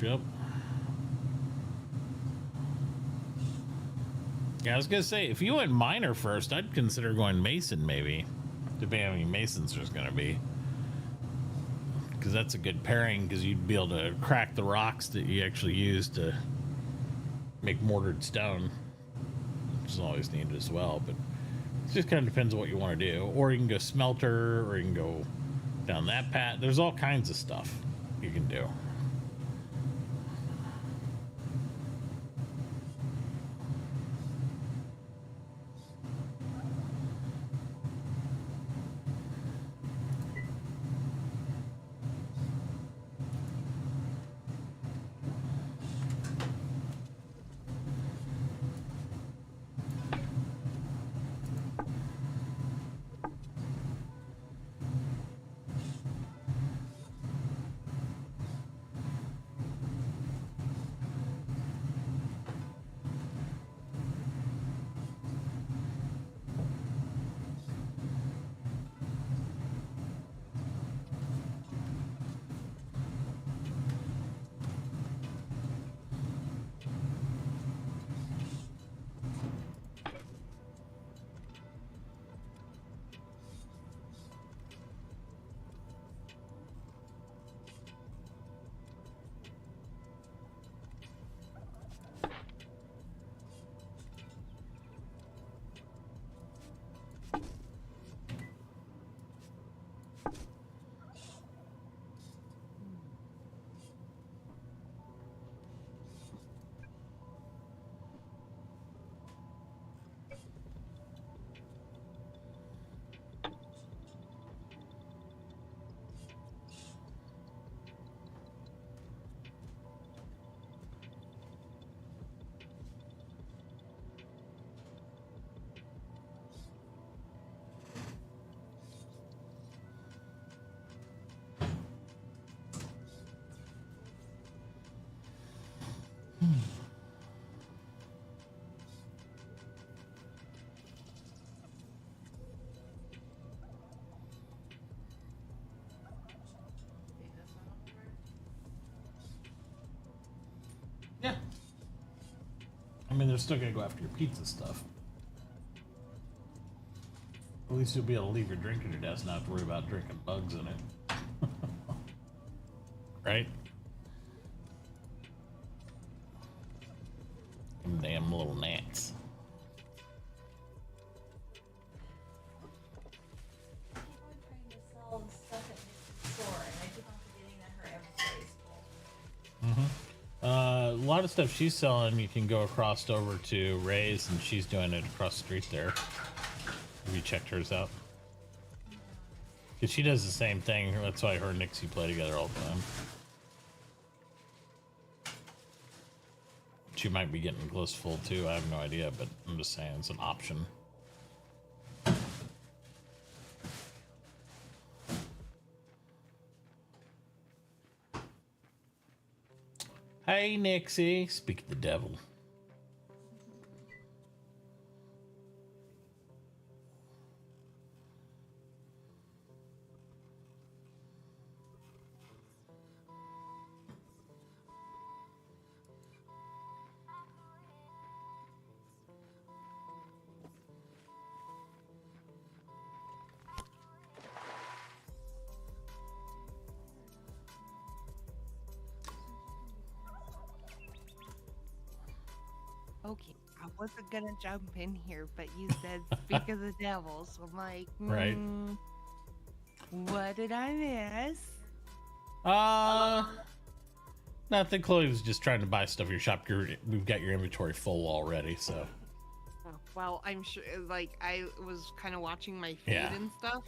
Yep. Yeah, I was gonna say, if you went miner first, I'd consider going mason, maybe, depending on how many masons there's gonna be, because that's a good pairing, because you'd be able to crack the rocks that you actually use to make mortared stone, which is always needed as well. But it just kind of depends on what you want to do. Or you can go smelter, or you can go down that path. There's all kinds of stuff you can do. Yeah. I mean, they're still gonna go after your pizza stuff. At least you'll be able to leave your drink at your desk and not have to worry about drinking bugs in it. Right? Them damn little gnats.
Sell stuff at the store, and I keep on forgetting that her inventory is full.
A lot of stuff she's selling, you can go across over to Ray's, and she's doing it across the street there. Have you checked hers out? Because she does the same thing. That's why her and Nixie play together all the time. she might be getting close to full too. I have no idea, but I'm just saying it's an option. Hey, Nixie. Speak of the devil.
Okay, I wasn't gonna jump in here, but you said speak of the devil, so I'm like,
Right.
What did I miss?
Nothing. Chloe was just trying to buy stuff at your shop. We've got your inventory full already, so.
Oh, well, I'm sure. Like, I was kind of watching my feed
Yeah.
and stuff.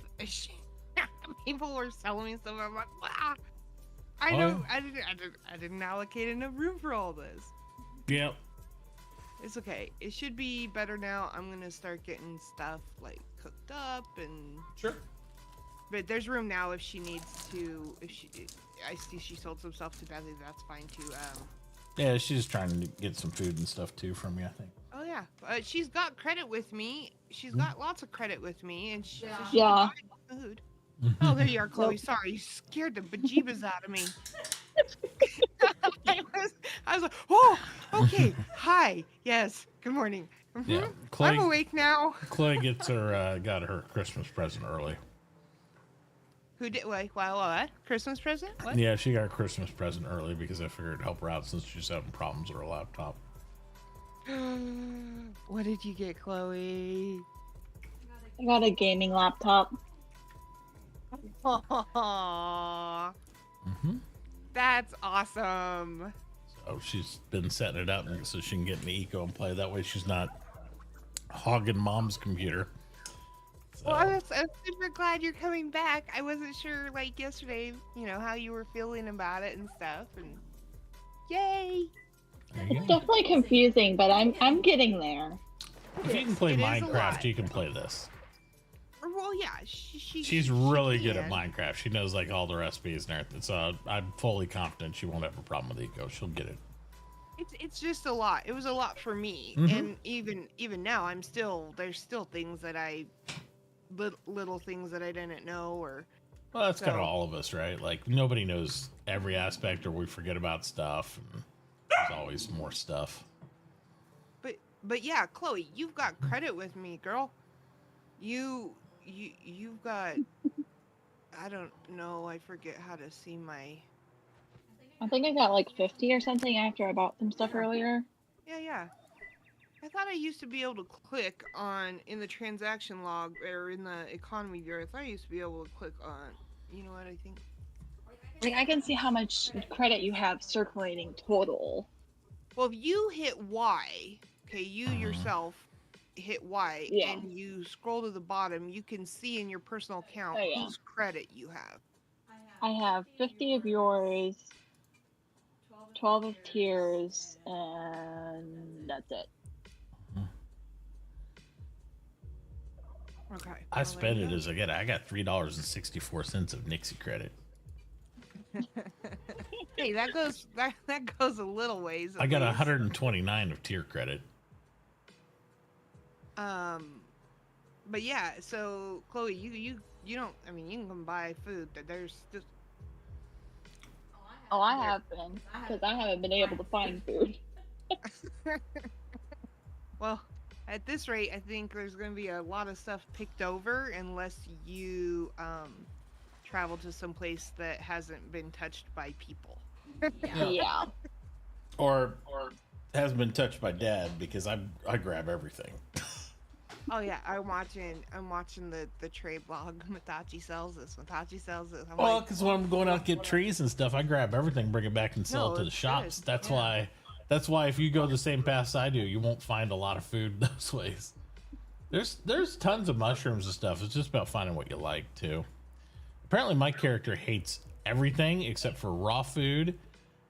People were selling me stuff. I'm like, wow. I didn't allocate enough room for all this.
Yep.
It's okay. It should be better now. I'm gonna start getting stuff like cooked up and.
Sure.
But there's room now if she needs to. I see she sold some stuff to Bethany. That's fine too.
Yeah, she's trying to get some food and stuff too from you, I think.
Oh yeah, she's got credit with me. She's got lots of credit with me, and she
Yeah.
can buy food. Oh, there you are, Chloe. Sorry, you scared the bejeebus out of me. I was like, oh, okay. Hi. Yes. Good morning.
Yeah, Chloe,
I'm awake now.
Chloe gets her got her Christmas present early.
Who did? Wait, what? Christmas present? What?
Yeah, she got a Christmas present early because I figured it'd help her out since she's having problems with her laptop.
What did you get, Chloe?
I got a gaming laptop.
Aww. That's awesome.
So she's been setting it up so she can get in the eco and play. That way she's not hogging mom's computer. So.
Well, I'm super glad you're coming back. I wasn't sure, like, yesterday, how you were feeling about it and stuff. And yay!
It's definitely confusing, but I'm getting there.
If you can play Minecraft, you can play this.
Well, yeah,
she's really good at Minecraft. She knows like all the recipes and everything. So I'm fully confident she won't have a problem with eco. She'll get it.
It's just a lot. It was a lot for me, and even now, there's still things that little things that I didn't know or.
Well, that's kind of all of us, right? Like nobody knows every aspect, or we forget about stuff. And there's always more stuff.
But yeah, Chloe, you've got credit with me, girl. You've got. I don't know. I forget how to see my.
I think I got like 50 or something after I bought some stuff earlier.
Yeah. I thought I used to be able to click on in the transaction log or in the economy viewer. I thought I used to be able to click on. You know what I think?
Like I can see how much credit you have circulating total.
Well, if you hit Y, okay, you yourself hit Y and you scroll to the bottom, you can see in your personal account whose credit you have.
I have 50 of yours, 12 of Tears, and that's it.
Okay.
I spent it as I get. I got $3.64 of Nixie credit.
Hey, that goes a little ways.
I got 129 of tier credit.
But yeah, so Chloe, you don't. I mean, you can come buy food. There's just.
Oh, I have been because I haven't been able to find food.
Well, at this rate, I think there's going to be a lot of stuff picked over unless you travel to some place that hasn't been touched by people.
Yeah.
Or hasn't been touched by Dad because I grab everything.
Oh yeah, I'm watching the trade blog. Mitauchi sells this. Mitauchi sells this. I'm
Well,
like,
because when I'm going out to get trees and stuff, I grab everything, bring it back, and sell it to the
it's
shops.
good.
That's
Yeah.
why if you go the same paths I do, you won't find a lot of food those ways. There's tons of mushrooms and stuff. It's just about finding what you like too. Apparently, my character hates everything except for raw food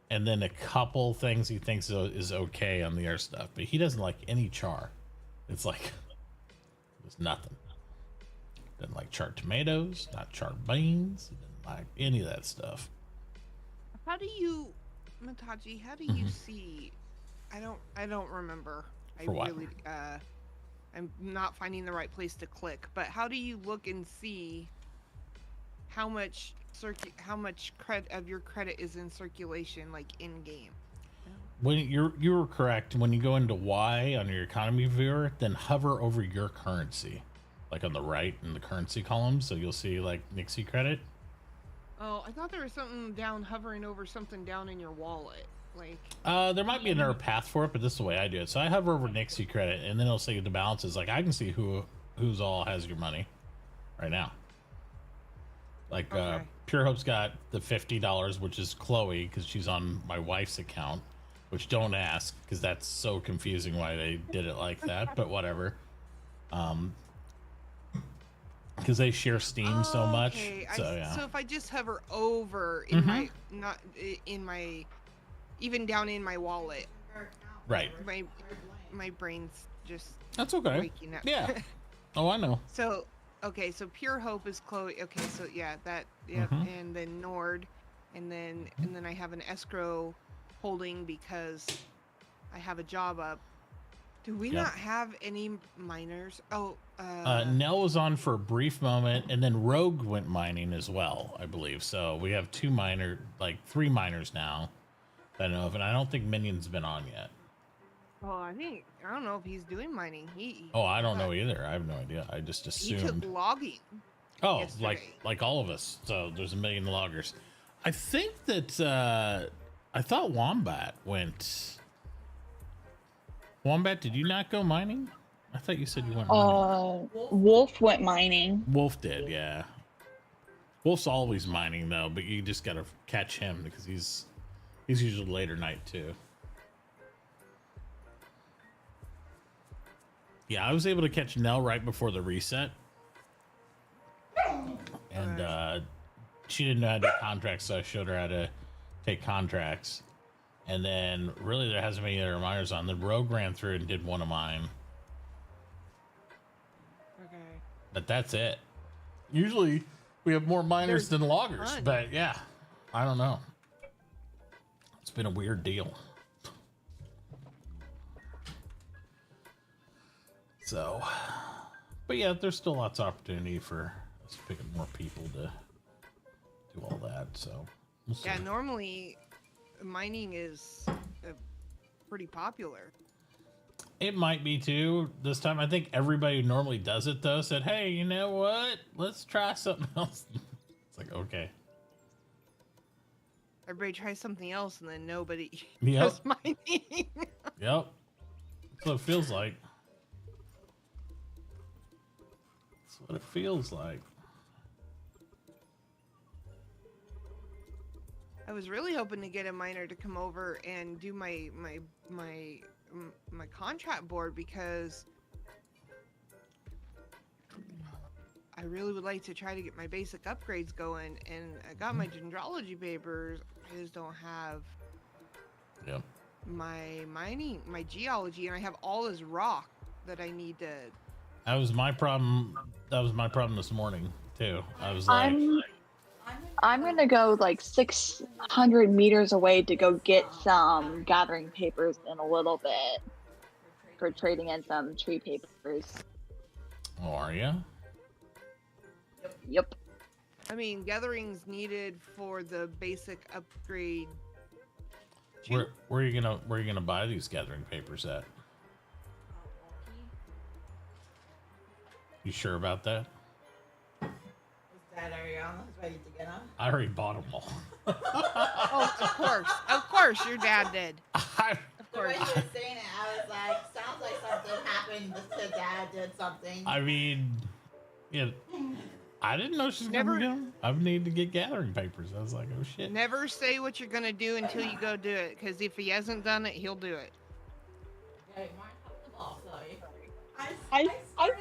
and then a couple things he thinks is okay on the other stuff, but he doesn't like any char. It's like there's nothing. Doesn't like charred tomatoes, not charred beans. He doesn't like any of that stuff.
How do you, Mitauchi? How do you see? I don't remember.
For what?
I'm not finding the right place to click. But how do you look and see how much credit of your credit is in circulation, like in game?
When you were correct. When you go into Y on your economy viewer, then hover over your currency, like on the right in the currency column. So you'll see like Nixie credit.
Oh, I thought there was something down, hovering over something down in your wallet. Like,
there might be another path for it, but this is the way I do it. So I hover over Nixie credit, and then it'll say the balances. Like I can see who's all has your money right now. Like Pure Hope's got the $50, which is Chloe, because she's on my wife's account. Which don't ask, because that's so confusing why they did it like that. But whatever. Because they share Steam so much. So yeah.
So if I just hover over in my even down in my wallet,
right?
My brain's just
that's okay.
Waking up.
Yeah. Oh, I know.
So okay, so Pure Hope is Chloe. Okay, so yeah, and then Nord, and then I have an escrow holding because I have a job up. Do we not have any miners? Oh,
Nell was on for a brief moment, and then Rogue went mining as well, I believe. So we have three miners now that I know of, and I don't think Minion's been on yet.
Oh, I don't know if he's doing mining.
I don't know either. I have no idea. I just assumed.
He took logging.
Oh,
yesterday.
like all of us. So there's a million loggers. I think that I thought Wombat went. Wombat, did you not go mining? I thought you said you went mining.
Wolf went mining.
Wolf did, yeah. Wolf's always mining though, but you just gotta catch him because he's usually later night too. Yeah, I was able to catch Nell right before the reset. And she didn't know how to do contracts, so I showed her how to take contracts. And then really there hasn't been any other miners on. The Rogue ran through and did one of mine.
Okay.
But that's it. Usually we have more miners than loggers, but yeah, I don't know. It's been a weird deal. So, but yeah, there's still lots of opportunity for us picking more people to do all that. So, we'll see.
Yeah, normally mining is pretty popular.
It might be too. This time, I think everybody who normally does it though said, "Hey, you know what? Let's try something else." It's like, okay.
Everybody tries something else, and then nobody
Yep.
does mining.
Yep. That's what it feels like. That's what it feels like.
I was really hoping to get a miner to come over and do my contract board because I really would like to try to get my basic upgrades going, and I got my dendrology papers. I just don't have my mining, my geology, and I have all this rock that I need to.
That was my problem. That was my problem this morning too. I was like,
I'm gonna go like 600 meters away to go get some gathering papers in a little bit for trading in some tree papers.
oh, are you?
Yep.
I mean, gatherings needed for the basic upgrade.
Where are you gonna buy these gathering papers at? You sure about that?
Dad, are you on his way to get them?
I already bought them all.
Oh, of course, your dad did. Of
The way
course.
you were saying it, I was like, sounds like something happened. His dad did something.
I mean, yeah, I didn't know she's gonna do them. I need to get gathering papers. I was like, oh shit.
Never say what you're gonna do until you go do it, because if he hasn't done it, he'll do it.
Yeah, Mark helped the ball, so
I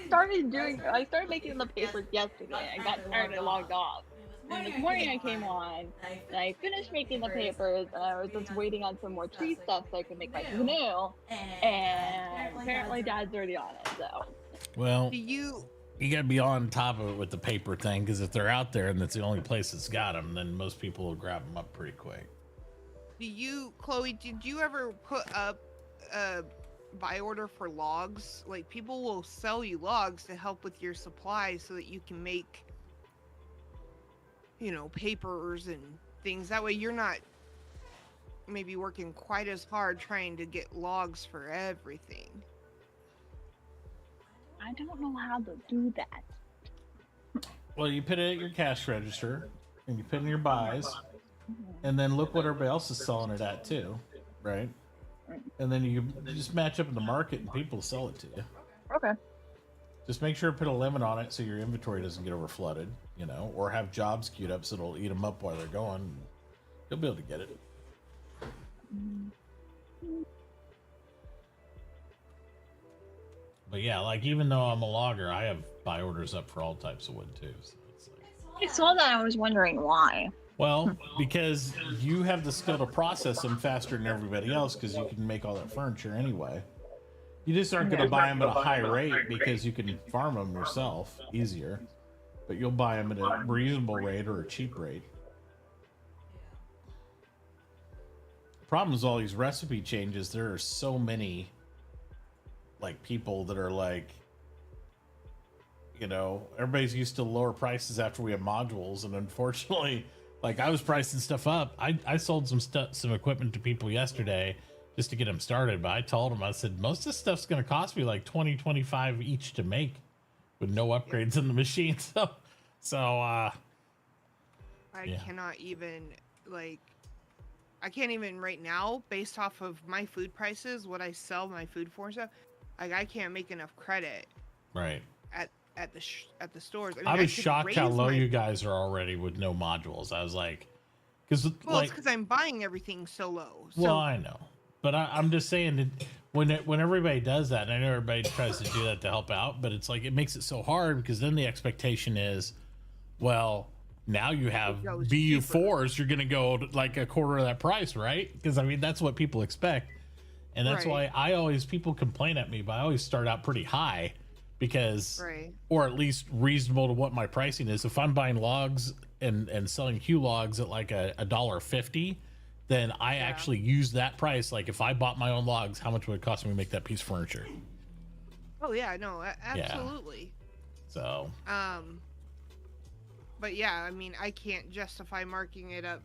started making the papers yesterday. I got tired and logged off. And this morning I came on, and I finished making the papers, and I was just waiting on some more tree stuff so I could make my canoe. And apparently Dad's already on it, so.
Well,
Do you
gotta be on top of it with the paper thing, because if they're out there and that's the only place that's got them, then most people will grab them up pretty quick.
Chloe, did you ever put up a buy order for logs? Like, people will sell you logs to help with your supplies so that you can make, papers and things. That way you're not maybe working quite as hard trying to get logs for everything.
I don't know how to do that.
Well, you put it at your cash register, and you put in your buys, and then look what everybody else is selling it at too, right? And then you just match up in the market, and people sell it to you.
Okay.
Just make sure to put a limit on it so your inventory doesn't get over flooded, or have jobs queued up so it'll eat them up while they're going. You'll be able to get it. But yeah, like, even though I'm a logger, I have buy orders up for all types of wood too. So it's like...
I saw that. I was wondering why.
Well, because you have the skill to process them faster than everybody else, because you can make all that furniture anyway. You just aren't going to buy them at a high rate because you can farm them yourself easier. But you'll buy them at a reasonable rate or a cheap rate. Problem is, all these recipe changes, there are so many people that are everybody's used to lower prices after we have modules, and unfortunately, I was pricing stuff up. I sold some equipment to people yesterday just to get them started, but I told them, I said, most of this stuff's going to cost me like $20-25 each to make with no upgrades in the machine. I
cannot even I can't even right now, based off of my food prices, what I sell my food for and stuff, I can't make enough credit.
Right.
At the stores.
I was shocked how low you guys are already with no modules. I was like,
it's because I'm buying everything so low.
Well, I know, but I'm just saying that when everybody does that, and I know everybody tries to do that to help out, but it's it makes it so hard, because then the expectation is, well, now you have BU4s, you're going to go a quarter of that price, right? Because that's what people expect. And that's why people complain at me, but I always start out pretty high, because, or at least reasonable to what my pricing is. If I'm buying logs and selling Q logs at $1.50, then I actually use that price. If I bought my own logs, how much would it cost me to make that piece of furniture?
Oh yeah, no, absolutely.
Yeah. So.
But yeah, I can't justify marking it up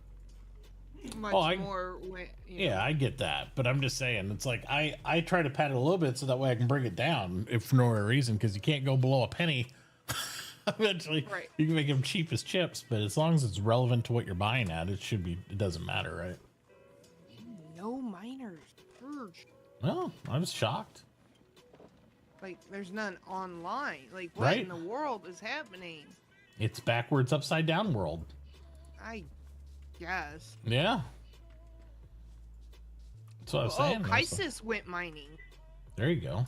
much more.
Yeah, I get that, but I'm just saying, it's I try to pad it a little bit so that way I can bring it down, if for no other reason, because you can't go below a penny. Eventually, you can make them cheap as chips, but as long as it's relevant to what you're buying at, it doesn't matter, right?
No miners. Purge.
Well, I was shocked.
There's none online. What in the world is happening?
It's backwards, upside down world.
I guess.
Yeah. That's what I was saying.
Kaisis went mining.
There you go.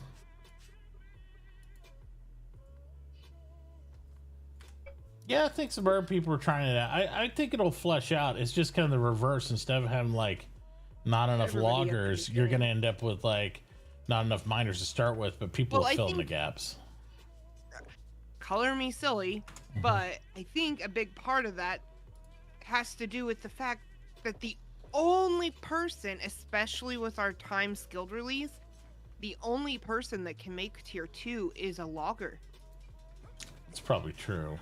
Yeah, I think some other people are trying it out. I think it'll flesh out. It's just kind of the reverse. Instead of having not enough loggers, you're going to end up with not enough miners to start with, but people will fill in the gaps.
Color me silly, but I think a big part of that has to do with the fact that the only person, especially with our time skilled release, the only person that can make tier 2 is a logger.
It's probably true.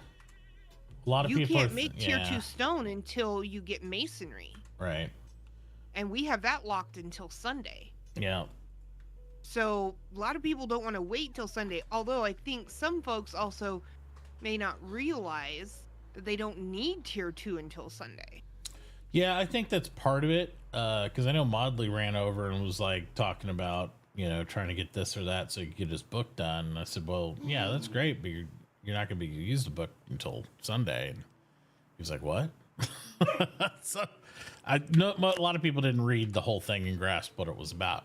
A lot of people
can't make tier 2 stone until you get masonry.
Right.
And we have that locked until Sunday.
Yeah.
So a lot of people don't want to wait till Sunday, although I think some folks also may not realize that they don't need tier 2 until Sunday.
Yeah, I think that's part of it, because I know Modley ran over and was talking about, trying to get this or that so you could get his book done. And I said, well, yeah, that's great, but you're not going to be use the book until Sunday. And he was like, what? So I know a lot of people didn't read the whole thing and grasp what it was about,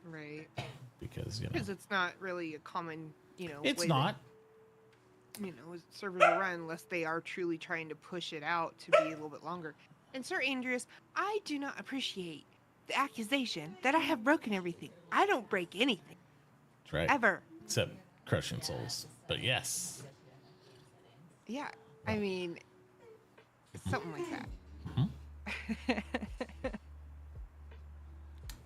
Right.
Because
it's not really a common,
it's not.
servers will run unless they are truly trying to push it out to be a little bit longer. And Sir Andreas, I do not appreciate the accusation that I have broken everything. I don't break anything.
That's right.
Ever.
Except crushing souls. But yes.
Yeah, I mean, something like that.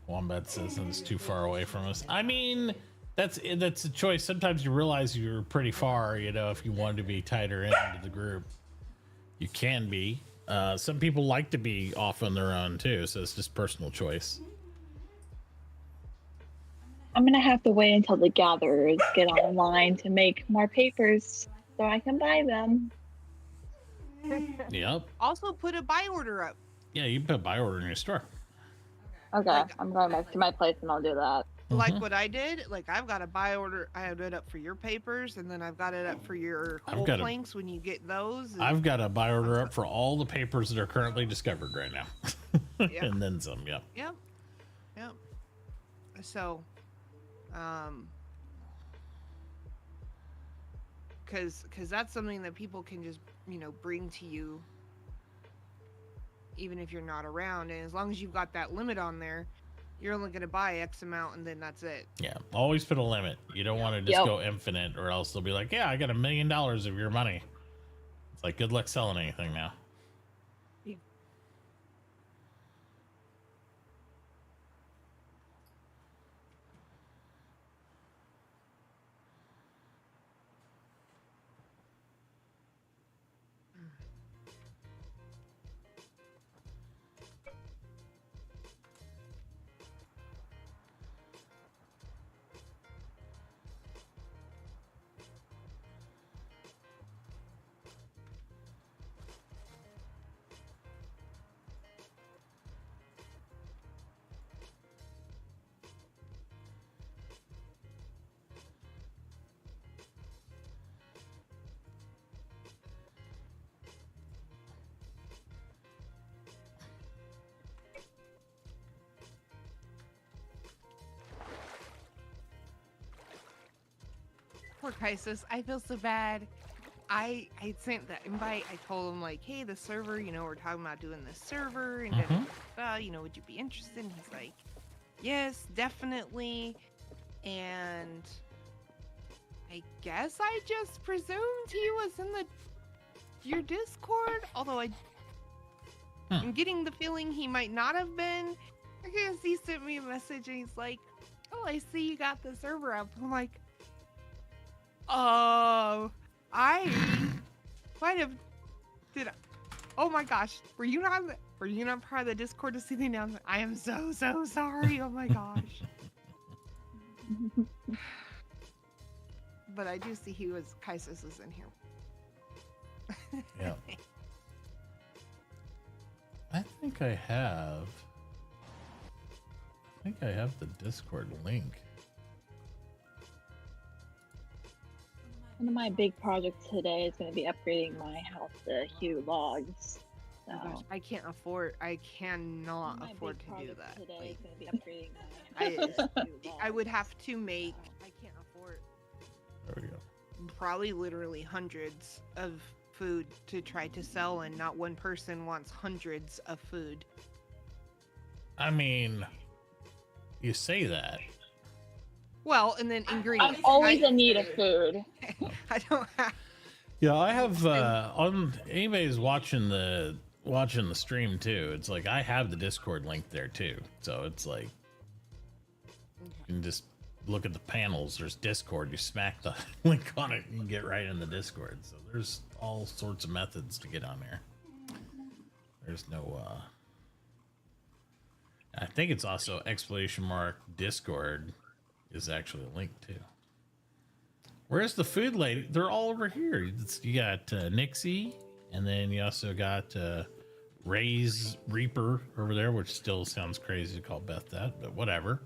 Wombat says it's too far away from us. I mean, that's a choice. Sometimes you realize you're pretty far, if you wanted to be tighter into the group. You can be. Some people like to be off on their own too, so it's just personal choice.
I'm gonna have to wait until the gatherers get online to make more papers so I can buy them.
Yep.
Also, put a buy order up.
Yeah, you can put a buy order in your store.
Okay, I'm going back to my place and I'll do that.
Like what I did, I've got a buy order. I have it up for your papers, and then I've got it up for your whole planks when you get those.
I've got a buy order up for all the papers that are currently discovered right now.
Yeah.
And then some, yeah.
Yep. So, because that's something that people can just, bring to you even if you're not around. And as long as you've got that limit on there, you're only going to buy X amount and then that's it.
Yeah, always put a limit. You don't want to just go infinite, or else they'll be like, yeah, I got $1 million of your money. It's like, good luck selling anything now.
Yeah. Poor Kaisis, I feel so bad. I sent that invite. I told him hey, the server, we're talking about doing this server, and would you be interested? And he's like, yes, definitely. And I guess I just presumed he was in your Discord, although I'm getting the feeling he might not have been. I guess he sent me a message and he's like, oh, I see you got the server up. I'm like, I might have. Oh my gosh, were you not part of the Discord to see the announcement? I am so sorry. Oh my gosh. But I do see Kaisis is in here.
Yeah. I think I have the Discord link.
One of my big projects today is going to be upgrading my house to Hue logs. So.
Oh gosh, I cannot afford to do that.
Today is going to be upgrading my house.
I would have to make. I can't afford.
There we go.
Probably literally hundreds of food to try to sell, and not one person wants hundreds of food.
I mean, you say that.
Well, and then ingredients.
I'm always in need of food.
I don't have.
Yeah, I have. On anybody's watching the stream too. It's like I have the Discord link there too. So it's like you can just look at the panels. There's Discord. You smack the link on it, and you get right in the Discord. So there's all sorts of methods to get on there. There's no. I think it's also !Discord. Is actually a link too. Where's the food lady? They're all over here. You got Nixie, and then you also got Ray's Reaper over there, which still sounds crazy to call Beth that, but whatever.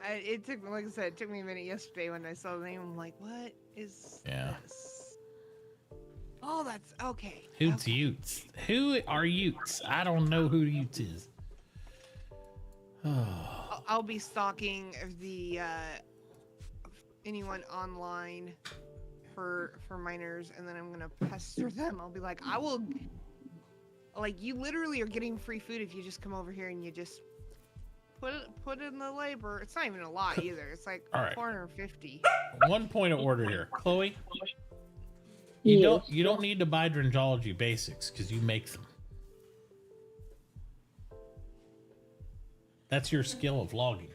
It took, like I said, it took me a minute yesterday when I saw the name. I'm like, what is this? Oh, that's okay.
Who's Utes? Who are Utes? I don't know who Utes is.
Oh, I'll be stalking the anyone online for miners, and then I'm gonna pester them. I'll be like, I will, like, you literally are getting free food if you just come over here and you just put in the labor. It's not even a lot either. It's like
All right.
450.
1 point of order here, Chloe. You don't need to buy Dringology basics because you make them. That's your skill of logging.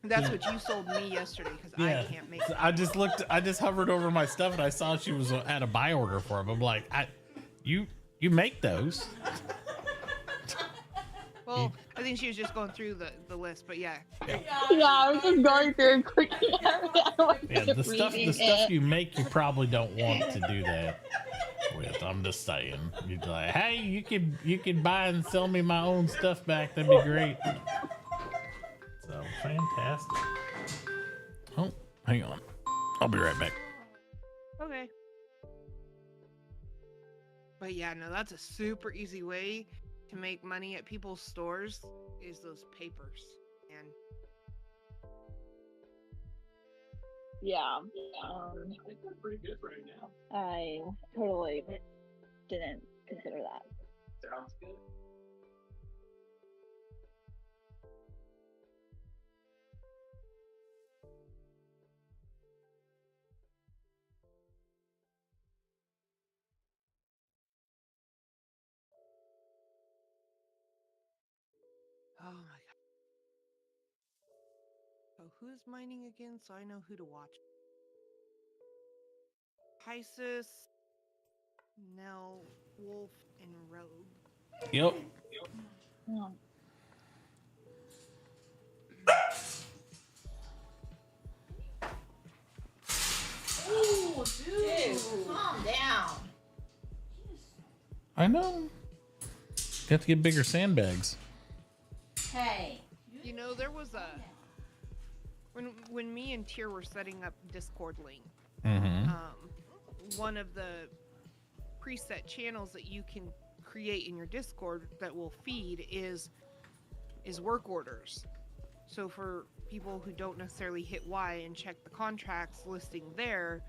That's what you sold me yesterday because I can't make it.
I just hovered over my stuff and I saw she was at a buy order for them. I'm like, you make those.
Well, I think she was just going through the list, but yeah.
Yeah, I was just going through and quickly.
Yeah, the stuff you make, you probably don't want to do that with. I'm just saying. You're like, hey, you can buy and sell me my own stuff back. That'd be great. So fantastic. Oh, hang on. I'll be right back.
Okay. But yeah, no, that's a super easy way to make money at people's stores is those papers. And
yeah, they're pretty good right now. I totally didn't consider that.
Sounds good.
oh my god. So who's mining again? So I know who to watch. Hysis, Nell, Wolf, and Rogue.
Yep.
Yeah.
Ooh, dude, calm down.
I know. You have to get bigger sandbags.
Hey.
You know, there was a when me and Tyr were setting up Discord link.
Mm-hmm.
One of the preset channels that you can create in your Discord that will feed is work orders. So for people who don't necessarily hit Y and check the contracts listing there,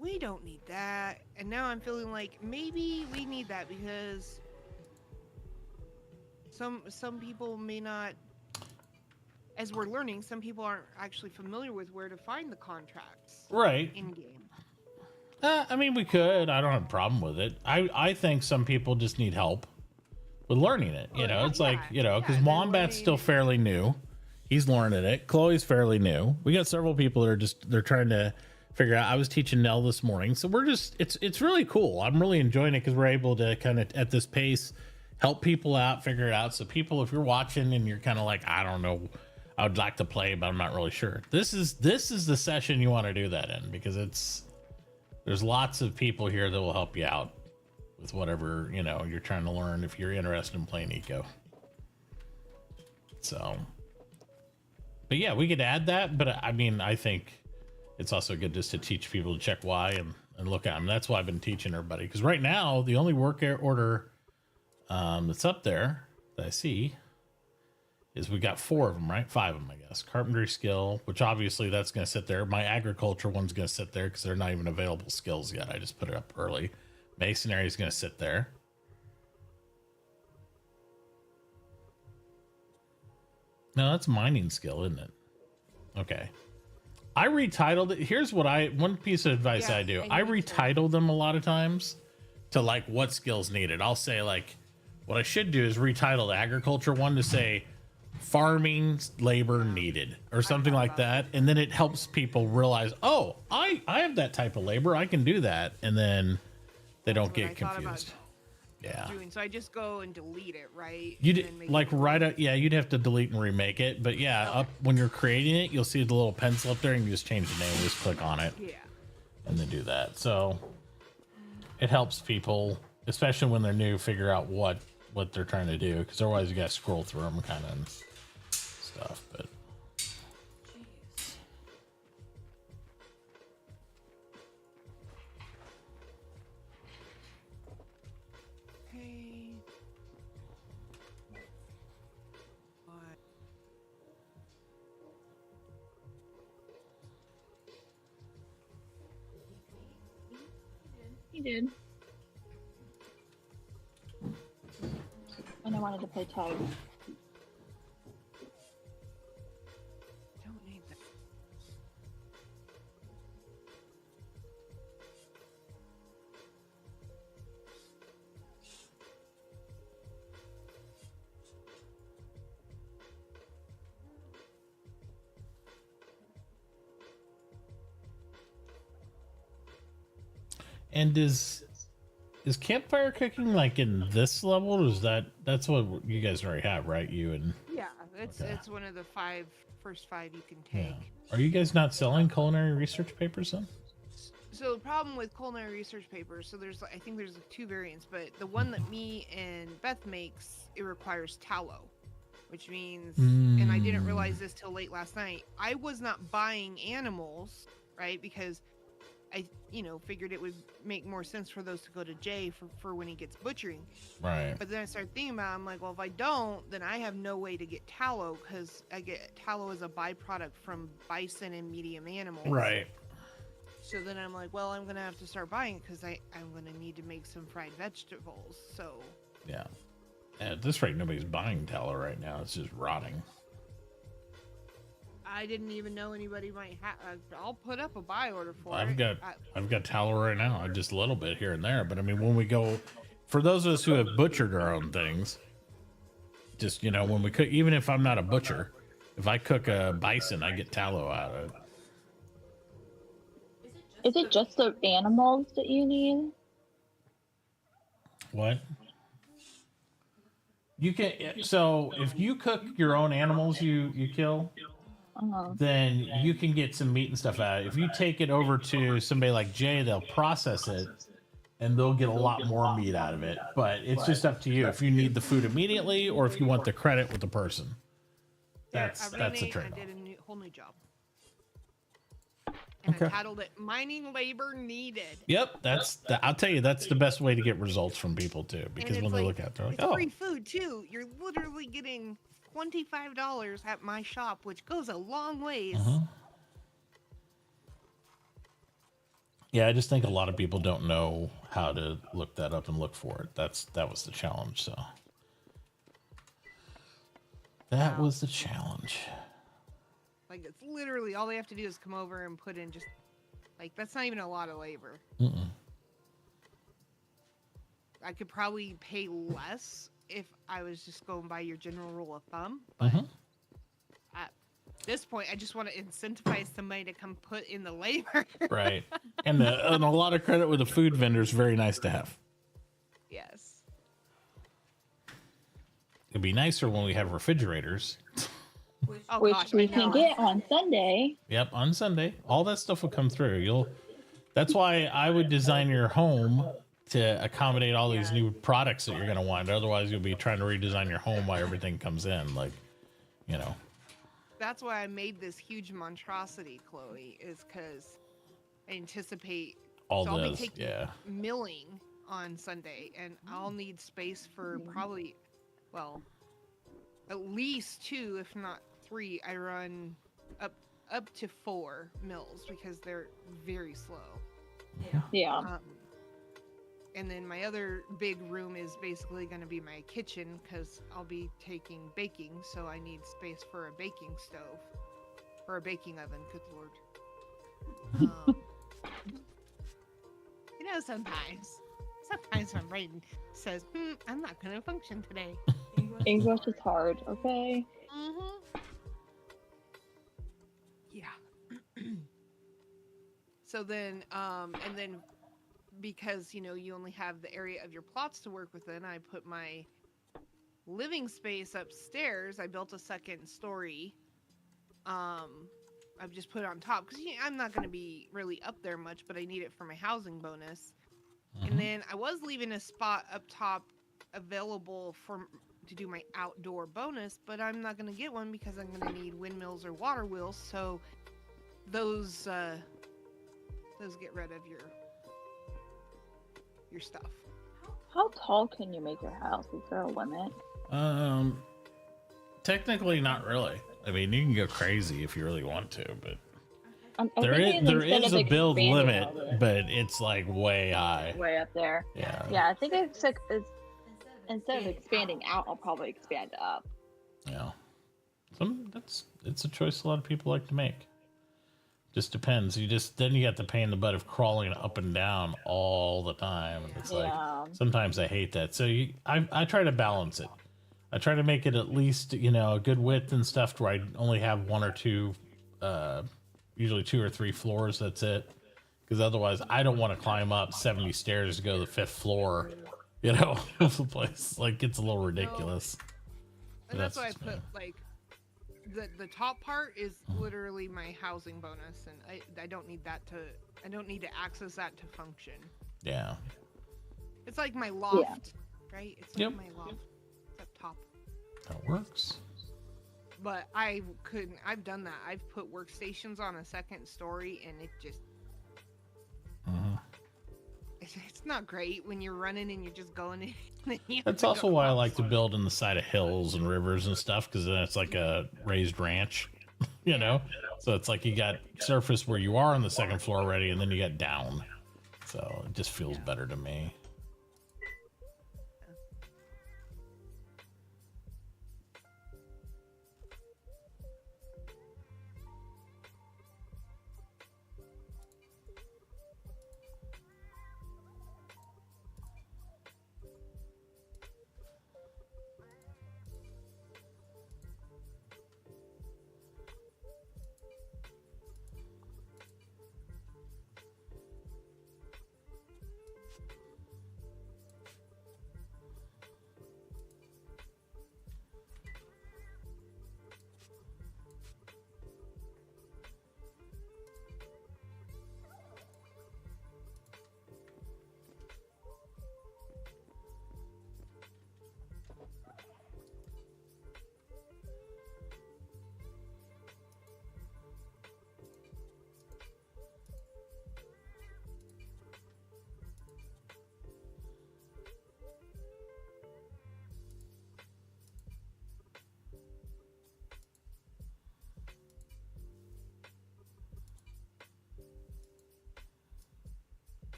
we don't need that. And now I'm feeling like maybe we need that because some people may not, as we're learning, some people aren't actually familiar with where to find the contracts.
Right.
In game.
I mean, we could. I don't have a problem with it. I think some people just need help with learning it. You know, it's like, you know, because Wombat's still fairly new. He's learning it. Chloe's fairly new. We got several people that are they're trying to figure out. I was teaching Nell this morning. So we're just, it's really cool. I'm really enjoying it because we're able to kind of, at this pace, help people out, figure it out. So people, if you're watching and you're kind of like, I don't know, I would like to play, but I'm not really sure. This is the session you want to do that in because there's lots of people here that will help you out with whatever, you know, you're trying to learn if you're interested in playing eco. So, but yeah, we could add that, but I mean, I think it's also good just to teach people to check Y and look at them. That's why I've been teaching everybody. Because right now, the only work order that's up there that I see is we got 4 of them, right? 5 of them, I guess. Carpentry skill, which obviously that's going to sit there. My agriculture one's going to sit there because they're not even available skills yet. I just put it up early. Masonry is going to sit there. No, that's mining skill, isn't it? Okay. I retitled it. Here's what one piece of advice I do. I retitle them a lot of times to like what skills needed. I'll say like, what I should do is retitle the agriculture one to say farming labor needed or something like that. And then it helps people realize, oh, I have that type of labor. I can do that. And then they don't get confused. Yeah.
So I just go and delete it, right?
You'd like you'd have to delete and remake it. But yeah, up when you're creating it, you'll see the little pencil up there and you just change the name, just click on it.
Yeah. And
then do that. So it helps people, especially when they're new, figure out what they're trying to do. Because otherwise you got to scroll through them kind of stuff. But
did. And I wanted to play tag.
Don't need that.
And is campfire cooking like in this level? Or is that's what you guys already have, right? You and
Yeah, it's one of the first five you can take.
Are you guys not selling culinary research papers then?
So the problem with culinary research papers, so I think there's two variants, but the one that me and Beth makes, it requires tallow, which means, and I didn't realize this till late last night, I was not buying animals, right? Because I, figured it would make more sense for those to go to Jay for when he gets butchering.
Right.
But then I started thinking about it, I'm like, well, if I don't, then I have no way to get tallow, because I get tallow as a byproduct from bison and medium animals.
Right.
So then I'm like, well, I'm going to have to start buying it because I'm going to need to make some fried vegetables. So.
Yeah. At this rate, nobody's buying tallow right now. It's just rotting.
I didn't even know anybody might have. I'll put up a buy order for
I've
it.
got tallow right now. Just a little bit here and there. But I mean, when we go, for those of us who have butchered our own things, just, when we cook, even if I'm not a butcher, if I cook a bison, I get tallow out of it.
Is it just the animals that you need?
What? You can, so if you cook your own animals you kill, then you can get some meat and stuff out of it. If you take it over to somebody like Jay, they'll process it and they'll get a lot more meat out of it. But it's just up to you if you need the food immediately or if you want the credit with the person. That's the trade.
I did a whole new job. And I titled it "Mining Labor Needed."
Yep, I'll tell you, that's the best way to get results from people too, because when they look at it, they're like,
it's free food too. You're literally getting $25 at my shop, which goes a long ways.
Yeah, I just think a lot of people don't know how to look that up and look for it. That was the challenge. So that was the challenge.
Like, it's literally all they have to do is come over and put in just, like, that's not even a lot of labor. I could probably pay less if I was just going by your general rule of thumb. But at this point, I just want to incentivize somebody to come put in the labor.
Right. And a lot of credit with the food vendors, very nice to have.
Yes.
It'd be nicer when we have refrigerators.
Which we can get on Sunday.
Yep, on Sunday. All that stuff will come through. That's why I would design your home to accommodate all these new products that you're going to want. Otherwise, you'll be trying to redesign your home while everything comes in.
That's why I made this huge monstrosity, Chloe, is because I anticipate I'll be taking milling on Sunday, and I'll need space for probably, at least 2, if not 3. I run up to 4 mills because they're very slow.
Yeah.
And then my other big room is basically going to be my kitchen because I'll be taking baking, so I need space for a baking stove or a baking oven. Good Lord. Sometimes my brain says, I'm not going to function today.
English is hard, okay?
Yeah. So then, and then because, you only have the area of your plots to work within, I put my living space upstairs. I built a second story. I've just put it on top because I'm not going to be really up there much, but I need it for my housing bonus. And then I was leaving a spot up top available to do my outdoor bonus, but I'm not going to get one because I'm going to need windmills or water wheels. So those get rid of your stuff.
How tall can you make your house? Is there a limit?
Technically not really. I mean, you can go crazy if you really want to, but
I'm
There
thinking
there
instead
is
of
a build
expanding
limit,
all this
but it's like way high.
way up there.
Yeah.
Yeah, I think it's instead of expanding out, I'll probably expand up.
Yeah. It's a choice a lot of people like to make. Just depends. Then you got the pain in the butt of crawling up and down all the time. And it's like sometimes I hate that. So I try to balance it. I try to make it at least, a good width and stuff where I only have one or two, usually 2 or 3 floors. That's it. Because otherwise I don't want to climb up 70 stairs to go to the 5th floor. The place gets a little ridiculous.
And that's why I put the top part is literally my housing bonus, and I don't need to access that to function.
Yeah.
It's like my loft, right? It's like my loft. It's up top.
That works.
But I've done that. I've put workstations on a 2nd story, and it just it's not great when you're running and you're just going in.
That's also why I like to build in the side of hills and rivers and stuff, because then it's like a raised ranch, So it's like you got surface where you are on the 2nd floor already, and then you got down. So it just feels better to me.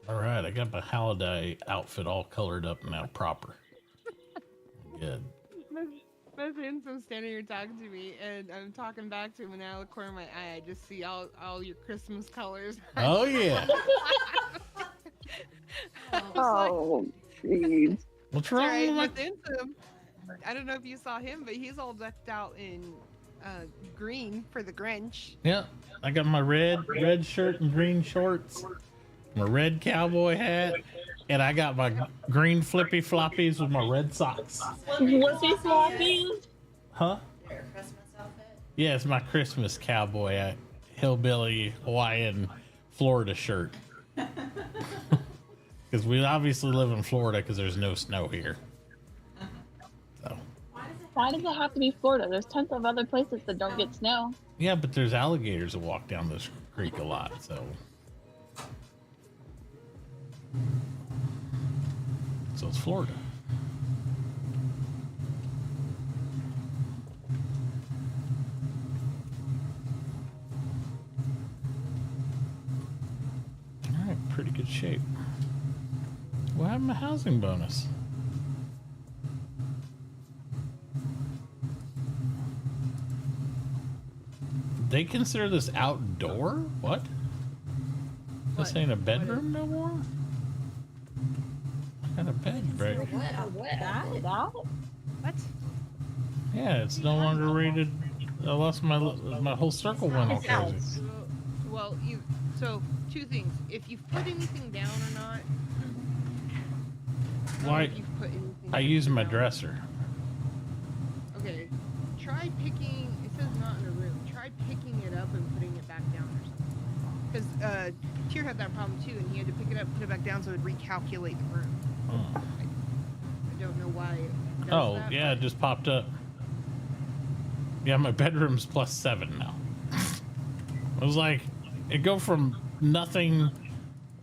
All right, I got my Halliday outfit all colored up now, proper. Good.
My friend's standing here talking to me, and I'm talking back to him, and out of the corner of my eye, I just see all your Christmas colors.
Oh yeah.
Oh, jeez.
What's
All
wrong
right,
with
but then I don't know if you saw him, but he's all decked out in green for the Grinch.
Yeah, I got my red shirt and green shorts, my red cowboy hat, and I got my green flippy floppies with my red socks.
Flippy floppies?
Huh?
Your Christmas outfit?
Yeah, it's my Christmas cowboy hillbilly Hawaiian Florida shirt. Because we obviously live in Florida because there's no snow here. So.
Why does it have to be Florida? There's tons of other places that don't get snow.
Yeah, but there's alligators that walk down this creek a lot, so. So it's Florida. All right, pretty good shape. What happened to housing bonus? They consider this outdoor? What? This ain't a bedroom no more? I got a bed, right?
What?
Yeah, it's no longer rated. I lost my whole circle went all crazy.
Well, so two things. If you've put anything down or not.
Why? I use my dresser.
Okay, try picking. It says not in a room. Try picking it up and putting it back down or something. Because Tyr had that problem too, and he had to pick it up, put it back down, so it would recalculate the room.
Oh.
I don't know why. It does
Oh,
that,
yeah, it just popped up. Yeah, my bedroom's +7 now. It was like, it go from nothing,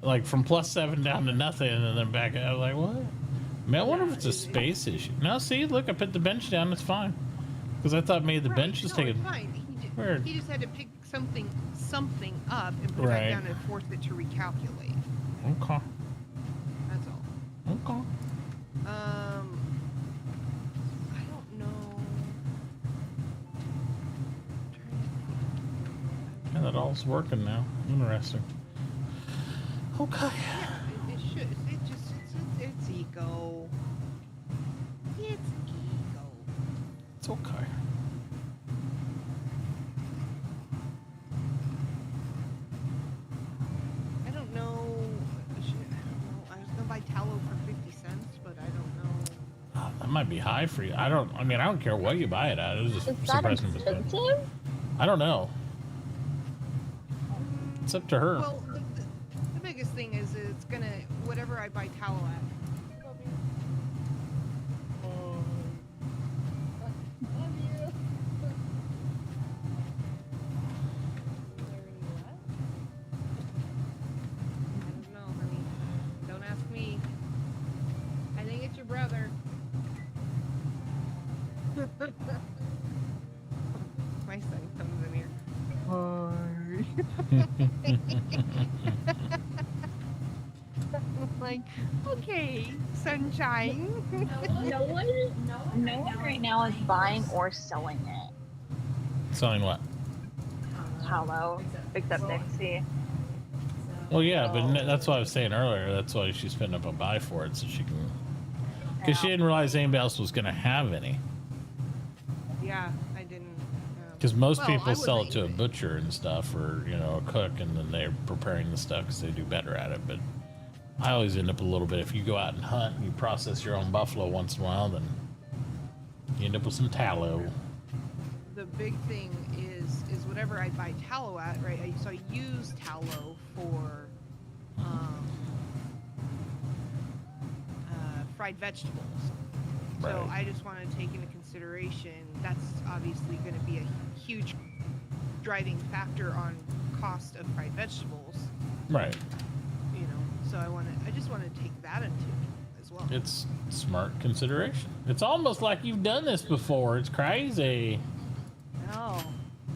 like from +7 down to nothing, and then back. I was like, what? Man, I wonder if it's a space issue. No, see, look, I put the bench down. It's fine. Because I thought maybe the bench was taking.
It's fine. He just had to pick something up and put it
Right.
back down and force it to recalculate.
Okay.
That's all.
Okay.
I don't know.
Yeah, that all's working now. Interesting. Okay.
Yeah, it should. It's ego. It's ego.
It's okay.
I don't know. I was gonna buy tallow for 50 cents, but I don't know.
Oh, that might be high for you. I don't care what you buy it at. It was just
Is that
surprising.
expensive?
I don't know. It's up to her.
Well, the biggest thing is it's gonna whatever I buy tallow at. Brother. My son comes in here. I'm like, okay, sunshine.
No one right now is buying or selling it.
Selling what?
Tallow, except Nixie.
Well, yeah, but that's what I was saying earlier. That's why she's putting up a buy for it, so she can. Because she didn't realize anybody else was going to have any.
Yeah, I didn't.
Because most people sell it to a butcher and stuff, or a cook, and then they're preparing the stuff because they do better at it. But I always end up a little bit. If you go out and hunt and you process your own buffalo once in a while, then you end up with some tallow.
The big thing is whatever I buy tallow at, right? So I use tallow for fried vegetables.
Right.
So I just want to take into consideration that's obviously going to be a huge driving factor on cost of fried vegetables.
Right.
So I just want to take that into as well.
It's smart consideration. It's almost like you've done this before. It's crazy.
Oh,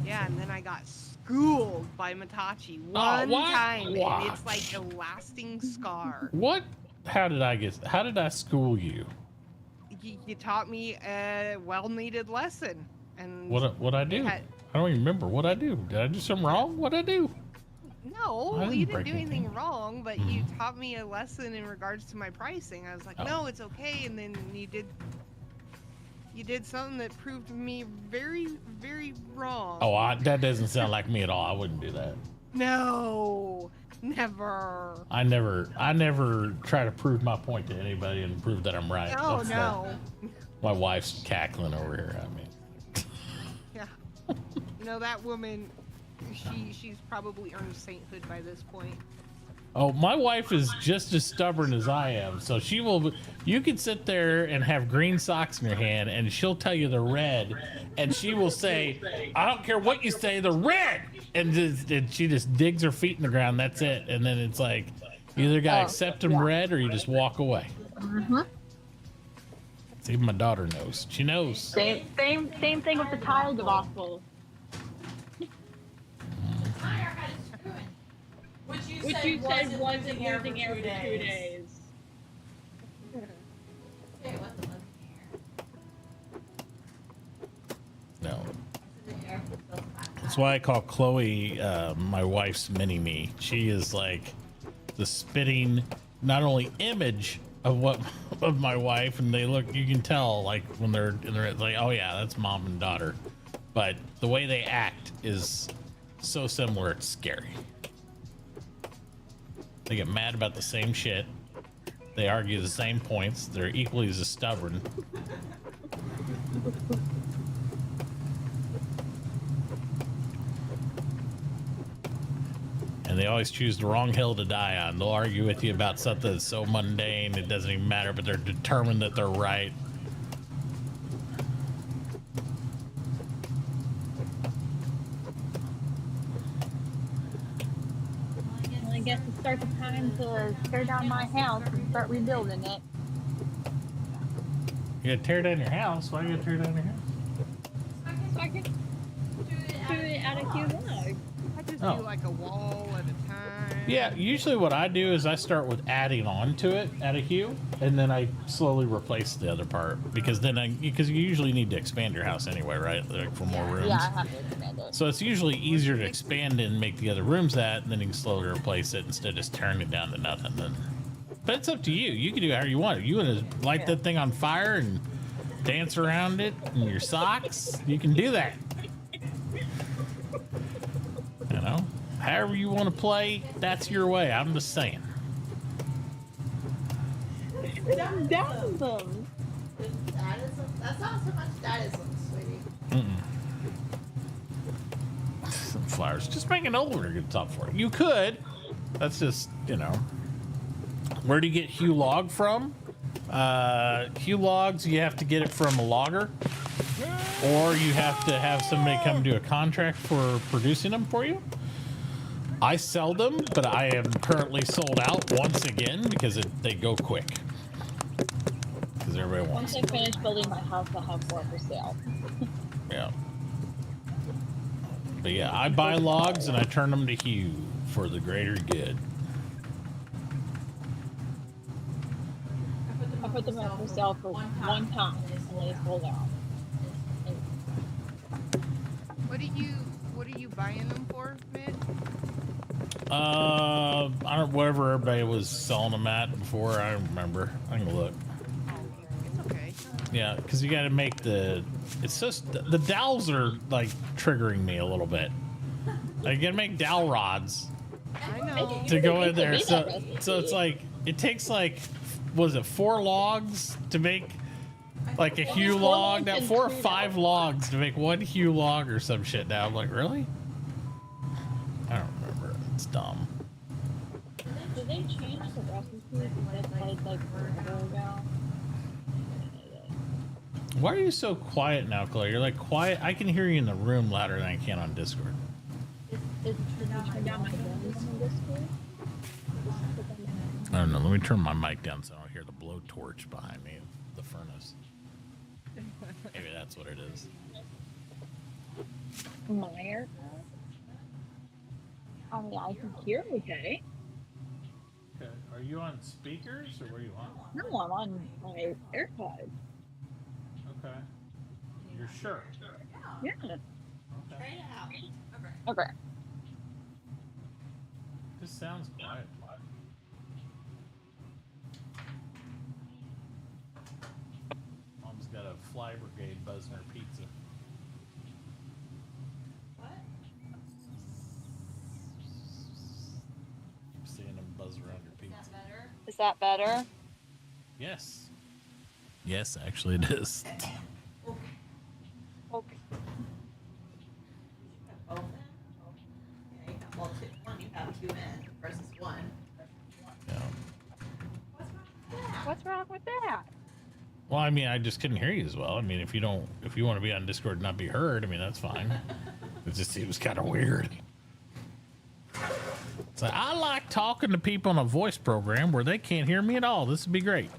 yeah, and then I got screwed. schooled by Mitauchi one
what?
time,
Wow.
and it's like a lasting scar.
What? How did I school you?
You taught me a well-needed lesson, and
What I do? I don't even remember what I do. Did I do something wrong? What I do?
No,
I didn't
you didn't
break
do anything wrong, but you taught me a lesson in regards to my pricing. I was like, no, it's okay, and then you did something that proved me very, very wrong.
Oh, that doesn't sound like me at all. I wouldn't do that.
No, never.
I never try to prove my point to anybody and prove that I'm right.
Oh, no.
My wife's cackling over here at me.
Yeah. You know, that woman, she's probably earned sainthood by this point.
Oh, my wife is just as stubborn as I am. So she will, you can sit there and have green socks in your hand and she'll tell you they're red. And she will say, I don't care what you say, they're red. And she just digs her feet in the ground. That's it. And then it's like, you either got to accept them red or you just walk away.
Mm-hmm.
Even my daughter knows. She knows.
Same thing with the tile debacle.
Which you said wasn't losing air for 2 days. Okay, what the
No. That's why I call Chloe my wife's mini-me. She is like the spitting, not only image of my wife, and they look, you can tell like when they're like, oh yeah, that's mom and daughter. But the way they act is so similar, it's scary. They get mad about the same shit. They argue the same points. They're equally as stubborn. And they always choose the wrong hill to die on. They'll argue with you about something that's so mundane it doesn't even matter, but they're determined that they're right.
Well, I guess it's start the time to tear down my house and start rebuilding it.
You gotta tear down your house? Why you gotta tear down your house?
So I can do it out of cube logs.
I just
Oh.
do like a wall at a time.
Yeah, usually what I do is I start with adding on to it at a hue, and then I slowly replace the other part because you usually need to expand your house anyway, right? Like for more rooms.
Yeah, I have to expand it.
So it's usually easier to expand and make the other rooms that, and then you can slowly replace it instead of just tearing it down to nothing. But it's up to you. You can do it however you want. You want to light that thing on fire and dance around it in your socks? You can do that. You know, however you want to play, that's your way. I'm just saying.
Dadism.
That's not so much dadism, sweetie.
Some flowers. Just make an older good top for it. You could. That's just, you know. Where do you get hue log from? Hue logs, you have to get it from a logger, or you have to have somebody come do a contract for producing them for you. I sell them, but I am currently sold out once again because they go quick. Because everybody wants
Once I finish building my house, I'll have more for sale.
Yeah. But yeah, I buy logs and I turn them to hue for the greater good.
I put them up for sale for one time and they sold out.
What are you buying them for, Mitch?
I don't, whatever everybody was selling them at before. I don't remember. I can look.
It's okay.
Yeah, because you got to make it's just the dowels are like triggering me a little bit. Like, you got to make dowel rods
I know.
to go in there. So it's like it takes like, was it 4 logs to make like a hue log? Now 4 or 5 logs to make one hue log or some shit. Now I'm like, really? I don't remember. It's dumb.
Did they change the recipe that played like forever ago?
Why are you so quiet now, Chloe? You're like quiet. I can hear you in the room louder than I can on Discord.
Did you turn down my volume on Discord?
I don't know. Let me turn my mic down so I don't hear the blowtorch behind me, the furnace. Maybe that's what it is.
My AirPod? I mean, I can hear okay.
Okay. Are you on speakers or where are you on?
No, I'm on my AirPods.
Okay. You're sure?
Yeah.
Okay.
Try it out. Okay.
Okay.
This sounds quiet. Mom's got a Fly Brigade buzzing her pizza.
What?
I'm seeing them buzz around your
Is
pizza.
that better?
Is that better?
Yes. Yes, actually it is.
Okay.
Both in? Okay. Well, one you have two in versus one.
Yeah.
What's wrong with that?
Well, I mean, I just couldn't hear you as well. I mean, if you want to be on Discord and not be heard, I mean, that's fine. It was kind of weird. So I like talking to people on a voice program where they can't hear me at all. This would be great.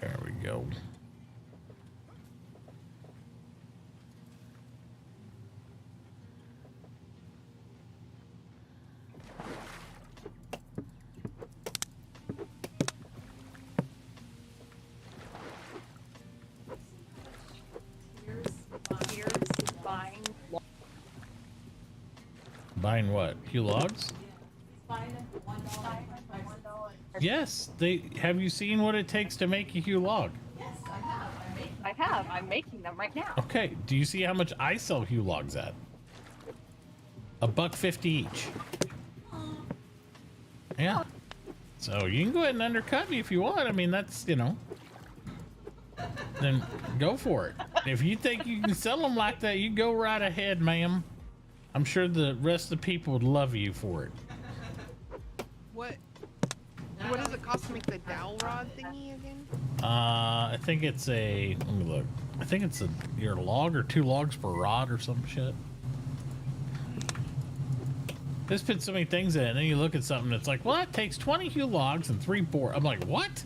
There we go.
Here's buying.
Buying what? Hugh logs?
Buying them for $1.25.
Yes. Have you seen what it takes to make a Hugh log?
Yes, I have.
I have. I'm making them right now.
Okay. Do you see how much I sell Hugh logs at? $1.50 each. Yeah. So you can go ahead and undercut me if you want. I mean, that's, then go for it. If you think you can sell them like that, you go right ahead, ma'am. I'm sure the rest of the people would love you for it.
What does it cost to make the dowel rod thingy again?
I think it's let me look. I think it's your log or 2 logs per rod or some shit. This puts so many things in it, and then you look at something that's like, well, that takes 20 Hugh logs and 3 board. I'm like, what?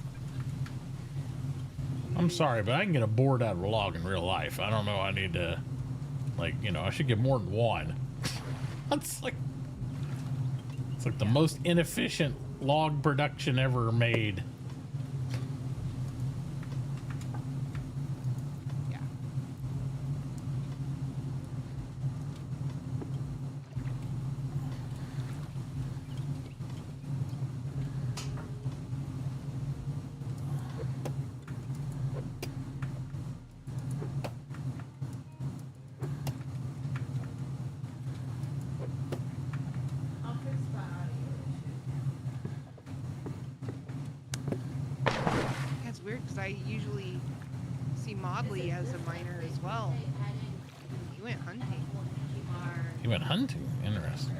I'm sorry, but I can get a board out of a log in real life. I don't know. I need to, I should get more than one. It's like the most inefficient log production ever made.
Yeah.
I'll fix that audio
Yeah, it's weird because I usually see Modley as a miner as well. He went hunting.
He went hunting. Interesting.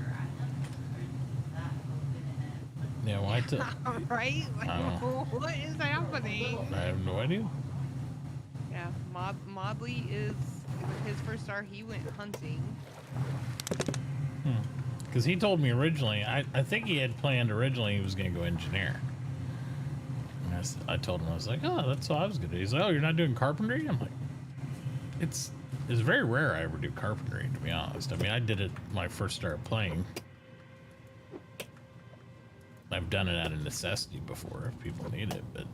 Yeah, why?
Right? Like, what is happening?
I have no idea.
Yeah, Modley is with his first star. He went hunting.
Because he told me originally, I think he had planned originally he was going to go engineer. And I told him, I was like, oh, that's what I was going to do. He's like, oh, you're not doing carpentry? I'm like, it's very rare I ever do carpentry, to be honest. I mean, I did it when I first started playing. I've done it out of necessity before if people need it, but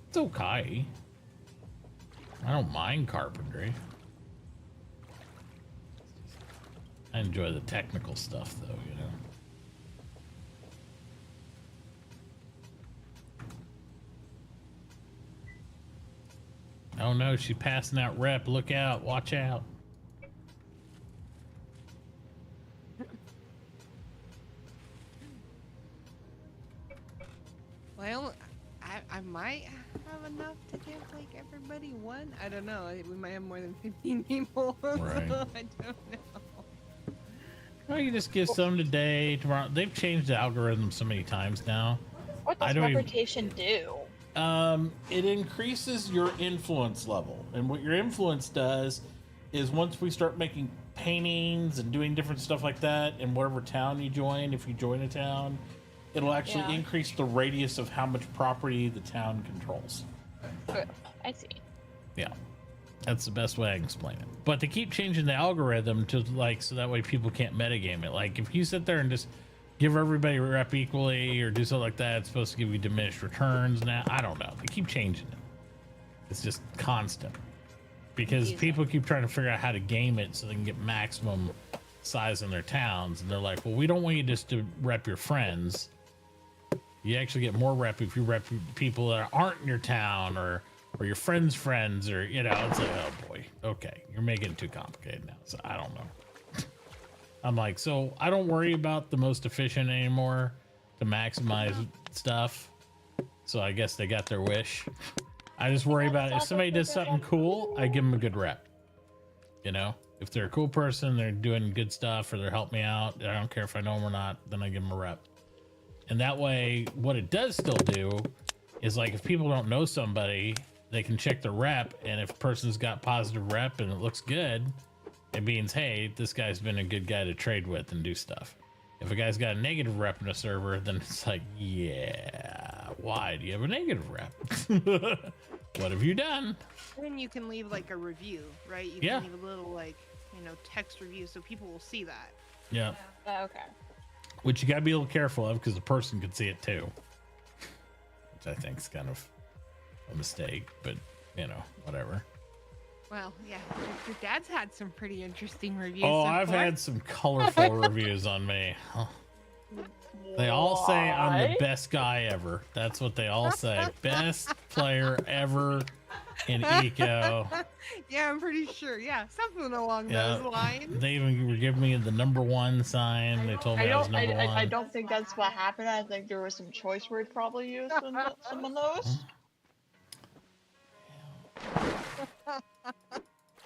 it's okay. I don't mind carpentry. I enjoy the technical stuff, though, Oh no, she's passing out rep. Look out. Watch out.
Well, I might have enough to give like everybody one. I don't know. We might have more than 15 people.
Right.
So I don't know.
Well, you just give some today, tomorrow. They've changed the algorithm so many times now.
What does reputation do?
It increases your influence level, and what your influence does is once we start making paintings and doing different stuff like that in whatever town you join, if you join a town, it'll actually increase the radius of how much property the town controls.
I see.
Yeah, that's the best way I can explain it. But they keep changing the algorithm to like so that way people can't metagame it. Like if you sit there and just give everybody a rep equally or do something like that, it's supposed to give you diminished returns. Now I don't know. They keep changing it. It's just constant because people keep trying to figure out how to game it so they can get maximum size in their towns. And they're like, well, we don't want you just to rep your friends. You actually get more rep if you rep people that aren't in your town or your friends' friends, or, you know, it's like, oh boy, okay, you're making it too complicated now. So I don't know. I'm like, so I don't worry about the most efficient anymore to maximize stuff. So I guess they got their wish. I just worry about if somebody does something cool, I give them a good rep. You know, if they're a cool person, they're doing good stuff, or they're helping me out, I don't care if I know them or not, then I give them a rep. And that way, what it does still do is, like, if people don't know somebody, they can check the rep, and if a person's got positive rep and it looks good, it means, hey, this guy's been a good guy to trade with and do stuff. If a guy's got a negative rep in a server, then it's like, yeah, why do you have a negative rep? What have you done?
Then you can leave like a review, right? You can leave a little like, you know, text review so people will see that.
Yeah.
Okay.
Which you gotta be a little careful of because the person could see it too. Which I think is kind of a mistake, but you know, whatever.
Well, yeah, your dad's had some pretty interesting reviews.
Oh,
so
I've
far.
had some colorful reviews on me. Huh. They all say I'm the best guy ever. That's what they all say. Best player ever in Eco.
Yeah, I'm pretty sure. Yeah, something along those lines.
They even were giving me the #1 sign. They told me I was number one.
I don't think that's what happened. I think there was some choice words probably used in some of those.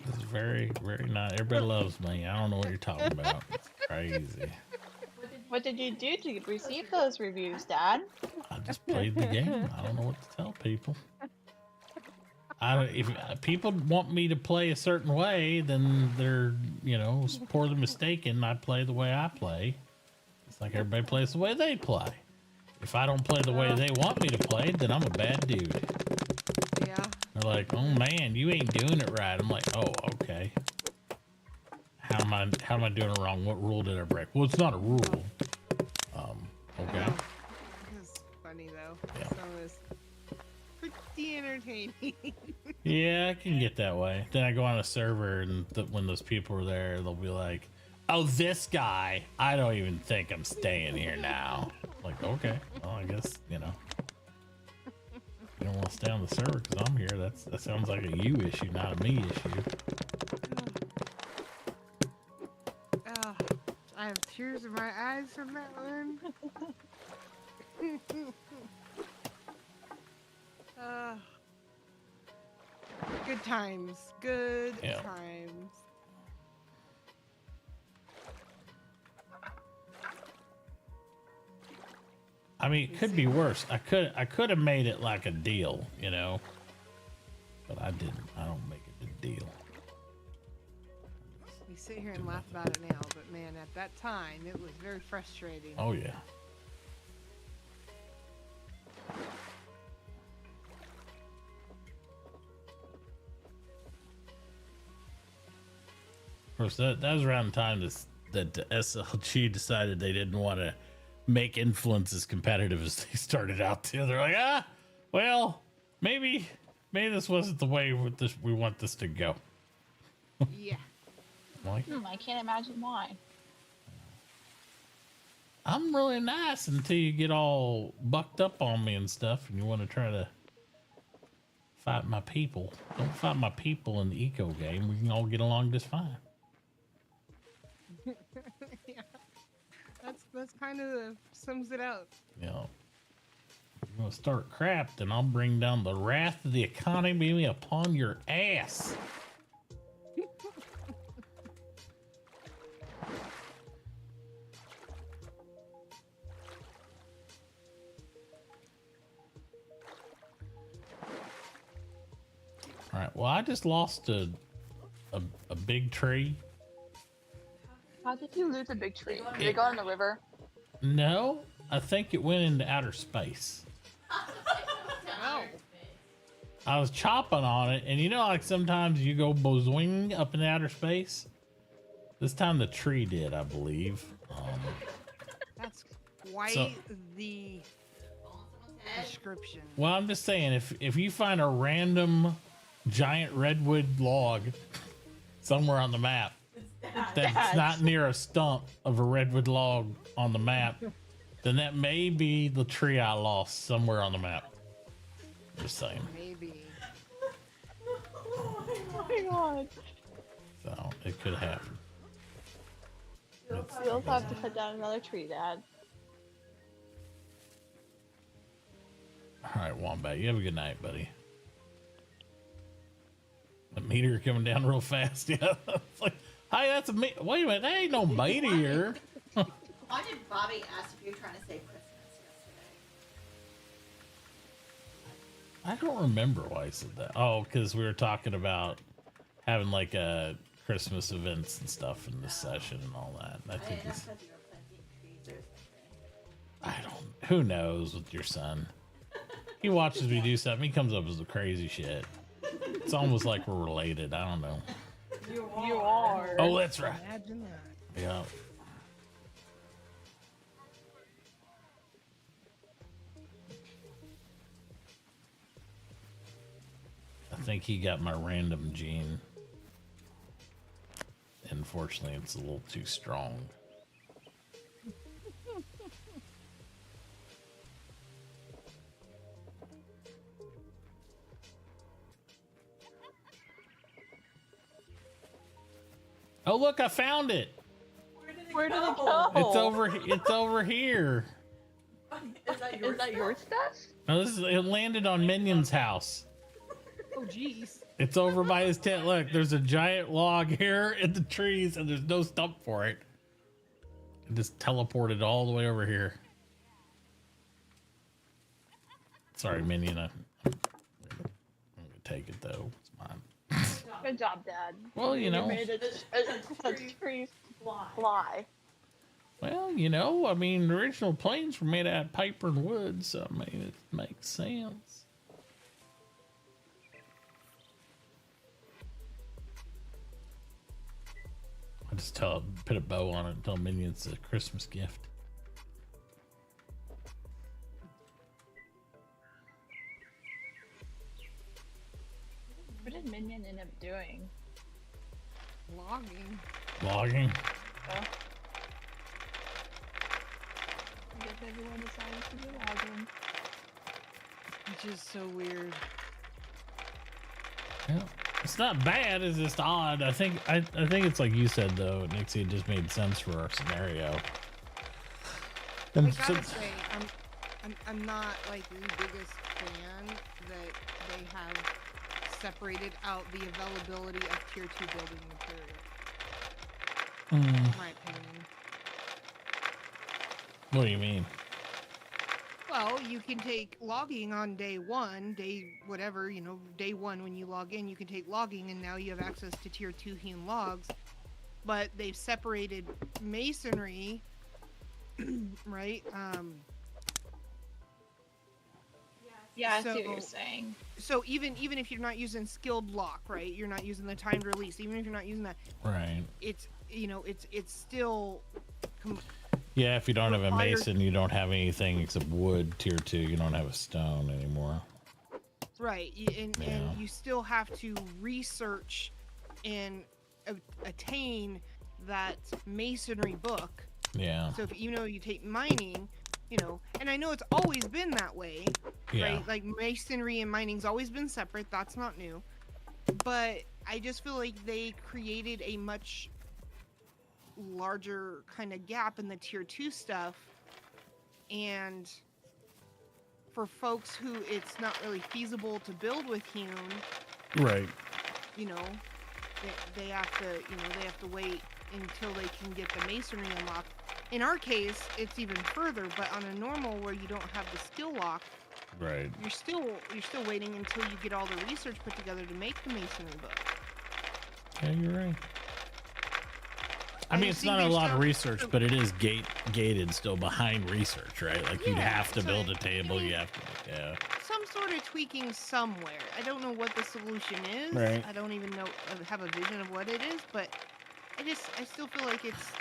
It's very, very nice. Everybody loves me. I don't know what you're talking about. It's crazy.
What did you do to receive those reviews, Dad?
I just played the game. I don't know what to tell people. If people want me to play a certain way, then they're, you know, poorly mistaken. I play the way I play. It's like everybody plays the way they play. If I don't play the way they want me to play, then I'm a bad dude.
Yeah.
They're like, oh man, you ain't doing it right. I'm like, oh, okay. How am I doing it wrong? What rule did I break? Well, it's not a rule. Okay.
It's funny though.
Yeah.
So it's pretty entertaining.
Yeah, I can get that way. Then I go on a server, and when those people are there, they'll be like, oh, this guy, I don't even think I'm staying here now. Like, okay, well, I guess, you know. You don't want to stay on the server because I'm here. That sounds like a you issue, not a me issue.
Oh, I have tears in my eyes from that one. Good times. Good times.
I mean, it could be worse. I could have made it like a deal, you know, but I didn't. I don't make it a deal.
We sit here and laugh about it now, but man, at that time, it was very frustrating.
Oh yeah. Of course, that was around the time that the SLG decided they didn't want to make influence as competitive as they started out to. They're like, well, maybe this wasn't the way we want this to go.
Yeah.
Like,
I can't imagine why.
I'm really nice until you get all bucked up on me and stuff, and you want to try to fight my people. Don't fight my people in the eco game. We can all get along just fine.
Yeah. That's kind of sums it up.
You know, if you're gonna start crap, then I'll bring down the wrath of the economy upon your ass. All right. Well, I just lost a big tree.
How did you lose a big tree? Did it go in the river?
No, I think it went into outer space.
Oh.
I was chopping on it, and you know, like sometimes you go bozoing up in outer space. This time the tree did, I believe.
That's quite
So-
the description.
Well, I'm just saying, if you find a random giant redwood log somewhere on the map that's not near a stump of a redwood log on the map, then that may be the tree I lost somewhere on the map. Just saying.
Maybe.
Oh my god.
So it could happen.
We also have to cut down another tree, Dad.
All right, Wombat, you have a good night, buddy. The meteor coming down real fast. Yeah, it's like, hey, that's a meteor. Wait a minute, that ain't no meteor.
Why did Bobby ask if you were trying to say Christmas yesterday?
I don't remember why I said that. Oh, because we were talking about having like Christmas events and stuff in this session and all that. And I think
That's
it's,
because you were planting trees or something.
I don't. Who knows with your son? He watches me do something. He comes up with the crazy shit. It's almost like we're related. I don't know.
You are.
Oh, that's right.
Imagine that.
Yeah. I think he got my random gene. Unfortunately, it's a little too strong. Oh, look, I found it.
Where did it go?
It's over here.
Is that
Is that your stuff?
No, it landed on Minion's house.
Oh, jeez.
It's over by his tent. Look, there's a giant log here in the trees, and there's no stump for it. It just teleported all the way over here. Sorry, Minion. I'm gonna take it though. It's mine.
Good job, Dad.
Well, you know.
You made a tree fly.
Well, you know, I mean, the original planes were made out of paper and wood, so I mean, it makes sense. I just put a bow on it and tell Minion it's a Christmas gift.
What did Minion end up doing?
Logging.
Logging?
Oh. I guess everyone decided to do logging.
Which is so weird.
Yeah. It's not bad, it's just odd. I think it's like you said though, Nixie, it just made sense for our scenario.
I
And
gotta say, I'm not like the biggest fan that they have separated out the availability of tier 2 building material. In my opinion.
What do you mean?
Well, you can take logging on day 1, day whatever, you know, day 1 when you log in, you can take logging and now you have access to tier 2 hewn logs. But they've separated masonry, right?
Yeah, I see what
So-
you're saying.
So even if you're not using skilled lock, right? You're not using the timed release. Even if you're not using that,
Right.
it's, you know, it's still
Yeah, if you don't have a
requires-
mason, you don't have anything except wood, tier 2, you don't have a stone anymore.
right. And you still have to research and attain that masonry book.
Yeah.
So if you take mining, you know, and I know it's always been that way,
Yeah.
right? Like masonry and mining's always been separate. That's not new. But I just feel like they created a much larger kind of gap in the tier 2 stuff, and for folks who it's not really feasible to build with hewn,
Right.
you know, they have to wait until they can get the masonry unlocked. In our case, it's even further, but on a normal where you don't have the skill lock,
Right.
You're still waiting until you get all the research put together to make the masonry book.
Yeah, you're right. I
I
mean,
just
it's
think
not a
there's
lot of
some-
research, but it is gated still behind research, right? Like you'd
Yeah,
have to
so
build a table. You have to, yeah.
some sort of tweaking somewhere. I don't know what the solution is.
Right.
I don't even know have a vision of what it is, but I still feel like it's,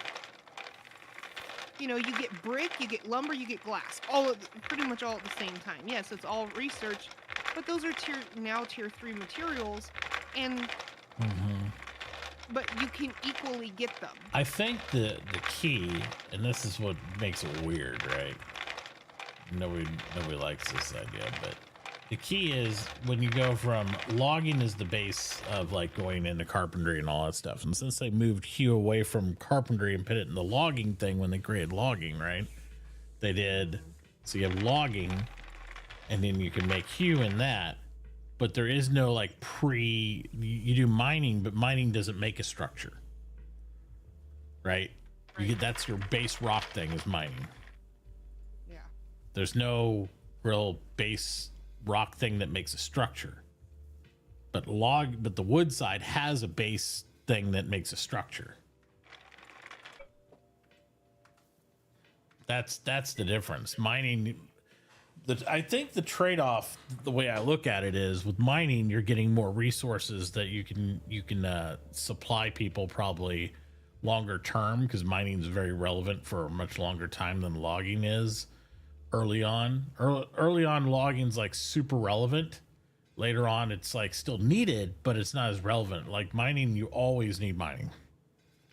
you know, you get brick, you get lumber, you get glass, pretty much all at the same time. Yes, it's all research, but those are tier 3 materials, and but you can equally get them.
I think the key, and this is what makes it weird, right? Nobody likes this idea, but the key is when you go from logging is the base of like going into carpentry and all that stuff. And since they moved Hue away from carpentry and put it in the logging thing when they created logging, right? They did. So you have logging and then you can make Hue in that. But there is no like you do mining, but mining doesn't make a structure, right? That's your base rock thing is mining.
Yeah.
There's no real base rock thing that makes a structure, but the wood side has a base thing that makes a structure. That's the difference. Mining, I think the trade-off, the way I look at it is with mining, you're getting more resources that you can supply people probably longer term, because mining is very relevant for a much longer time than logging is. Early on logging's like super relevant. Later on it's like still needed, but it's not as relevant. Like mining, you always need mining,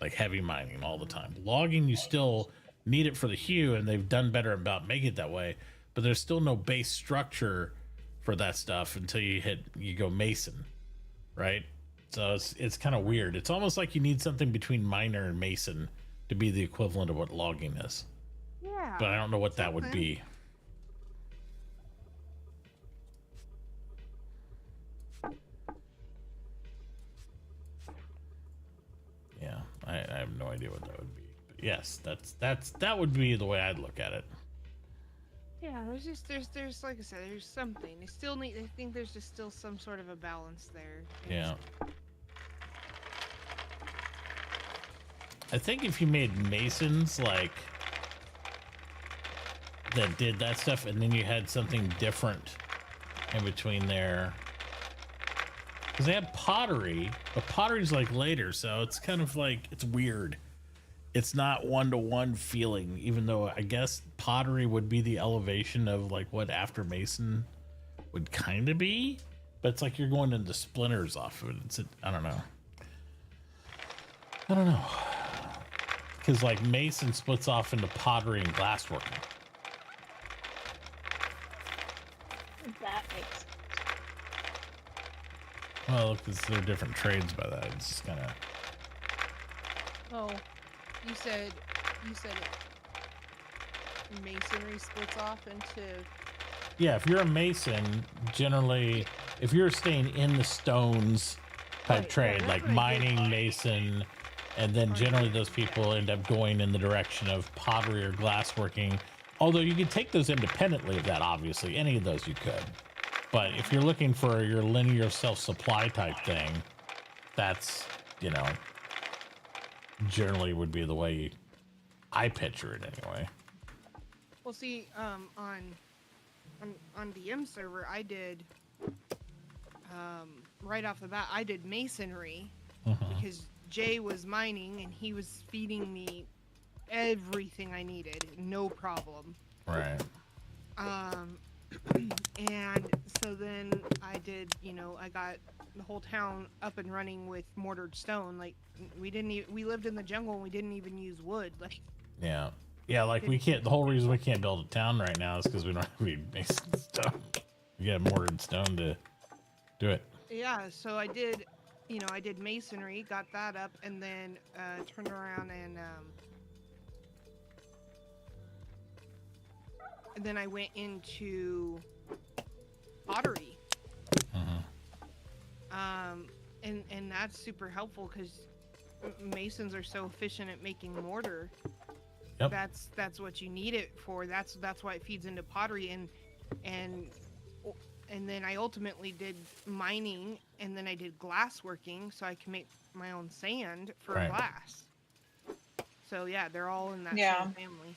like heavy mining all the time. Logging, you still need it for the Hue, and they've done better about making it that way, but there's still no base structure for that stuff until you go mason, right? So it's kind of weird. It's almost like you need something between miner and mason to be the equivalent of what logging is.
Yeah.
But I don't know what that would be. Yeah, I have no idea what that would be. But yes, that would be the way I'd look at it.
Yeah, there's like I said, there's something. I think there's just still some sort of a balance there.
Yeah. I think if you made masons like that did that stuff, and then you had something different in between there, because they had pottery, but pottery's like later, so it's kind of like it's weird. It's not one-to-one feeling, even though I guess pottery would be the elevation of like what after mason would kind of be, but it's like you're going into splinters off of it. I don't know. Because like mason splits off into pottery and glassworking.
That makes
Well, because they're different trades by that. It's just kind of.
Oh, you said masonry splits off into.
Yeah, if you're a mason, generally, if you're staying in the stones type trade, like mining, mason, and then generally those people end up going in the direction of pottery or glassworking. Although you could take those independently of that, obviously. Any of those you could. But if you're looking for your linear self-supply type thing, that's, generally would be the way I picture it anyway.
Well, see, on DM server, I did right off the bat, I did masonry because Jay was mining and he was feeding me everything I needed, no problem.
Right.
And so then I did, I got the whole town up and running with mortared stone. Like we lived in the jungle and we didn't even use wood. Like.
Yeah, like we can't. The whole reason we can't build a town right now is because we don't have any mason stone. We got mortared stone to do it.
Yeah, so I did, I did masonry, got that up, and then turned around and then I went into pottery. And that's super helpful because masons are so efficient at making mortar. Yep. That's what you need it for. That's why it feeds into pottery, and and then I ultimately did mining, and then I did glass working, so I can make my own sand for
Right.
glass. So yeah, they're all in that
Yeah.
same family.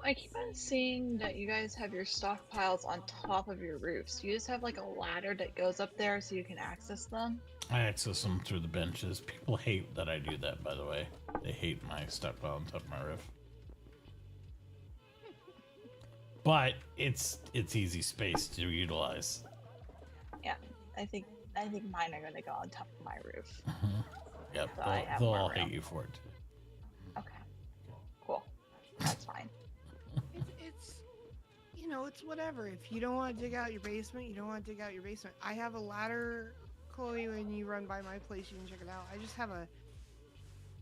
I keep on seeing that you guys have your stockpiles on top of your roofs. Do you just have like a ladder that goes up there so you can access them?
I access them through the benches. People hate that I do that, by the way. They hate my stockpile on top of my roof. But it's easy space to utilize.
Yeah, I think mine are gonna go on top of my roof.
Yep,
So I have
they'll
more
all
room.
hate you for it too.
Okay, cool. That's fine.
It's you know, it's whatever. If you don't want to dig out your basement, you don't want to dig out your basement. I have a ladder, Chloe. When you run by my place, you can check it out. I just have a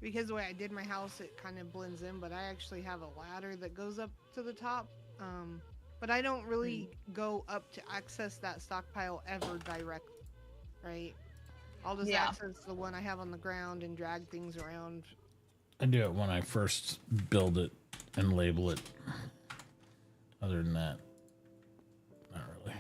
because the way I did my house, it kind of blends in. But I actually have a ladder that goes up to the top. But I don't really go up to access that stockpile ever directly, right? I'll just access the one I have on the ground and drag things around.
I do it when I first build it and label it. Other than that, not really.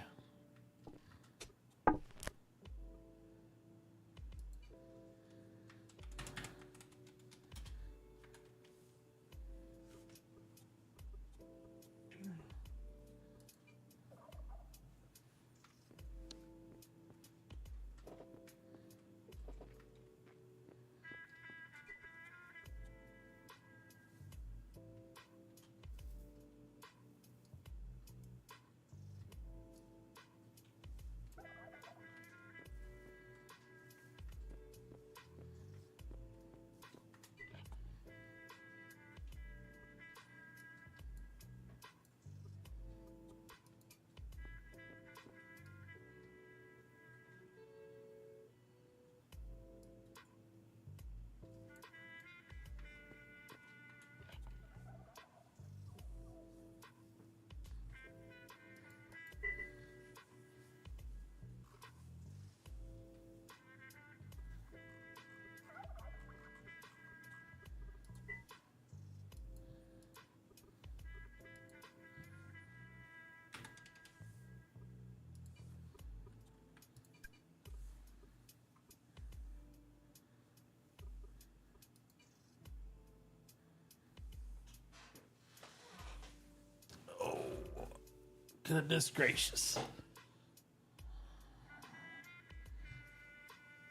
Goodness gracious.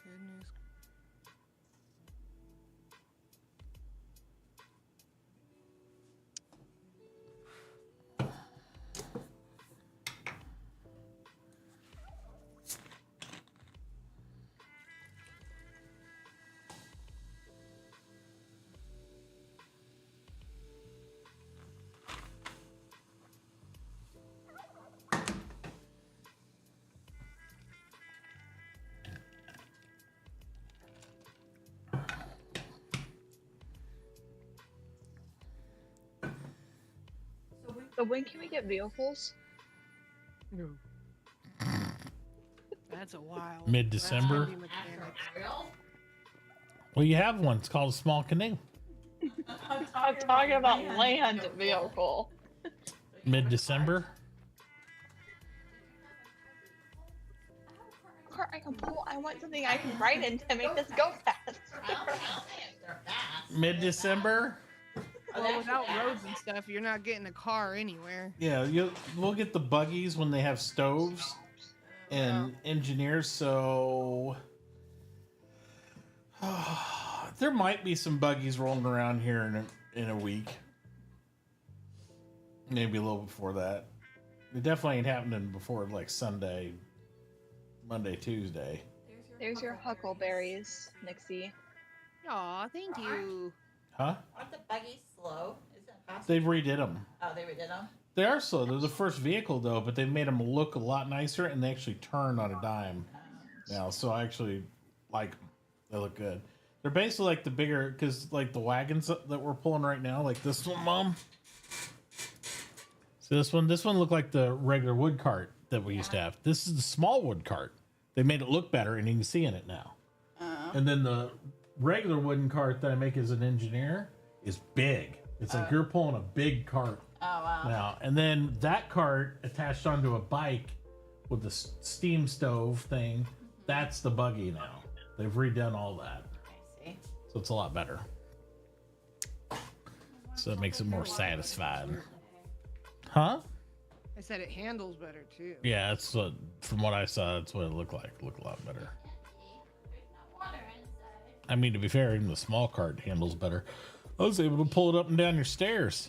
Goodness.
So when can we get vehicles?
No. That's a while.
Mid-December? Well, you have one. It's called a small canoe.
I'm talking about land vehicle.
Mid-December?
Car I can pull. I want something I can ride in to make this go fast.
Mid-December?
Well, without roads and stuff, you're not getting a car anywhere.
Yeah, we'll get the buggies when they have stoves and engineers, so there might be some buggies rolling around here in a week. Maybe a little before that. It definitely ain't happening before like Sunday, Monday, Tuesday.
There's your huckleberries, Nixie.
Aw, thank you.
Huh?
Aren't the buggies slow? Isn't it fast?
They've redid them.
Oh, they redid them?
They are slow. They're the first vehicle though, but they've made them look a lot nicer, and they actually turn on a dime now. So I actually like them. They look good. They're basically like the bigger, because like the wagons that we're pulling right now, like this one, Mom. So this one looked like the regular wood cart that we used to have. This is the small wood cart. They made it look better, and you can see in it now. And then the regular wooden cart that I make as an engineer is big. It's like you're pulling a big cart.
Oh, wow.
Now, and then that cart attached onto a bike with the steam stove thing, that's the buggy now. They've redone all that.
I see.
So it's a lot better. So it makes it more satisfying. Huh?
I said it handles better too.
Yeah, that's what, from what I saw, that's what it looked like. It looked a lot better. I mean, to be fair, even the small cart handles better. I was able to pull it up and down your stairs.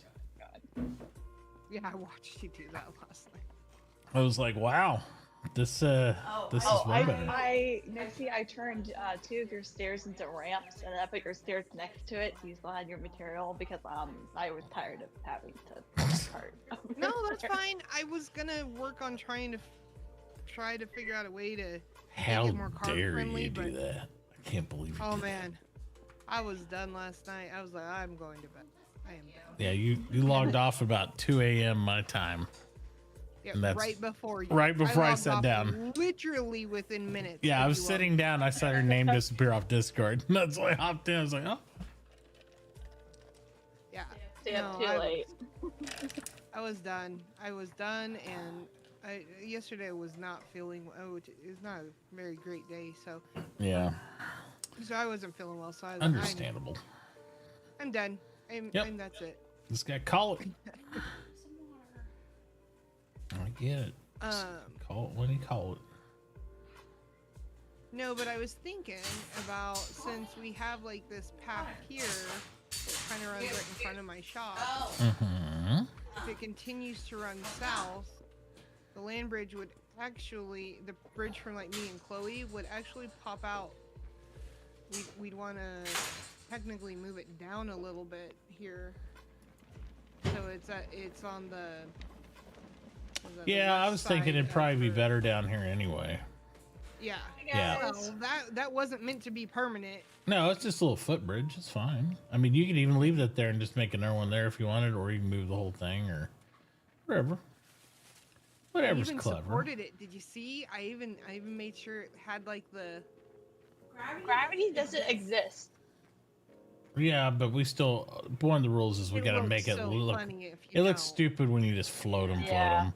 Yeah, I watched you do that last night.
I was like, wow, this is way better.
I turned 2 of your stairs into ramps, and I put your stairs next to it so you still had your material because I was tired of having to cart.
No, that's fine. I was gonna work on trying to figure out a way to
How
make it more cart
dare
friendly,
you do that? I can't believe you.
Oh
did
man, I was done last night. I was like, I'm going to bed. I am done.
that. Yeah, you logged off about 2 a.m. my time.
Yeah,
And that's
right before you.
right before I
logged
sat
off
down.
Literally within minutes.
Yeah,
of
I was
you
sitting down. I saw her name disappear off Discord. And that's why I hopped in. I was like, oh.
Yeah.
Stay up too
I
late.
I was done. And yesterday was not feeling. It was not a very great day. So
Yeah,
I wasn't feeling well. So I was
understandable.
I'm done.
Yep.
And that's it.
This guy, call it. I get it. Call it when you call it.
No, but I was thinking about, since we have like this path here that kind of runs right in front of my shop. If it continues to run south, the land bridge would actually, the bridge from like me and Chloe would actually pop out. We'd want to technically move it down a little bit here. So it's on the.
Yeah, I was thinking it'd probably be better down here anyway.
Yeah.
Yeah.
Well, that wasn't meant to be permanent.
No, it's just a little footbridge. It's fine. I mean, you could even leave that there and just make another one there if you wanted, or you can move the whole thing or whatever. Whatever's
I even
clever.
supported it. Did you see? I even made sure it had like the.
Gravity doesn't exist.
Yeah, but we still, one of the rules is we
It
gotta
looks
make it
so
look.
funny if
It
you
looks
don't.
stupid when you just float them.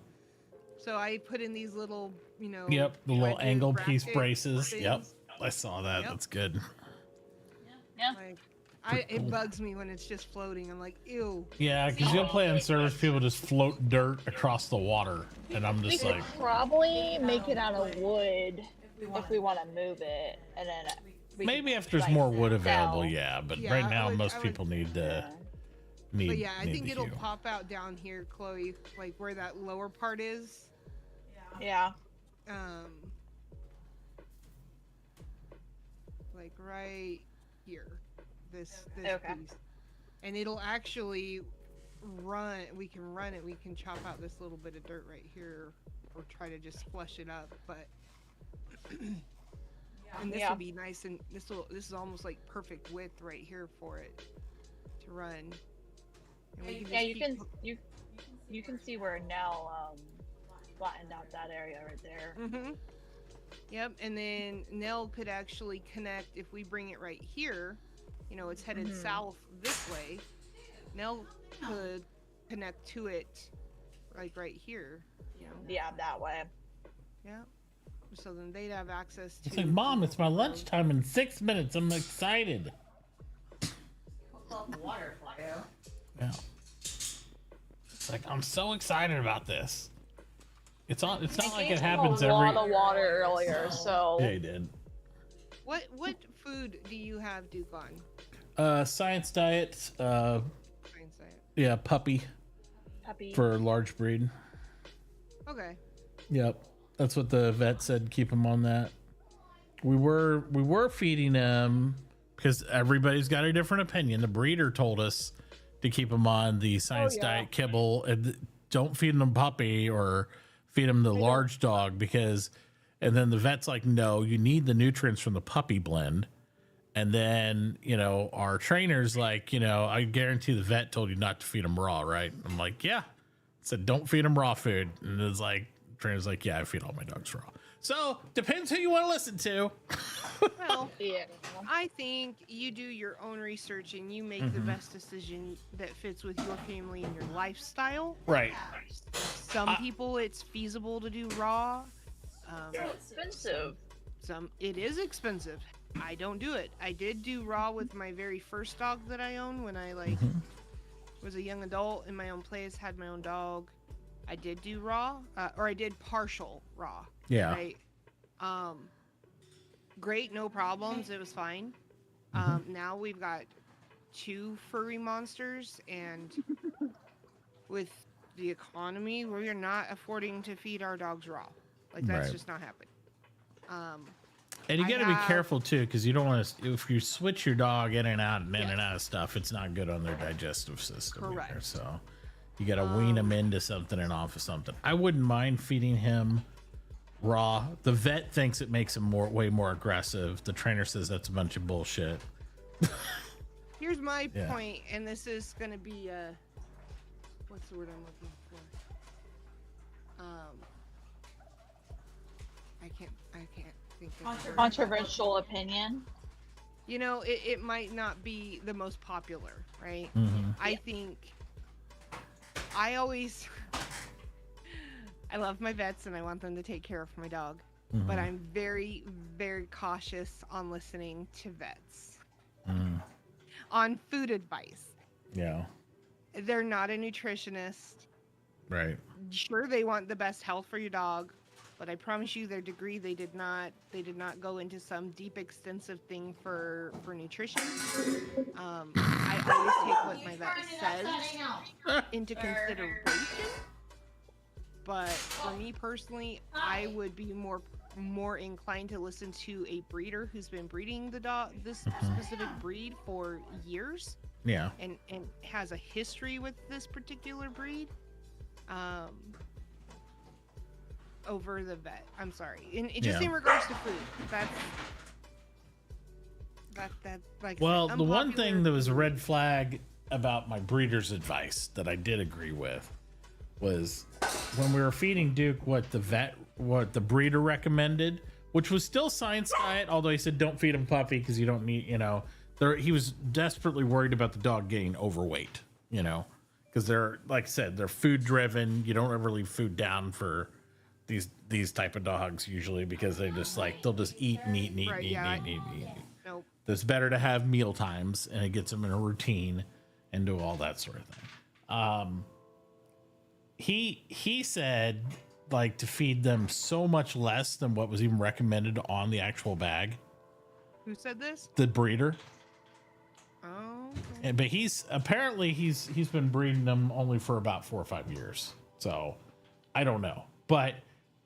So I put in these little, you know.
Yep, the little
wedges,
angle piece
bracket
braces.
things.
Yep, I saw that.
Yep.
That's good.
Yeah.
Like, it bugs me when it's just floating. I'm like, ew.
Yeah, because you'll play on servers, people just float dirt across the water, and I'm
We
just
could
like,
probably make it out of wood if we want to move it, and then
maybe if there's more wood available,
sell.
yeah. But
Yeah,
right now,
I
most
would-
people need to. Need,
But yeah, I
need
think
the
it'll
hue.
pop out down here, Chloe, like where that lower part is.
Yeah.
Like right here, this
Okay.
piece, and it'll actually run. We can run it. We can chop out this little bit of dirt right here, or try to just flush it up. But and this
Yeah.
will be nice, and this is almost like perfect width right here for it to run. And we can
Yeah,
just
you can see where Nell flattened out that area right there.
Mm-hmm. Yep, and then Nell could actually connect if we bring it right here. You know, it's headed south this way. Nell could connect to it, like right here. You know.
Yeah, that way.
Yeah. So then they'd have access to.
It's like, Mom, it's my lunchtime in 6 minutes. I'm excited.
Water for you.
Yeah. It's like, I'm so excited about this. It's not like it happens
a
every.
lot of water earlier, so.
Yeah, he did.
What food do you have, Duke, on?
Science diet.
Science diet.
Yeah, puppy for large breed.
Okay.
Yep, that's what the vet said. Keep him on that. We were feeding him because everybody's got a different opinion. The breeder told us to keep him on the science diet kibble, and don't feed him puppy or feed him the large dog because, and then the vet's like, no, you need the nutrients from the puppy blend. And then, you know, our trainer's like, you know, I guarantee the vet told you not to feed him raw, right? I'm like, yeah. Said, don't feed him raw food. And it's like, trainer's like, yeah, I feed all my dogs raw. So depends who you want to listen to.
Well,
yeah.
I think you do your own research and you make the best decision that fits with your family and your lifestyle.
Right.
Some people, it's feasible to do raw.
Expensive.
It is expensive. I don't do it. I did do raw with my very first dog that I owned when I was a young adult in my own place, had my own dog. I did do raw, or I did partial raw.
Yeah.
Right. Great, no problems. It was fine. Now we've got 2 furry monsters, and with the economy, we are not affording to feed our dogs raw. Like, that's just not happening.
And you got to be careful too, because you don't want to. If you switch your dog in and out of stuff, it's not good on their digestive system.
Correct.
Either, so you got to wean them into something and off of something. I wouldn't mind feeding him raw. The vet thinks it makes him way more aggressive. The trainer says that's a bunch of bullshit.
Here's my point, and this is going to be what's the word I'm looking for? I can't think of the word.
Controversial opinion.
You know, it might not be the most popular, right? I think I love my vets and I want them to take care of my dog, but I'm very, very cautious on listening to vets on food advice.
Yeah.
They're not a nutritionist.
Right.
Sure, they want the best health for your dog, but I promise you their degree, they did not go into some deep, extensive thing for nutrition. I always take what my vet says into consideration. But for me personally, I would be more inclined to listen to a breeder who's been breeding this specific breed for years.
Yeah.
And has a history with this particular breed. Over the vet. I'm sorry. Just in regards to food. That like.
Well, the one thing that was a red flag about my breeder's advice that I did agree with was when we were feeding Duke what the breeder recommended, which was still science diet, although he said don't feed him puppy because you don't need, he was desperately worried about the dog getting overweight, because they're, like I said, they're food driven. You don't ever leave food down for these type of dogs usually, because they just they'll just eat and eat and eat and eat and eat and eat.
Nope.
It's better to have meal times, and it gets them in a routine and do all that sort of thing. He said to feed them so much less than what was even recommended on the actual bag.
Who said this?
The breeder.
Oh.
Okay. But he's been breeding them only for about 4 or 5 years. So I don't know. But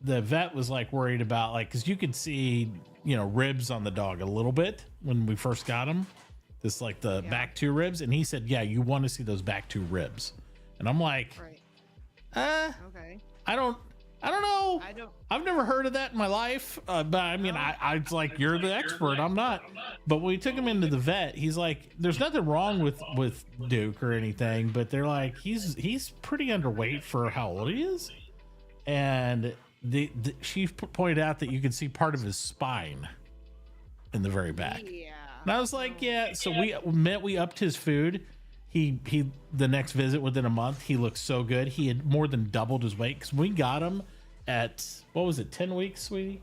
the vet was worried about because you could see, ribs on the dog a little bit when we first got him. This the back 2 ribs. And he said, yeah, you want to see those back 2 ribs. And I'm like,
okay.
I don't know. I've never heard of that in my life. But I mean, I was like, you're the expert. I'm not. But when we took him into the vet, he's like, there's nothing wrong with Duke or anything, but they're like, he's pretty underweight for how old he is. And she pointed out that you could see part of his spine in the very back.
Yeah.
And I was like, yeah. So we upped his food. He the next visit within a month, he looked so good. He had more than doubled his weight, because we got him at, what was it, 10 weeks, sweetie?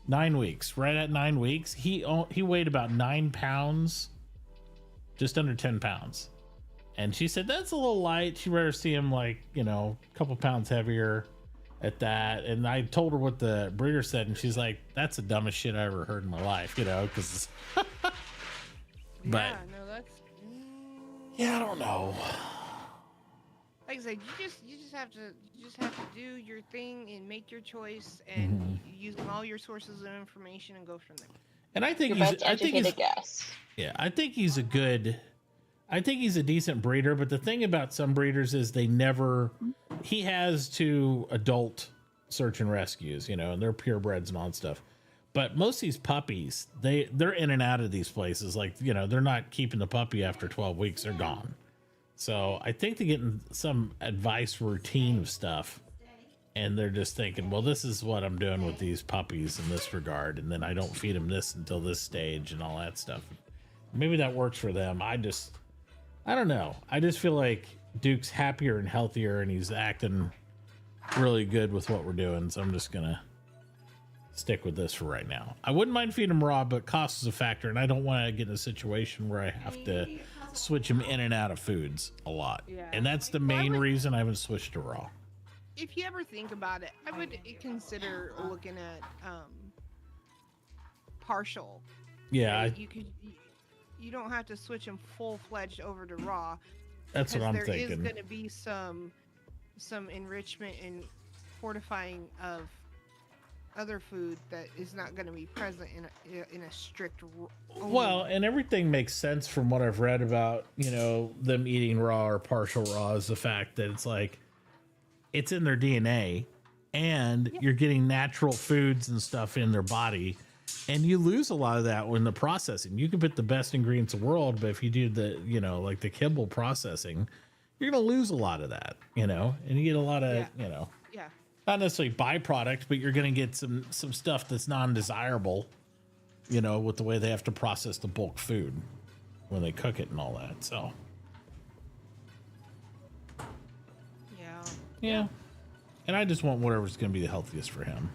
9 weeks. Right at 9 weeks, he weighed about 9 pounds, just under 10 pounds. And she said that's a little light. She'd rather see him a couple pounds heavier at that. And I told her what the breeder said, and she's like, that's the dumbest shit I ever heard in my life, because but
yeah, no, that's
yeah, I don't know.
Like I said, you just have to do your thing and make your choice, and using all your sources of information and go from there.
And I think I think he's a decent breeder, but the thing about some breeders is he has 2 adult search and rescues, and they're purebreds and all that stuff. But most of these puppies, they're in and out of these places. They're not keeping the puppy after 12 weeks, they're gone. So I think they're getting some advice routine of stuff, and they're just thinking, well, this is what I'm doing with these puppies in this regard, and then I don't feed them this until this stage and all that stuff. Maybe that works for them. I don't know. I just feel like Duke's happier and healthier, and he's acting really good with what we're doing. So I'm just going to stick with this for right now. I wouldn't mind feeding him raw, but cost is a factor, and I don't want to get in a situation where I have to switch him in and out of foods a lot. Yeah. And that's the main reason I haven't switched to raw.
if you ever think about it, I would consider looking at partial.
Yeah,
Right? You don't have to switch them full-fledged over to raw.
That's what I'm
There is
thinking.
going to be some enrichment and fortifying of other food that is not going to be present in a strict.
Well, and everything makes sense from what I've read about, you know, them eating raw or partial raw is the fact that it's like it's in their DNA, and you're getting natural foods and stuff in their body, and you lose a lot of that when the processing. You can put the best ingredients in the world, but if you do the, you know, like the kibble processing, you're gonna lose a lot of that, you know, and you get a lot of, you know, not necessarily byproduct, but you're gonna get some stuff that's non-desirable, you know, with the way they have to process the bulk food when they cook it and all that. So yeah, and I just want whatever's gonna be the healthiest for him.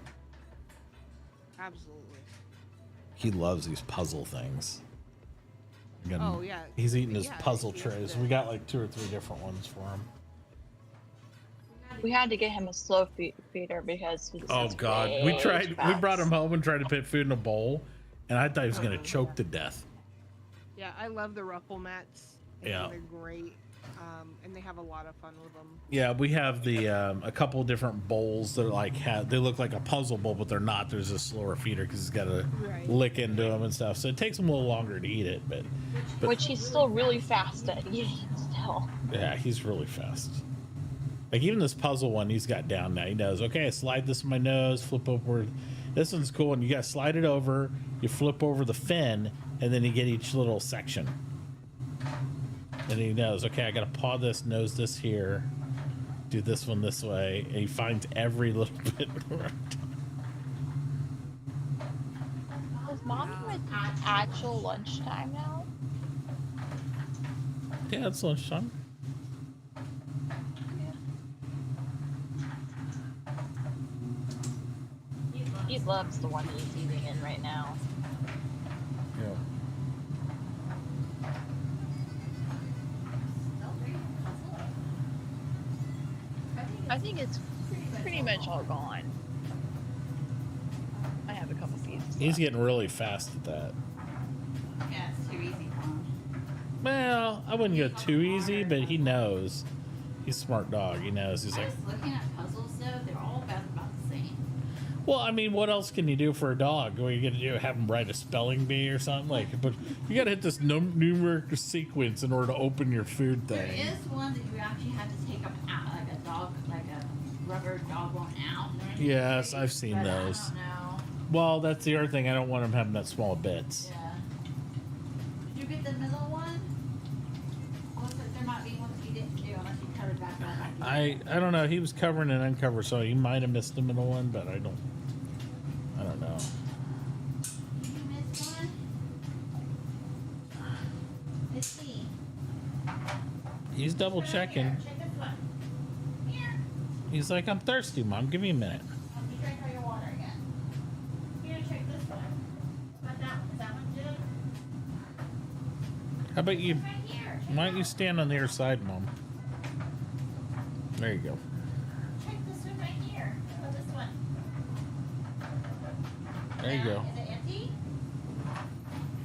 Absolutely.
He loves these puzzle things.
Oh yeah,
he's eating his puzzle trays. We got like 2 or 3 different ones for him.
We had to get him a slow feeder because he's
Oh God, we tried. We brought him home and tried to put food in a bowl, and I thought he was gonna choke to death.
Yeah, I love the ruffle mats.
Yeah.
They're great, and they have a lot of fun with them.
Yeah, we have the a couple of different bowls that are like they look like a puzzle bowl, but they're not. There's a slower feeder because he's got to lick into them and stuff. So it takes him a little longer to eat it, but
which he's still really fast at eating. Still.
Yeah, he's really fast. Like even this puzzle one, he's got down now. He knows. Okay, I slide this in my nose, flip over. This one's cool, and you got to slide it over. You flip over the fin, and then you get each little section. And he knows, okay, I got to paw this, nose this here, do this one this way, and he finds every little bit.
Is Mom with actual lunchtime now?
Yeah, it's lunchtime.
He loves the one he's eating in right now.
Yeah.
I think it's pretty much all gone. I have a couple pieces.
He's getting really fast at that.
Yeah, it's too easy for him.
Well, I wouldn't go too easy, but he knows. He's a smart dog. He knows. He's
I
like,
was looking at puzzles though, they're all about the same.
well, I mean, what else can you do for a dog? What are you gonna do? Have him write a spelling bee or something? Like, but you gotta hit this numeric sequence in order to open your food thing.
There is one that you actually have to take them out, like a dog, like a rubber dog one out.
Yes, I've seen
But
those.
I don't know.
Well, that's the other thing. I don't want him having that small of bits.
Yeah. Did you get the middle one? Looks like there might be ones you didn't do unless you covered back up.
I don't know. He was covering and uncovered, so he might have missed the middle one, but I don't know.
Did you miss one? Let's see.
He's double checking.
Check this one. Here.
He's like, I'm thirsty, Mom. Give me a minute.
Let me drink all your water again. Here, check this one. What about that one? Is that one good?
How about you?
Right here. Check
Why don't you stand on the other side, Mom? There you go.
Check this one right here. Oh, this one.
There you go.
Is it empty?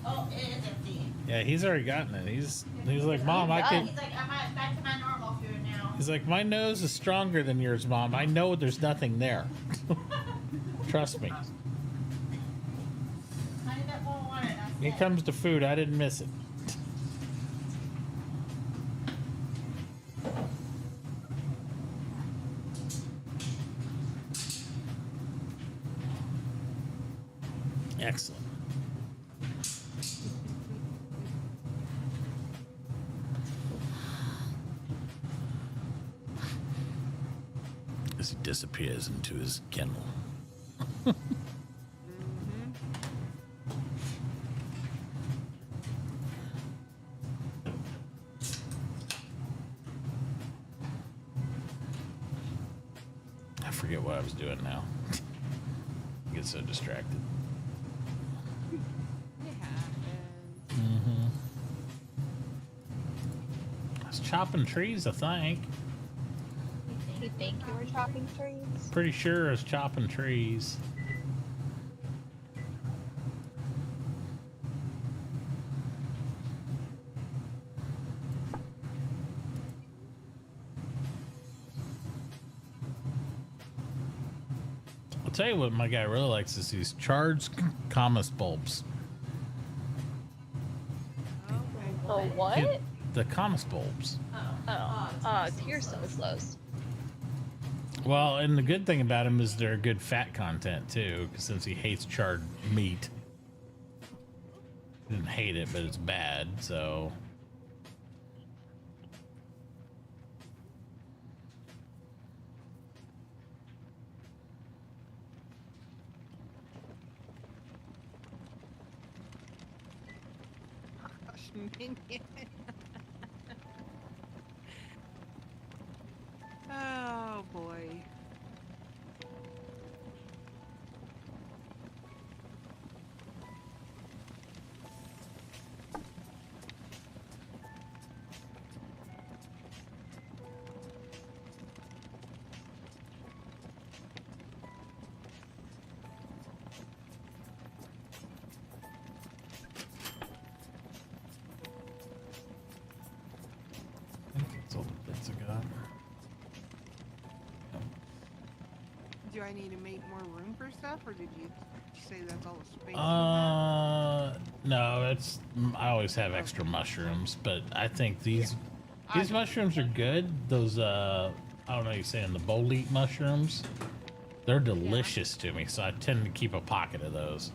Oh, it is empty.
Yeah, he's already gotten it. He's like, Mom, I can.
He's like, I'm back to my normal food now.
He's like, my nose is stronger than yours, Mom. I know there's nothing there. Trust me.
Tiny bit more water. That's
When
it.
it comes to food, I didn't miss it. Excellent. As he disappears into his kennel. I forget what I was doing now. I get so distracted. I was chopping trees, I think.
you think you were chopping trees?
Pretty sure I was chopping trees. I'll tell you what my guy really likes is these charged commas bulbs.
The what?
Yeah, the commas bulbs.
Here's some of those.
Well, and the good thing about them is they're good fat content too, because since he hates charred meat. He didn't hate it, but it's bad, so.
Gosh, minion. Oh boy.
I think that's all the bits I got.
Do I need to make more room for stuff, or did you say that's all the space?
No, it's I always have extra mushrooms, but I think these mushrooms are good. Those I don't know, you're saying the bolete mushrooms. They're delicious to me, so I tend to keep a pocket of those.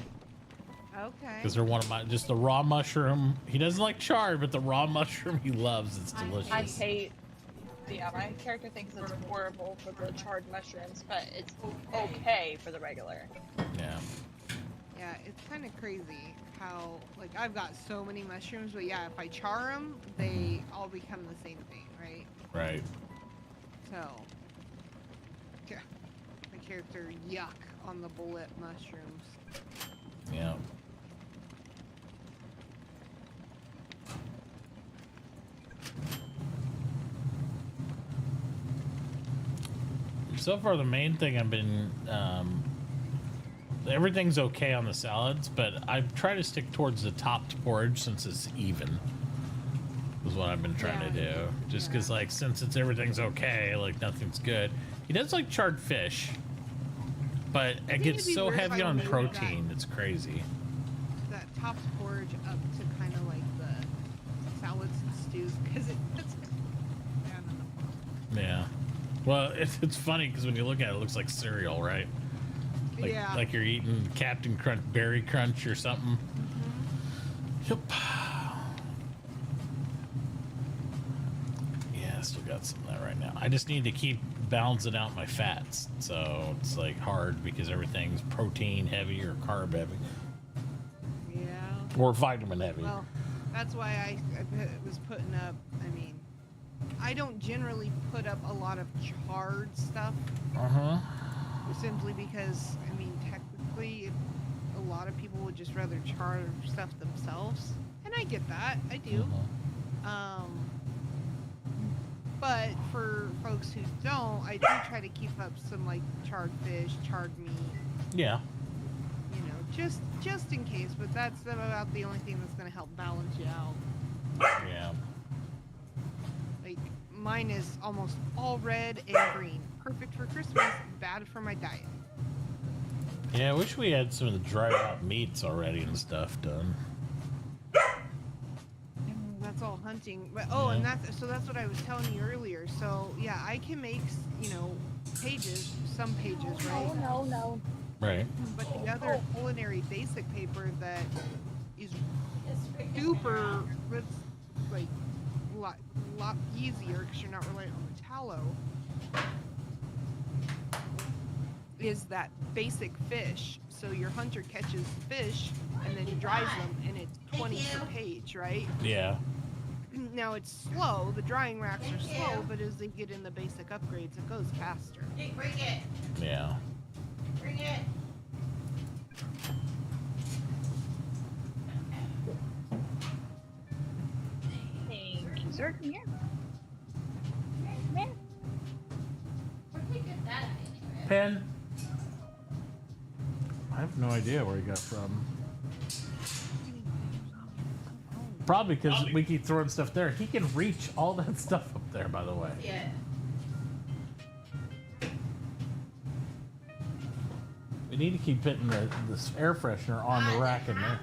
Okay.
Because they're one of my just the raw mushroom. He doesn't like chard, but the raw mushroom he loves. It's delicious.
I hate. Yeah, my character thinks it's horrible for the charred mushrooms, but it's okay for the regular.
Yeah.
Yeah, it's kind of crazy how, like, I've got so many mushrooms, but yeah, if I char them, they all become the same thing, right?
Right.
So, yeah, my character, yuck, on the bullet mushrooms.
Yeah. So far, the main thing I've been, everything's okay on the salads, but I try to stick towards the topped porridge since it's even. Is what I've been trying to do. Just because, like, since everything's okay, like nothing's good. He does like charred fish, but it gets so heavy on protein, it's crazy.
That tops porridge up to kind of like the salads and stews, because it puts it down in the bottom.
Yeah. Well, it's funny because when you look at it, it looks like cereal, right? Like,
yeah.
Like you're eating Captain Crunch, Berry Crunch or something. Yep. Yeah, I still got some of that right now. I just need to keep balancing out my fats. So it's like hard because everything's protein heavy or carb heavy.
Yeah.
Or vitamin heavy.
Well, that's why I was putting up, I mean, I don't generally put up a lot of charred stuff. Simply because, I mean, technically, a lot of people would just rather char stuff themselves. And I get that. I do. But for folks who don't, I do try to keep up some, like, charred fish, charred meat.
Yeah.
You know, just in case. But that's about the only thing that's going to help balance you out.
Yeah.
Like, mine is almost all red and green. Perfect for Christmas, bad for my diet.
Yeah, I wish we had some of the dried out meats already and stuff done.
That's all hunting. But and that's what I was telling you earlier. So yeah, I can make, you know, some pages, right?
No.
Right.
But the other culinary basic paper that is super, it's like lot easier because you're not relying on the tallow, is that basic fish. So your hunter catches fish and then he dries them, and it's 20 per page, right?
Yeah.
Now it's slow. The drying racks are slow, but as they get in the basic upgrades, it goes faster.
Hey, bring it.
Yeah.
Bring it.
Thank you, sir. Come here. Come here.
pen? I have no idea where he got from. Probably because we keep throwing stuff there. He can reach all that stuff up there, by the way.
Yeah.
We need to keep putting this air freshener on the rack in there.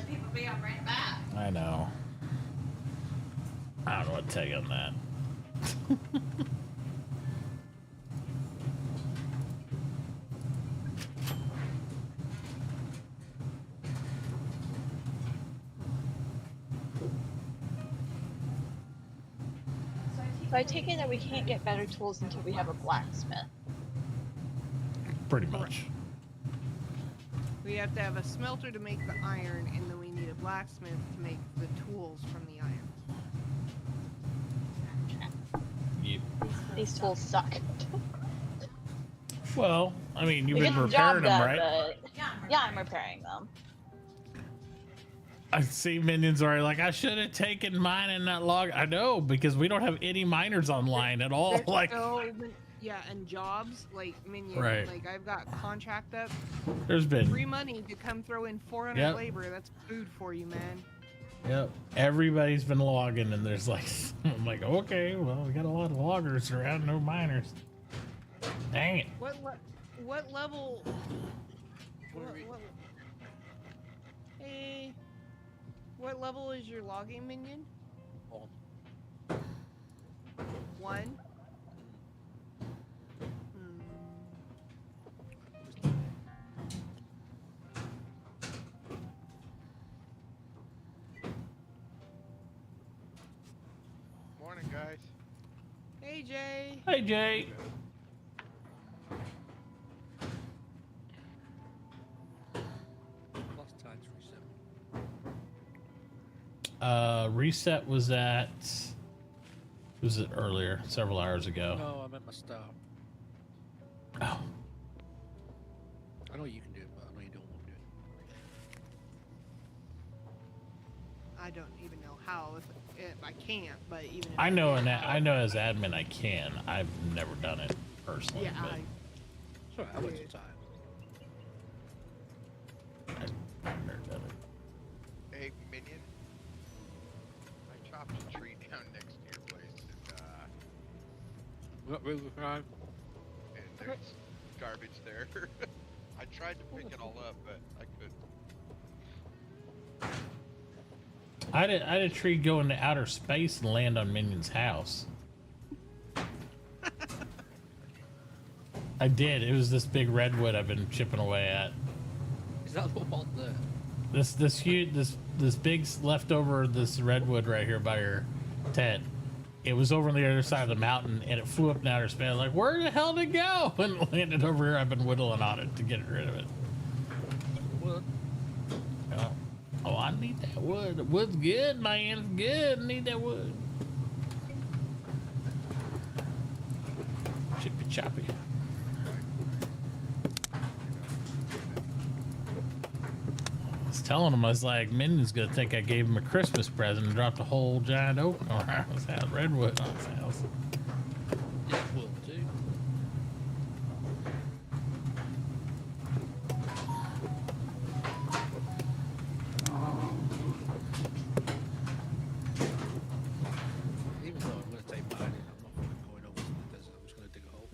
People be on right back.
I know. I don't know what to tell you on that.
So I take it that we can't get better tools until we have a blacksmith.
Pretty much.
We have to have a smelter to make the iron, and then we need a blacksmith to make the tools from the iron.
Yep.
These tools suck.
Well, I mean, you've
We
been
get the job
repairing them,
done,
right?
but yeah, I'm repairing them.
I see minions are like, I should have taken mine and that log. I know, because we don't have any miners online at all.
There's
Like,
yeah, and jobs like minion.
Right.
Like I've got contract up.
there's been,
Free money to come throw in 400
Yep.
labor. That's food for you, man.
yep, everybody's been logging, and there's like, I'm like, okay, well, we got a lot of loggers around, no miners. Dang it.
What level? Hey, what level is your logging minion? One.
Morning, guys.
Hey, Jay.
Hey, Jay.
Last time's reset.
Reset was at, was it earlier, several hours ago?
No, I meant my stop.
Oh.
I know you can do it, but I know you don't want to do it.
I don't even know how. If I can't, but even. If
I know, and I know as admin I can. I've never done it personally.
Yeah,
but
Sorry, I went some time.
I've never done it.
Hey, minion. I chopped a tree down next to your place,
What really crime?
and there's garbage there. I tried to pick it all up, but I couldn't.
I had a tree go into outer space and land on Minion's house. I did. It was this big redwood I've been chipping away at.
Is that the one there?
This huge this big leftover this redwood right here by your tent. It was over on the other side of the mountain and it flew up in outer space. Like, where the hell did it go? And it landed over here. I've been whittling on it to get rid of it.
What?
Oh, I need that wood. The wood's good, man. It's good. I need that wood. Chippy choppy. I was telling him, I was like, Minion's gonna think I gave him a Christmas present and dropped a whole giant oak around his house, redwood on his house.
Yeah, will too. Even though I'm going to take mine, I'm not going over to the desert. I'm just going to dig a hole.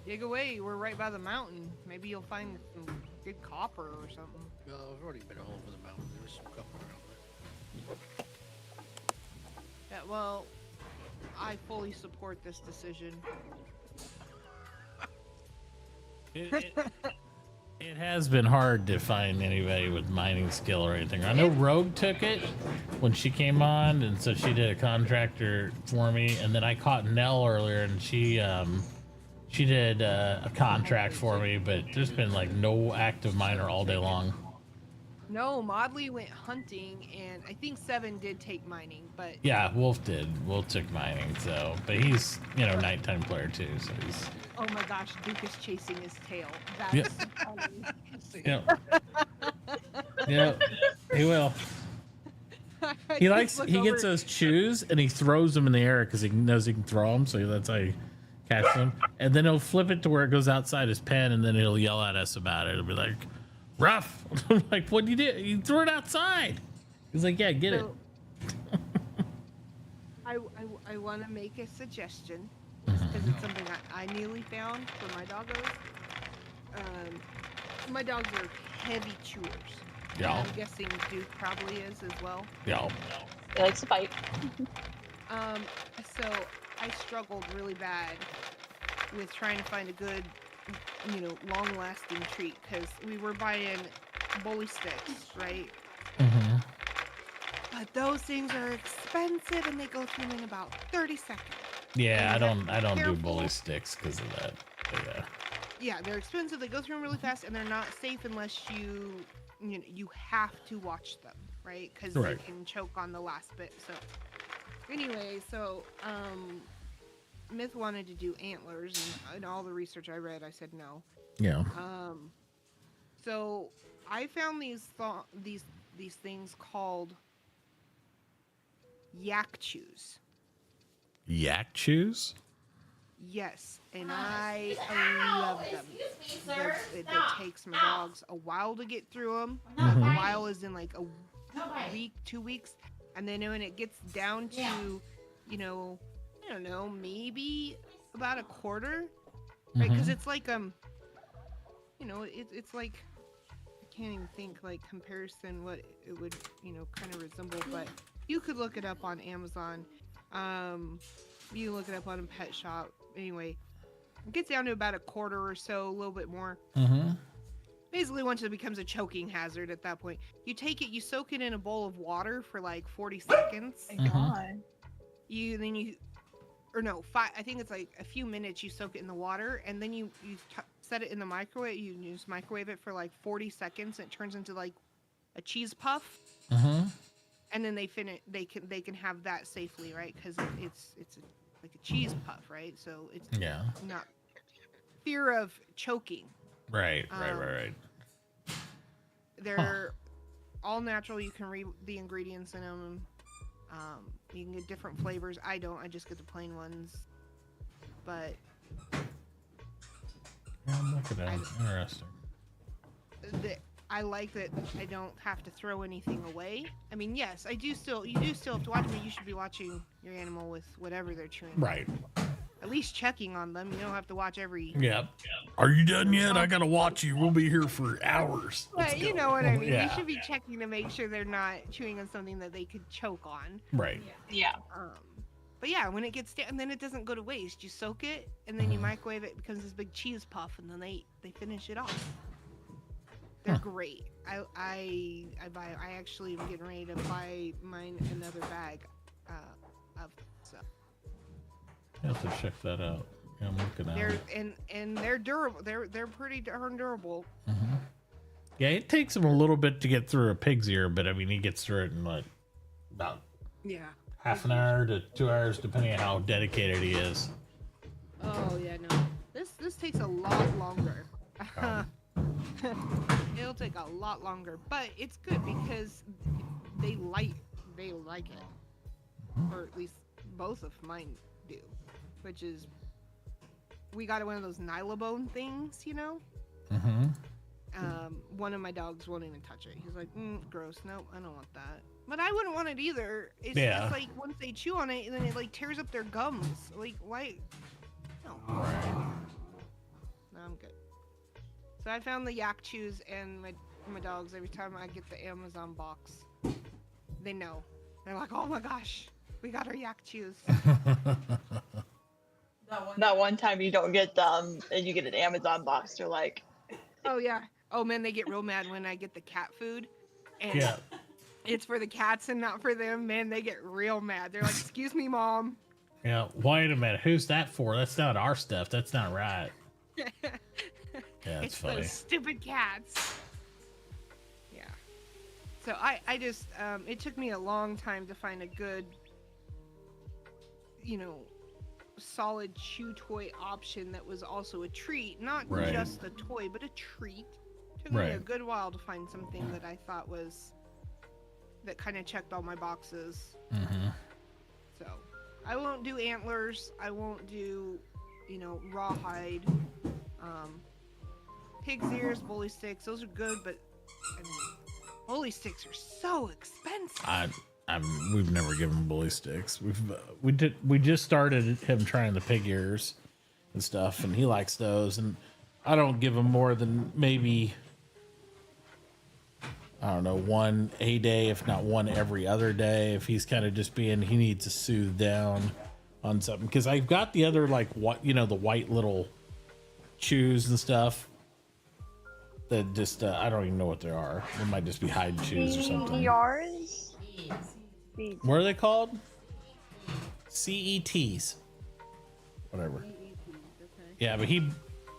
Dig away. We're right by the mountain. Maybe you'll find some good copper or something.
No, I've already been all over the mountain. There is some copper around there.
Yeah, well, I fully support this decision.
It has been hard to find anybody with mining skill or anything. I know Rogue took it when she came on, and so she did a contractor for me. And then I caught Nell earlier, and she did a contract for me. But there's been like no active miner all day long.
No, Modley went hunting, and I think Seven did take mining, but
Yeah, Wolf did. Wolf took mining, so but he's nighttime player too, so he's.
oh my gosh, Duke is chasing his tail.
Yep.
That's
Yep. Yep. He will. He gets those chews and he throws them in the air because he knows he can throw them. So that's how he catch them, and then he'll flip it to where it goes outside his pen, and then he'll yell at us about it. It'll be like, rough. I'm like, what did you do? You threw it outside. He's like, yeah, get it.
I want to make a suggestion because it's something I newly found for my doggos. My dogs are heavy chewers.
Yeah.
I'm guessing Duke probably is as well.
Yeah.
He likes to fight.
So I struggled really bad with trying to find a good, long-lasting treat because we were buying bully sticks, right? But those things are expensive and they go through in about 30 seconds.
Yeah,
And
I don't do bully sticks because of that. But yeah.
Yeah, they're expensive. They go through them really fast, and they're not safe unless you have to watch them, right? Because they can choke on the last bit. So anyway, Myth wanted to do antlers, and in all the research I read, I said no.
Yeah.
So I found these things called yak chews.
Yak chews?
Yes, and I love them. It takes my dogs a while to get through them. A while is in like a week, 2 weeks, and then when it gets down to, I don't know, maybe about a quarter, right? Because it's like it's like I can't even think like comparison what it would kind of resemble, but you could look it up on Amazon. You can look it up on a pet shop. Anyway, it gets down to about a quarter or so, a little bit more. Basically, once it becomes a choking hazard at that point, you take it, you soak it in a bowl of water for like 40 seconds. I think it's like a few minutes you soak it in the water, and then you set it in the microwave. You just microwave it for like 40 seconds, and it turns into like a cheese puff. And then they can have that safely, right? Because it's like a cheese puff, right? So it's not fear of choking.
Right.
They're all natural. You can read the ingredients in them. You can get different flavors. I don't. I just get the plain ones. But
I'm looking at it. Interesting.
I like that I don't have to throw anything away. I mean, yes, you do still have to watch them. You should be watching your animal with whatever they're chewing.
Right.
At least checking on them. You don't have to watch every...
Yeah. Are you done yet? I gotta watch you. We'll be here for hours.
But you know what I mean. You should be checking to make sure they're not chewing on something that they could choke on.
Right.
Yeah.
But yeah, when it gets down, and then it doesn't go to waste. You soak it, and then you microwave it. It becomes this big cheese puff, and then they finish it off. They're great. I actually am getting ready to buy mine another bag of stuff.
I have to check that out. Yeah, I'm looking at it.
And they're durable. They're pretty darn durable.
Yeah, it takes him a little bit to get through a pig's ear, but I mean, he gets through it in like about half an hour to 2 hours, depending on how dedicated he is.
Oh yeah, no. This takes a lot longer. It'll take a lot longer, but it's good because they like it, or at least both of mine do. Which is, we got one of those Nylabone things, One of my dogs won't even touch it. He's like, gross. Nope, I don't want that. But I wouldn't want it either. It's just like once they chew on it, and then it like tears up their gums. Like, why? No. No, I'm good. So I found the yak chews, and my dogs, every time I get the Amazon box, they know. They're like, oh my gosh, we got our yak chews.
That one time you don't get them and you get an Amazon box, they're like...
Oh yeah. Oh man, they get real mad when I get the cat food. And it's for the cats and not for them. Man, they get real mad. They're like, excuse me, Mom.
Yeah, wait a minute. Who's that for? That's not our stuff. That's not right. Yeah, that's
it's
funny.
Those stupid cats. Yeah. So I just, it took me a long time to find a good, solid chew toy option that was also a treat. Not just a toy, but a treat. Took me a good while to find something that I thought that kind of checked all my boxes. So I won't do antlers. I won't do you know, rawhide, pig's ears, bully sticks. Those are good, but I mean, bully sticks are so expensive.
We've never given bully sticks. We just started him trying the pig ears and stuff, and he likes those. And I don't give him more than maybe, I don't know, one a day, if not one every other day. If he's kind of just he needs to soothe down on something. Because I've got the other, like, what, you know, the white little chews and stuff that just I don't even know what they are. They might just be hide chews or something.
Yours?
What are they called? CETs. Whatever. Yeah, but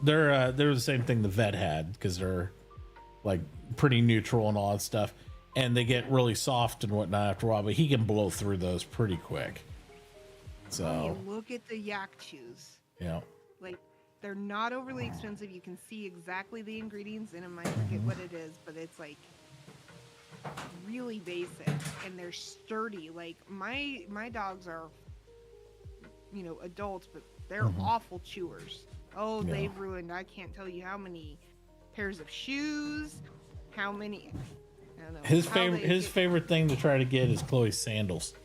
they're the same thing the vet had, because they're like pretty neutral and all that stuff, and they get really soft and whatnot after a while. But he can blow through those pretty quick. So
Look at the yak chews.
yeah,
Like, they're not overly expensive. You can see exactly the ingredients in them. I forget what it is, but it's like really basic, and they're sturdy. Like my dogs are, you know, adults, but they're awful chewers. Oh,
Yeah.
they've ruined, I can't tell you how many pairs of shoes, how many, I don't know.
his favorite thing to try to get is Chloe's sandals.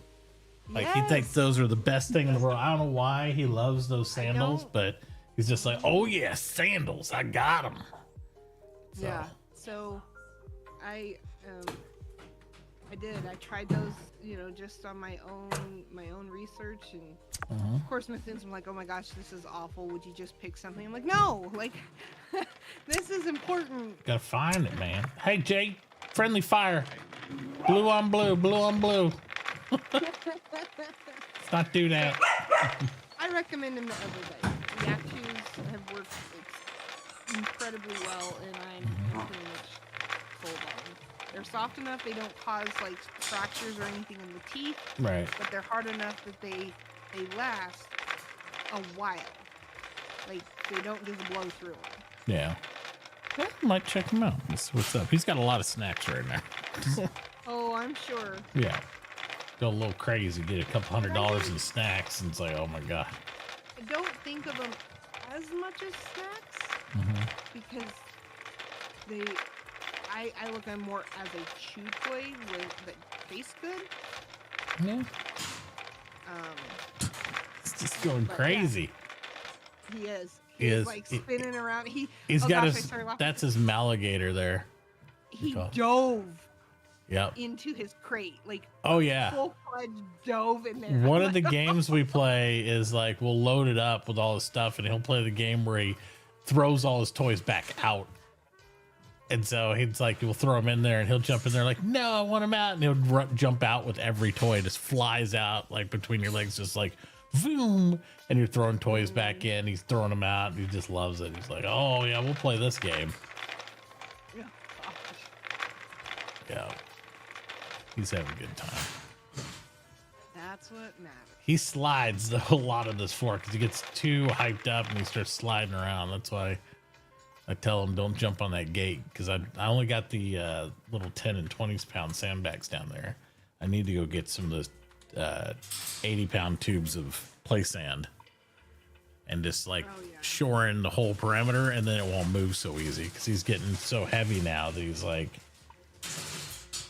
Like, he thinks
Yes.
those are the best thing in the world. I don't know why he loves those sandals,
don't-
but he's just like, oh yeah, sandals, I got them.
Yeah. So I did. I tried those, you know, just on my own research, and of course my friends were like, "Oh my gosh, this is awful. Would you just pick something?" I'm like, "No, like this is important."
Gotta find it, man. Hey, Jake, friendly fire. Blue on blue, blue on blue. Let's not do that.
I recommend them to everybody. The yak chews have worked incredibly well, and I'm pretty much sold on them. They're soft enough; they don't cause like fractures or anything in the teeth.
Right.
But they're hard enough that they last a while. Like, they don't just blow through them.
Yeah. Well, might check him out. Let's see what's up. He's got a lot of snacks right now.
Oh, I'm sure.
Yeah. Go a little crazy, get a couple $100 in snacks, and it's like, oh my god.
I don't think of them as much as snacks because I look at them more as a chew toy that tastes good.
Yeah. It's just going crazy.
Yeah, he is.
He
He's
is.
like spinning around.
He's
oh
got
gosh, I
his.
started laughing.
That's his alligator there.
He dove
Yep.
into his crate, like
Oh yeah.
full-fledged dove in there.
One
I'm
of the
like,
games we play is like we'll load it up with all his stuff, and he'll play the game where he throws all his toys back out. And so he's like, we'll throw him in there, and he'll jump in there like, no, I want him out, and he'll jump out with every toy, just flies out like between your legs, just like, boom, and you're throwing toys back in. He's throwing them out, and he just loves it. He's like, oh yeah, we'll play this game. Yeah, he's having a good time.
That's what matters.
He slides the whole lot of this floor because he gets too hyped up and he starts sliding around. That's why I tell him don't jump on that gate, because I only got the little 10 and 20 pound sandbags down there. I need to go get some of those 80-pound tubes of play sand and just like shore in the whole perimeter, and then it won't move so easy because he's getting so heavy now that he's like,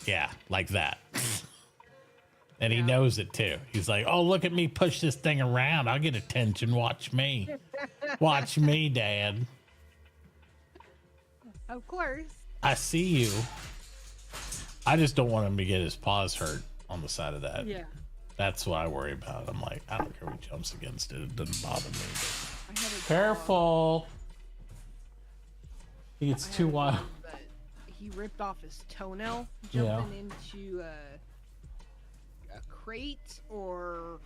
yeah, like that. And he knows it too. He's like, oh, look at me push this thing around. I'll get attention. Watch me. Watch me, Dad.
Of course.
I see you. I just don't want him to get his paws hurt on the side of that.
Yeah.
That's what I worry about. I'm like, I don't care if he jumps against it. It doesn't bother me.
I had a
Careful. He gets too wild.
But he ripped off his toenail jumping into a crate, or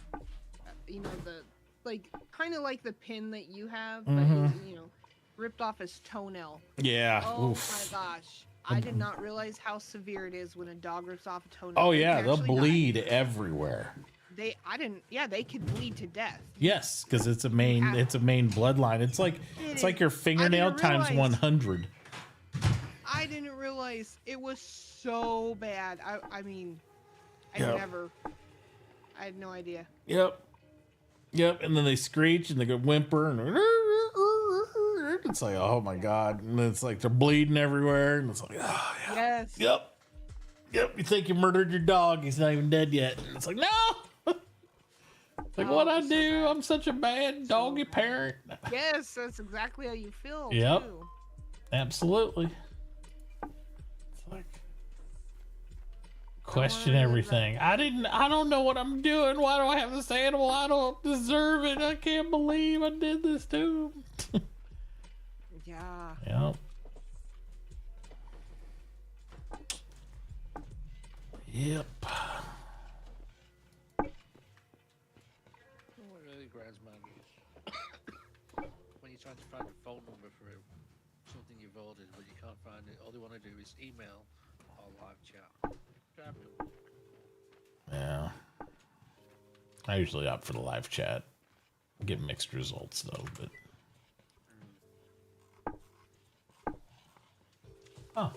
you know, the like kind of like the pin that you have, but he, you know, ripped off his toenail.
Yeah.
Oh
Oof.
my gosh. I did not realize how severe it is when a dog rips off a toenail.
Oh
They
yeah,
can
they'll
actually die.
bleed everywhere.
They could bleed to death.
Yes, because it's a main bloodline. It's like your fingernail times
realize.
100.
I didn't realize it was so bad. I mean, I
Yep.
never. I had no idea.
Yep. Yep, and then they screech and they go whimper and it's like, oh my god, and then it's like they're bleeding everywhere, and it's like, oh yeah,
Yes.
yep, you think you murdered your dog? He's not even dead yet, and it's like, no. It's like, what I do? I'm such a bad doggy parent.
Yes, that's exactly how you feel.
Yep.
Too.
Absolutely. It's like question everything. I don't know what I'm doing. Why do I have this animal? I don't deserve it. I can't believe I did this to him.
Yeah.
Yep. Yep.
What really grinds my gears when you're trying to find a phone number for something you've ordered, but you can't find it. All they want to do is email or live chat. Grab them.
Yeah. I usually opt for the live chat. Get mixed results though, but. Oh.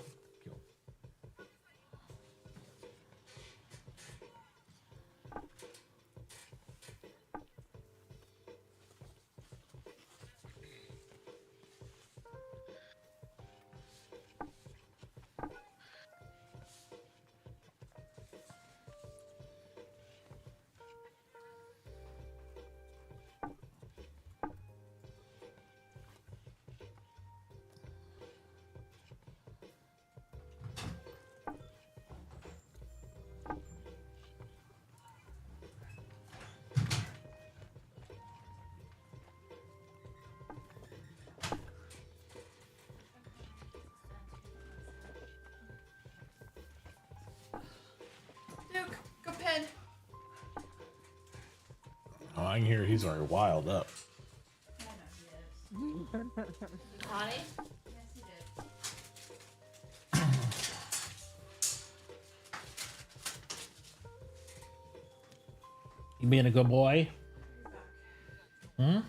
Duke, go pen.
Oh, I can hear he's already wild up.
Connie? Yes, he did.
You being a good boy? Hmm?
He was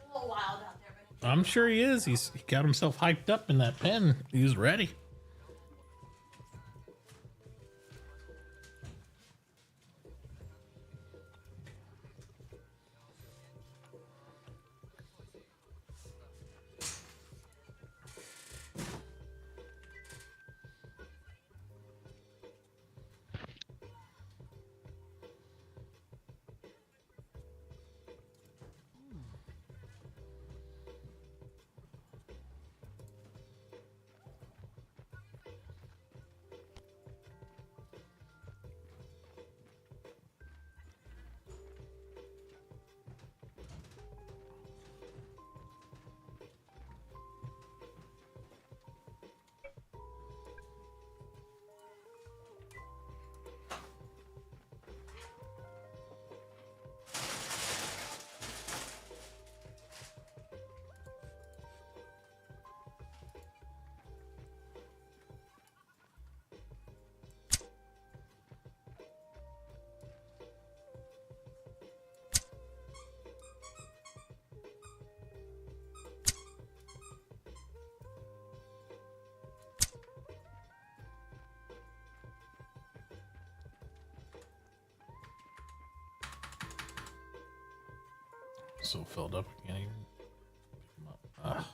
a little wild out there, but
I'm sure he is. He got himself hyped up in that pen. He was ready. So filled up, I can't even pick him up. Ugh.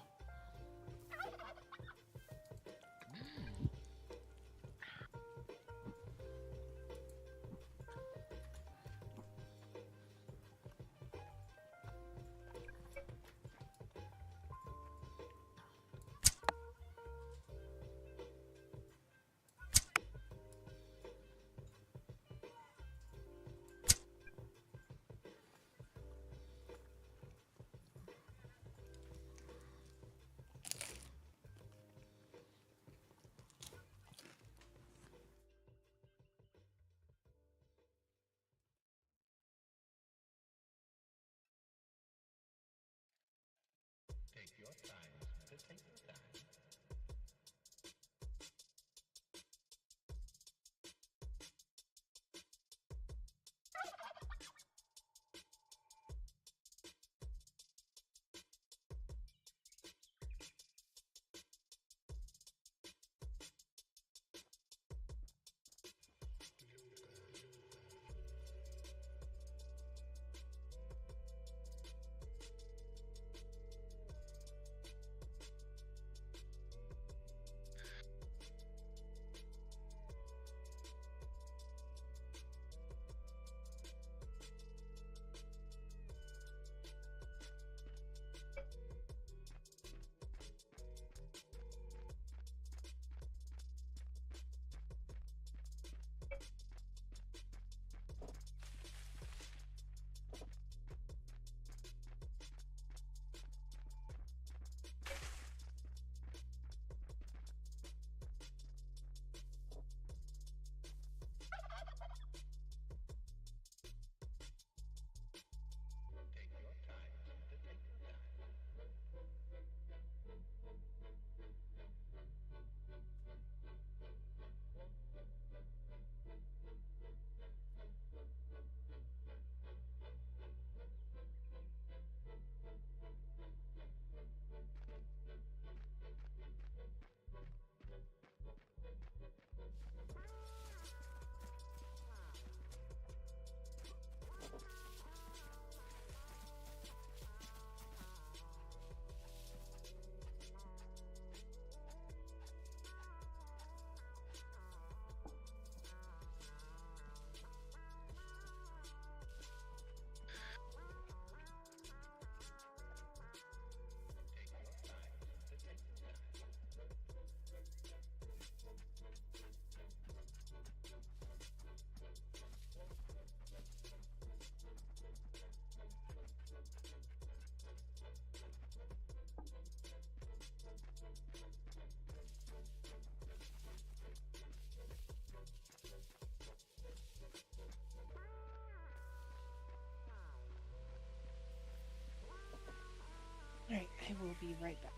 I will be right back.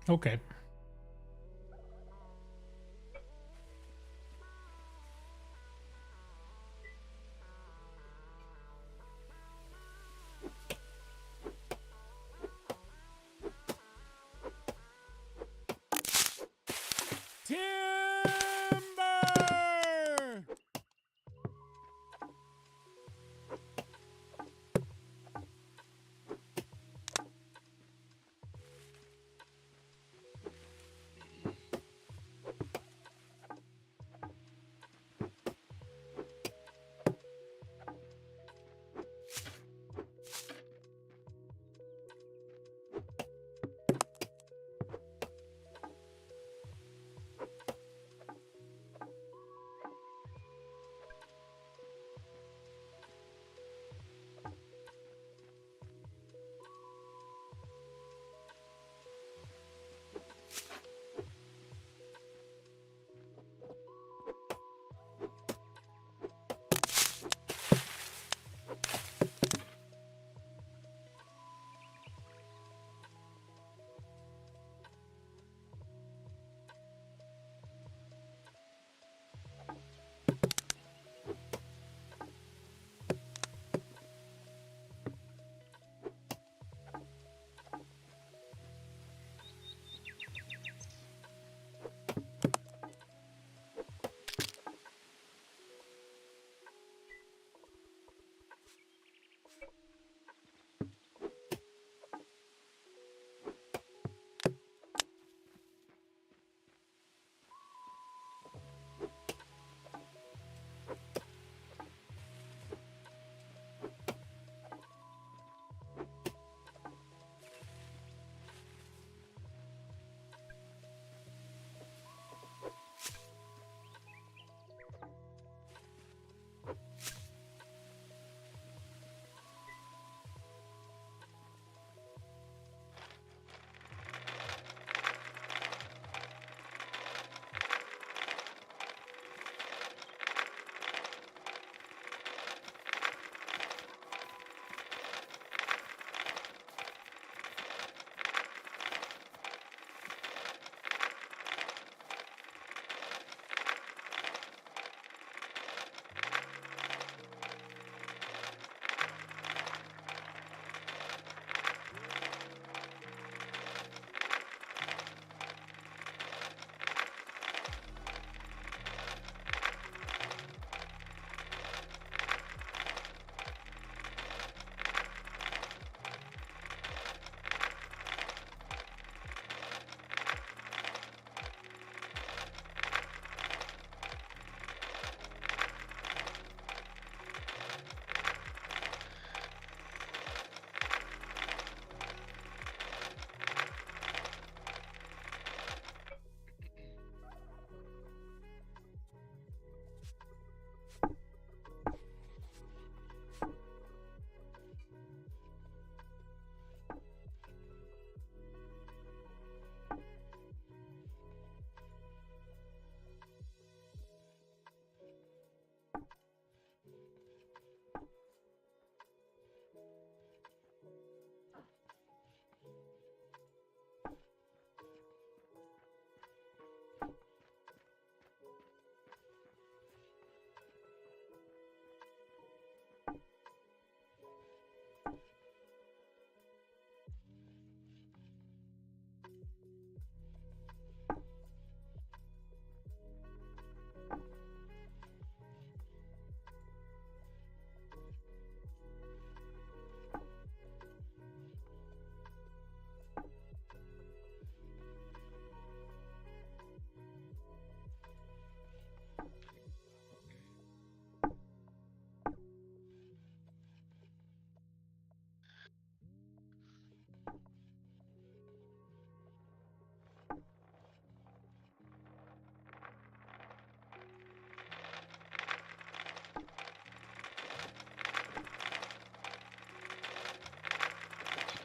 Okay.
Timber!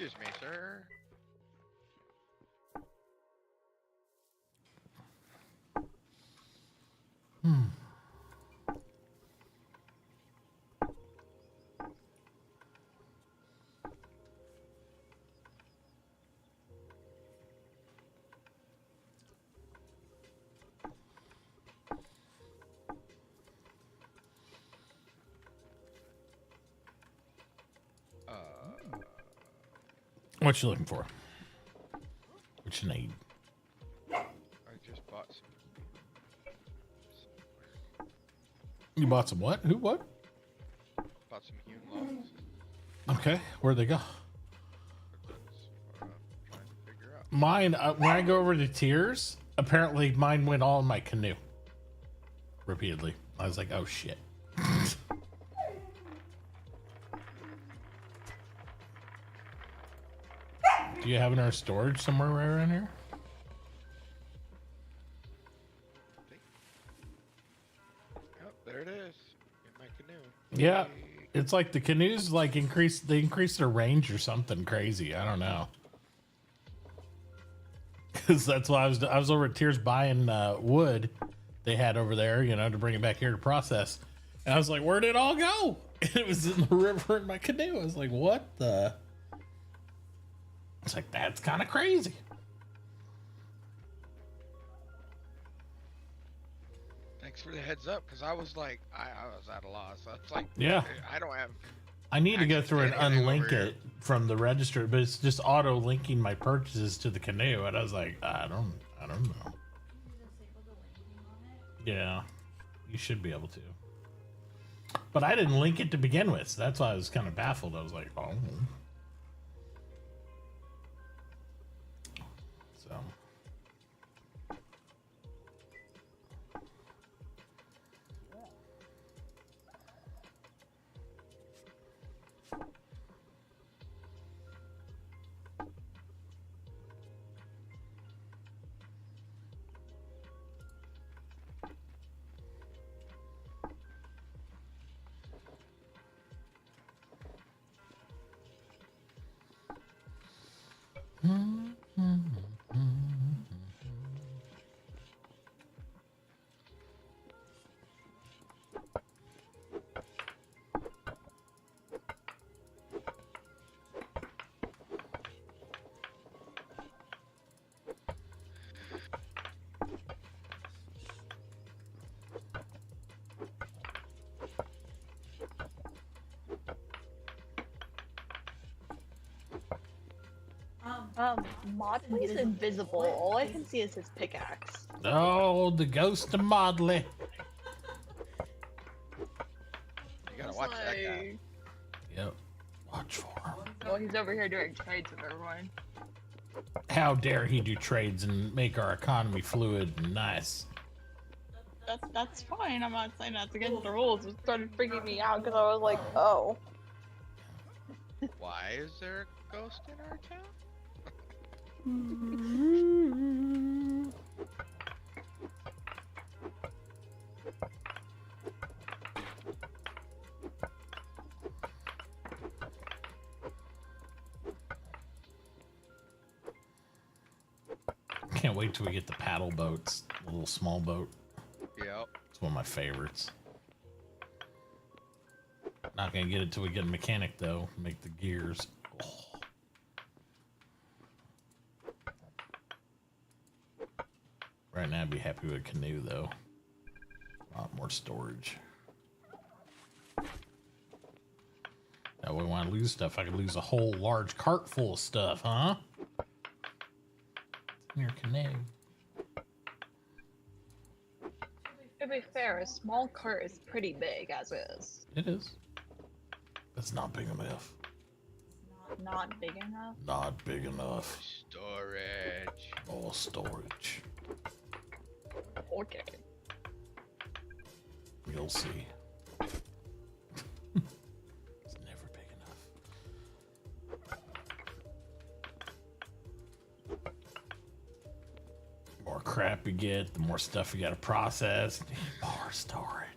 Excuse me, sir.
What you looking for? What you need?
I just bought some.
You bought some what? Who what?
Bought some hewn logs.
Okay, where'd they go?
Trying to figure out.
Mine, when I go over to tiers, apparently mine went all in my canoe. Repeatedly. I was like, oh shit. Do you have it in our storage somewhere right around here?
Yep, there it is. In my canoe.
Yeah. It's like the canoes like they increase their range or something crazy. I don't know. Cause that's why I was over at Tiers buying wood they had over there, you know, to bring it back here to process. And I was like, where did it all go? And it was in the river in my canoe. I was like, what the? It's like, that's kind of crazy.
Thanks for the heads up, because I was like, I was at a loss. I was like,
Yeah.
I don't have.
I need to go through and
anything over
unlink
here.
it from the register, but it's just auto linking my purchases to the canoe. And I was like, I don't know. Yeah, you should be able to. But I didn't link it to begin with, so that's why I was kind of baffled. I was like, oh. So.
Modley's invisible. All I can see is his pickaxe.
Oh, the ghost of Modley.
You gotta watch that guy.
Yep. Watch for him.
Well, he's over here doing trades with everyone.
How dare he do trades and make our economy fluid and nice.
That's fine. I'm not saying that's against the rules. It started freaking me out because I was like, oh.
Why is there a ghost in our town?
Can't wait till we get the paddle boats, the little small boat.
Yep.
It's one of my favorites. Not gonna get it till we get a mechanic though. Make the gears. Oh. Right now, I'd be happy with a canoe though. A lot more storage. That way, when I lose stuff, I could lose a whole large cart full of stuff, huh? In your canoe.
To be fair, a small cart is pretty big as is.
It is. That's not big enough.
Not big enough?
Not big enough.
Storage.
Oh, storage.
Okay.
You'll see. It's never big enough. The more crap you get, the more stuff you gotta process. More storage.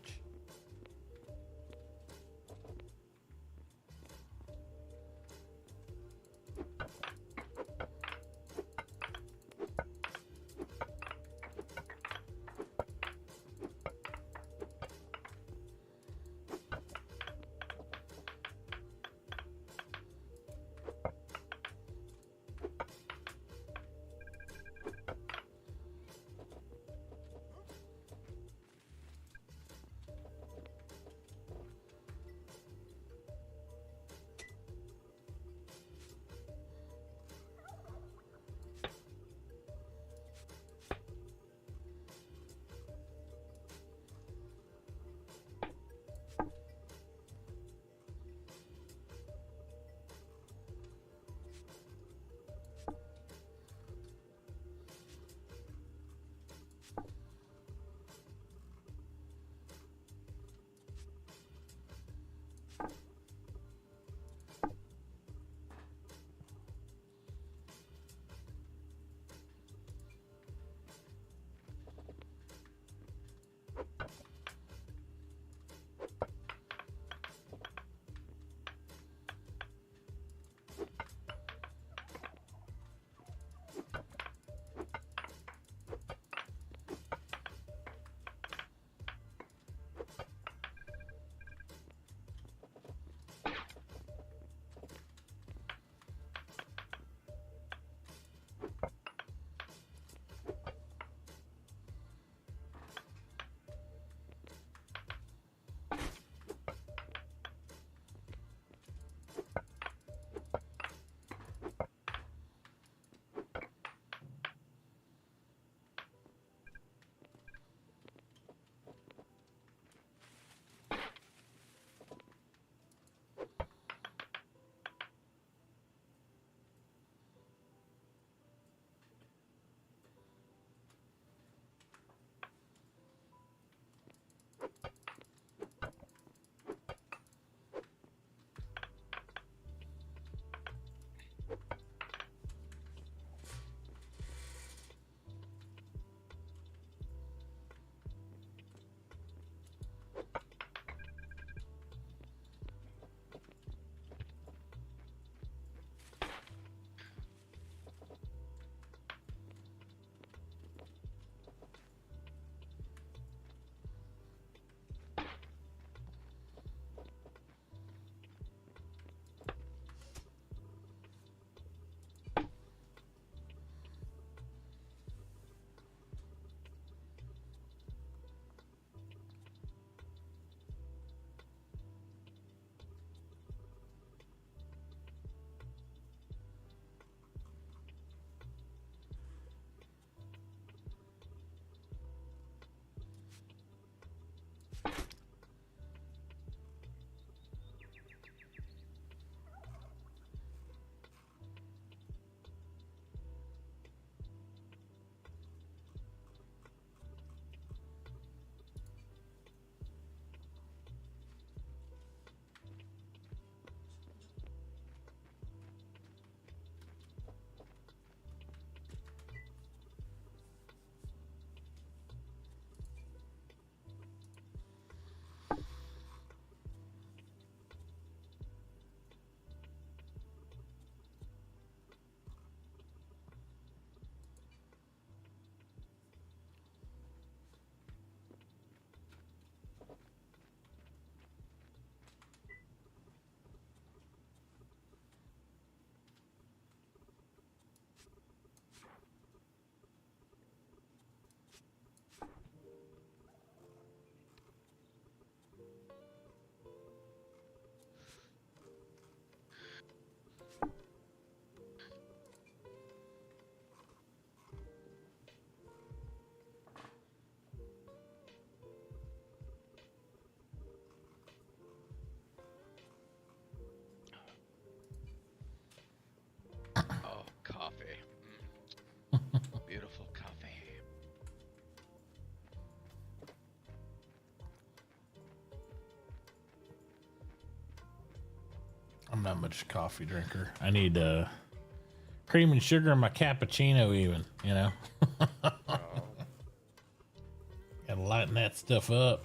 much coffee drinker. I need cream and sugar in my cappuccino, even. You know, gotta lighten that stuff up.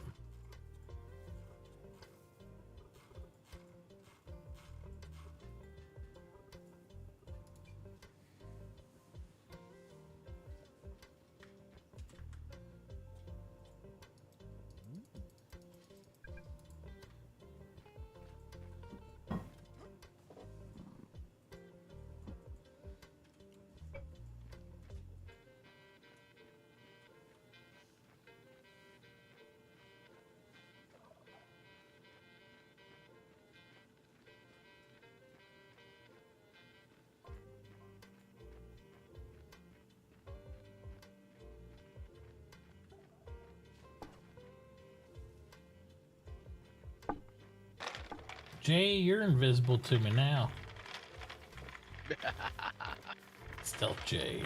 Jay, you're invisible to me now. Stealth Jay.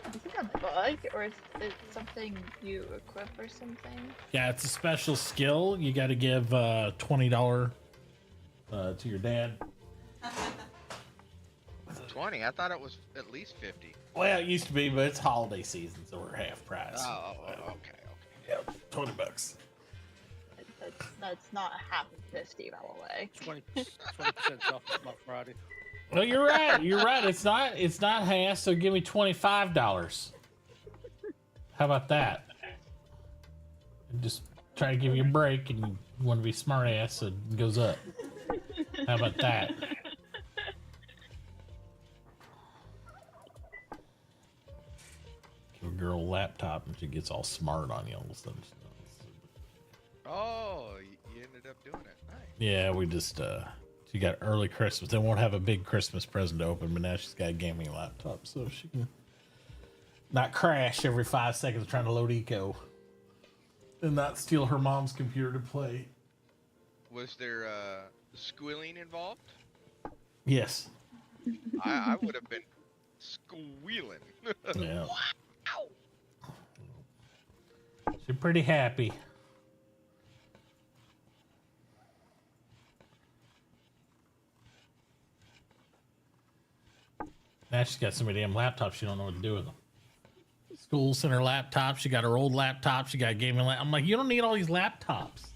Is it a bug or is it something you equip or something?
Yeah, it's a special skill. You got to give $20 to your dad.
20? I thought it was at least 50.
Well, it used to be, but it's holiday season, so we're half price.
Oh, okay.
Yeah, $20.
That's not half of 50, by the way.
20% off Black Friday.
No, you're right. You're right. It's not half. So give me $25. How about that? Just try to give you a break, and you want to be smart ass, so it goes up. How about that? Give a girl a laptop, and she gets all smart on you all of a sudden.
Oh, you ended up doing it. Nice.
Yeah, we just she got early Christmas. They won't have a big Christmas present to open, but now she's got a gaming laptop, so she can not crash every 5 seconds trying to load eco and not steal her mom's computer to play.
Was there squealing involved?
Yes.
I would have been squealing.
Yeah.
Wow.
She's pretty happy. Now she's got so many damn laptops, she don't know what to do with them. School sent her laptop. She got her old laptop. She got a gaming laptop. I'm like, you don't need all these laptops.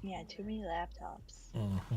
Yeah, too many laptops.
Mm-hmm.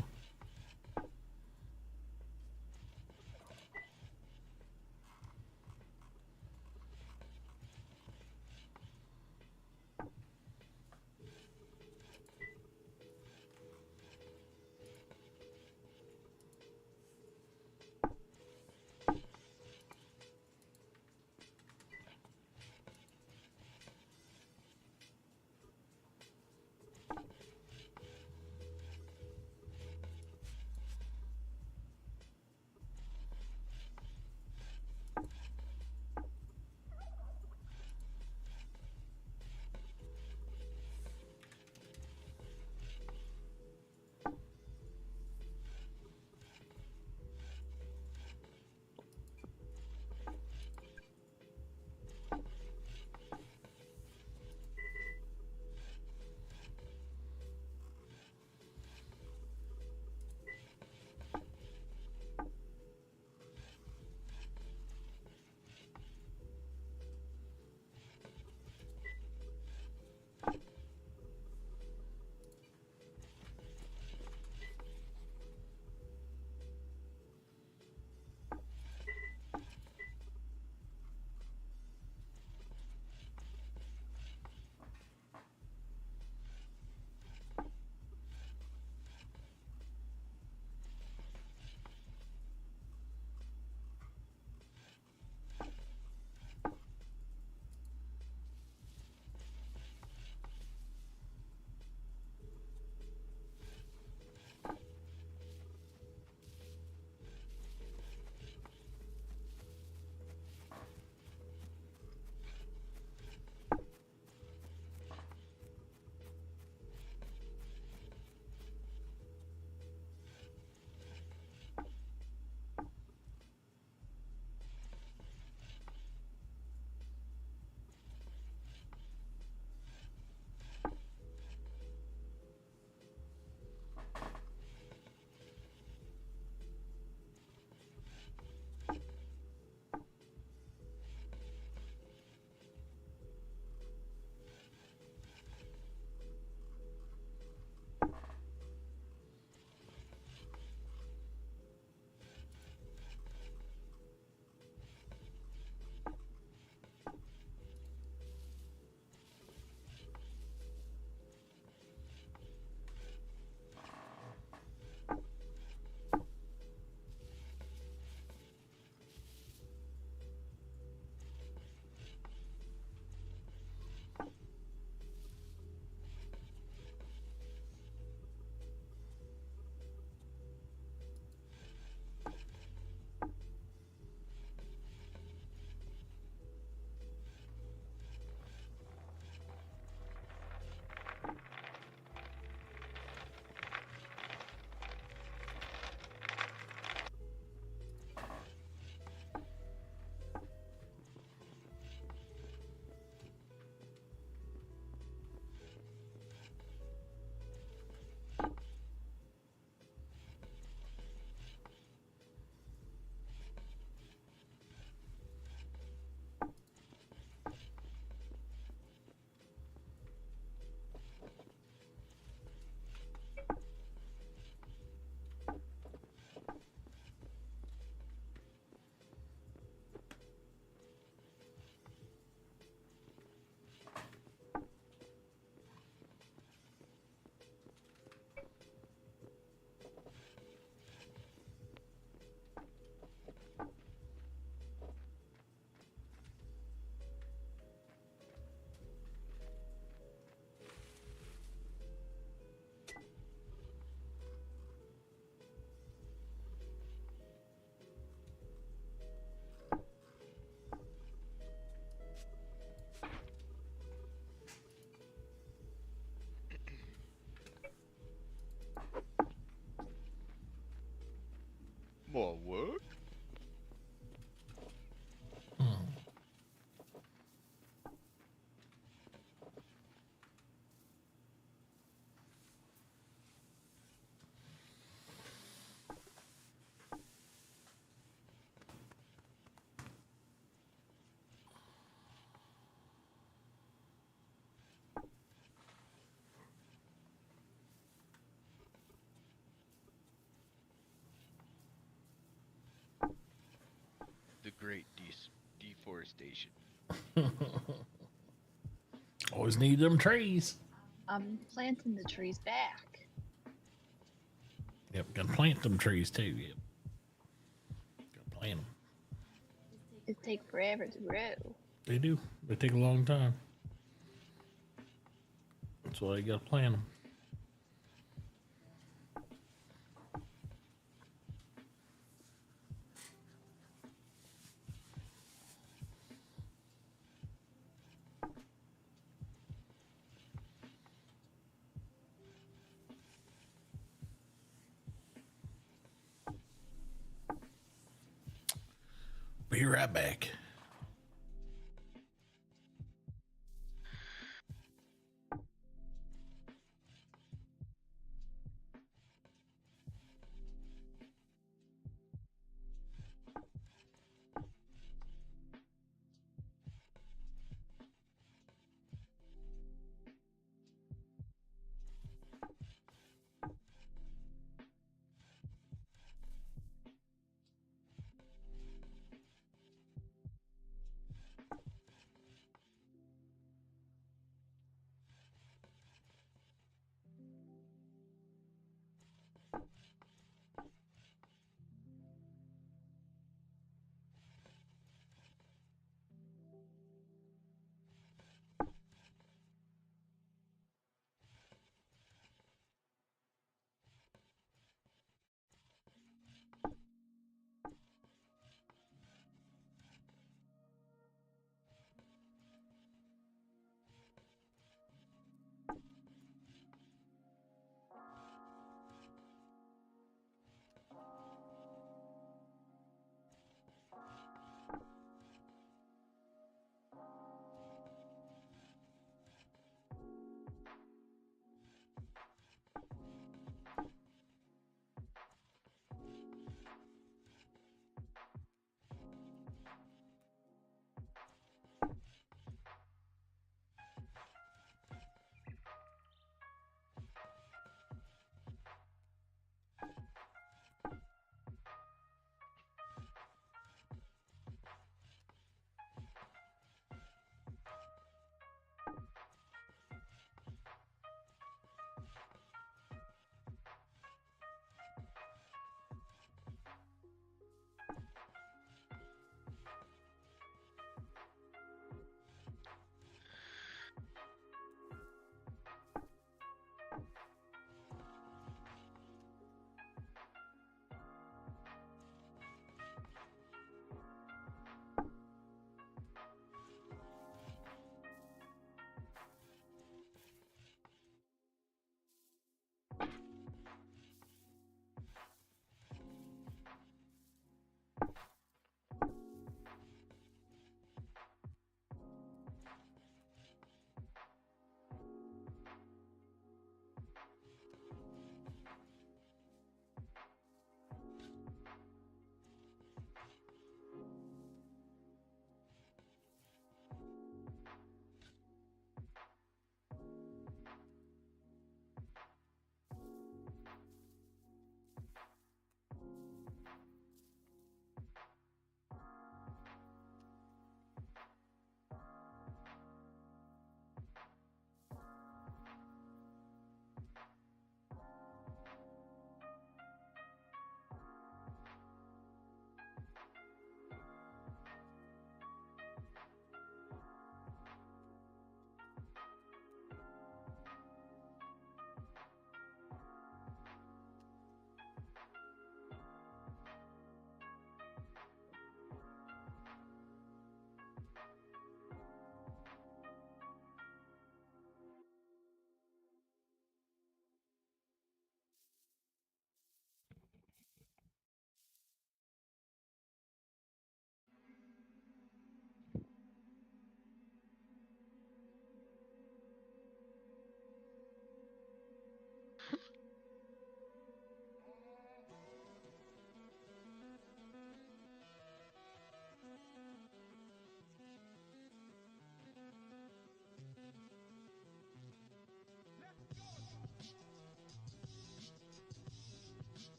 More work? The great deforestation.
Always need them trees.
I'm planting the trees back.
Yep, gotta plant them trees too. Yep. Gotta plant them.
It takes forever to grow.
They do. They take a long time. That's why you gotta plant them. Be right back.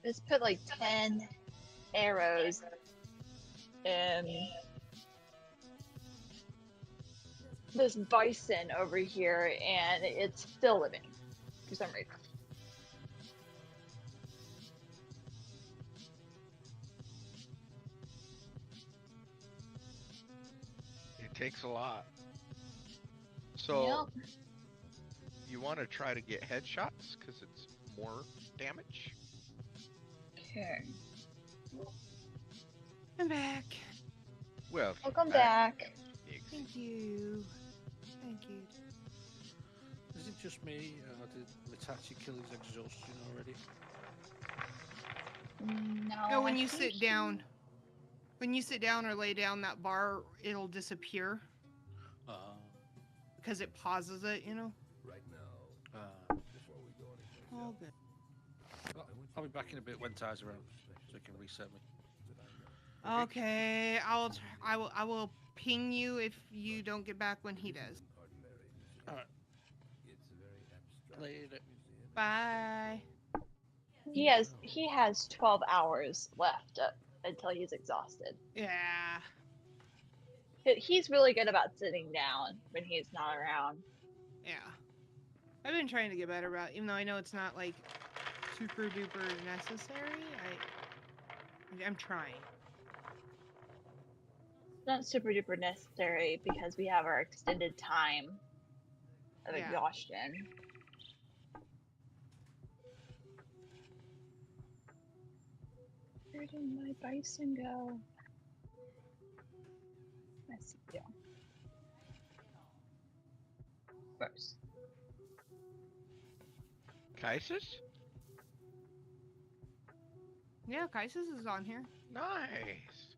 Just put like 10 arrows in this bison over here, and it's still living for some reason.
It takes a lot. So
Yep.
you want to try to get headshots because it's more damage.
Okay.
I'm back.
Well,
Welcome back.
Thank you. Thank you.
Is it just me? Did Mitauchi kill his exhaustion already?
No.
No, when
I
you
think
sit down, or lay down, that bar it'll disappear because it pauses it. You know.
Right now. Before we go any further.
All good.
I'll be back in a bit when Ty's around, so he can reset me.
Okay, I will ping you if you don't get back when he does.
Alright. Later.
Bye.
He has 12 hours left until he's exhausted.
Yeah.
He's really good about sitting down when he's not around.
Yeah. I've been trying to get better about it, even though I know it's not like super duper necessary. I'm trying.
It's not super duper necessary because we have our extended time of exhaustion. Where did my bison go? I see you. First.
Kaisis?
Yeah, Kaisis is on here.
Nice.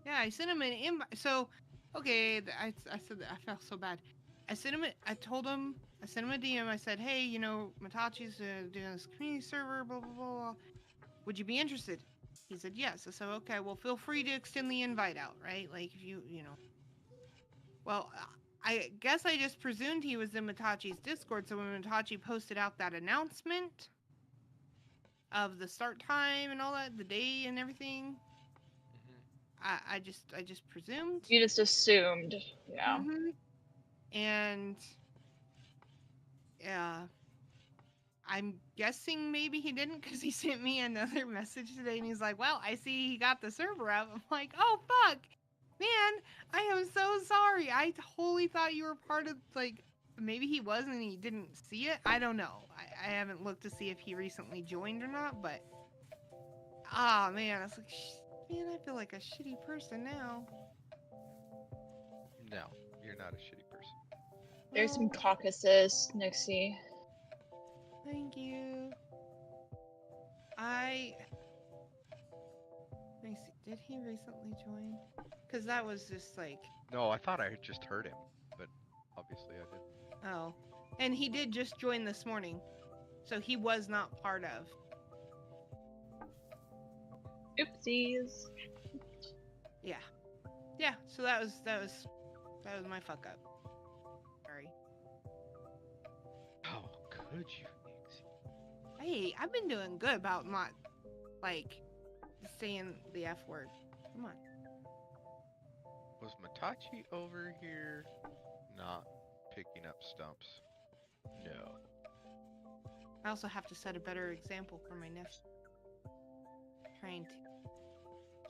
Yeah, I sent him an invite. So, okay, I said that I felt so bad. I sent him. I sent him a DM. I said, hey, you know, Mitauchi's doing this community server, blah blah blah. Would you be interested? He said yes. I said, okay, well, feel free to extend the invite out, right? Like if you know. Well, I guess I just presumed he was in Mitauchi's Discord. So when Mitauchi posted out that announcement of the start time and all that, the day and everything. I just presumed.
You just assumed, yeah.
Mm-hmm. And I'm guessing maybe he didn't because he sent me another message today and he's like, well, I see he got the server up. I'm like, oh fuck, man, I am so sorry. I totally thought you were part of, like, maybe he was and he didn't see it. I don't know. I haven't looked to see if he recently joined or not, but man, I was like, man, I feel like a shitty person now.
No, you're not a shitty person.
There's some Caucasus, Nixie.
Thank you. Let me see. Did he recently join? Because that was just like.
No, I thought I just heard him, but obviously I didn't.
Oh, and he did just join this morning, so he was not part of.
Oopsies.
Yeah. Yeah. So that was my fuck up. Sorry.
How could you?
Hey, I've been doing good about not, like, saying the F word. Come on.
Was Mitauchi over here not picking up stumps? No.
I also have to set a better example for my nephew. Trying to.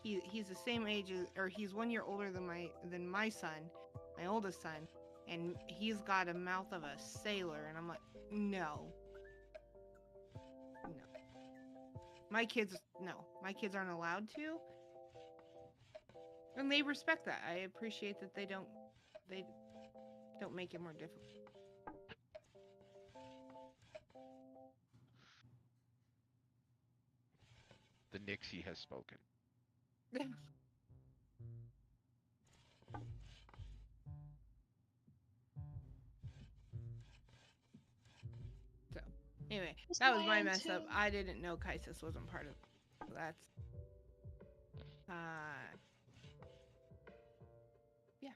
He's the same age as, or he's 1 year older than my son, my oldest son, and he's got a mouth of a sailor, and I'm like, no. My kids aren't allowed to. And they respect that. I appreciate that they don't make it more difficult.
The Nixie has spoken.
So, anyway, that was my mess up. I didn't know Kaisis wasn't part of it. So that's yeah.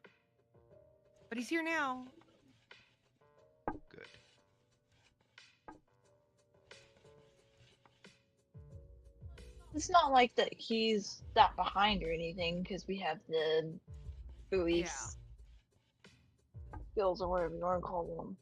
But he's here now.
Good.
It's not like that he's that behind or anything because we have the buoys skills or whatever you want to call them.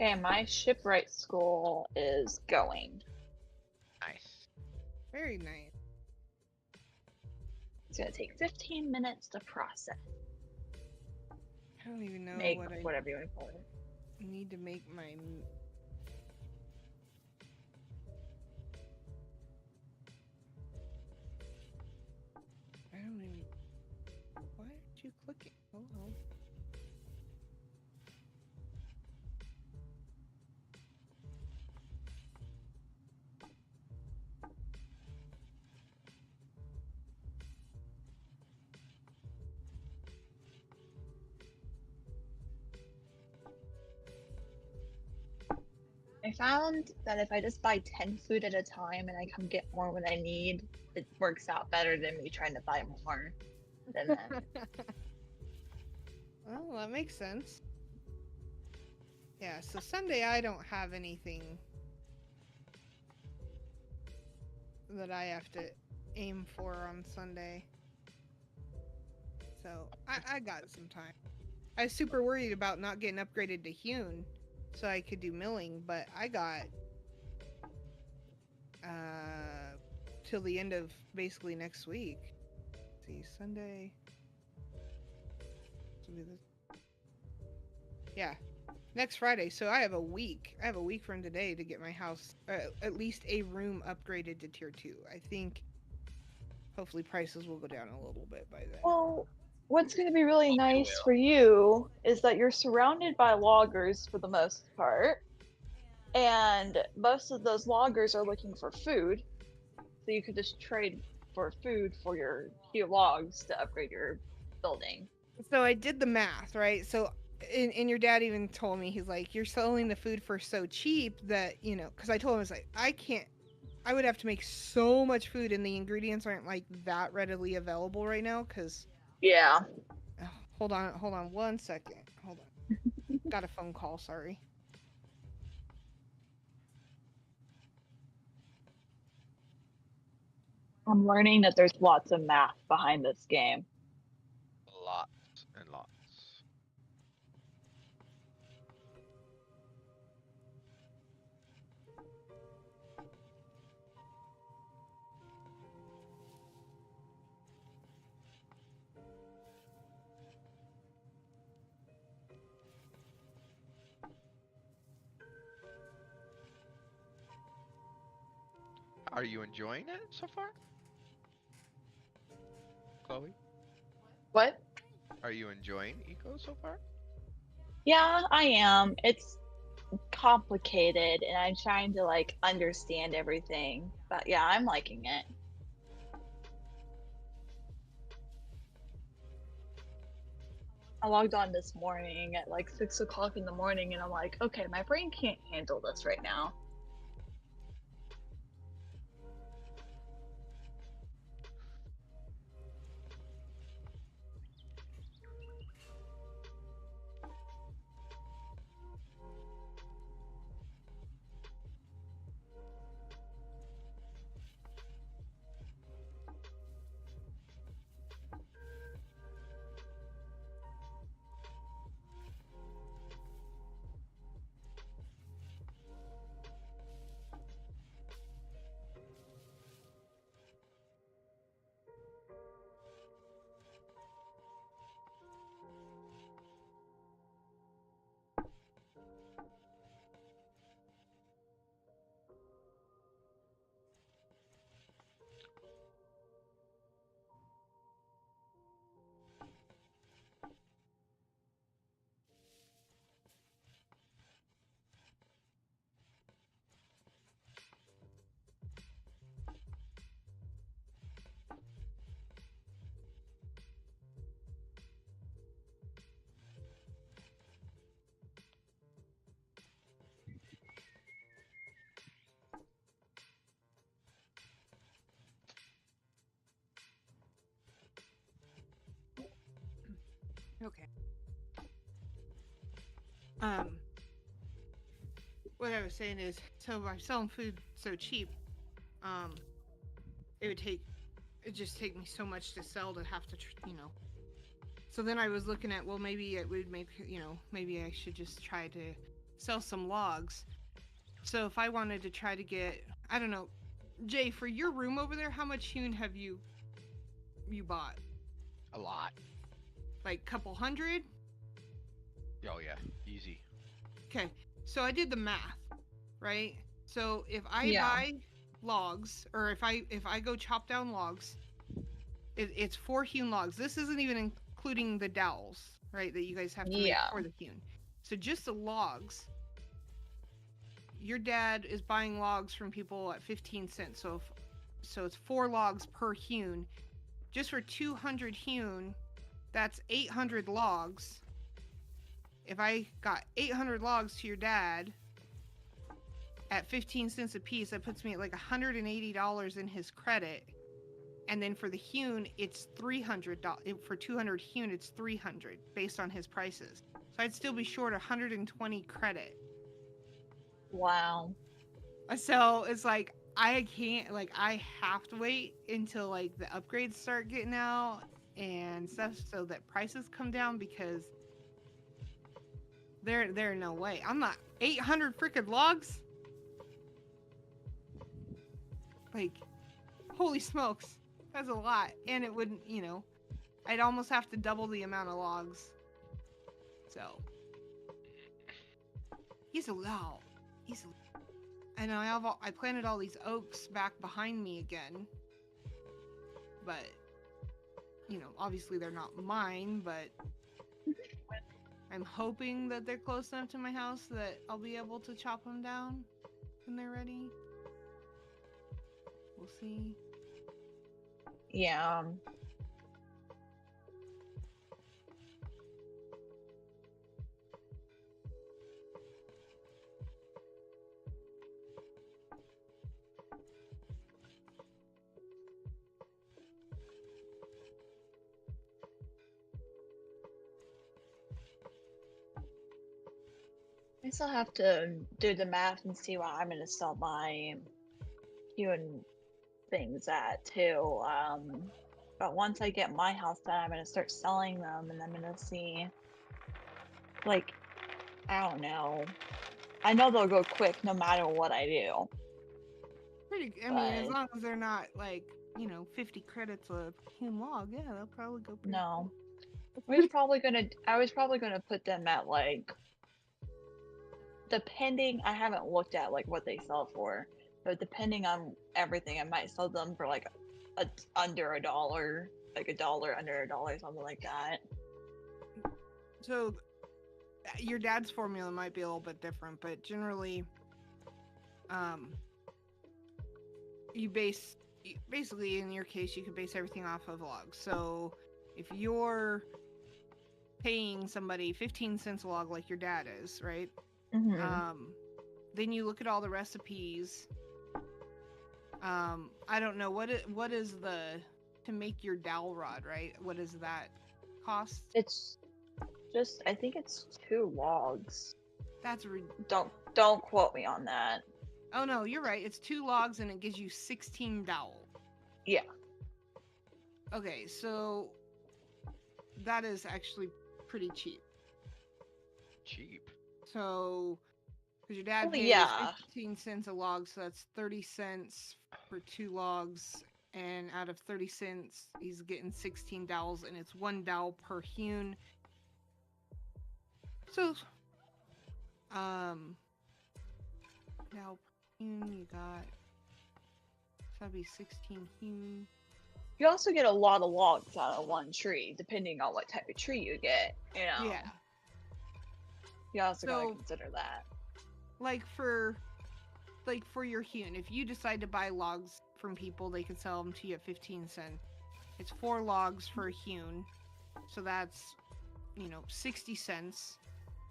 Okay, my shipwright school is going.
Nice.
Very nice.
It's gonna take 15 minutes to process.
I don't even know
Make
what I
whatever you want to call it.
need to make my. I don't even. Why aren't you clicking? Hold on.
I found that if I just buy 10 food at a time and I come get more when I need, it works out better than me trying to buy more than that.
Well, that makes sense. Yeah, so Sunday I don't have anything that I have to aim for on Sunday. So I got some time. I was super worried about not getting upgraded to Hewn so I could do milling, but I got till the end of basically next week. Let's see, Sunday. Yeah, next Friday. So I have a week. I have a week from today to get my house, at least a room upgraded to tier 2. I think hopefully prices will go down a little bit by then.
Well, what's going to be really nice for you is that you're surrounded by loggers for the most part, and most of those loggers are looking for food, so you could just trade for food for your few logs to upgrade your building.
So I did the math, right? So, and your dad even told me, he's like, you're selling the food for so cheap that, you know, because I told him, I was like, I would have to make so much food and the ingredients aren't like that readily available right now, because...
Yeah.
Oh, hold on 1 second. Hold on. Got a phone call, sorry.
I'm learning that there's lots of math behind this game.
Lots and lots. Are you enjoying it so far, Chloe?
What?
Are you enjoying Eco so far?
Yeah, I am. It's complicated and I'm trying to like understand everything. But yeah, I'm liking it. I logged on this morning at like 6 o'clock in the morning and I'm like, okay, my brain can't handle this right now.
Okay. What I was saying is, so by selling food so cheap, it'd just take me so much to sell to have to, So then I was looking at, well, maybe it would make, maybe I should just try to sell some logs. So if I wanted to try to get, I don't know, Jay, for your room over there, how much hewn have you bought?
A lot.
Like couple hundred?
Oh yeah, easy.
Okay, so I did the math, right? So if I
Yeah.
buy logs, or if I go chop down logs, it's 4 hewn logs. This isn't even including the dowels, right? That you guys have to make
Yeah.
for the hewn. So just the logs. Your dad is buying logs from people at 15 cents. So it's 4 logs per hewn. Just for 200 hewn, that's 800 logs. If I got 800 logs to your dad at 15 cents a piece, that puts me at like $180 in his credit. And then for the hewn, it's $300. For 200 hewn, it's $300 based on his prices. So I'd still be short 120 credit.
Wow.
So it's like I can't, like, I have to wait until like the upgrades start getting out and stuff so that prices come down, because there no way. I'm not 800 freaking logs. Like, holy smokes. That's a lot. And it wouldn't, I'd almost have to double the amount of logs. So and I planted all these oaks back behind me again. But obviously they're not mine, but I'm hoping that they're close enough to my house that I'll be able to chop them down when they're ready. We'll see.
Yeah. I still have to do the math and see what I'm going to sell my hewn things at too. But once I get my house done, I'm going to start selling them, and I'm going to see, like, I don't know. I know they'll go quick no matter what I do.
I mean, as long as they're not like, 50 credits a hewn log, yeah, they'll probably go pretty
No. I was probably gonna put them at, like, depending, I haven't looked at like what they sell for, but depending on everything, I might sell them for like under $1, like $1 under $1, something like that.
So your dad's formula might be a little bit different, but generally, basically in your case, you could base everything off of logs. So if you're paying somebody 15 cents a log like your dad is, right?
Mm-hmm.
Then you look at all the recipes. I don't know what is to make your dowel rod, right? What does that cost?
It's just, I think it's 2 logs.
That's
don't quote me on that.
Oh no, you're right. It's 2 logs and it gives you 16 dowel.
Yeah.
Okay, so that is actually pretty cheap.
Cheap.
So, because your dad pays 15 cents a log, so that's 30 cents for 2 logs, and out of 30 cents, he's getting 16 dowels, and it's 1 dowel per hewn. So, dowel per hewn, you got, so that'd be 16 hewn.
You also get a lot of logs out of one tree, depending on what type of tree you get,
Yeah.
You also gotta consider that.
Like for your hewn, if you decide to buy logs from people, they can sell them to you at 15 cents. It's 4 logs for a hewn, so that's 60 cents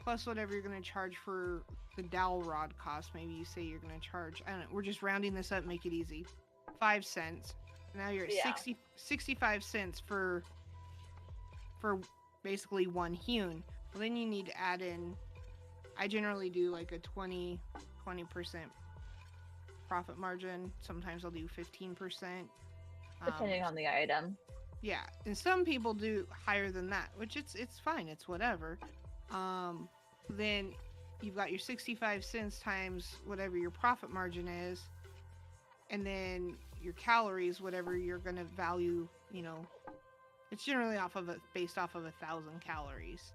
plus whatever you're gonna charge for the dowel rod cost. Maybe you say you're gonna charge, I don't know, we're just rounding this up, make it easy, 5 cents. Now you're at 65 cents for basically one hewn. Well, then you need to add in, I generally do like a 20% profit margin. Sometimes I'll do 15%.
Depending on the item.
Yeah, and some people do higher than that, which it's fine. It's whatever. Then you've got your 65 cents times whatever your profit margin is, and then your calories, whatever you're gonna value. You know, it's generally based off of 1,000 calories.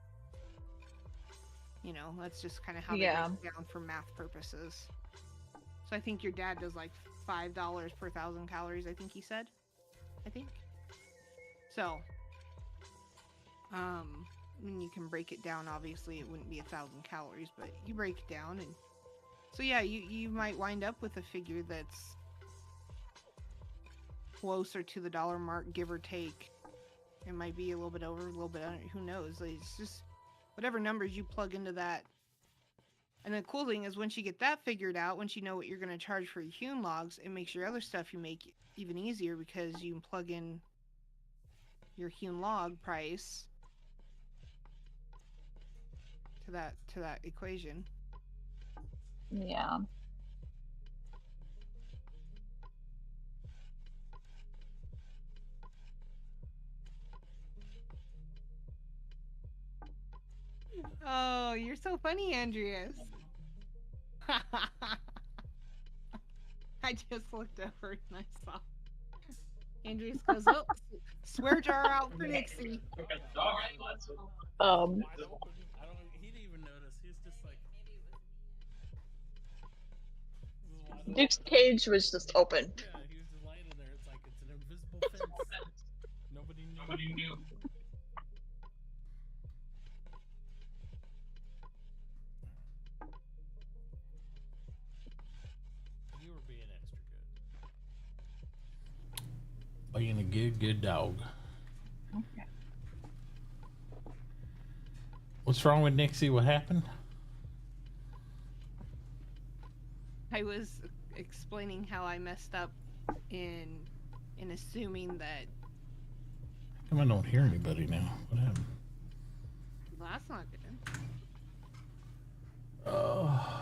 You know, that's just kind of how they break it down for math purposes. So I think your dad does like $5 per 1,000 calories. I think he said. So, when you can break it down, obviously it wouldn't be 1,000 calories, but you break it down, and so yeah, you might wind up with a figure that's closer to the dollar mark, give or take. It might be a little bit over, a little bit under. Who knows? It's just whatever numbers you plug into that. And the cool thing is, once you get that figured out, once you know what you're going to charge for your hewn logs, it makes your other stuff you make even easier, because you can plug in your hewn log price to that equation.
Yeah.
Oh, you're so funny, Andreas. I just looked over and I saw Andreas goes, "Oh, swear jar out for Nixie."
I don't. He didn't even notice. He's just like.
Duke's cage was just open.
Yeah, he was just lying in there. It's like it's an invisible fence. Nobody knew. You were being extra good.
Being a good dog.
Okay.
What's wrong with Nixie? What happened?
I was explaining how I messed up in assuming that.
How come I don't hear anybody now? What happened?
Well, that's not good.
Oh.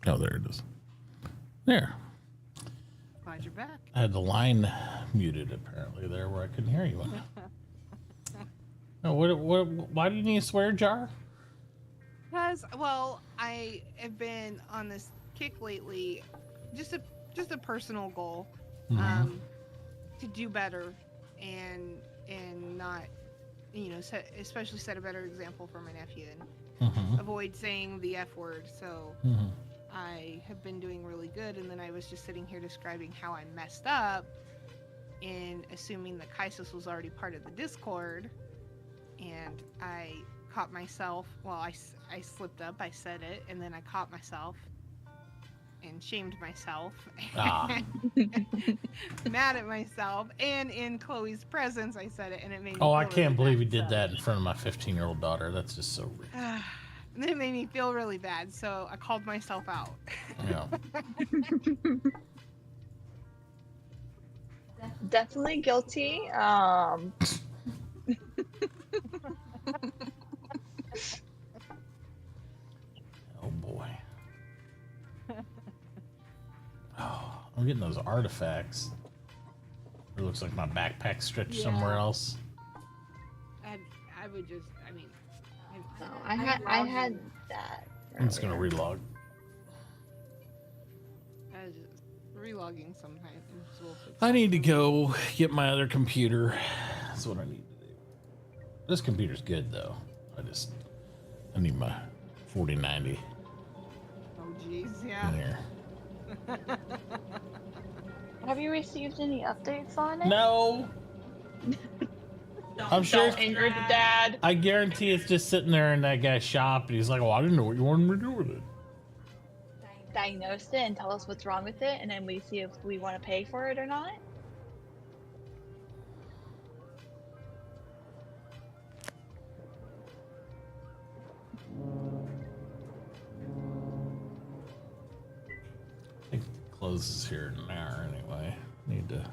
Oh, there it is. There.
Glad you're back.
I had the line muted apparently there where I couldn't hear you. No, why do you need a swear jar?
Because, well, I have been on this kick lately, just a personal goal, to do better and not, especially set a better example for my nephew and avoid saying the F word. So I have been doing really good, and then I was just sitting here describing how I messed up in assuming that Kaisos was already part of the Discord, and I caught myself. Well, I slipped up. I said it, and then I caught myself and shamed myself. Mad at myself, and in Chloe's presence, I said it, and it made me.
Oh,
feel
I can't
really
believe you
bad,
did
so.
that in front of my 15-year-old daughter. That's just so rude.
And then it made me feel really bad, so I called myself out.
Yeah.
Definitely guilty.
Oh boy. Oh, I'm getting those artifacts. It looks like my backpack stretched somewhere else.
I would just, I mean,
No, I had that.
I'm just gonna relog.
I was just relogging sometimes.
I need to go get my other computer. That's what I need to do. This computer's good though. I need my 4090.
Oh jeez, yeah.
In here.
Have you received any updates on it?
No. I'm sure.
Don't anger the dad.
I guarantee it's just sitting there in that guy's shop, and he's like, "Well, I didn't know what you wanted me to do with it."
Diagnose it and tell us what's wrong with it, and then we see if we want to pay for it or not.
I think it closes here in an hour anyway. Need to.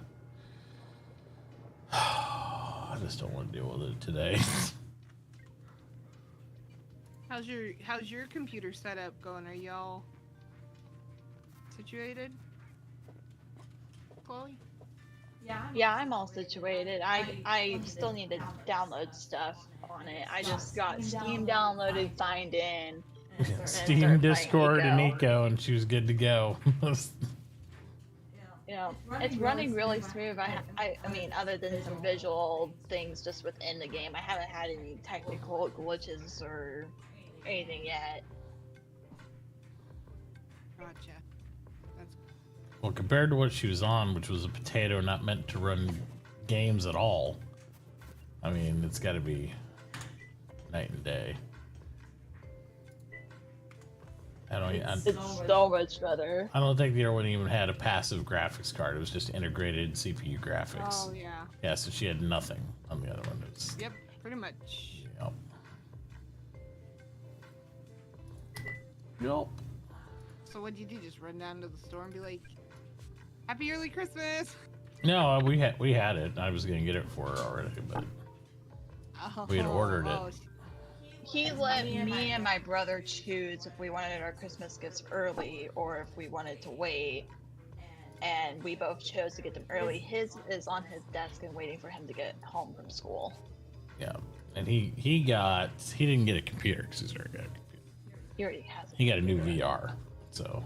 I just don't want to deal with it today.
How's your computer setup going? Are y'all situated? Chloe?
Yeah, I'm all situated. I still need to download stuff on it. I just got Steam downloaded, signed in.
Steam, Discord, and Eco, and she was good to go.
You know, it's running really smooth. I mean, other than some visual things just within the game, I haven't had any technical glitches or anything yet.
Gotcha. That's
Well, compared to what she was on, which was a potato not meant to run games at all, I mean, it's got to be night and day.
It's so much better.
I don't think the other one even had a passive graphics card. It was just integrated CPU graphics.
Oh, yeah.
Yeah, so she had nothing on the other one.
Yep, pretty much.
Yep. Yep.
So what'd you do? Just run down to the store and be like, "Happy early Christmas"?
No, we had it. I was gonna get it for her already, but we had ordered it.
He let me and my brother choose if we wanted our Christmas gifts early or if we wanted to wait. And we both chose to get them early. His is on his desk and waiting for him to get home from school.
Yeah, and he didn't get a computer because he's already got a computer.
He already has.
He got a new VR, so.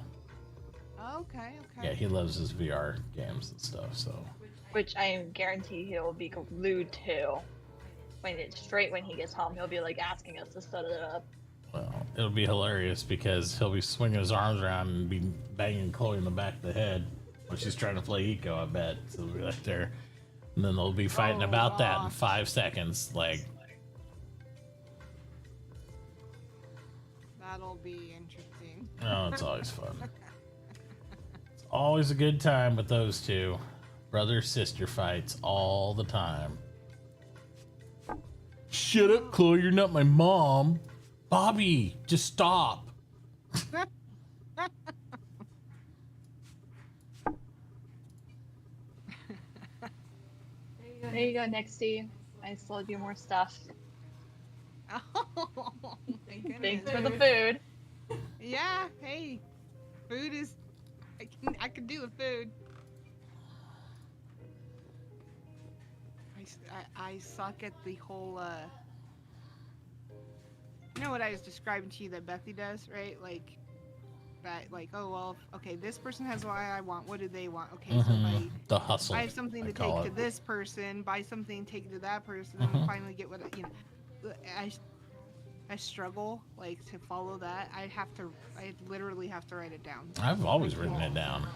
Okay.
Yeah, he loves his VR games and stuff. So.
Which I guarantee he'll be glued to. When he gets home, he'll be like asking us to set it up.
Well, it'll be hilarious because he'll be swinging his arms around and be banging Chloe in the back of the head when she's trying to play Eco, I bet. So we'll be like there. And then they'll be fighting about that in 5 seconds. Like,
that'll be interesting.
oh, it's always fun. It's always a good time with those two. Brother-sister fights all the time. Shut up, Chloe. You're not my mom. Bobby, just stop.
There you go, Nixie. I sold you more stuff.
Oh, my goodness.
Thanks for the food.
Yeah, hey. Food is... I can do with food. I suck at the whole, you know what I was describing to you that Bethy does, right? Like, that, like, oh, well, okay, this person has what I want. What do they want? Okay, so if
the hustle.
I have something to take to this person, buy something, take it to that person, and finally get what, you know. I struggle, like, to follow that. I literally have to write it down.
I've always written it down.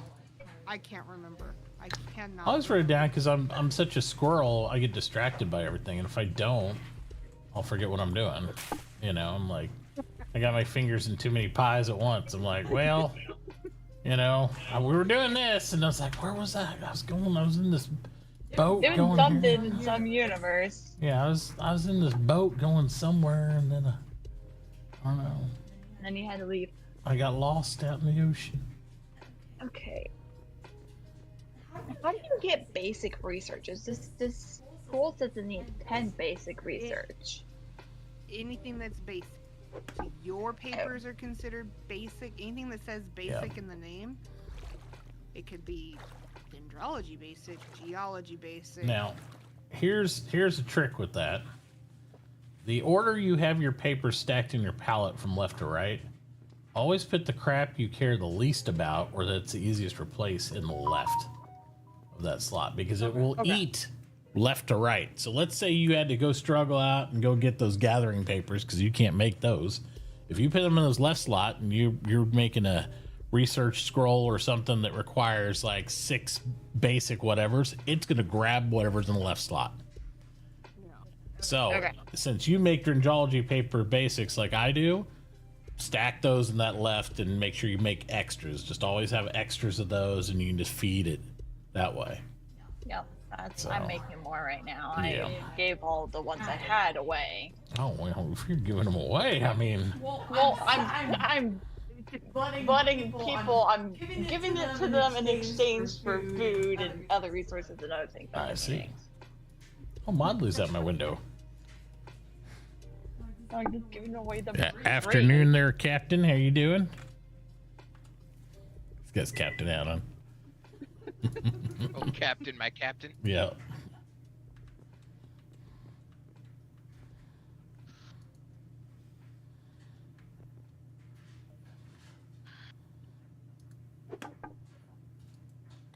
I can't remember. I cannot.
I always write it down because I'm such a squirrel. I get distracted by everything, and if I don't, I'll forget what I'm doing. You know, I'm like, I got my fingers in too many pies at once. I'm like, well, you know, we were doing this, and I was like, where was that? I was in this boat
Doing
going
something
here.
in some universe.
Yeah, I was in this boat going somewhere, and then I don't know.
And then you had to leave.
I got lost out in the ocean.
Okay. How do you get basic research? Is this school says it needs 10 basic research?
Anything that's basic. So your papers are considered basic. Anything that says basic in the name, it could be dendrology basic, geology basic.
Now, here's a trick with that. The order you have your papers stacked in your palette from left to right, always put the crap you care the least about or that's the easiest to replace in the left of that slot, because it will eat left to right. So let's say you had to go struggle out and go get those gathering papers because you can't make those. If you put them in those left slot and you're making a research scroll or something that requires like 6 basic whatevers, it's going to grab whatever's in the left slot. So since you make dendrology paper basics like I do, stack those in that left and make sure you make extras. Just always have extras of those and you can just feed it that way.
Yep, I'm making more right now. I gave all the ones I had away.
Oh well, if you're giving them away, I mean.
Well, I'm Budding people, I'm giving it to them in exchange for food and other resources and other things.
I see. Oh, Modley's at my window.
I'm just giving away the
Afternoon there, Captain. How you doing? This guy's Captain out on.
Oh, Captain, my captain.
Yeah.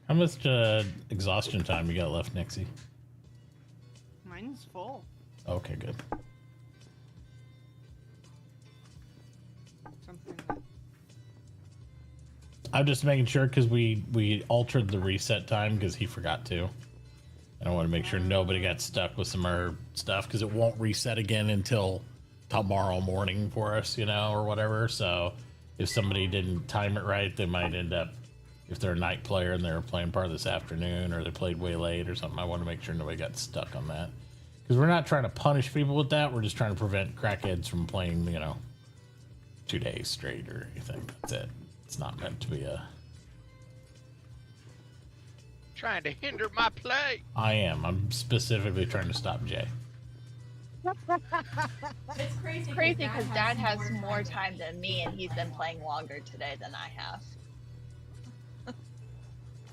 How much exhaustion time you got left, Nixie?
Mine's full.
Okay, good.
Something that...
I'm just making sure because we altered the reset time because he forgot to. And I want to make sure nobody got stuck with some of our stuff because it won't reset again until tomorrow morning for us, you know, or whatever. So if somebody didn't time it right, they might end up, if they're a night player and they're playing part of this afternoon or they played way late or something, I want to make sure nobody got stuck on that. Because we're not trying to punish people with that. We're just trying to prevent crackheads from playing, you know, 2 days straight or anything. That's it. It's not meant to be a...
Trying to hinder my play.
I am. I'm specifically trying to stop Jay.
It's crazy because Dad has more time than me, and he's been playing longer today than I have.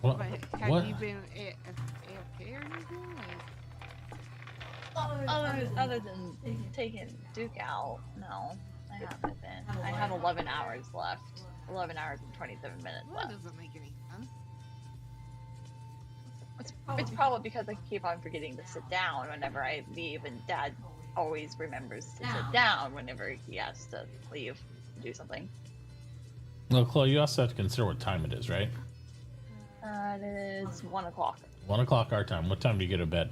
What?
But have you been AFK or anything?
Other than taking Duke out, no, I haven't been. I have 11 hours left. 11 hours and 27 minutes left.
That doesn't make any sense.
It's probably because I keep on forgetting to sit down whenever I leave, and Dad always remembers to sit down whenever he has to leave to do something.
Well, Chloe, you also have to consider what time it is, right?
It is 1 o'clock.
1 o'clock our time. What time do you get to bed?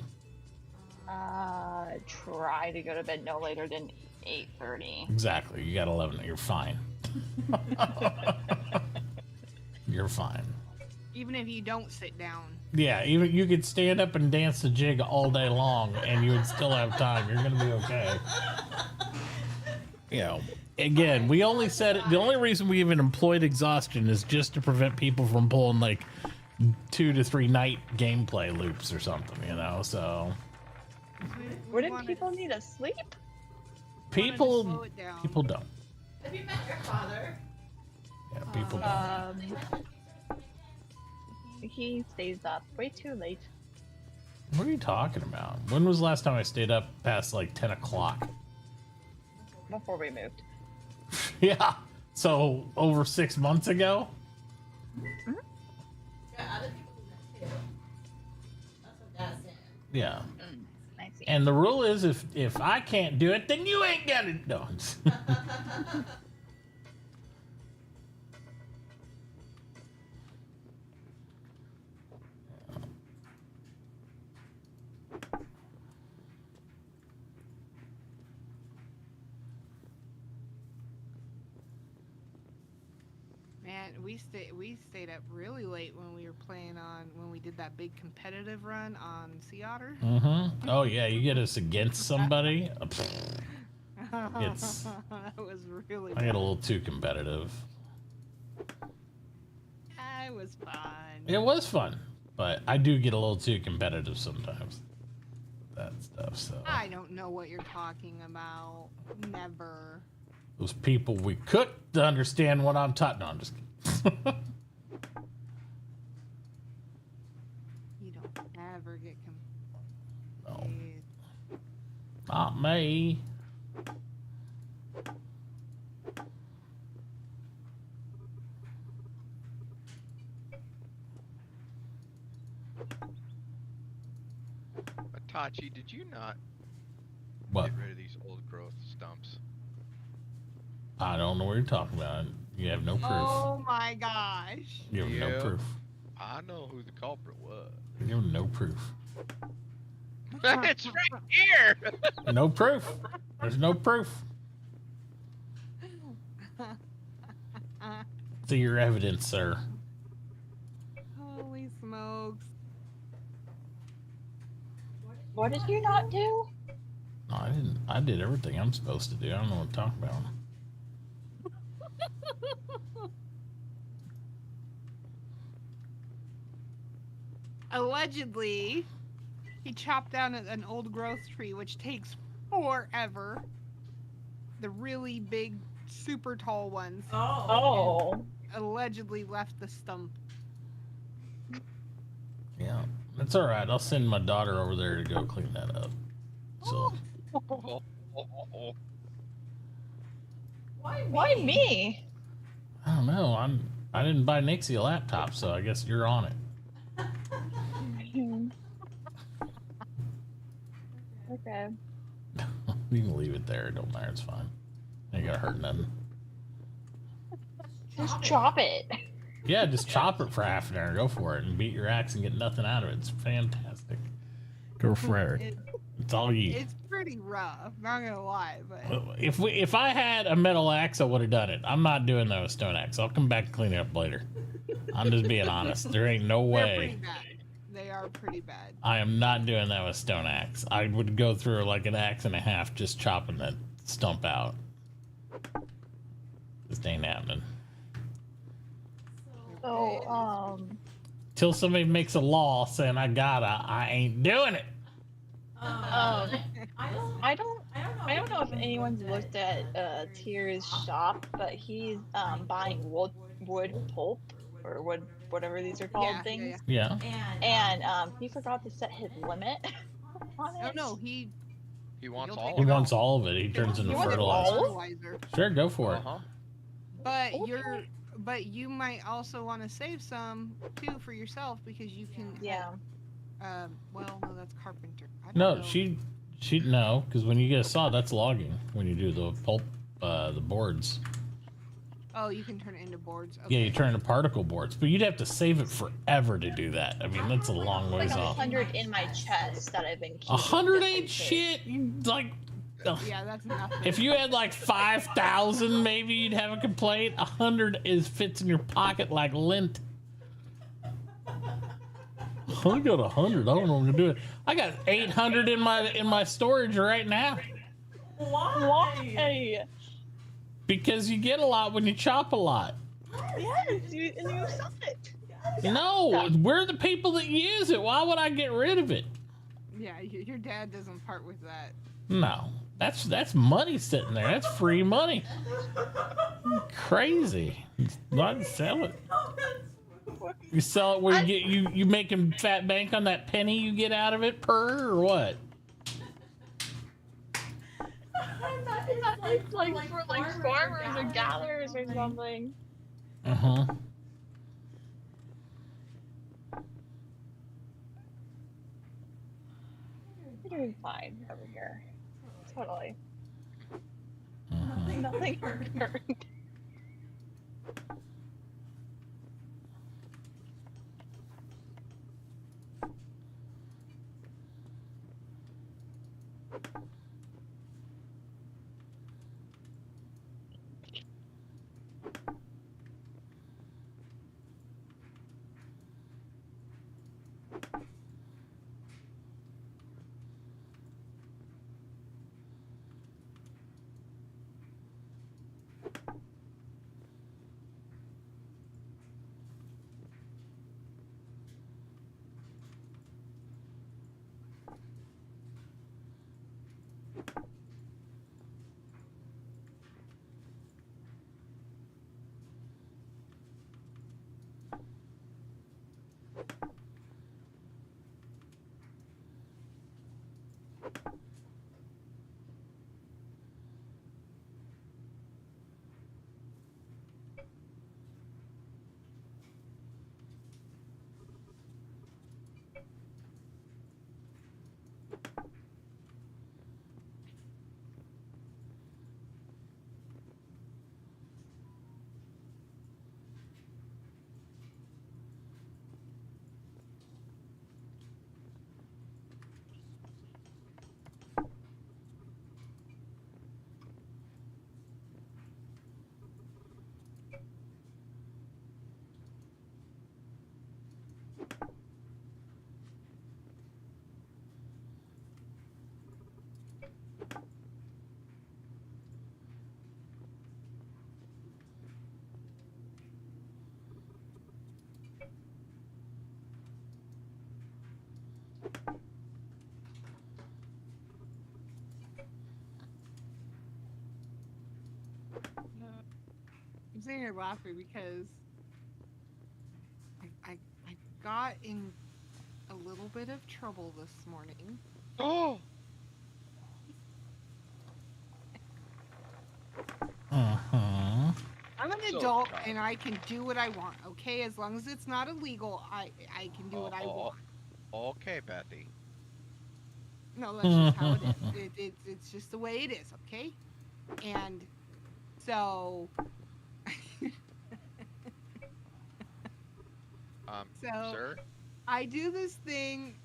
Try to go to bed no later than 8:30.
Exactly. You got 11. You're fine. You're fine.
Even if you don't sit down.
Yeah, even you could stand up and dance the jig all day long and you would still have time. You're going to be okay. You know, again, we only said it. The only reason we even employed exhaustion is just to prevent people from pulling like 2 to 3 night gameplay loops or something, you know, so.
Wouldn't people need to sleep?
People don't.
Have you met your father?
Yeah, people don't.
He stays up way too late.
What are you talking about? When was the last time I stayed up past like 10 o'clock?
Before we moved.
Yeah, so over 6 months ago?
Mm-hmm.
Yeah, other people do that too. That's what Dad said.
Yeah.
I see.
And the rule is if I can't do it, then you ain't got it done.
Man, we stayed up really late when we were playing when we did that big competitive run on Sea Otter.
Mm-hmm. Oh yeah, you get us against somebody.
That was really.
I get a little too competitive.
It was fun.
It was fun, but I do get a little too competitive sometimes. That stuff. So
I don't know what you're talking about. Never.
those people we couldn't understand what I'm talking. No, I'm just kidding.
You don't ever get
No. Not me.
Mitauchi, did you not
What?
get rid of these old growth stumps?
I don't know what you're talking about. You have no proof.
Oh my gosh.
You have no
Yeah.
proof.
I know who the culprit was.
You have no proof.
It's right here.
No proof. There's no proof. See your evidence, sir.
Holy smokes.
What did you not do?
No, I didn't. I did everything I'm supposed to do. I don't know what I'm talking about.
Allegedly, he chopped down an old growth tree, which takes forever. The really big, super tall ones.
Oh.
Allegedly left the stump.
Yeah, that's all right. I'll send my daughter over there to go clean that up. So.
Why me?
I don't know. I didn't buy Nixie a laptop, so I guess you're on it.
Okay.
You can leave it there. It don't matter. It's fine. Ain't gonna hurt nothing.
Just chop it.
Yeah, just chop it for half an hour. Go for it and beat your axe and get nothing out of it. It's fantastic. Go for it. It's all you.
It's pretty rough, not gonna lie, but
If I had a metal axe, I would have done it. I'm not doing that with stone axe. I'll come back and clean it up later. I'm just being honest. There ain't no
they're pretty
way.
bad. They are pretty bad.
I am not doing that with stone axe. I would go through like an axe and a half just chopping that stump out. This ain't happening.
So,
Till somebody makes a law saying I ain't doing it.
I don't know if anyone's looked at Tier's shop, but he's buying wood pulp or wood, whatever these are called things.
Yeah.
And he forgot to set his limit on it.
Oh no, he
wants
You'll
all.
take
He
it
wants
all.
all of it. He turns into
You want it
fertilizer.
fertilizer.
Sure, go for it.
But but you might also want to save some too for yourself because you can.
Yeah.
Well, no, that's carpenter. I don't
No,
know.
she no, because when you get a saw, that's logging. When you do the pulp, the boards.
Oh, you can turn it into boards.
Yeah, you turn into particle boards, but you'd have to save it forever to do that. I mean, that's a long ways
Like
off.
100 in my chest that I've been keeping.
100 ain't shit. You like.
Yeah, that's nothing.
If you had like 5,000, maybe you'd have a complaint. 100 fits in your pocket like lint. I got 100. I don't know what I'm gonna do. I got 800 in my storage right now.
Why?
Because you get a lot when you chop a lot.
Yes, you sell it.
No, we're the people that use it. Why would I get rid of it?
Yeah, your dad doesn't part with that.
No, that's money sitting there. That's free money. Crazy. Not sell it. You sell it where you making fat bank on that penny you get out of it per or what?
It's like for farmers or gatherers or something.
Uh-huh.
You're doing fine over here. Totally. Nothing hurt.
sitting here laughing because I got in a little bit of trouble this morning.
Oh.
I'm an
So
adult
proud.
and I can do what I want, okay? As long as it's not illegal, I can do what I want.
Okay, Bethy.
No, that's just how it is. It's just the way it is, okay? And so
Sir?
I do this thing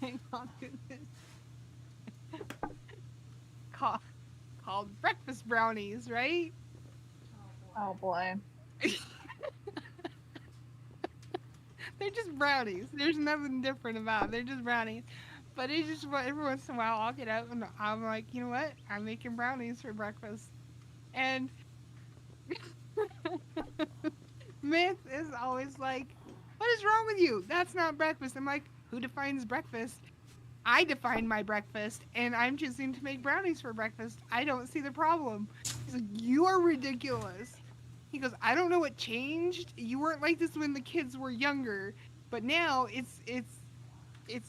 and I'll do this called breakfast brownies, right?
Oh boy.
They're just brownies. There's nothing different about them. They're just brownies. But it's just every once in a while I'll get up and I'm like, you know what? I'm making brownies for breakfast. And Myth is always like, what is wrong with you? That's not breakfast. I'm like, who defines breakfast? I define my breakfast, and I'm choosing to make brownies for breakfast. I don't see the problem. He's like, you are ridiculous. He goes, I don't know what changed. You weren't like this when the kids were younger, but now it's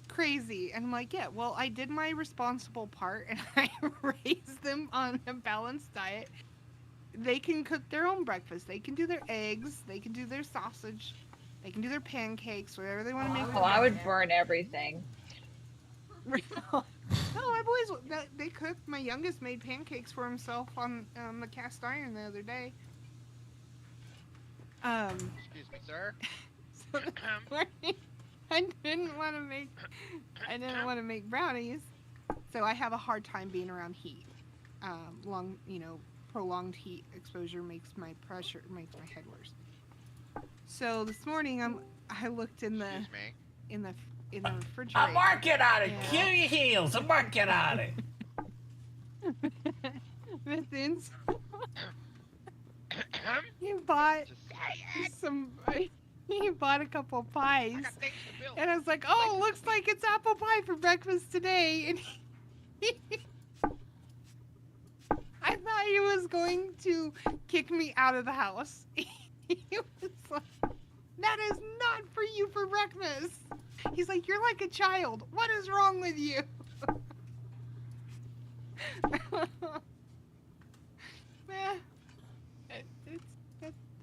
crazy. And I'm like, yeah, well, I did my responsible part, and I raised them on a balanced diet. They can cook their own breakfast. They can do their eggs. They can do their sausage. They can do their pancakes, whatever they want to make.
Oh, I would burn everything.
No, my boys, they cooked. My youngest made pancakes for himself on the cast iron the other day.
Excuse me, sir.
So this morning, I didn't want to make brownies, so I have a hard time being around heat. Prolonged heat exposure makes my head worse. So this morning, I looked in the refrigerator.
I'm working on it. Cue your heels. I'm working on it.
He bought he bought a couple pies, and I was like, "Oh, looks like it's apple pie for breakfast today." And I thought he was going to kick me out of the house. He was like, "That is not for you for breakfast." He's like, "You're like a child. What is wrong with you?"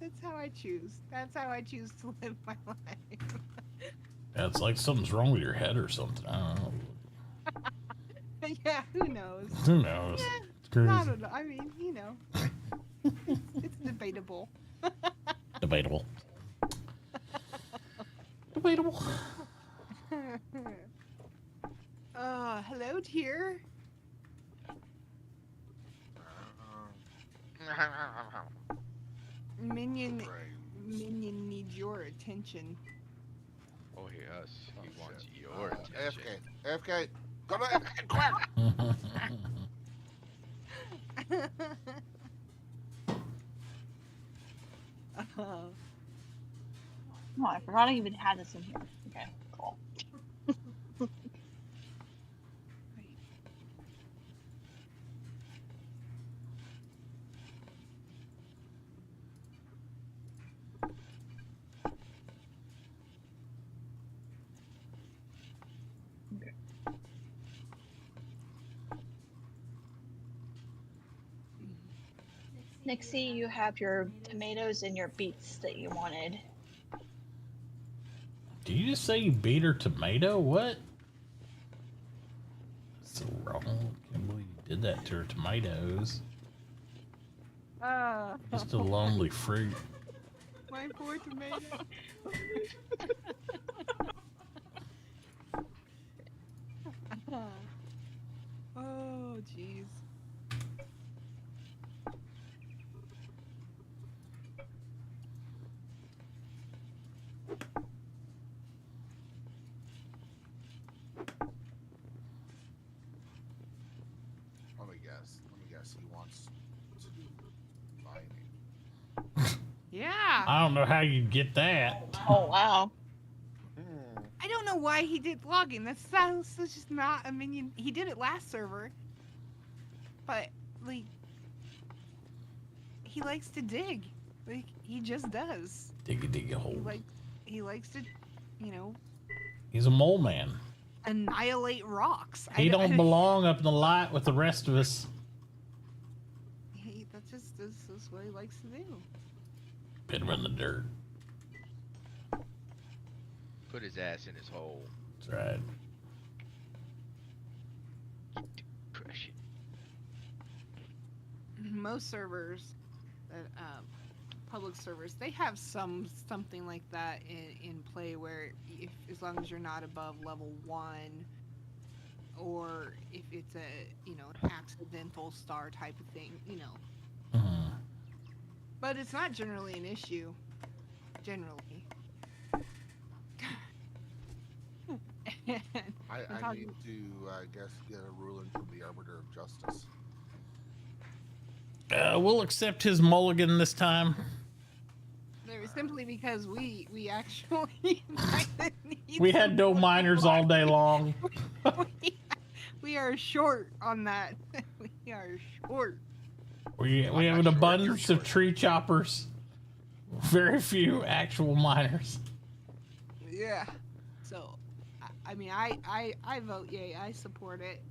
That's how I choose. That's how I choose to live my life.
Yeah, it's like something's wrong with your head or something. I don't know.
Yeah, who knows?
Who knows?
Yeah,
It's crazy.
I don't know. I mean, it's debatable.
Debatable. Debatable.
Hello, dear. Minion needs your attention.
Oh yes, he wants your attention.
AFK, come on, quick!
Oh, I forgot I even had this in here. Okay, cool. Nixie, you have your tomatoes and your beets that you wanted.
Did you just say you beat her tomato? What? So wrong. Can't believe you did that to her tomatoes. Just a lonely fruit.
My poor tomato. Oh, jeez.
Let me guess. He wants to do mining.
Yeah.
I don't know how you get that.
Oh, wow.
I don't know why he did logging. That's just not a minion. He did it last server. But, like, he likes to dig. Like he just does.
Dig a hole.
He likes to, you know,
He's a mole man.
annihilate rocks.
He don't belong up in the light with the rest of us.
That's what he likes to do.
Put him in the dirt.
Put his ass in his hole.
That's right.
Crush it.
Most servers, that public servers, they have something like that in play where as long as you're not above level 1, or if it's a an accidental star type of thing, But it's not generally an issue. Generally.
I need to, I guess, get a ruling from the Arbiter of Justice.
We'll accept his mulligan this time.
Simply because we actually
we had no miners all day long.
we are short on that. We are short.
We have an abundance of tree choppers. Very few actual miners.
Yeah. So, I mean, I vote yay. I support it.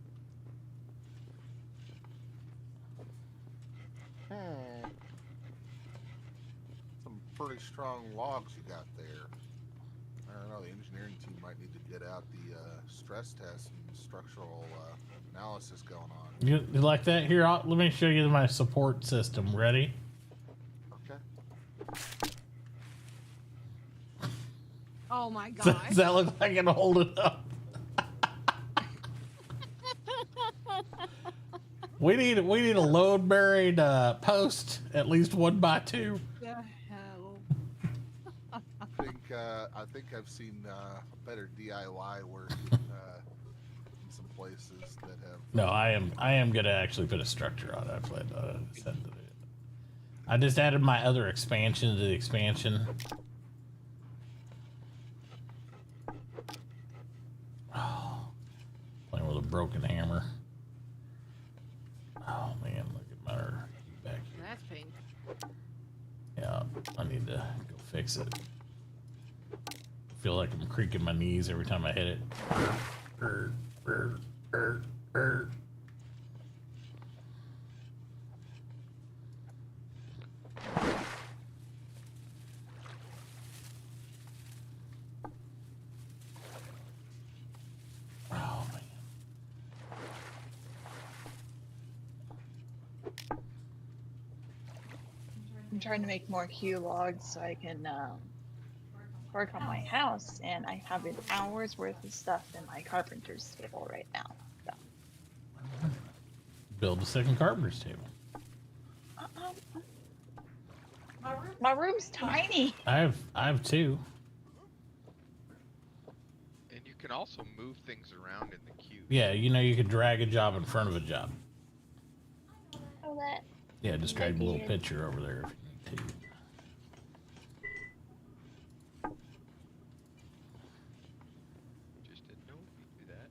Some pretty strong logs you got there. I don't know, the engineering team might need to get out the stress test and structural analysis going on.
You like that? Here, let me show you my support system. Ready?
Okay.
Oh my god.
Does that look like I can hold it up? We need a load buried post, at least 1 by 2.
The hell.
I think I've seen better DIY work in some places that have.
No, I am gonna actually put a structure on it. I just added my other expansion to the expansion. Oh, playing with a broken hammer. Oh man, look at my back here.
That's pain.
Yeah, I need to go fix it. I feel like I'm creaking my knees every time I hit it. Oh man.
I'm trying to make more Q logs so I can work on my house, and I have an hour's worth of stuff in my carpenter's table right now. So.
Build a second carpenter's table.
My room's tiny.
I have 2.
And you can also move things around in the queue.
Yeah, you could drag a job in front of a job.
Oh, that.
Yeah, just drag a little picture over there if you need to.
Just didn't know we could do that.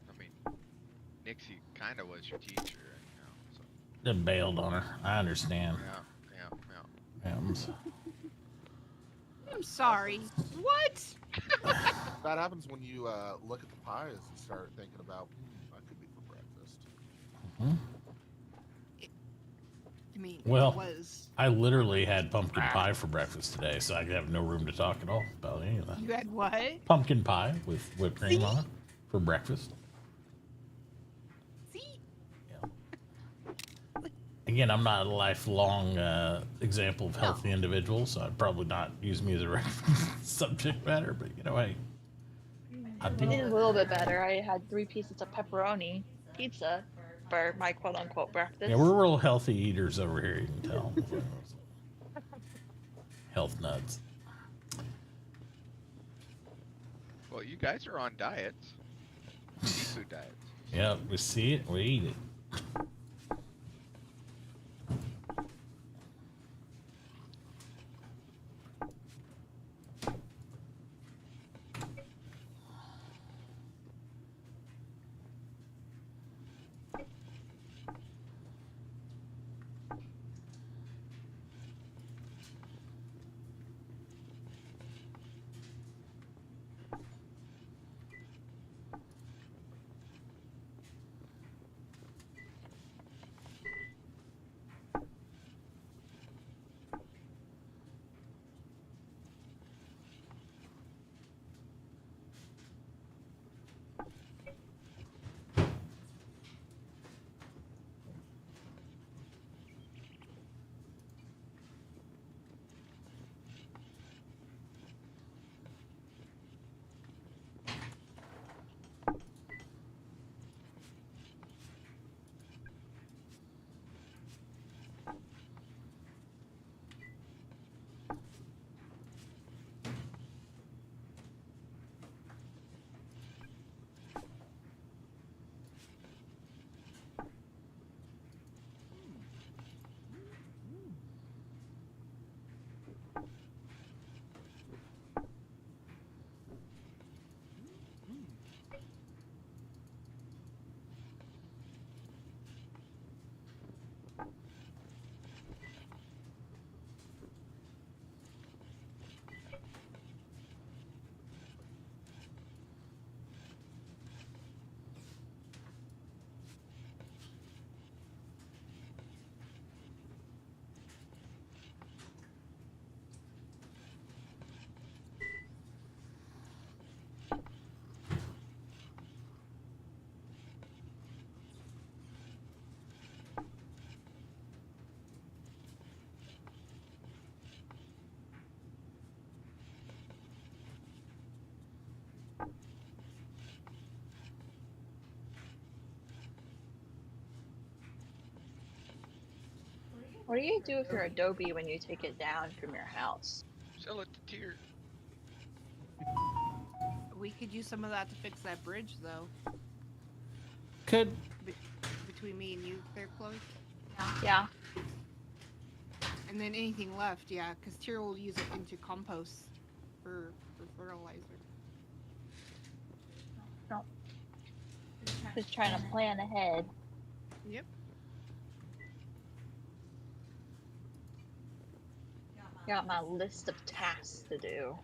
I mean, Nixie kind of was your teacher, so.
Then bailed on her. I understand.
Yeah.
Yeah,
I'm sorry. What?
That happens when you look at the pies and start thinking about, that could be for breakfast.
I mean,
well,
it was.
I literally had pumpkin pie for breakfast today, so I have no room to talk at all about any of that.
You had what?
Pumpkin pie with whipped cream on it for breakfast.
See?
Yeah. Again, I'm not a lifelong example of healthy individual, so I'd probably not use me as a reference subject matter, but hey. I
did a little bit better. I had 3 pieces of pepperoni pizza for my quote-unquote breakfast.
Yeah, we're real healthy eaters over here, you can tell. Health nuts.
Well, you guys are on diets. Seafood diets.
Yeah, we see it, we eat it.
What do you do with your Adobe when you take it down from your house?
Sell it to Tier.
We could use some of that to fix that bridge, though.
Could.
Between me and you there, Chloe?
Yeah.
And then anything left, yeah, because Tyr will use it into compost for fertilizer.
No. Just trying to plan ahead.
Yep.
Got my list of tasks to do.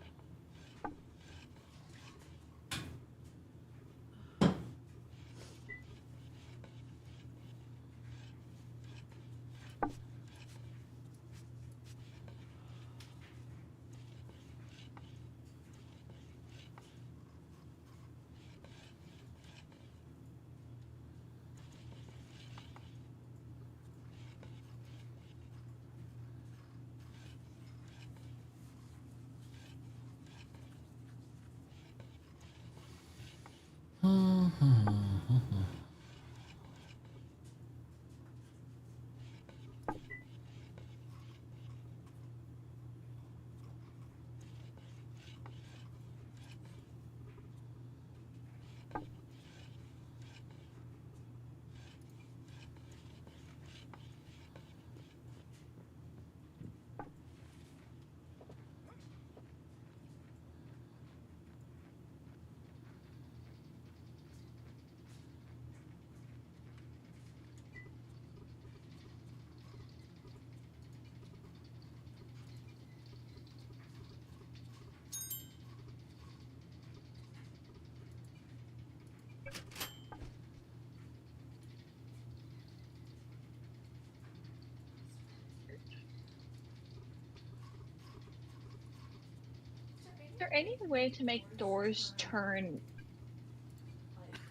Is there any way to make doors turn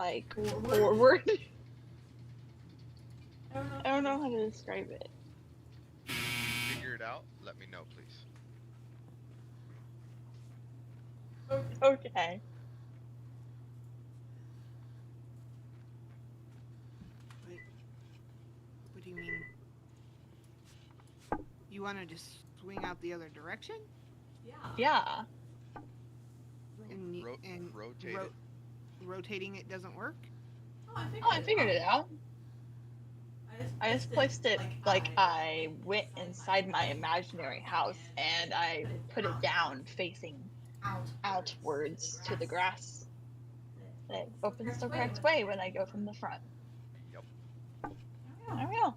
like forward? I don't know how to describe it.
Figure it out. Let me know, please.
Okay.
Wait. What do you mean? You want to just swing out the other direction?
Yeah.
And
rotate it.
Rotating it doesn't work?
Oh, I figured it out. I just placed it like I went inside my imaginary house and I put it down facing outwards to the grass. And it opens the correct way when I go from the front.
Yep.
There we go.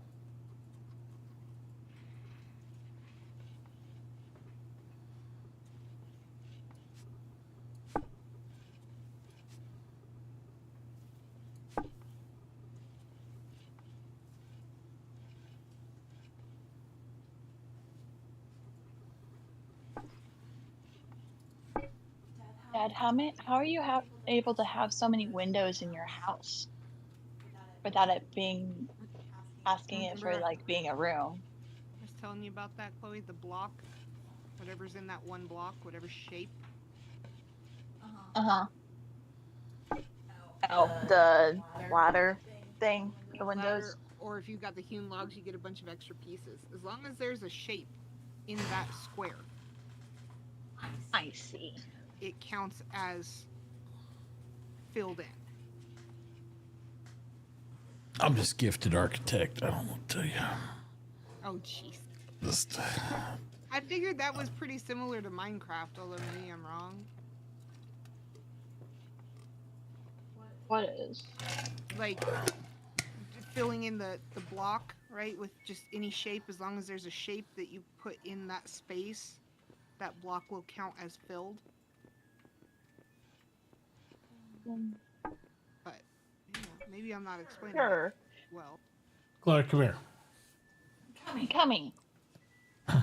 Dad, how are you able to have so many windows in your house without it being asking it for like being a room?
I was telling you about that, Chloe. The block, whatever's in that one block, whatever shape.
Oh, the ladder thing, the windows.
Ladder, or if you've got the hewn logs, you get a bunch of extra pieces. As long as there's a shape in that square.
I see.
It counts as filled in.
I'm just gifted architect. I don't know what to tell you.
Oh, jeez.
Just.
I figured that was pretty similar to Minecraft, although maybe I'm wrong.
What is?
Like, filling in the block, right, with just any shape. As long as there's a shape that you put in that space, that block will count as filled. But, you know, maybe I'm not explaining it well.
Claire, come here.
I'm coming.
What's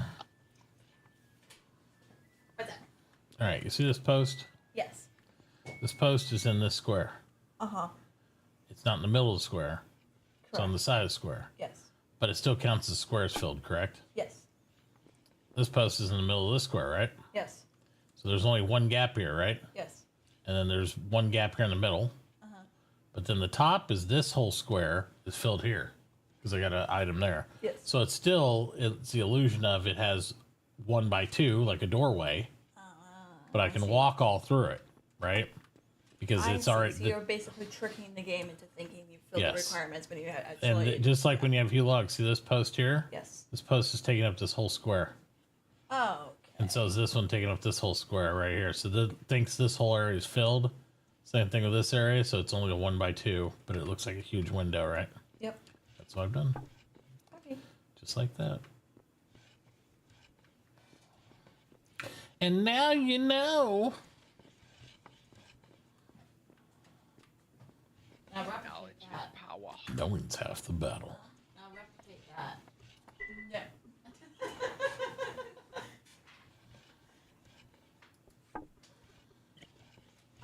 that?
All right, you see this post?
Yes.
This post is in this square.
Uh-huh.
It's not in the middle of the square.
Correct.
It's on the side of the square.
Yes.
But it still counts as squares filled, correct?
Yes.
This post is in the middle of this square, right?
Yes.
So there's only one gap here, right?
Yes.
And then there's one gap here in the middle.
Uh-huh.
But then the top is this whole square is filled here. because I got an item there.
Yes.
So it's the illusion of it has 1 by 2, like a doorway, but I can walk all through it, right? Because it's already.
So you're basically tricking the game into thinking you filled the requirements when you actually.
And just like when you have Hugh Log, see this post here?
Yes.
This post is taking up this whole square.
Oh.
And so is this one taking up this whole square right here. So it thinks this whole area is filled. Same thing with this area, so it's only a 1 by 2, but it looks like a huge window, right?
Yep.
That's what I've done.
Okay.
Just like that. And now you know.
Now replicate that.
Power.
Knowing's half the battle.
Now replicate that.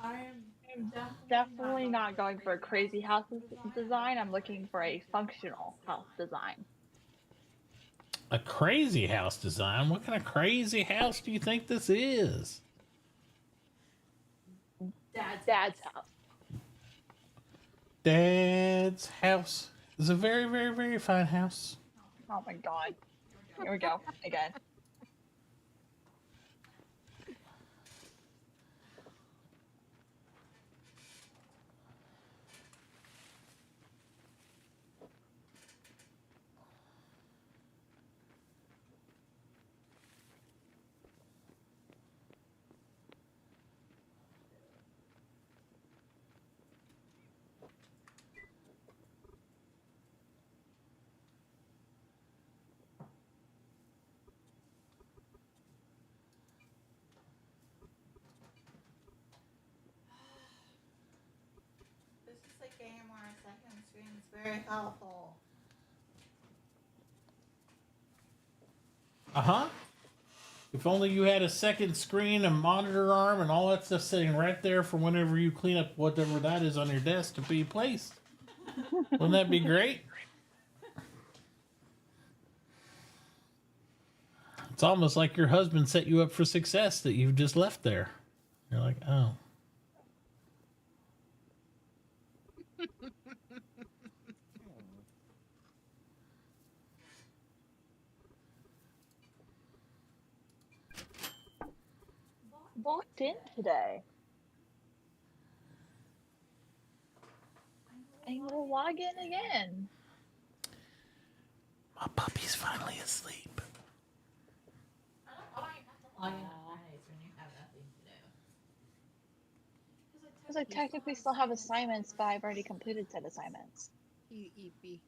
I'm definitely not going for a crazy house design. I'm looking for a functional house design.
A crazy house design? What kind of crazy house do you think this is?
Dad's house.
Dad's house is a very, very, very fine house.
Oh my god. Here we go. Again.
This is a game where a second screen is very helpful.
Uh-huh. If only you had a second screen, a monitor arm, and all that stuff sitting right there for whenever you clean up whatever that is on your desk to be placed. Wouldn't that be great? It's almost like your husband set you up for success that you've just left there. You're like, oh.
Walked in today. I will log in again.
My puppy's finally asleep.
I don't know why you have to log in on Fridays when you have nothing to do.
Because I technically still have assignments, but I've already completed said assignments.
You eepy.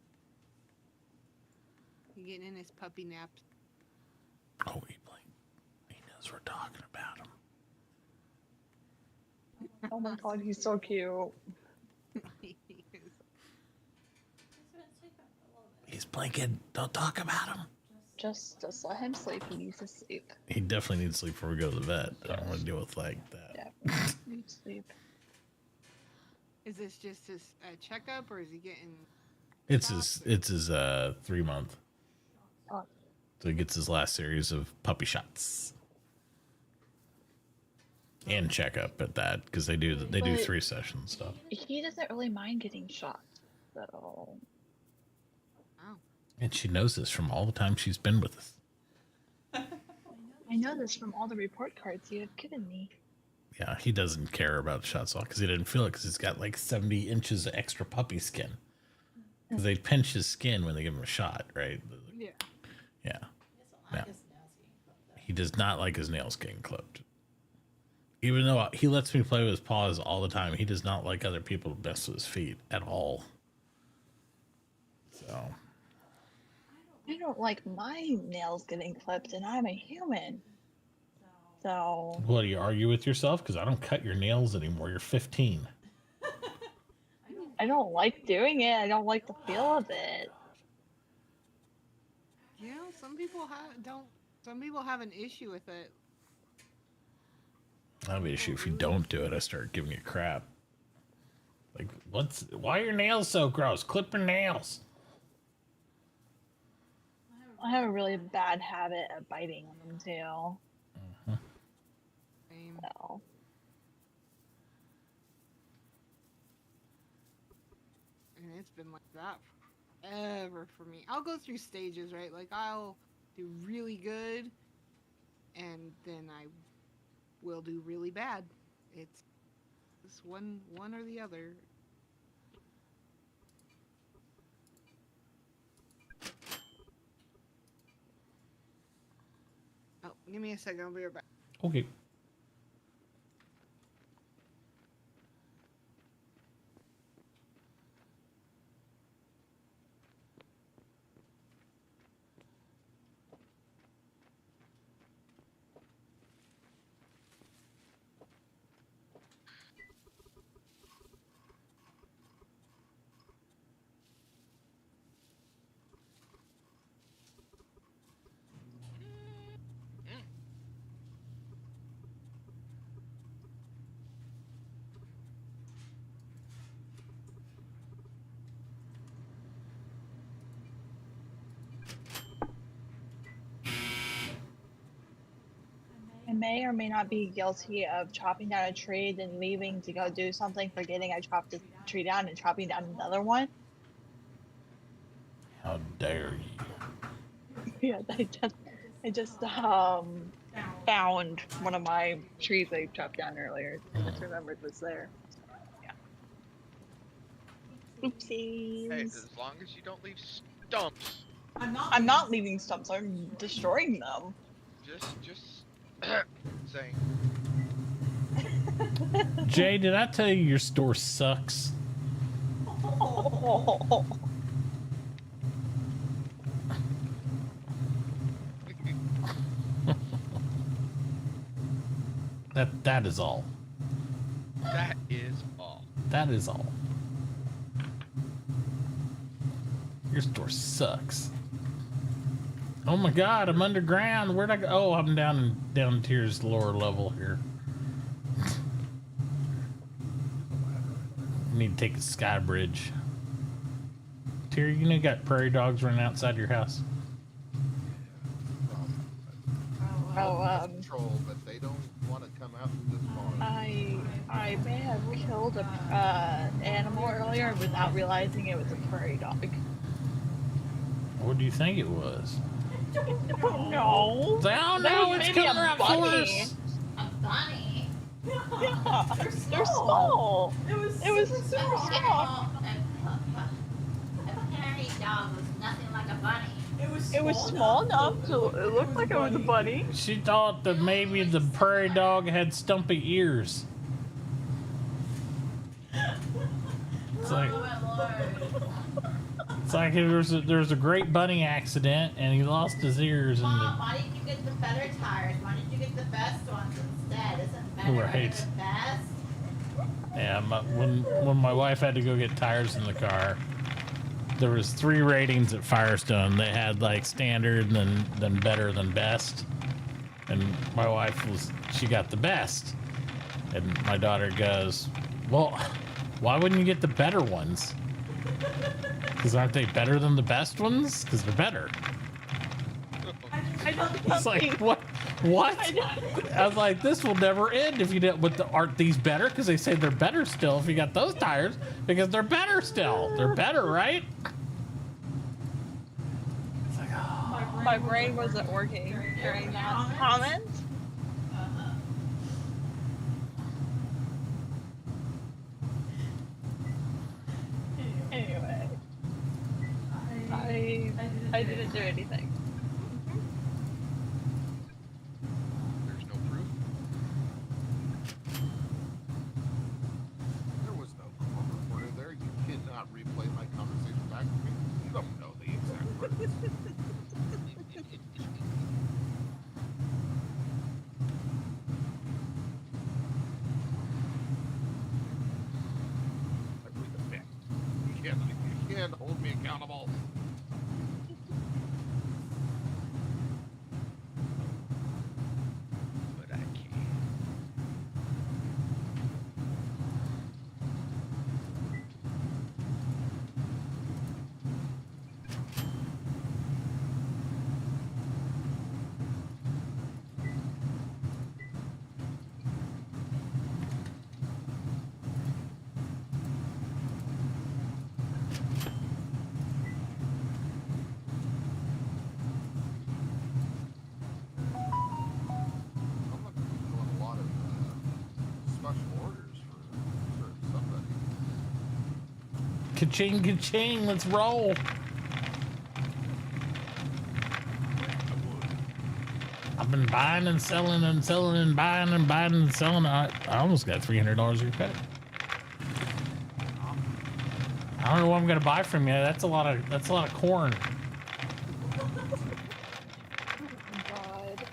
You getting in his puppy nap?
Oh, he knows we're talking about him.
Oh my god, he's so cute.
He's blinking. Don't talk about him.
Just let him sleep. He needs to sleep.
He definitely needs sleep before we go to the vet. I don't want to deal with like that.
Yeah, he needs sleep.
Is this just his checkup, or is he getting?
It's his 3 month.
Oh.
So he gets his last series of puppy shots. And checkup at that, because they do 3 sessions stuff.
He doesn't really mind getting shot, so.
Oh.
And she knows this from all the time she's been with us.
I know this from all the report cards you have given me.
Yeah, he doesn't care about shots off because he didn't feel it because he's got like 70 inches of extra puppy skin. Because they pinch his skin when they give him a shot, right?
Yeah.
Yeah. No. He does not like his nails getting clipped. Even though he lets me play with his paws all the time, he does not like other people to mess with his feet at all. So.
I don't like my nails getting clipped, and I'm a human. So.
What, do you argue with yourself? Because I don't cut your nails anymore. You're 15.
I don't like doing it. I don't like the feel of it.
Yeah, some people don't. Some people have an issue with it.
I have an issue if you don't do it. I start giving you crap. Like, why are your nails so gross? Clip your nails.
I have a really bad habit of biting on them too.
Same.
So.
And it's been like that forever for me. I'll go through stages, right? Like I'll do really good, and then I will do really bad. It's one or the other. Oh, give me a second. I'll be right back.
Okay.
I may or may not be guilty of chopping down a tree, then leaving to go do something, forgetting I chopped a tree down and chopping down another one.
How dare you?
Yeah, I just found one of my trees I chopped down earlier. I just remembered was there. So, yeah. Oopsies.
Hey, as long as you don't leave stumps.
I'm not leaving stumps. I'm destroying them.
Just saying.
Jay, did I tell you your store sucks?
Oh.
That is all.
That is all.
That is all. Your store sucks. Oh my god, I'm underground. Where'd I go? Oh, I'm down Tier's lower level here. I need to take a sky bridge. Tier, you know you got prairie dogs running outside your house?
Control, but they don't want to come out this far.
I may have killed a animal earlier without realizing it was a prairie dog.
What do you think it was?
I don't know.
Oh no, it's coming around force.
A bunny?
Yeah, they're small. It was super small.
A prairie dog was nothing like a bunny.
It was small enough to it looked like it was a bunny.
She thought that maybe the prairie dog had stumpy ears. It's like there was a great bunny accident and he lost his ears.
Mom, why didn't you get the better tires? Why didn't you get the best ones instead? Isn't better
Right.
the best?
Yeah, when my wife had to go get tires in the car, there was 3 ratings at Firestone. They had like standard, then better, than best. And my wife she got the best. And my daughter goes, well, why wouldn't you get the better ones? Because aren't they better than the best ones? Because they're better. It's like, what? I was like, this will never end if you didn't. But aren't these better? Because they say they're better still if you got those tires. Because they're better still. They're better, right? It's like, oh.
My brain wasn't working during that comment. Anyway, I didn't do anything.
There's no proof.
There was no call recorder there. You cannot replay my conversation back to me. You don't know the exact words. You can't hold me accountable.
But I can.
Ka-ching, ka-ching, let's roll. I've been buying and selling and selling and buying and buying and selling. I almost got $300 of your credit. I don't know what I'm gonna buy from you. That's a lot of corn.
God.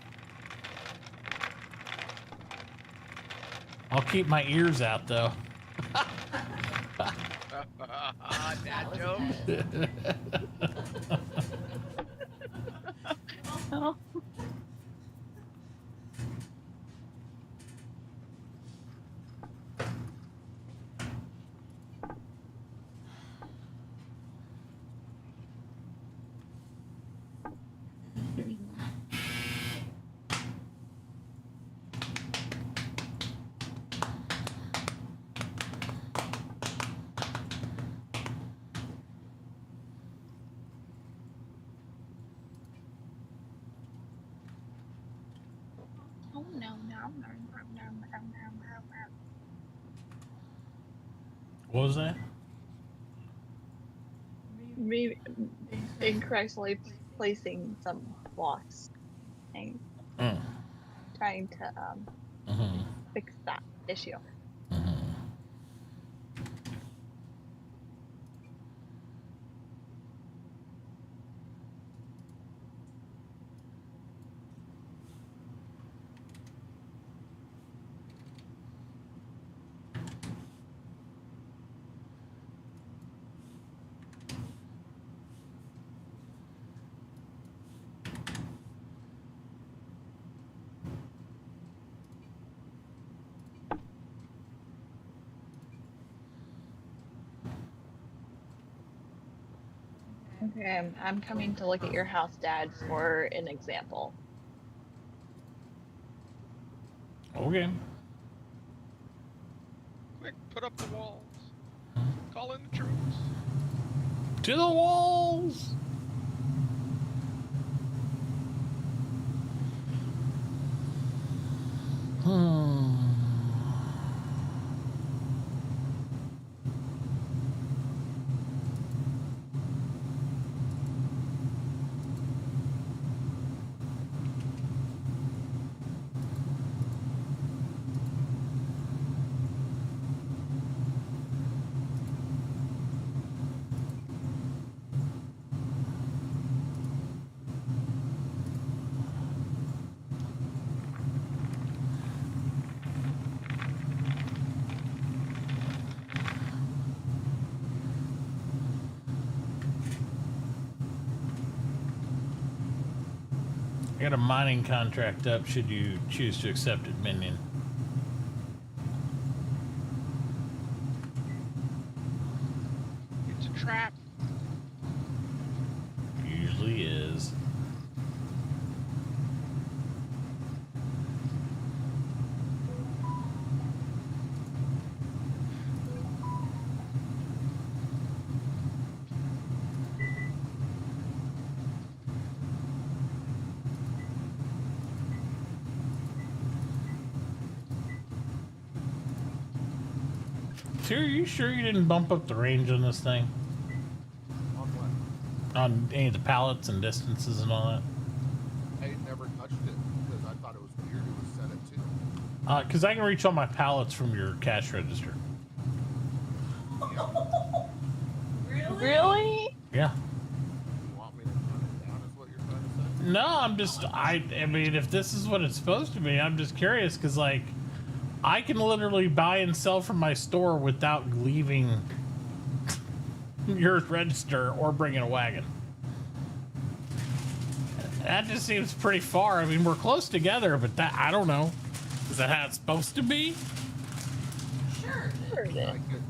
I'll keep my ears out though.
Dad jokes.
Oh. Oh no, no.
What was that?
Me incorrectly placing some blocks and trying to fix that issue. Okay, I'm coming to look at your house, Dad, for an example.
Okay.
Quick, put up the walls. Call in the troops.
To the walls. I got a mining contract up should you choose to accept it, minion.
It's a trap.
Usually is. Sir, are you sure you didn't bump up the range on this thing?
On what?
On any of the pallets and distances and all that?
I never touched it because I thought it was weird it was set at 2.
Because I can reach all my pallets from your cash register.
Really?
Yeah.
You want me to turn it down is what you're trying to say?
No, I'm just, I mean, if this is what it's supposed to be, I'm just curious because, like, I can literally buy and sell from my store without leaving your register or bringing a wagon. That just seems pretty far. I mean, we're close together, but that, I don't know. Is that how it's supposed to be?
Sure.
Sure it
I
is.
could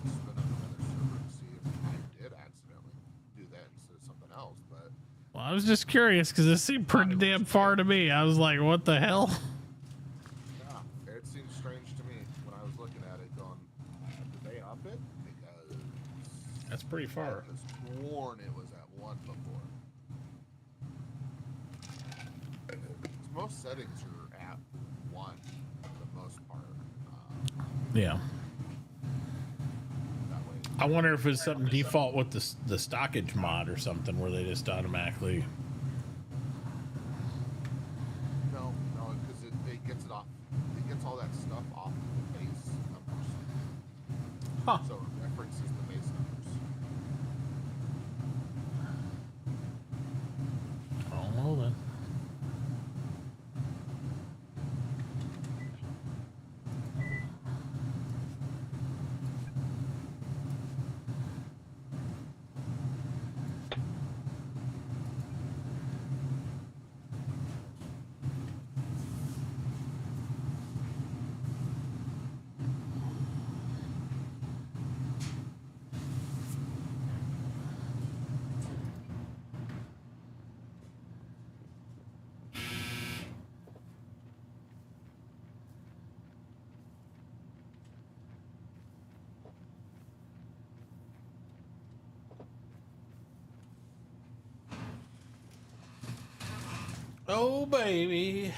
spin up another server and see if I did accidentally do that instead of something else, but
Well, I was just curious because it seemed pretty damn far to me. I was like, what the hell?
yeah, it seemed strange to me when I was looking at it going, did they up it? Because
That's pretty
I
far.
was sworn it was at 1 before. Most settings are at 1 for the most part.
Yeah.
That way.
I wonder if it's something default with the stockage mod or something where they just automatically.
No, because it gets it off. It gets all that stuff off the base numbers.
Huh.
So it references the base numbers.
I don't know then. Oh, baby.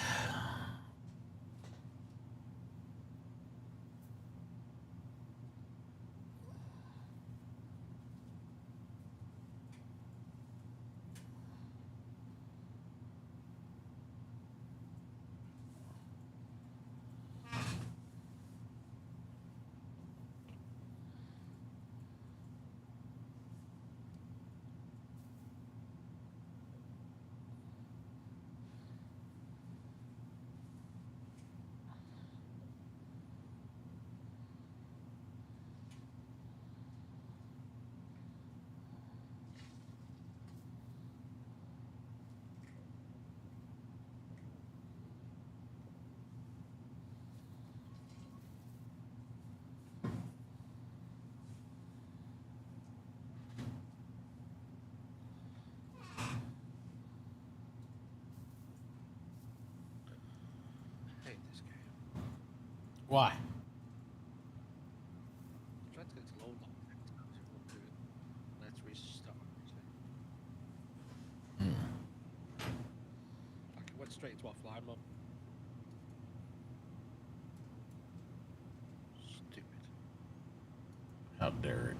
I hate this game.
Why?
I'm trying to get to low lock next time, it won't do it. Let's restart. Like it went straight into offline mode. Stupid.
How dare it?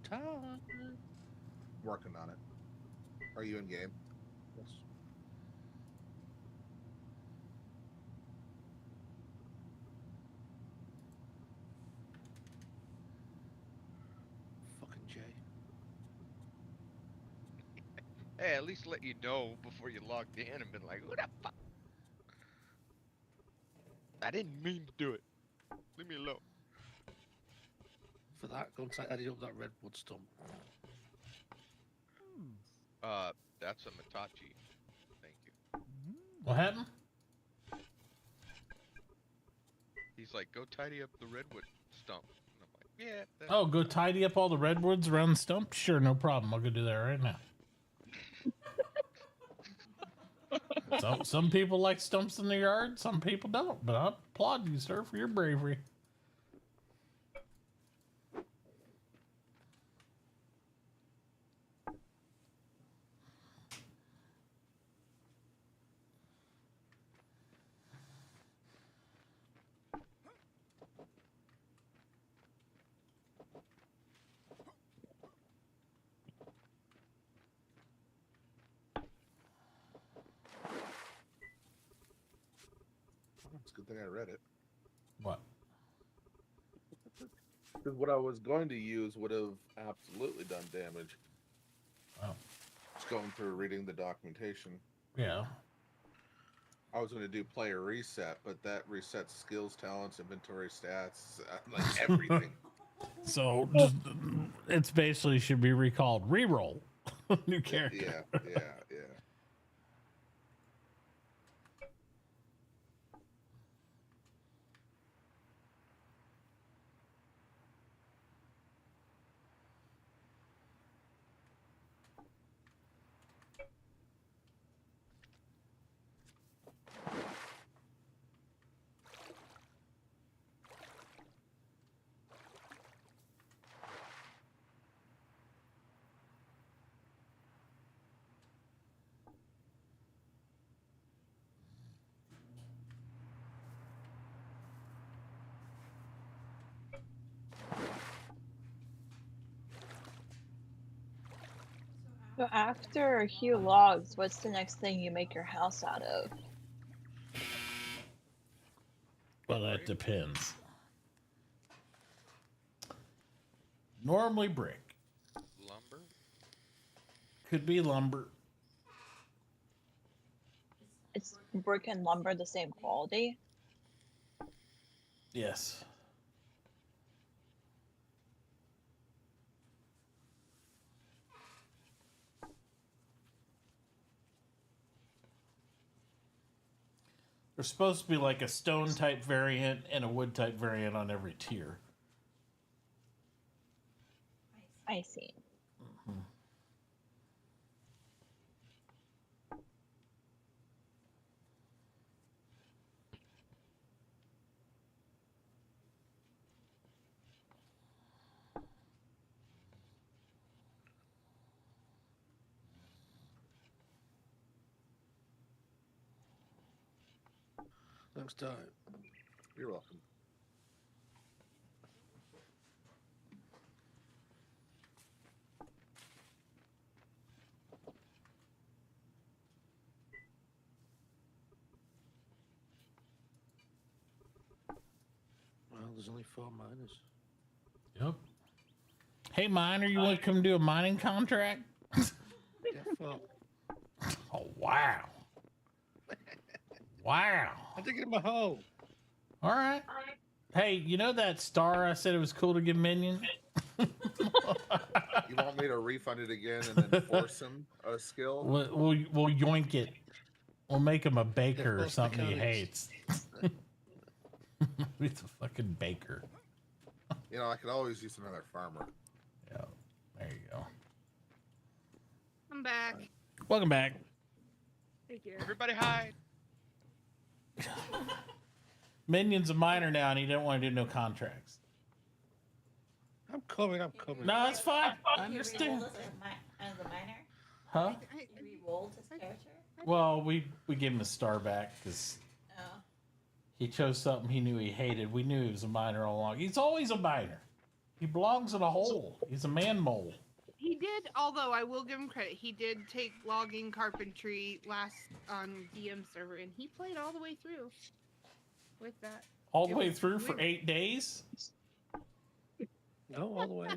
Time.
Working on it. Are you in game?
Yes. Fucking Jay.
Hey, at least let you know before you logged in and been like, who the fuck? I didn't mean to do it. Leave me alone.
For that, go and tidy up that redwood stump.
That's a Mitauchi. Thank you.
What happened?
He's like, go tidy up the redwood stump. And I'm like, yeah.
Oh, go tidy up all the redwoods around the stump? Sure, no problem. I'll go do that right now. Some people like stumps in their yard, some people don't, but I applaud you, sir, for your bravery.
It's a good thing I read it.
What?
Because what I was going to use would have absolutely done damage.
Oh.
Just going through reading the documentation.
Yeah.
I was going to do player reset, but that resets skills, talents, inventory stats, like everything.
So just it's basically should be recalled. Reroll. New character.
Yeah.
So after a few logs, what's the next thing you make your house out of?
Well, that depends. Normally brick.
Lumber?
Could be lumber.
It's brick and lumber the same quality?
Yes. There's supposed to be like a stone type variant and a wood type variant on every tier.
I see.
Mm-hmm.
Thanks, Ty.
You're welcome.
Well, there's only 4 miners.
Yep. Hey, miner, you want to come do a mining contract?
Get fucked.
Oh, wow. Wow.
I dig it in my hole.
All right. Hey, you know that star I said it was cool to give Minion?
You want me to refund it again and then force him a skill?
We'll yoink it. We'll make him a baker or something he hates. He's a fucking baker.
You know, I could always use another farmer.
Yeah, there you go.
I'm back.
Welcome back.
Thank you.
Everybody hide.
Minion's a miner now, and he didn't want to do no contracts.
I'm coming.
No, it's fine. I
He
understand.
re-rolled as a minor?
Huh?
He re-rolled his character?
Well, we gave him a star back because
Oh.
he chose something he knew he hated. We knew he was a miner all along. He's always a miner. He belongs in a hole. He's a man mole.
He did, although I will give him credit, he did take logging carpentry last on DM server, and he played all the way through with that.
All the way through for 8 days?
No, all the way.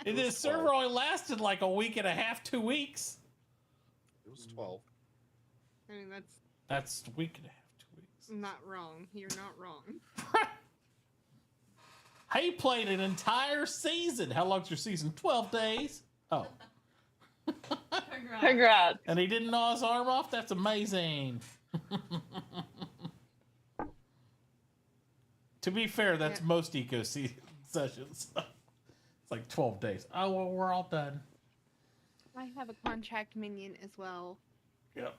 And this server only lasted like a week and a half, 2 weeks.
It was 12.
I mean,
That's a week and a half, 2 weeks.
not wrong. You're not wrong.
He played an entire season. How long's your season? 12 days. Oh.
Congrats.
And he didn't gnaw his arm off? That's amazing. To be fair, that's most eco sessions. It's like 12 days. Oh, well, we're all done.
I have a contract minion as well.
Yep.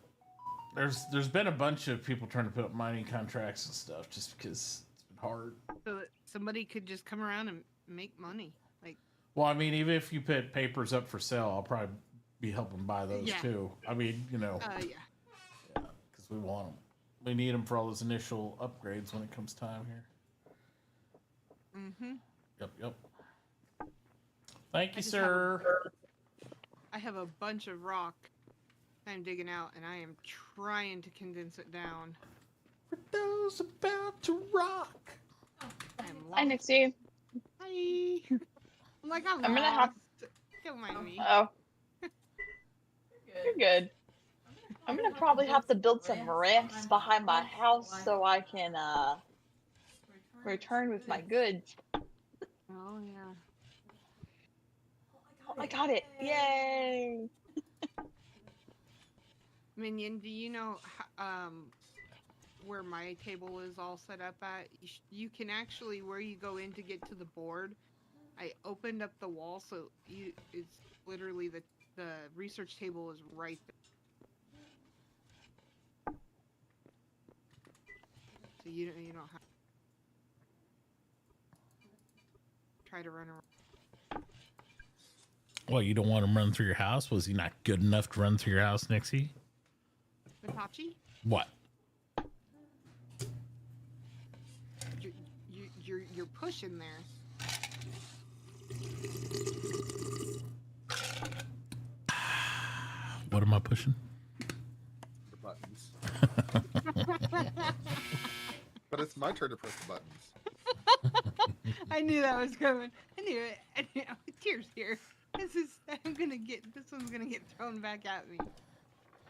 There's been a bunch of people trying to put up mining contracts and stuff just because it's been hard.
So that somebody could just come around and make money. Like,
Well, I mean, even if you put papers up for sale, I'll probably be helping buy those
Yeah.
too. I mean, you know.
yeah.
Yeah, because we want them. We need them for all those initial upgrades when it comes time here.
Mm-hmm.
Yep. Thank you, sir.
I have a bunch of rock I'm digging out, and I am trying to condense it down.
For those about to rock.
Hi, Nixie.
Hi. I'm like, I'm
gonna have.
Don't mind me.
Oh. You're good. I'm gonna probably have to build some ramps behind my house so I can return with my goods.
Oh yeah.
Oh, I got it! Yay!
Minion, do you know where my table is all set up at? You can actually, where you go in to get to the board, I opened up the wall so it's literally the research table is right there. So you don't have to try to run around.
Well, you don't want him running through your house? Was he not good enough to run through your house, Nixie?
Mitauchi?
What?
You're pushing there.
What am I pushing?
The buttons. But it's my turn to press the buttons.
I knew that was coming. I knew it. Tears here. This one's gonna get thrown back at me.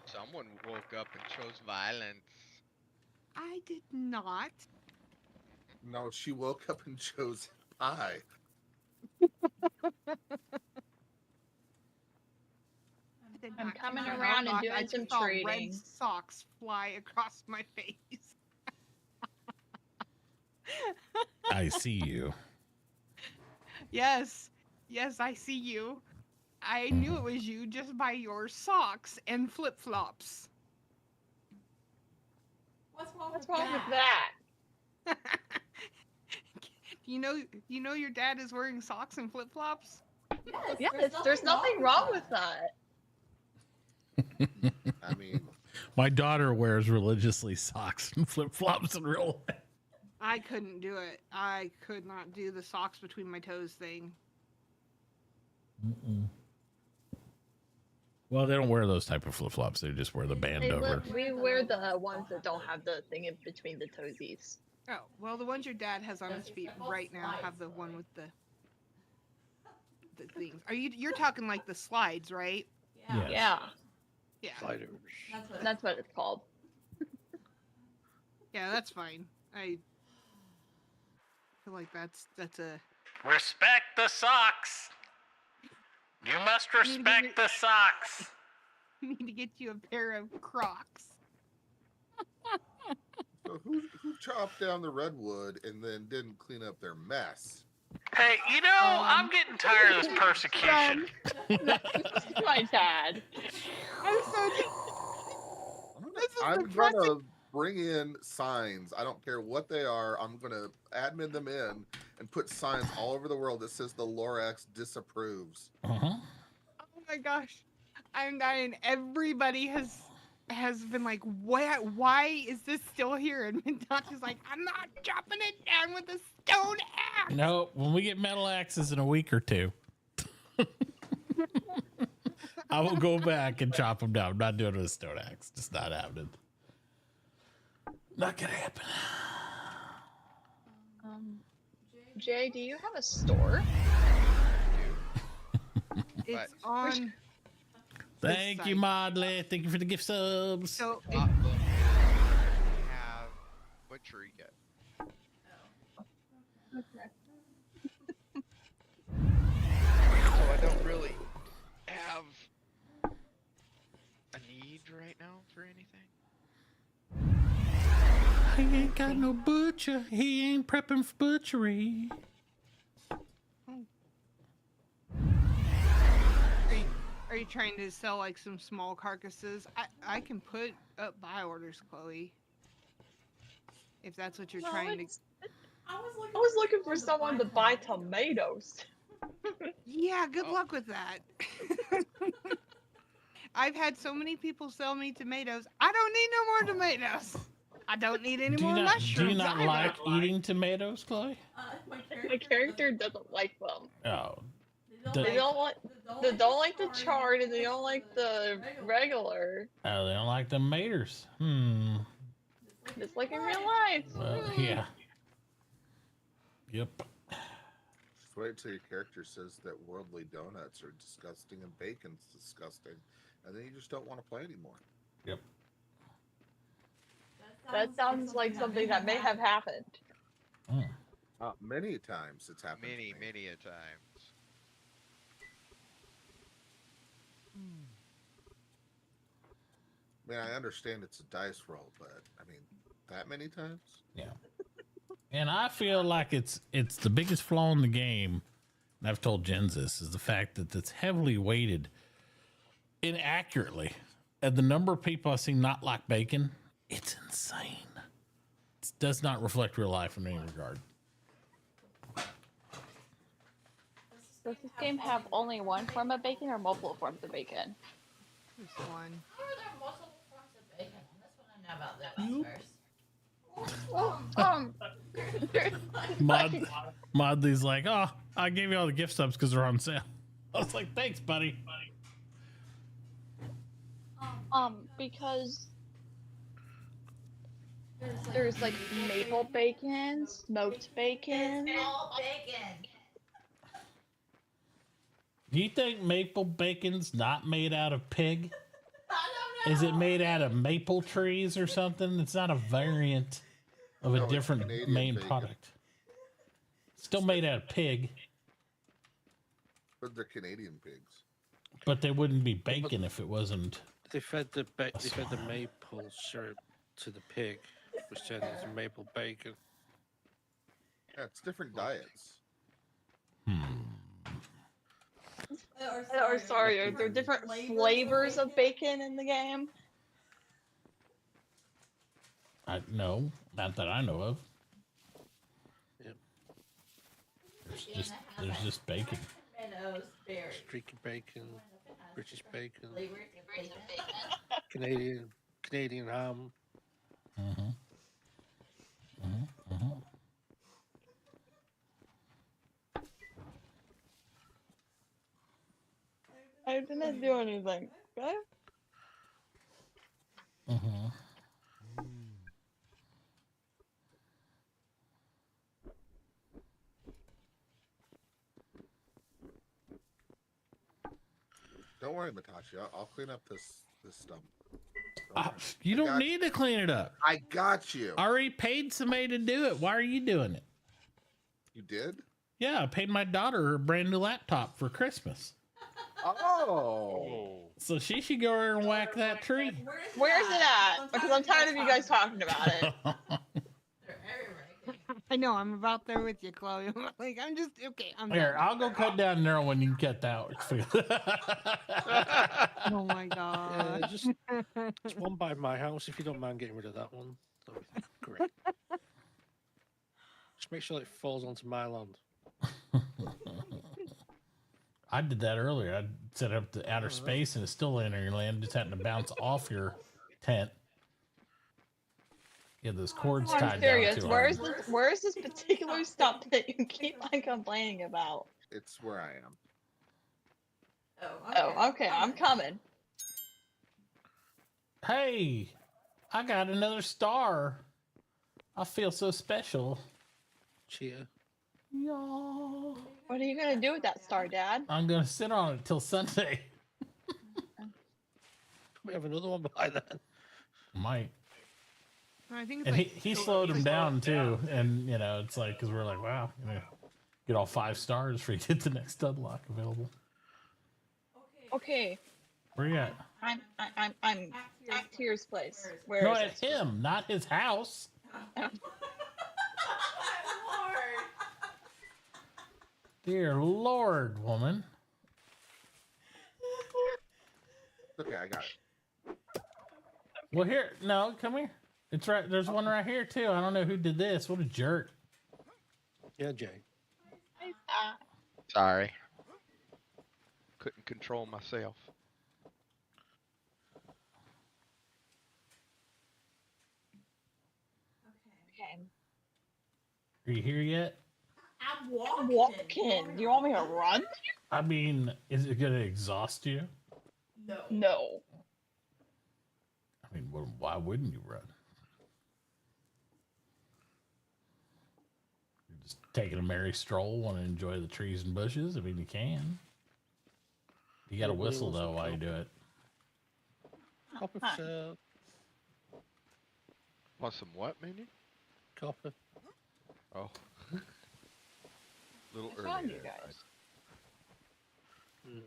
Someone woke up and chose violence.
I did not.
No, she woke up and chose pie.
I'm coming around and doing some
saw
trading.
Red socks fly across my face.
I see you.
Yes, I see you. I knew it was you just by your socks and flip-flops.
What's wrong
What's
with
wrong with
that?
that?
You know your dad is wearing socks and flip-flops?
Yes, there's nothing wrong with that.
I mean,
my daughter wears religiously socks and flip-flops in real life.
I couldn't do it. I could not do the socks between my toes thing.
Mm-mm. Well, they don't wear those type of flip-flops. They just wear the band over.
We wear the ones that don't have the thing in between the toesies.
Oh, well, the ones your dad has on his feet right now have the one with the things. You're talking like the slides, right?
Yes.
Yeah.
Yeah.
Sliders.
That's what it's called.
Yeah, that's fine. I feel like that's a
Respect the socks. You must respect the socks.
need to get you a pair of Crocs.
so who chopped down the redwood and then didn't clean up their mess?
Hey, I'm getting tired of this persecution.
My dad.
I'm gonna bring in signs. I don't care what they are. I'm gonna admin them in and put signs all over the world that says the Lorax disapproves.
Uh-huh.
Oh my gosh, I'm dying. Everybody has been like, why is this still here? And Mitauchi's like, I'm not chopping it down with a stone axe.
No, when we get metal axes in a week or two, I will go back and chop them down. I'm not doing it with a stone axe. Just not happening. Not gonna happen.
Jay, do you have a store?
It's on.
Thank you, Modley. Thank you for the gift subs.
So
Have butchery yet. So I don't really have a need right now for anything.
I ain't got no butcher. He ain't prepping for butchery.
Are you trying to sell like some small carcasses? I can put up buy orders, Chloe. If that's what you're trying to.
I was looking for someone to buy tomatoes.
Yeah, good luck with that. I've had so many people sell me tomatoes. I don't need no more tomatoes. I don't need any more mushrooms.
Do you not
either.
like eating tomatoes, Chloe?
My character doesn't like them.
Oh.
They don't like the charred and they don't like the regular.
Oh, they don't like the maters.
Just like in real life.
Well, yeah. Yep.
Just wait till your character says that worldly donuts are disgusting and bacon's disgusting, and then you just don't want to play anymore.
Yep.
That sounds like something that may have happened.
Many times it's happened.
Many,
to me.
many a times.
I mean, I understand it's a dice roll, but I mean, that many times?
Yeah. And I feel like it's the biggest flaw in the game, and I've told Jens this, is the fact that it's heavily weighted inaccurately. And the number of people I see not like bacon, it's insane. It does not reflect real life in any regard.
Does this game have only one form of bacon or multiple forms of bacon?
Just one.
How are there multiple forms of bacon? That's what I know about that first.
Modley's like, oh, I gave you all the gift subs because they're on sale. I was like, thanks, buddy.
Because there's like maple bacon, smoked bacon.
It's all bacon.
Do you think maple bacon's not made out of pig?
I don't know.
Is it made out of maple trees or something? It's not a variant of a different main product. Still made out of pig.
But they're Canadian pigs.
But they wouldn't be bacon if it wasn't.
They fed the maple syrup to the pig, which turned into maple bacon.
Yeah, it's different diets.
Or sorry, are there different flavors of bacon in the game?
No, not that I know of.
Yep.
There's just bacon.
Tomatoes, berries.
Streaky bacon, British bacon, Canadian ham.
I didn't do anything. Okay?
Don't worry, Mitauchi. I'll clean up this stump.
You don't need to clean it up.
I got you.
I already paid somebody to do it. Why are you doing it?
You did?
Yeah, I paid my daughter her brand new laptop for Christmas.
Oh.
So she should go over and whack that tree.
Where's it at? Because I'm tired of you guys talking about it.
I know, I'm about there with you, Chloe. Like, I'm just, okay, I'm
Here,
done.
I'll go cut down there when you cut that.
Oh my god.
Just one by my house if you don't mind getting rid of that one. That'd be great. Just make sure it falls onto my land.
I did that earlier. I set up the outer space and it's still in your land. Just happened to bounce off your tent. Yeah, those cords tied
I'm serious.
down to
Where is this particular stump that you keep on complaining about?
It's where I am.
Oh, okay. I'm coming.
Hey, I got another star. I feel so special.
Cheer.
Y'all.
What are you gonna do with that star, Dad?
I'm gonna sit on it till Sunday.
We have another one by then.
Might.
I think it's
And
like,
he slowed him down too, and you know it's like because we're like, wow, you know, get all 5 stars for you to get the next studlock available.
Okay.
Where you at?
I'm at Tier's place. Where
No,
is
at him, not his house. Dear Lord, woman.
Okay, I got it.
Well, here, no, come here. It's right. There's one right here too. I don't know who did this. What a jerk.
Yeah, Jay.
Sorry. Couldn't control myself.
Okay.
Are you here yet?
I'm walking.
Walking. Do you want me to run?
I mean, is it gonna exhaust you?
No.
No.
I mean, why wouldn't you run? You're just taking a merry stroll, want to enjoy the trees and bushes. I mean, you can. You got to whistle though while you do it.
Copper syrup.
Want some what, Minion?
Copper.
Oh.
little
I
early.
found you
there,
guys.
You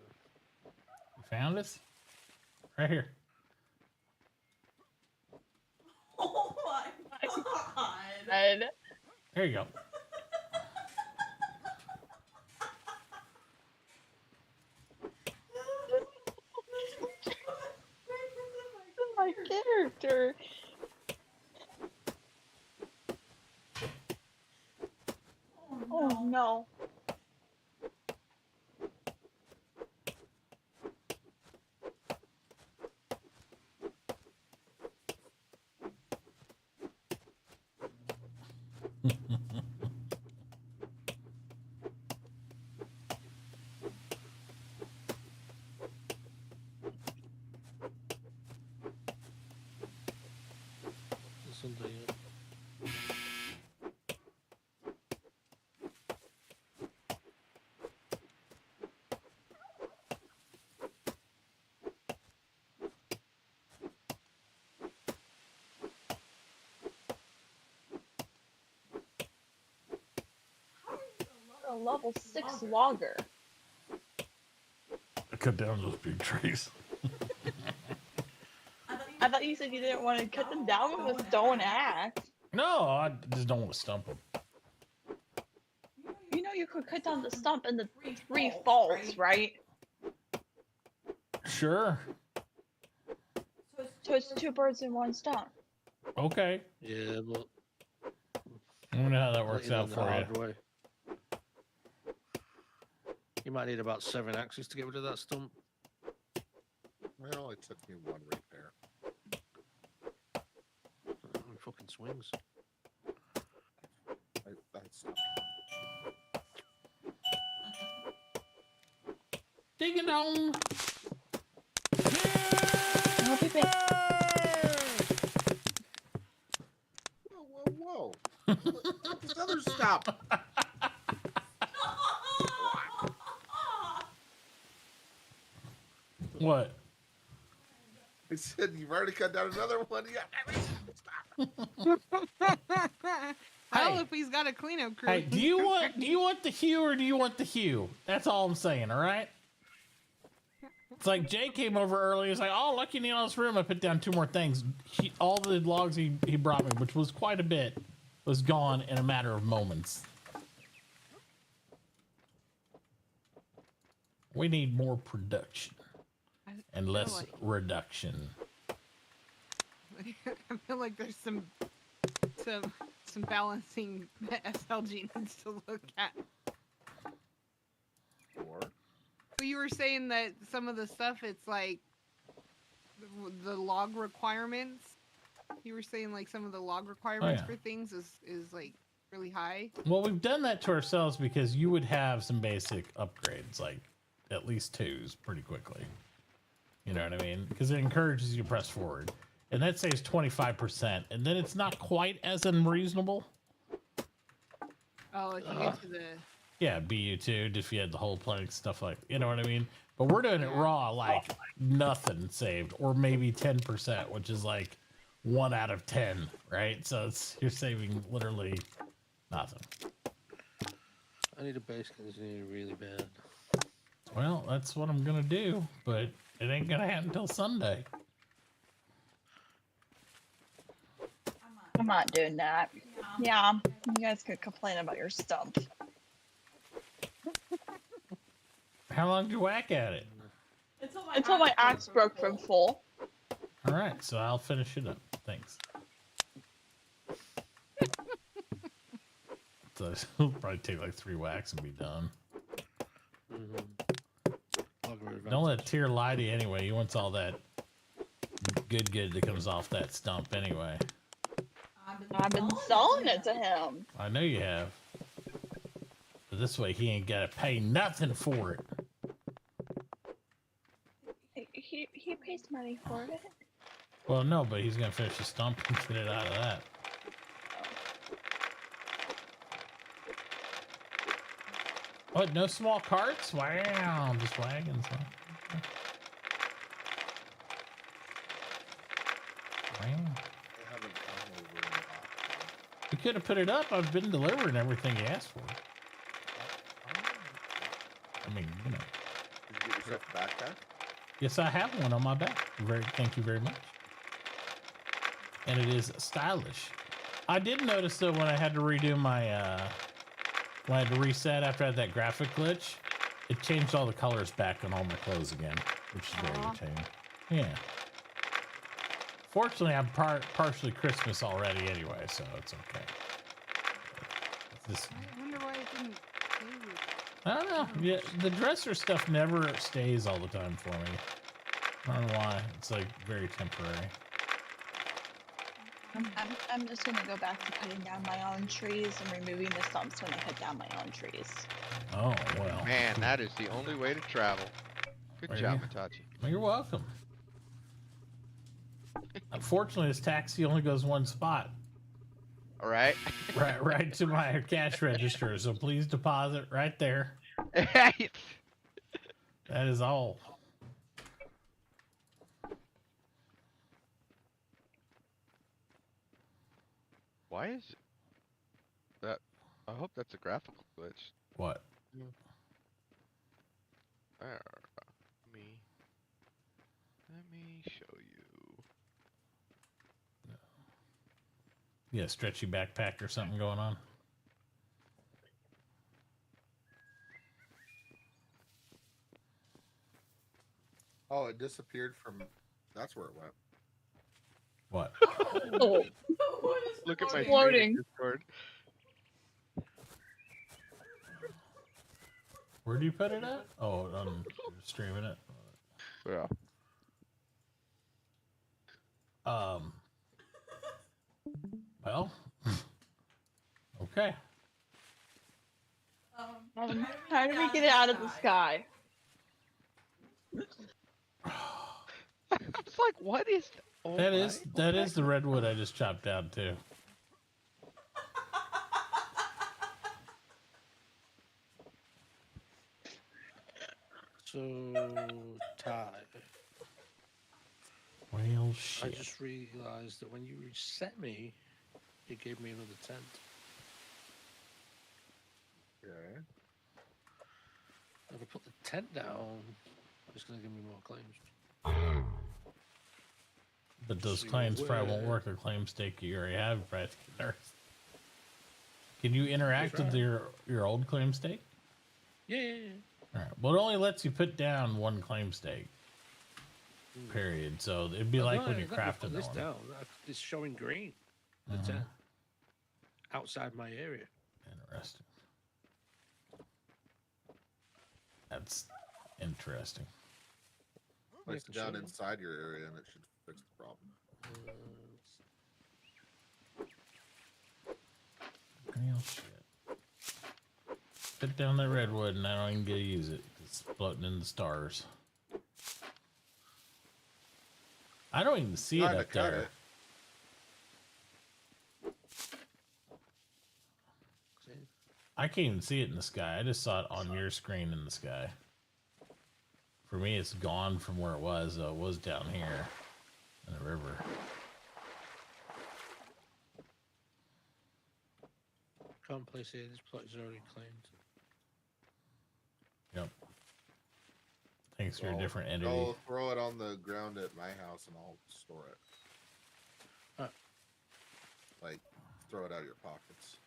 found us? Right here.
Oh my god.
And
There you go.
my character. Oh no.
There's something.
A level 6 logger.
I cut down those big trees.
I thought you said you didn't want to cut them down with a stone axe.
No, I just don't want to stump them.
You know you could cut down the stump in the 3 faults, right?
Sure.
So it's 2 birds in 1 stone.
Okay.
Yeah, but
I wonder how that works out for you.
Way. You might need about 7 axes to get rid of that stump.
Well, it took me 1 repair.
Fucking swings.
That's
Ding it dong.
I'll be back.
Whoa. This other stop.
What?
I said you've already cut down another one. Yeah.
Well, if he's got a cleanup crew.
Hey, do you want the hue or do you want the hue? That's all I'm saying, all right? It's like Jay came over early. He's like, oh, lucky in this room. I put down 2 more things. All the logs he brought me, which was quite a bit, was gone in a matter of moments. We need more production and less reduction.
I feel like there's some balancing that SLG needs to look at.
Sure.
But you were saying that some of the stuff, it's like the log requirements. You were saying like some of the log requirements for things is like really high.
Well, we've done that to ourselves because you would have some basic upgrades, like at least 2s pretty quickly. You know what I mean? Because it encourages you to press forward. And that saves 25%. And then it's not quite as unreasonable.
Oh, if you get to the...
Yeah, BU2, if you had the whole plank, stuff like, you know what I mean? But we're doing it raw, like nothing saved, or maybe 10%, which is like 1 out of 10, right? So you're saving literally nothing.
I need a base engineer really bad.
Well, that's what I'm gonna do, but it ain't gonna happen until Sunday.
I'm not doing that. Yeah, you guys could complain about your stump.
How long did you whack at it?
Until my axe broke from full.
All right, so I'll finish it up. Thanks. So it'll probably take like 3 whacks and be done. Don't let Tyr lie to you anyway. He wants all that good that comes off that stump anyway.
I've been selling it to him.
I know you have. But this way he ain't gotta pay nothing for it.
He pays money for it.
Well, no, but he's gonna finish the stump and get it out of that. What, no small carts? Wow, just wagons, huh? Wow. You could have put it up. I've been delivering everything you asked for. I mean, you know.
Did you get yourself a backpack?
Yes, I have one on my back. Thank you very much. And it is stylish. I did notice though when I had to redo my when I had to reset after I had that graphic glitch, it changed all the colors back on all my clothes again, which is very irritating. Yeah. Fortunately, I'm partially Christmas already anyway, so it's okay. Just,
I wonder why it didn't stay with.
I don't know. Yeah, the dresser stuff never stays all the time for me. I don't know why. It's like very temporary.
I'm just gonna go back to cutting down my own trees and removing the stumps when I cut down my own trees.
Oh, well.
Man, that is the only way to travel. Good job, Mitauchi.
Well, you're welcome. Unfortunately, this taxi only goes one spot.
All right.
right to my cash register. So please deposit right there. That is all.
Why is that? I hope that's a graphical glitch.
What?
There. Let me show you.
Yeah, stretchy backpack or something going on.
Oh, it disappeared from. That's where it went.
What?
Oh.
Look at my
Floating.
Discord.
Where do you put it at? Oh, I'm streaming it.
Yeah.
Well. Okay.
How do we get it out of the sky?
It's like, what is? Oh
that is the redwood I just chopped down too.
So, Ty.
Well, shit.
I just realized that when you reset me, it gave me another tent.
Okay.
If I put the tent down, it's going to give me more claims.
But those claims probably won't work. The claim stake you already have, right? Can you interact with your old claim stake?
Yeah.
All right. Well, it only lets you put down one claim stake. Period. So it'd be like when you crafted
this
one.
down. It's showing green. The tent outside my area.
Interesting. That's interesting.
Place it down inside your area, and it should fix the problem.
Real shit. Put down that redwood, and I don't even get to use it. It's floating in the stars. I don't even see it up there. I can't even see it in the sky. I just saw it on your screen in the sky. For me, it's gone from where it was. It was down here in the river.
Can't place it. This plot is already claimed.
Yep. Thanks for a different entity.
Go throw it on the ground at my house, and I'll store it. Like, throw it out of your pockets.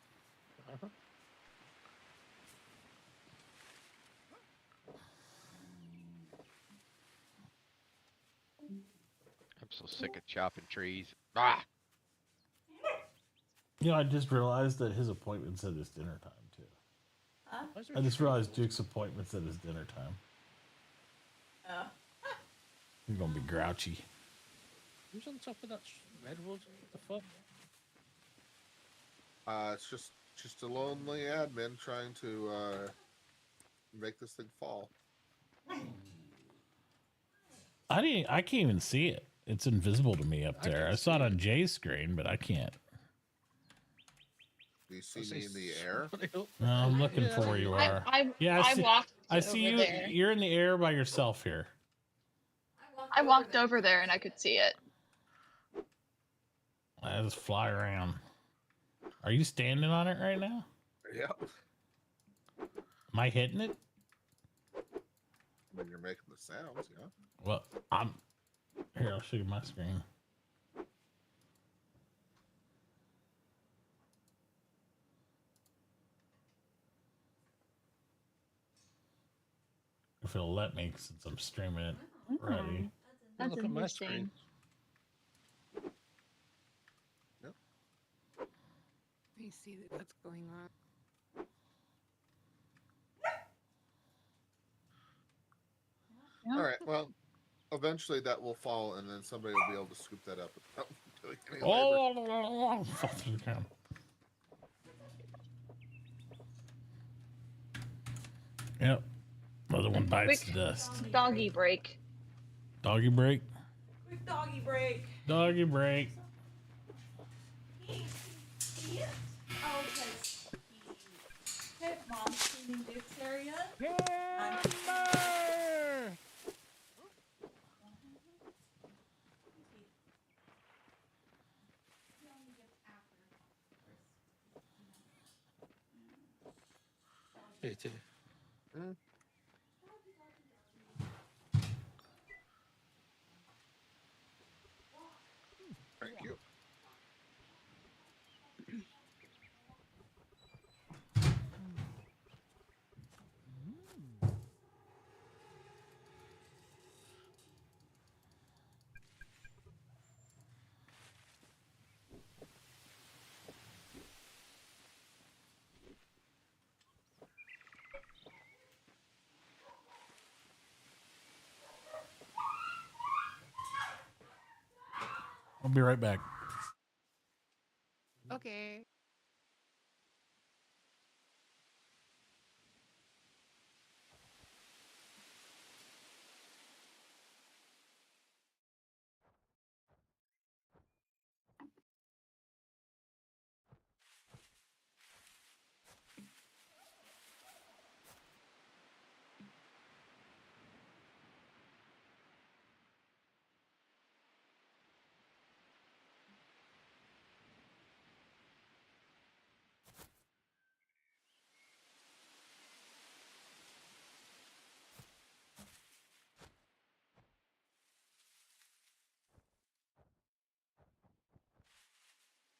I'm so sick of chopping trees. Ah!
You know, I just realized that his appointment's at his dinner time, too.
Huh?
I just realized Duke's appointment's at his dinner time.
Oh.
He's gonna be grouchy.
Who's on top of that redwood? What the fuck?
It's just a lonely admin trying to make this thing fall.
I can't even see it. It's invisible to me up there. I saw it on Jay's screen, but I can't.
Do you see me in the air?
No, I'm looking for where you are.
I walked
I see
over
you.
there.
You're in the air by yourself here.
I walked over there and I could see it.
I just fly around. Are you standing on it right now?
Yep.
Am I hitting it?
when you're making the sounds, yeah.
Well, here. I'll show you my screen. If it'll let me, since I'm streaming it already.
That's
Look at my
interesting.
screen.
Yep.
Let me see what's going on.
All right. Well, eventually that will fall, and then somebody will be able to scoop that up without doing any labor.
Fall through the camera. Yep. Another one bites
Quick
the dust.
doggy break.
Doggy break.
Quick doggy break.
Doggy break.
He is. Oh, because hit mom's cleaning Dick's area.
Here, too.
Thank you.
I'll be right back.
Okay.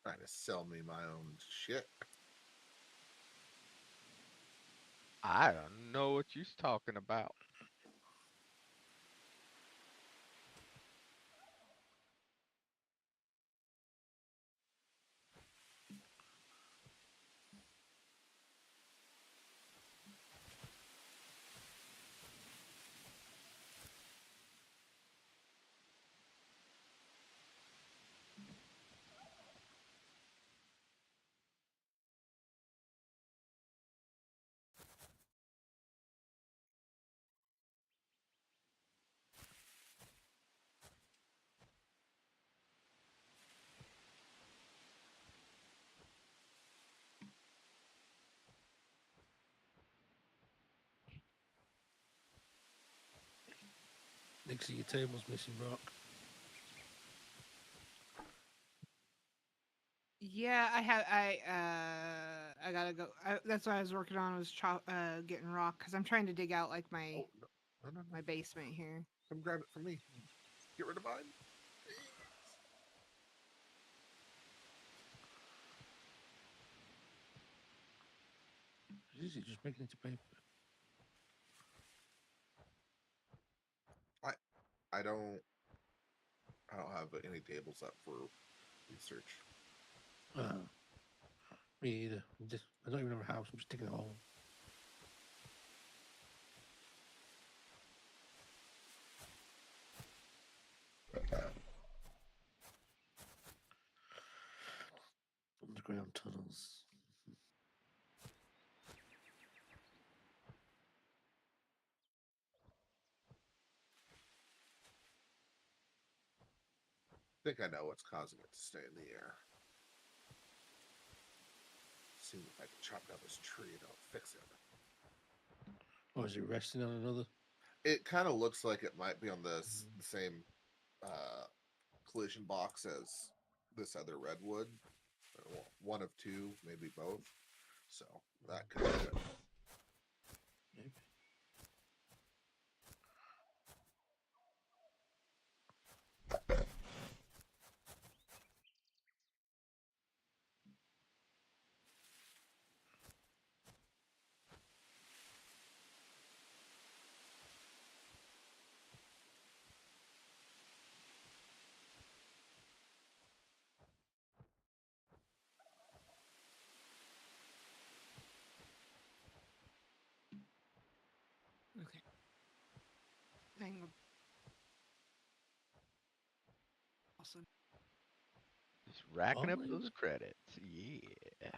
Trying to sell me my own shit.
I don't know what you're talking about.
Next to your table's missing rock.
Yeah, I gotta go. That's what I was working on was getting rock because I'm trying to dig out like my my basement here.
Come grab it from me. Get rid of mine.
Easy, just make it into paper.
I don't have any tables up for research.
Me either. I don't even have a house. I'm just digging a hole. Underground tunnels.
I think I know what's causing it to stay in the air. See if I can chop down this tree and I'll fix it.
Oh, is it resting on another?
It kind of looks like it might be on the same collision box as this other redwood. One of two, maybe both. So that could be it.
Maybe.
Okay. Hang on. Awesome.
Just racking up
Only-
those credits. Yeah.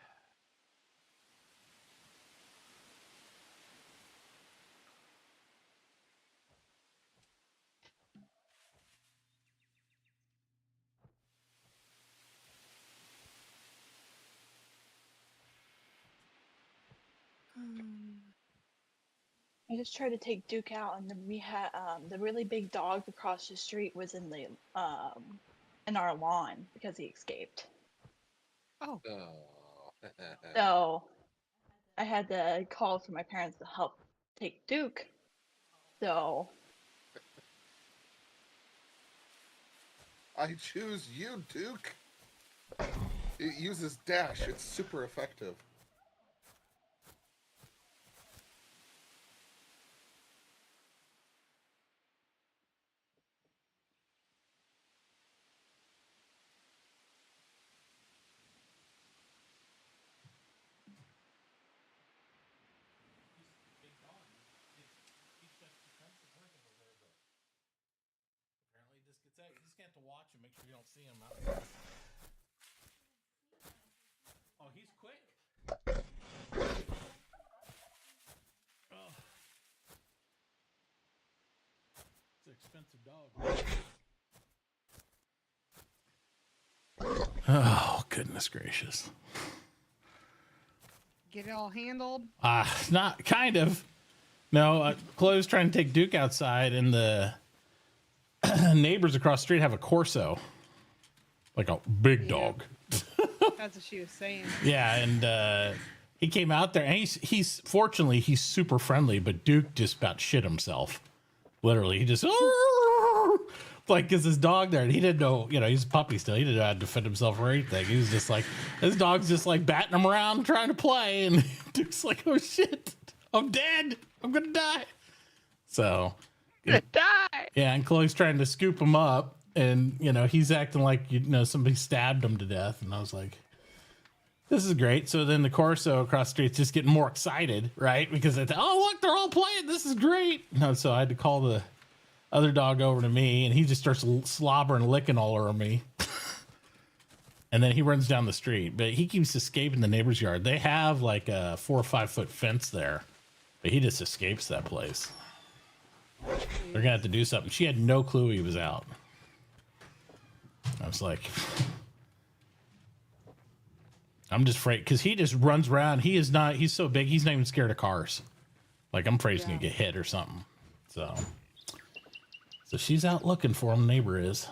I just tried to take Duke out, and then we had the really big dog across the street was in our lawn because he escaped.
Oh.
So I had to call for my parents to help take Duke. So
I choose you, Duke. It uses dash. It's super effective.
Apparently, he just gets out. You just have to watch him, make sure you don't see him out there. Oh, he's quick. Oh. It's an expensive dog. Oh, goodness gracious.
Get it all handled?
Not kind of. No, Chloe's trying to take Duke outside, and the neighbors across the street have a Corso, like a big dog.
That's what she was saying.
Yeah, and he came out there, and he's fortunately he's super friendly, but Duke just about shit himself. Literally, he just like, cause his dog there, and he didn't know, he's a puppy still. He didn't know how to defend himself or anything. He was just like, his dog's just like batting him around, trying to play, and Duke's like, oh shit, I'm dead, I'm gonna die. So,
gonna die.
Yeah, and Chloe's trying to scoop him up, and he's acting like somebody stabbed him to death, and I was like, this is great. So then the Corso across the street's just getting more excited, right? Because it's, oh look, they're all playing. This is great. No, so I had to call the other dog over to me, and he just starts slobbering, licking all over me. And then he runs down the street, but he keeps escaping the neighbor's yard. They have like a 4 or 5 foot fence there, but he just escapes that place. They're gonna have to do something. She had no clue he was out. I was like, I'm just afraid because he just runs around. He's so big, he's not even scared of cars. Like, I'm afraid he's gonna get hit or something. So she's out looking for him, neighbor is.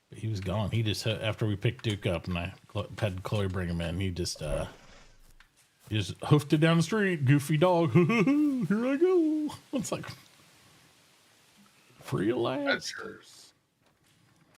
But he was gone. He just, after we picked Duke up and I had Chloe bring him in, he just hoofed it down the street. Goofy dog. Here I go. It's like, free at last.
Adventures.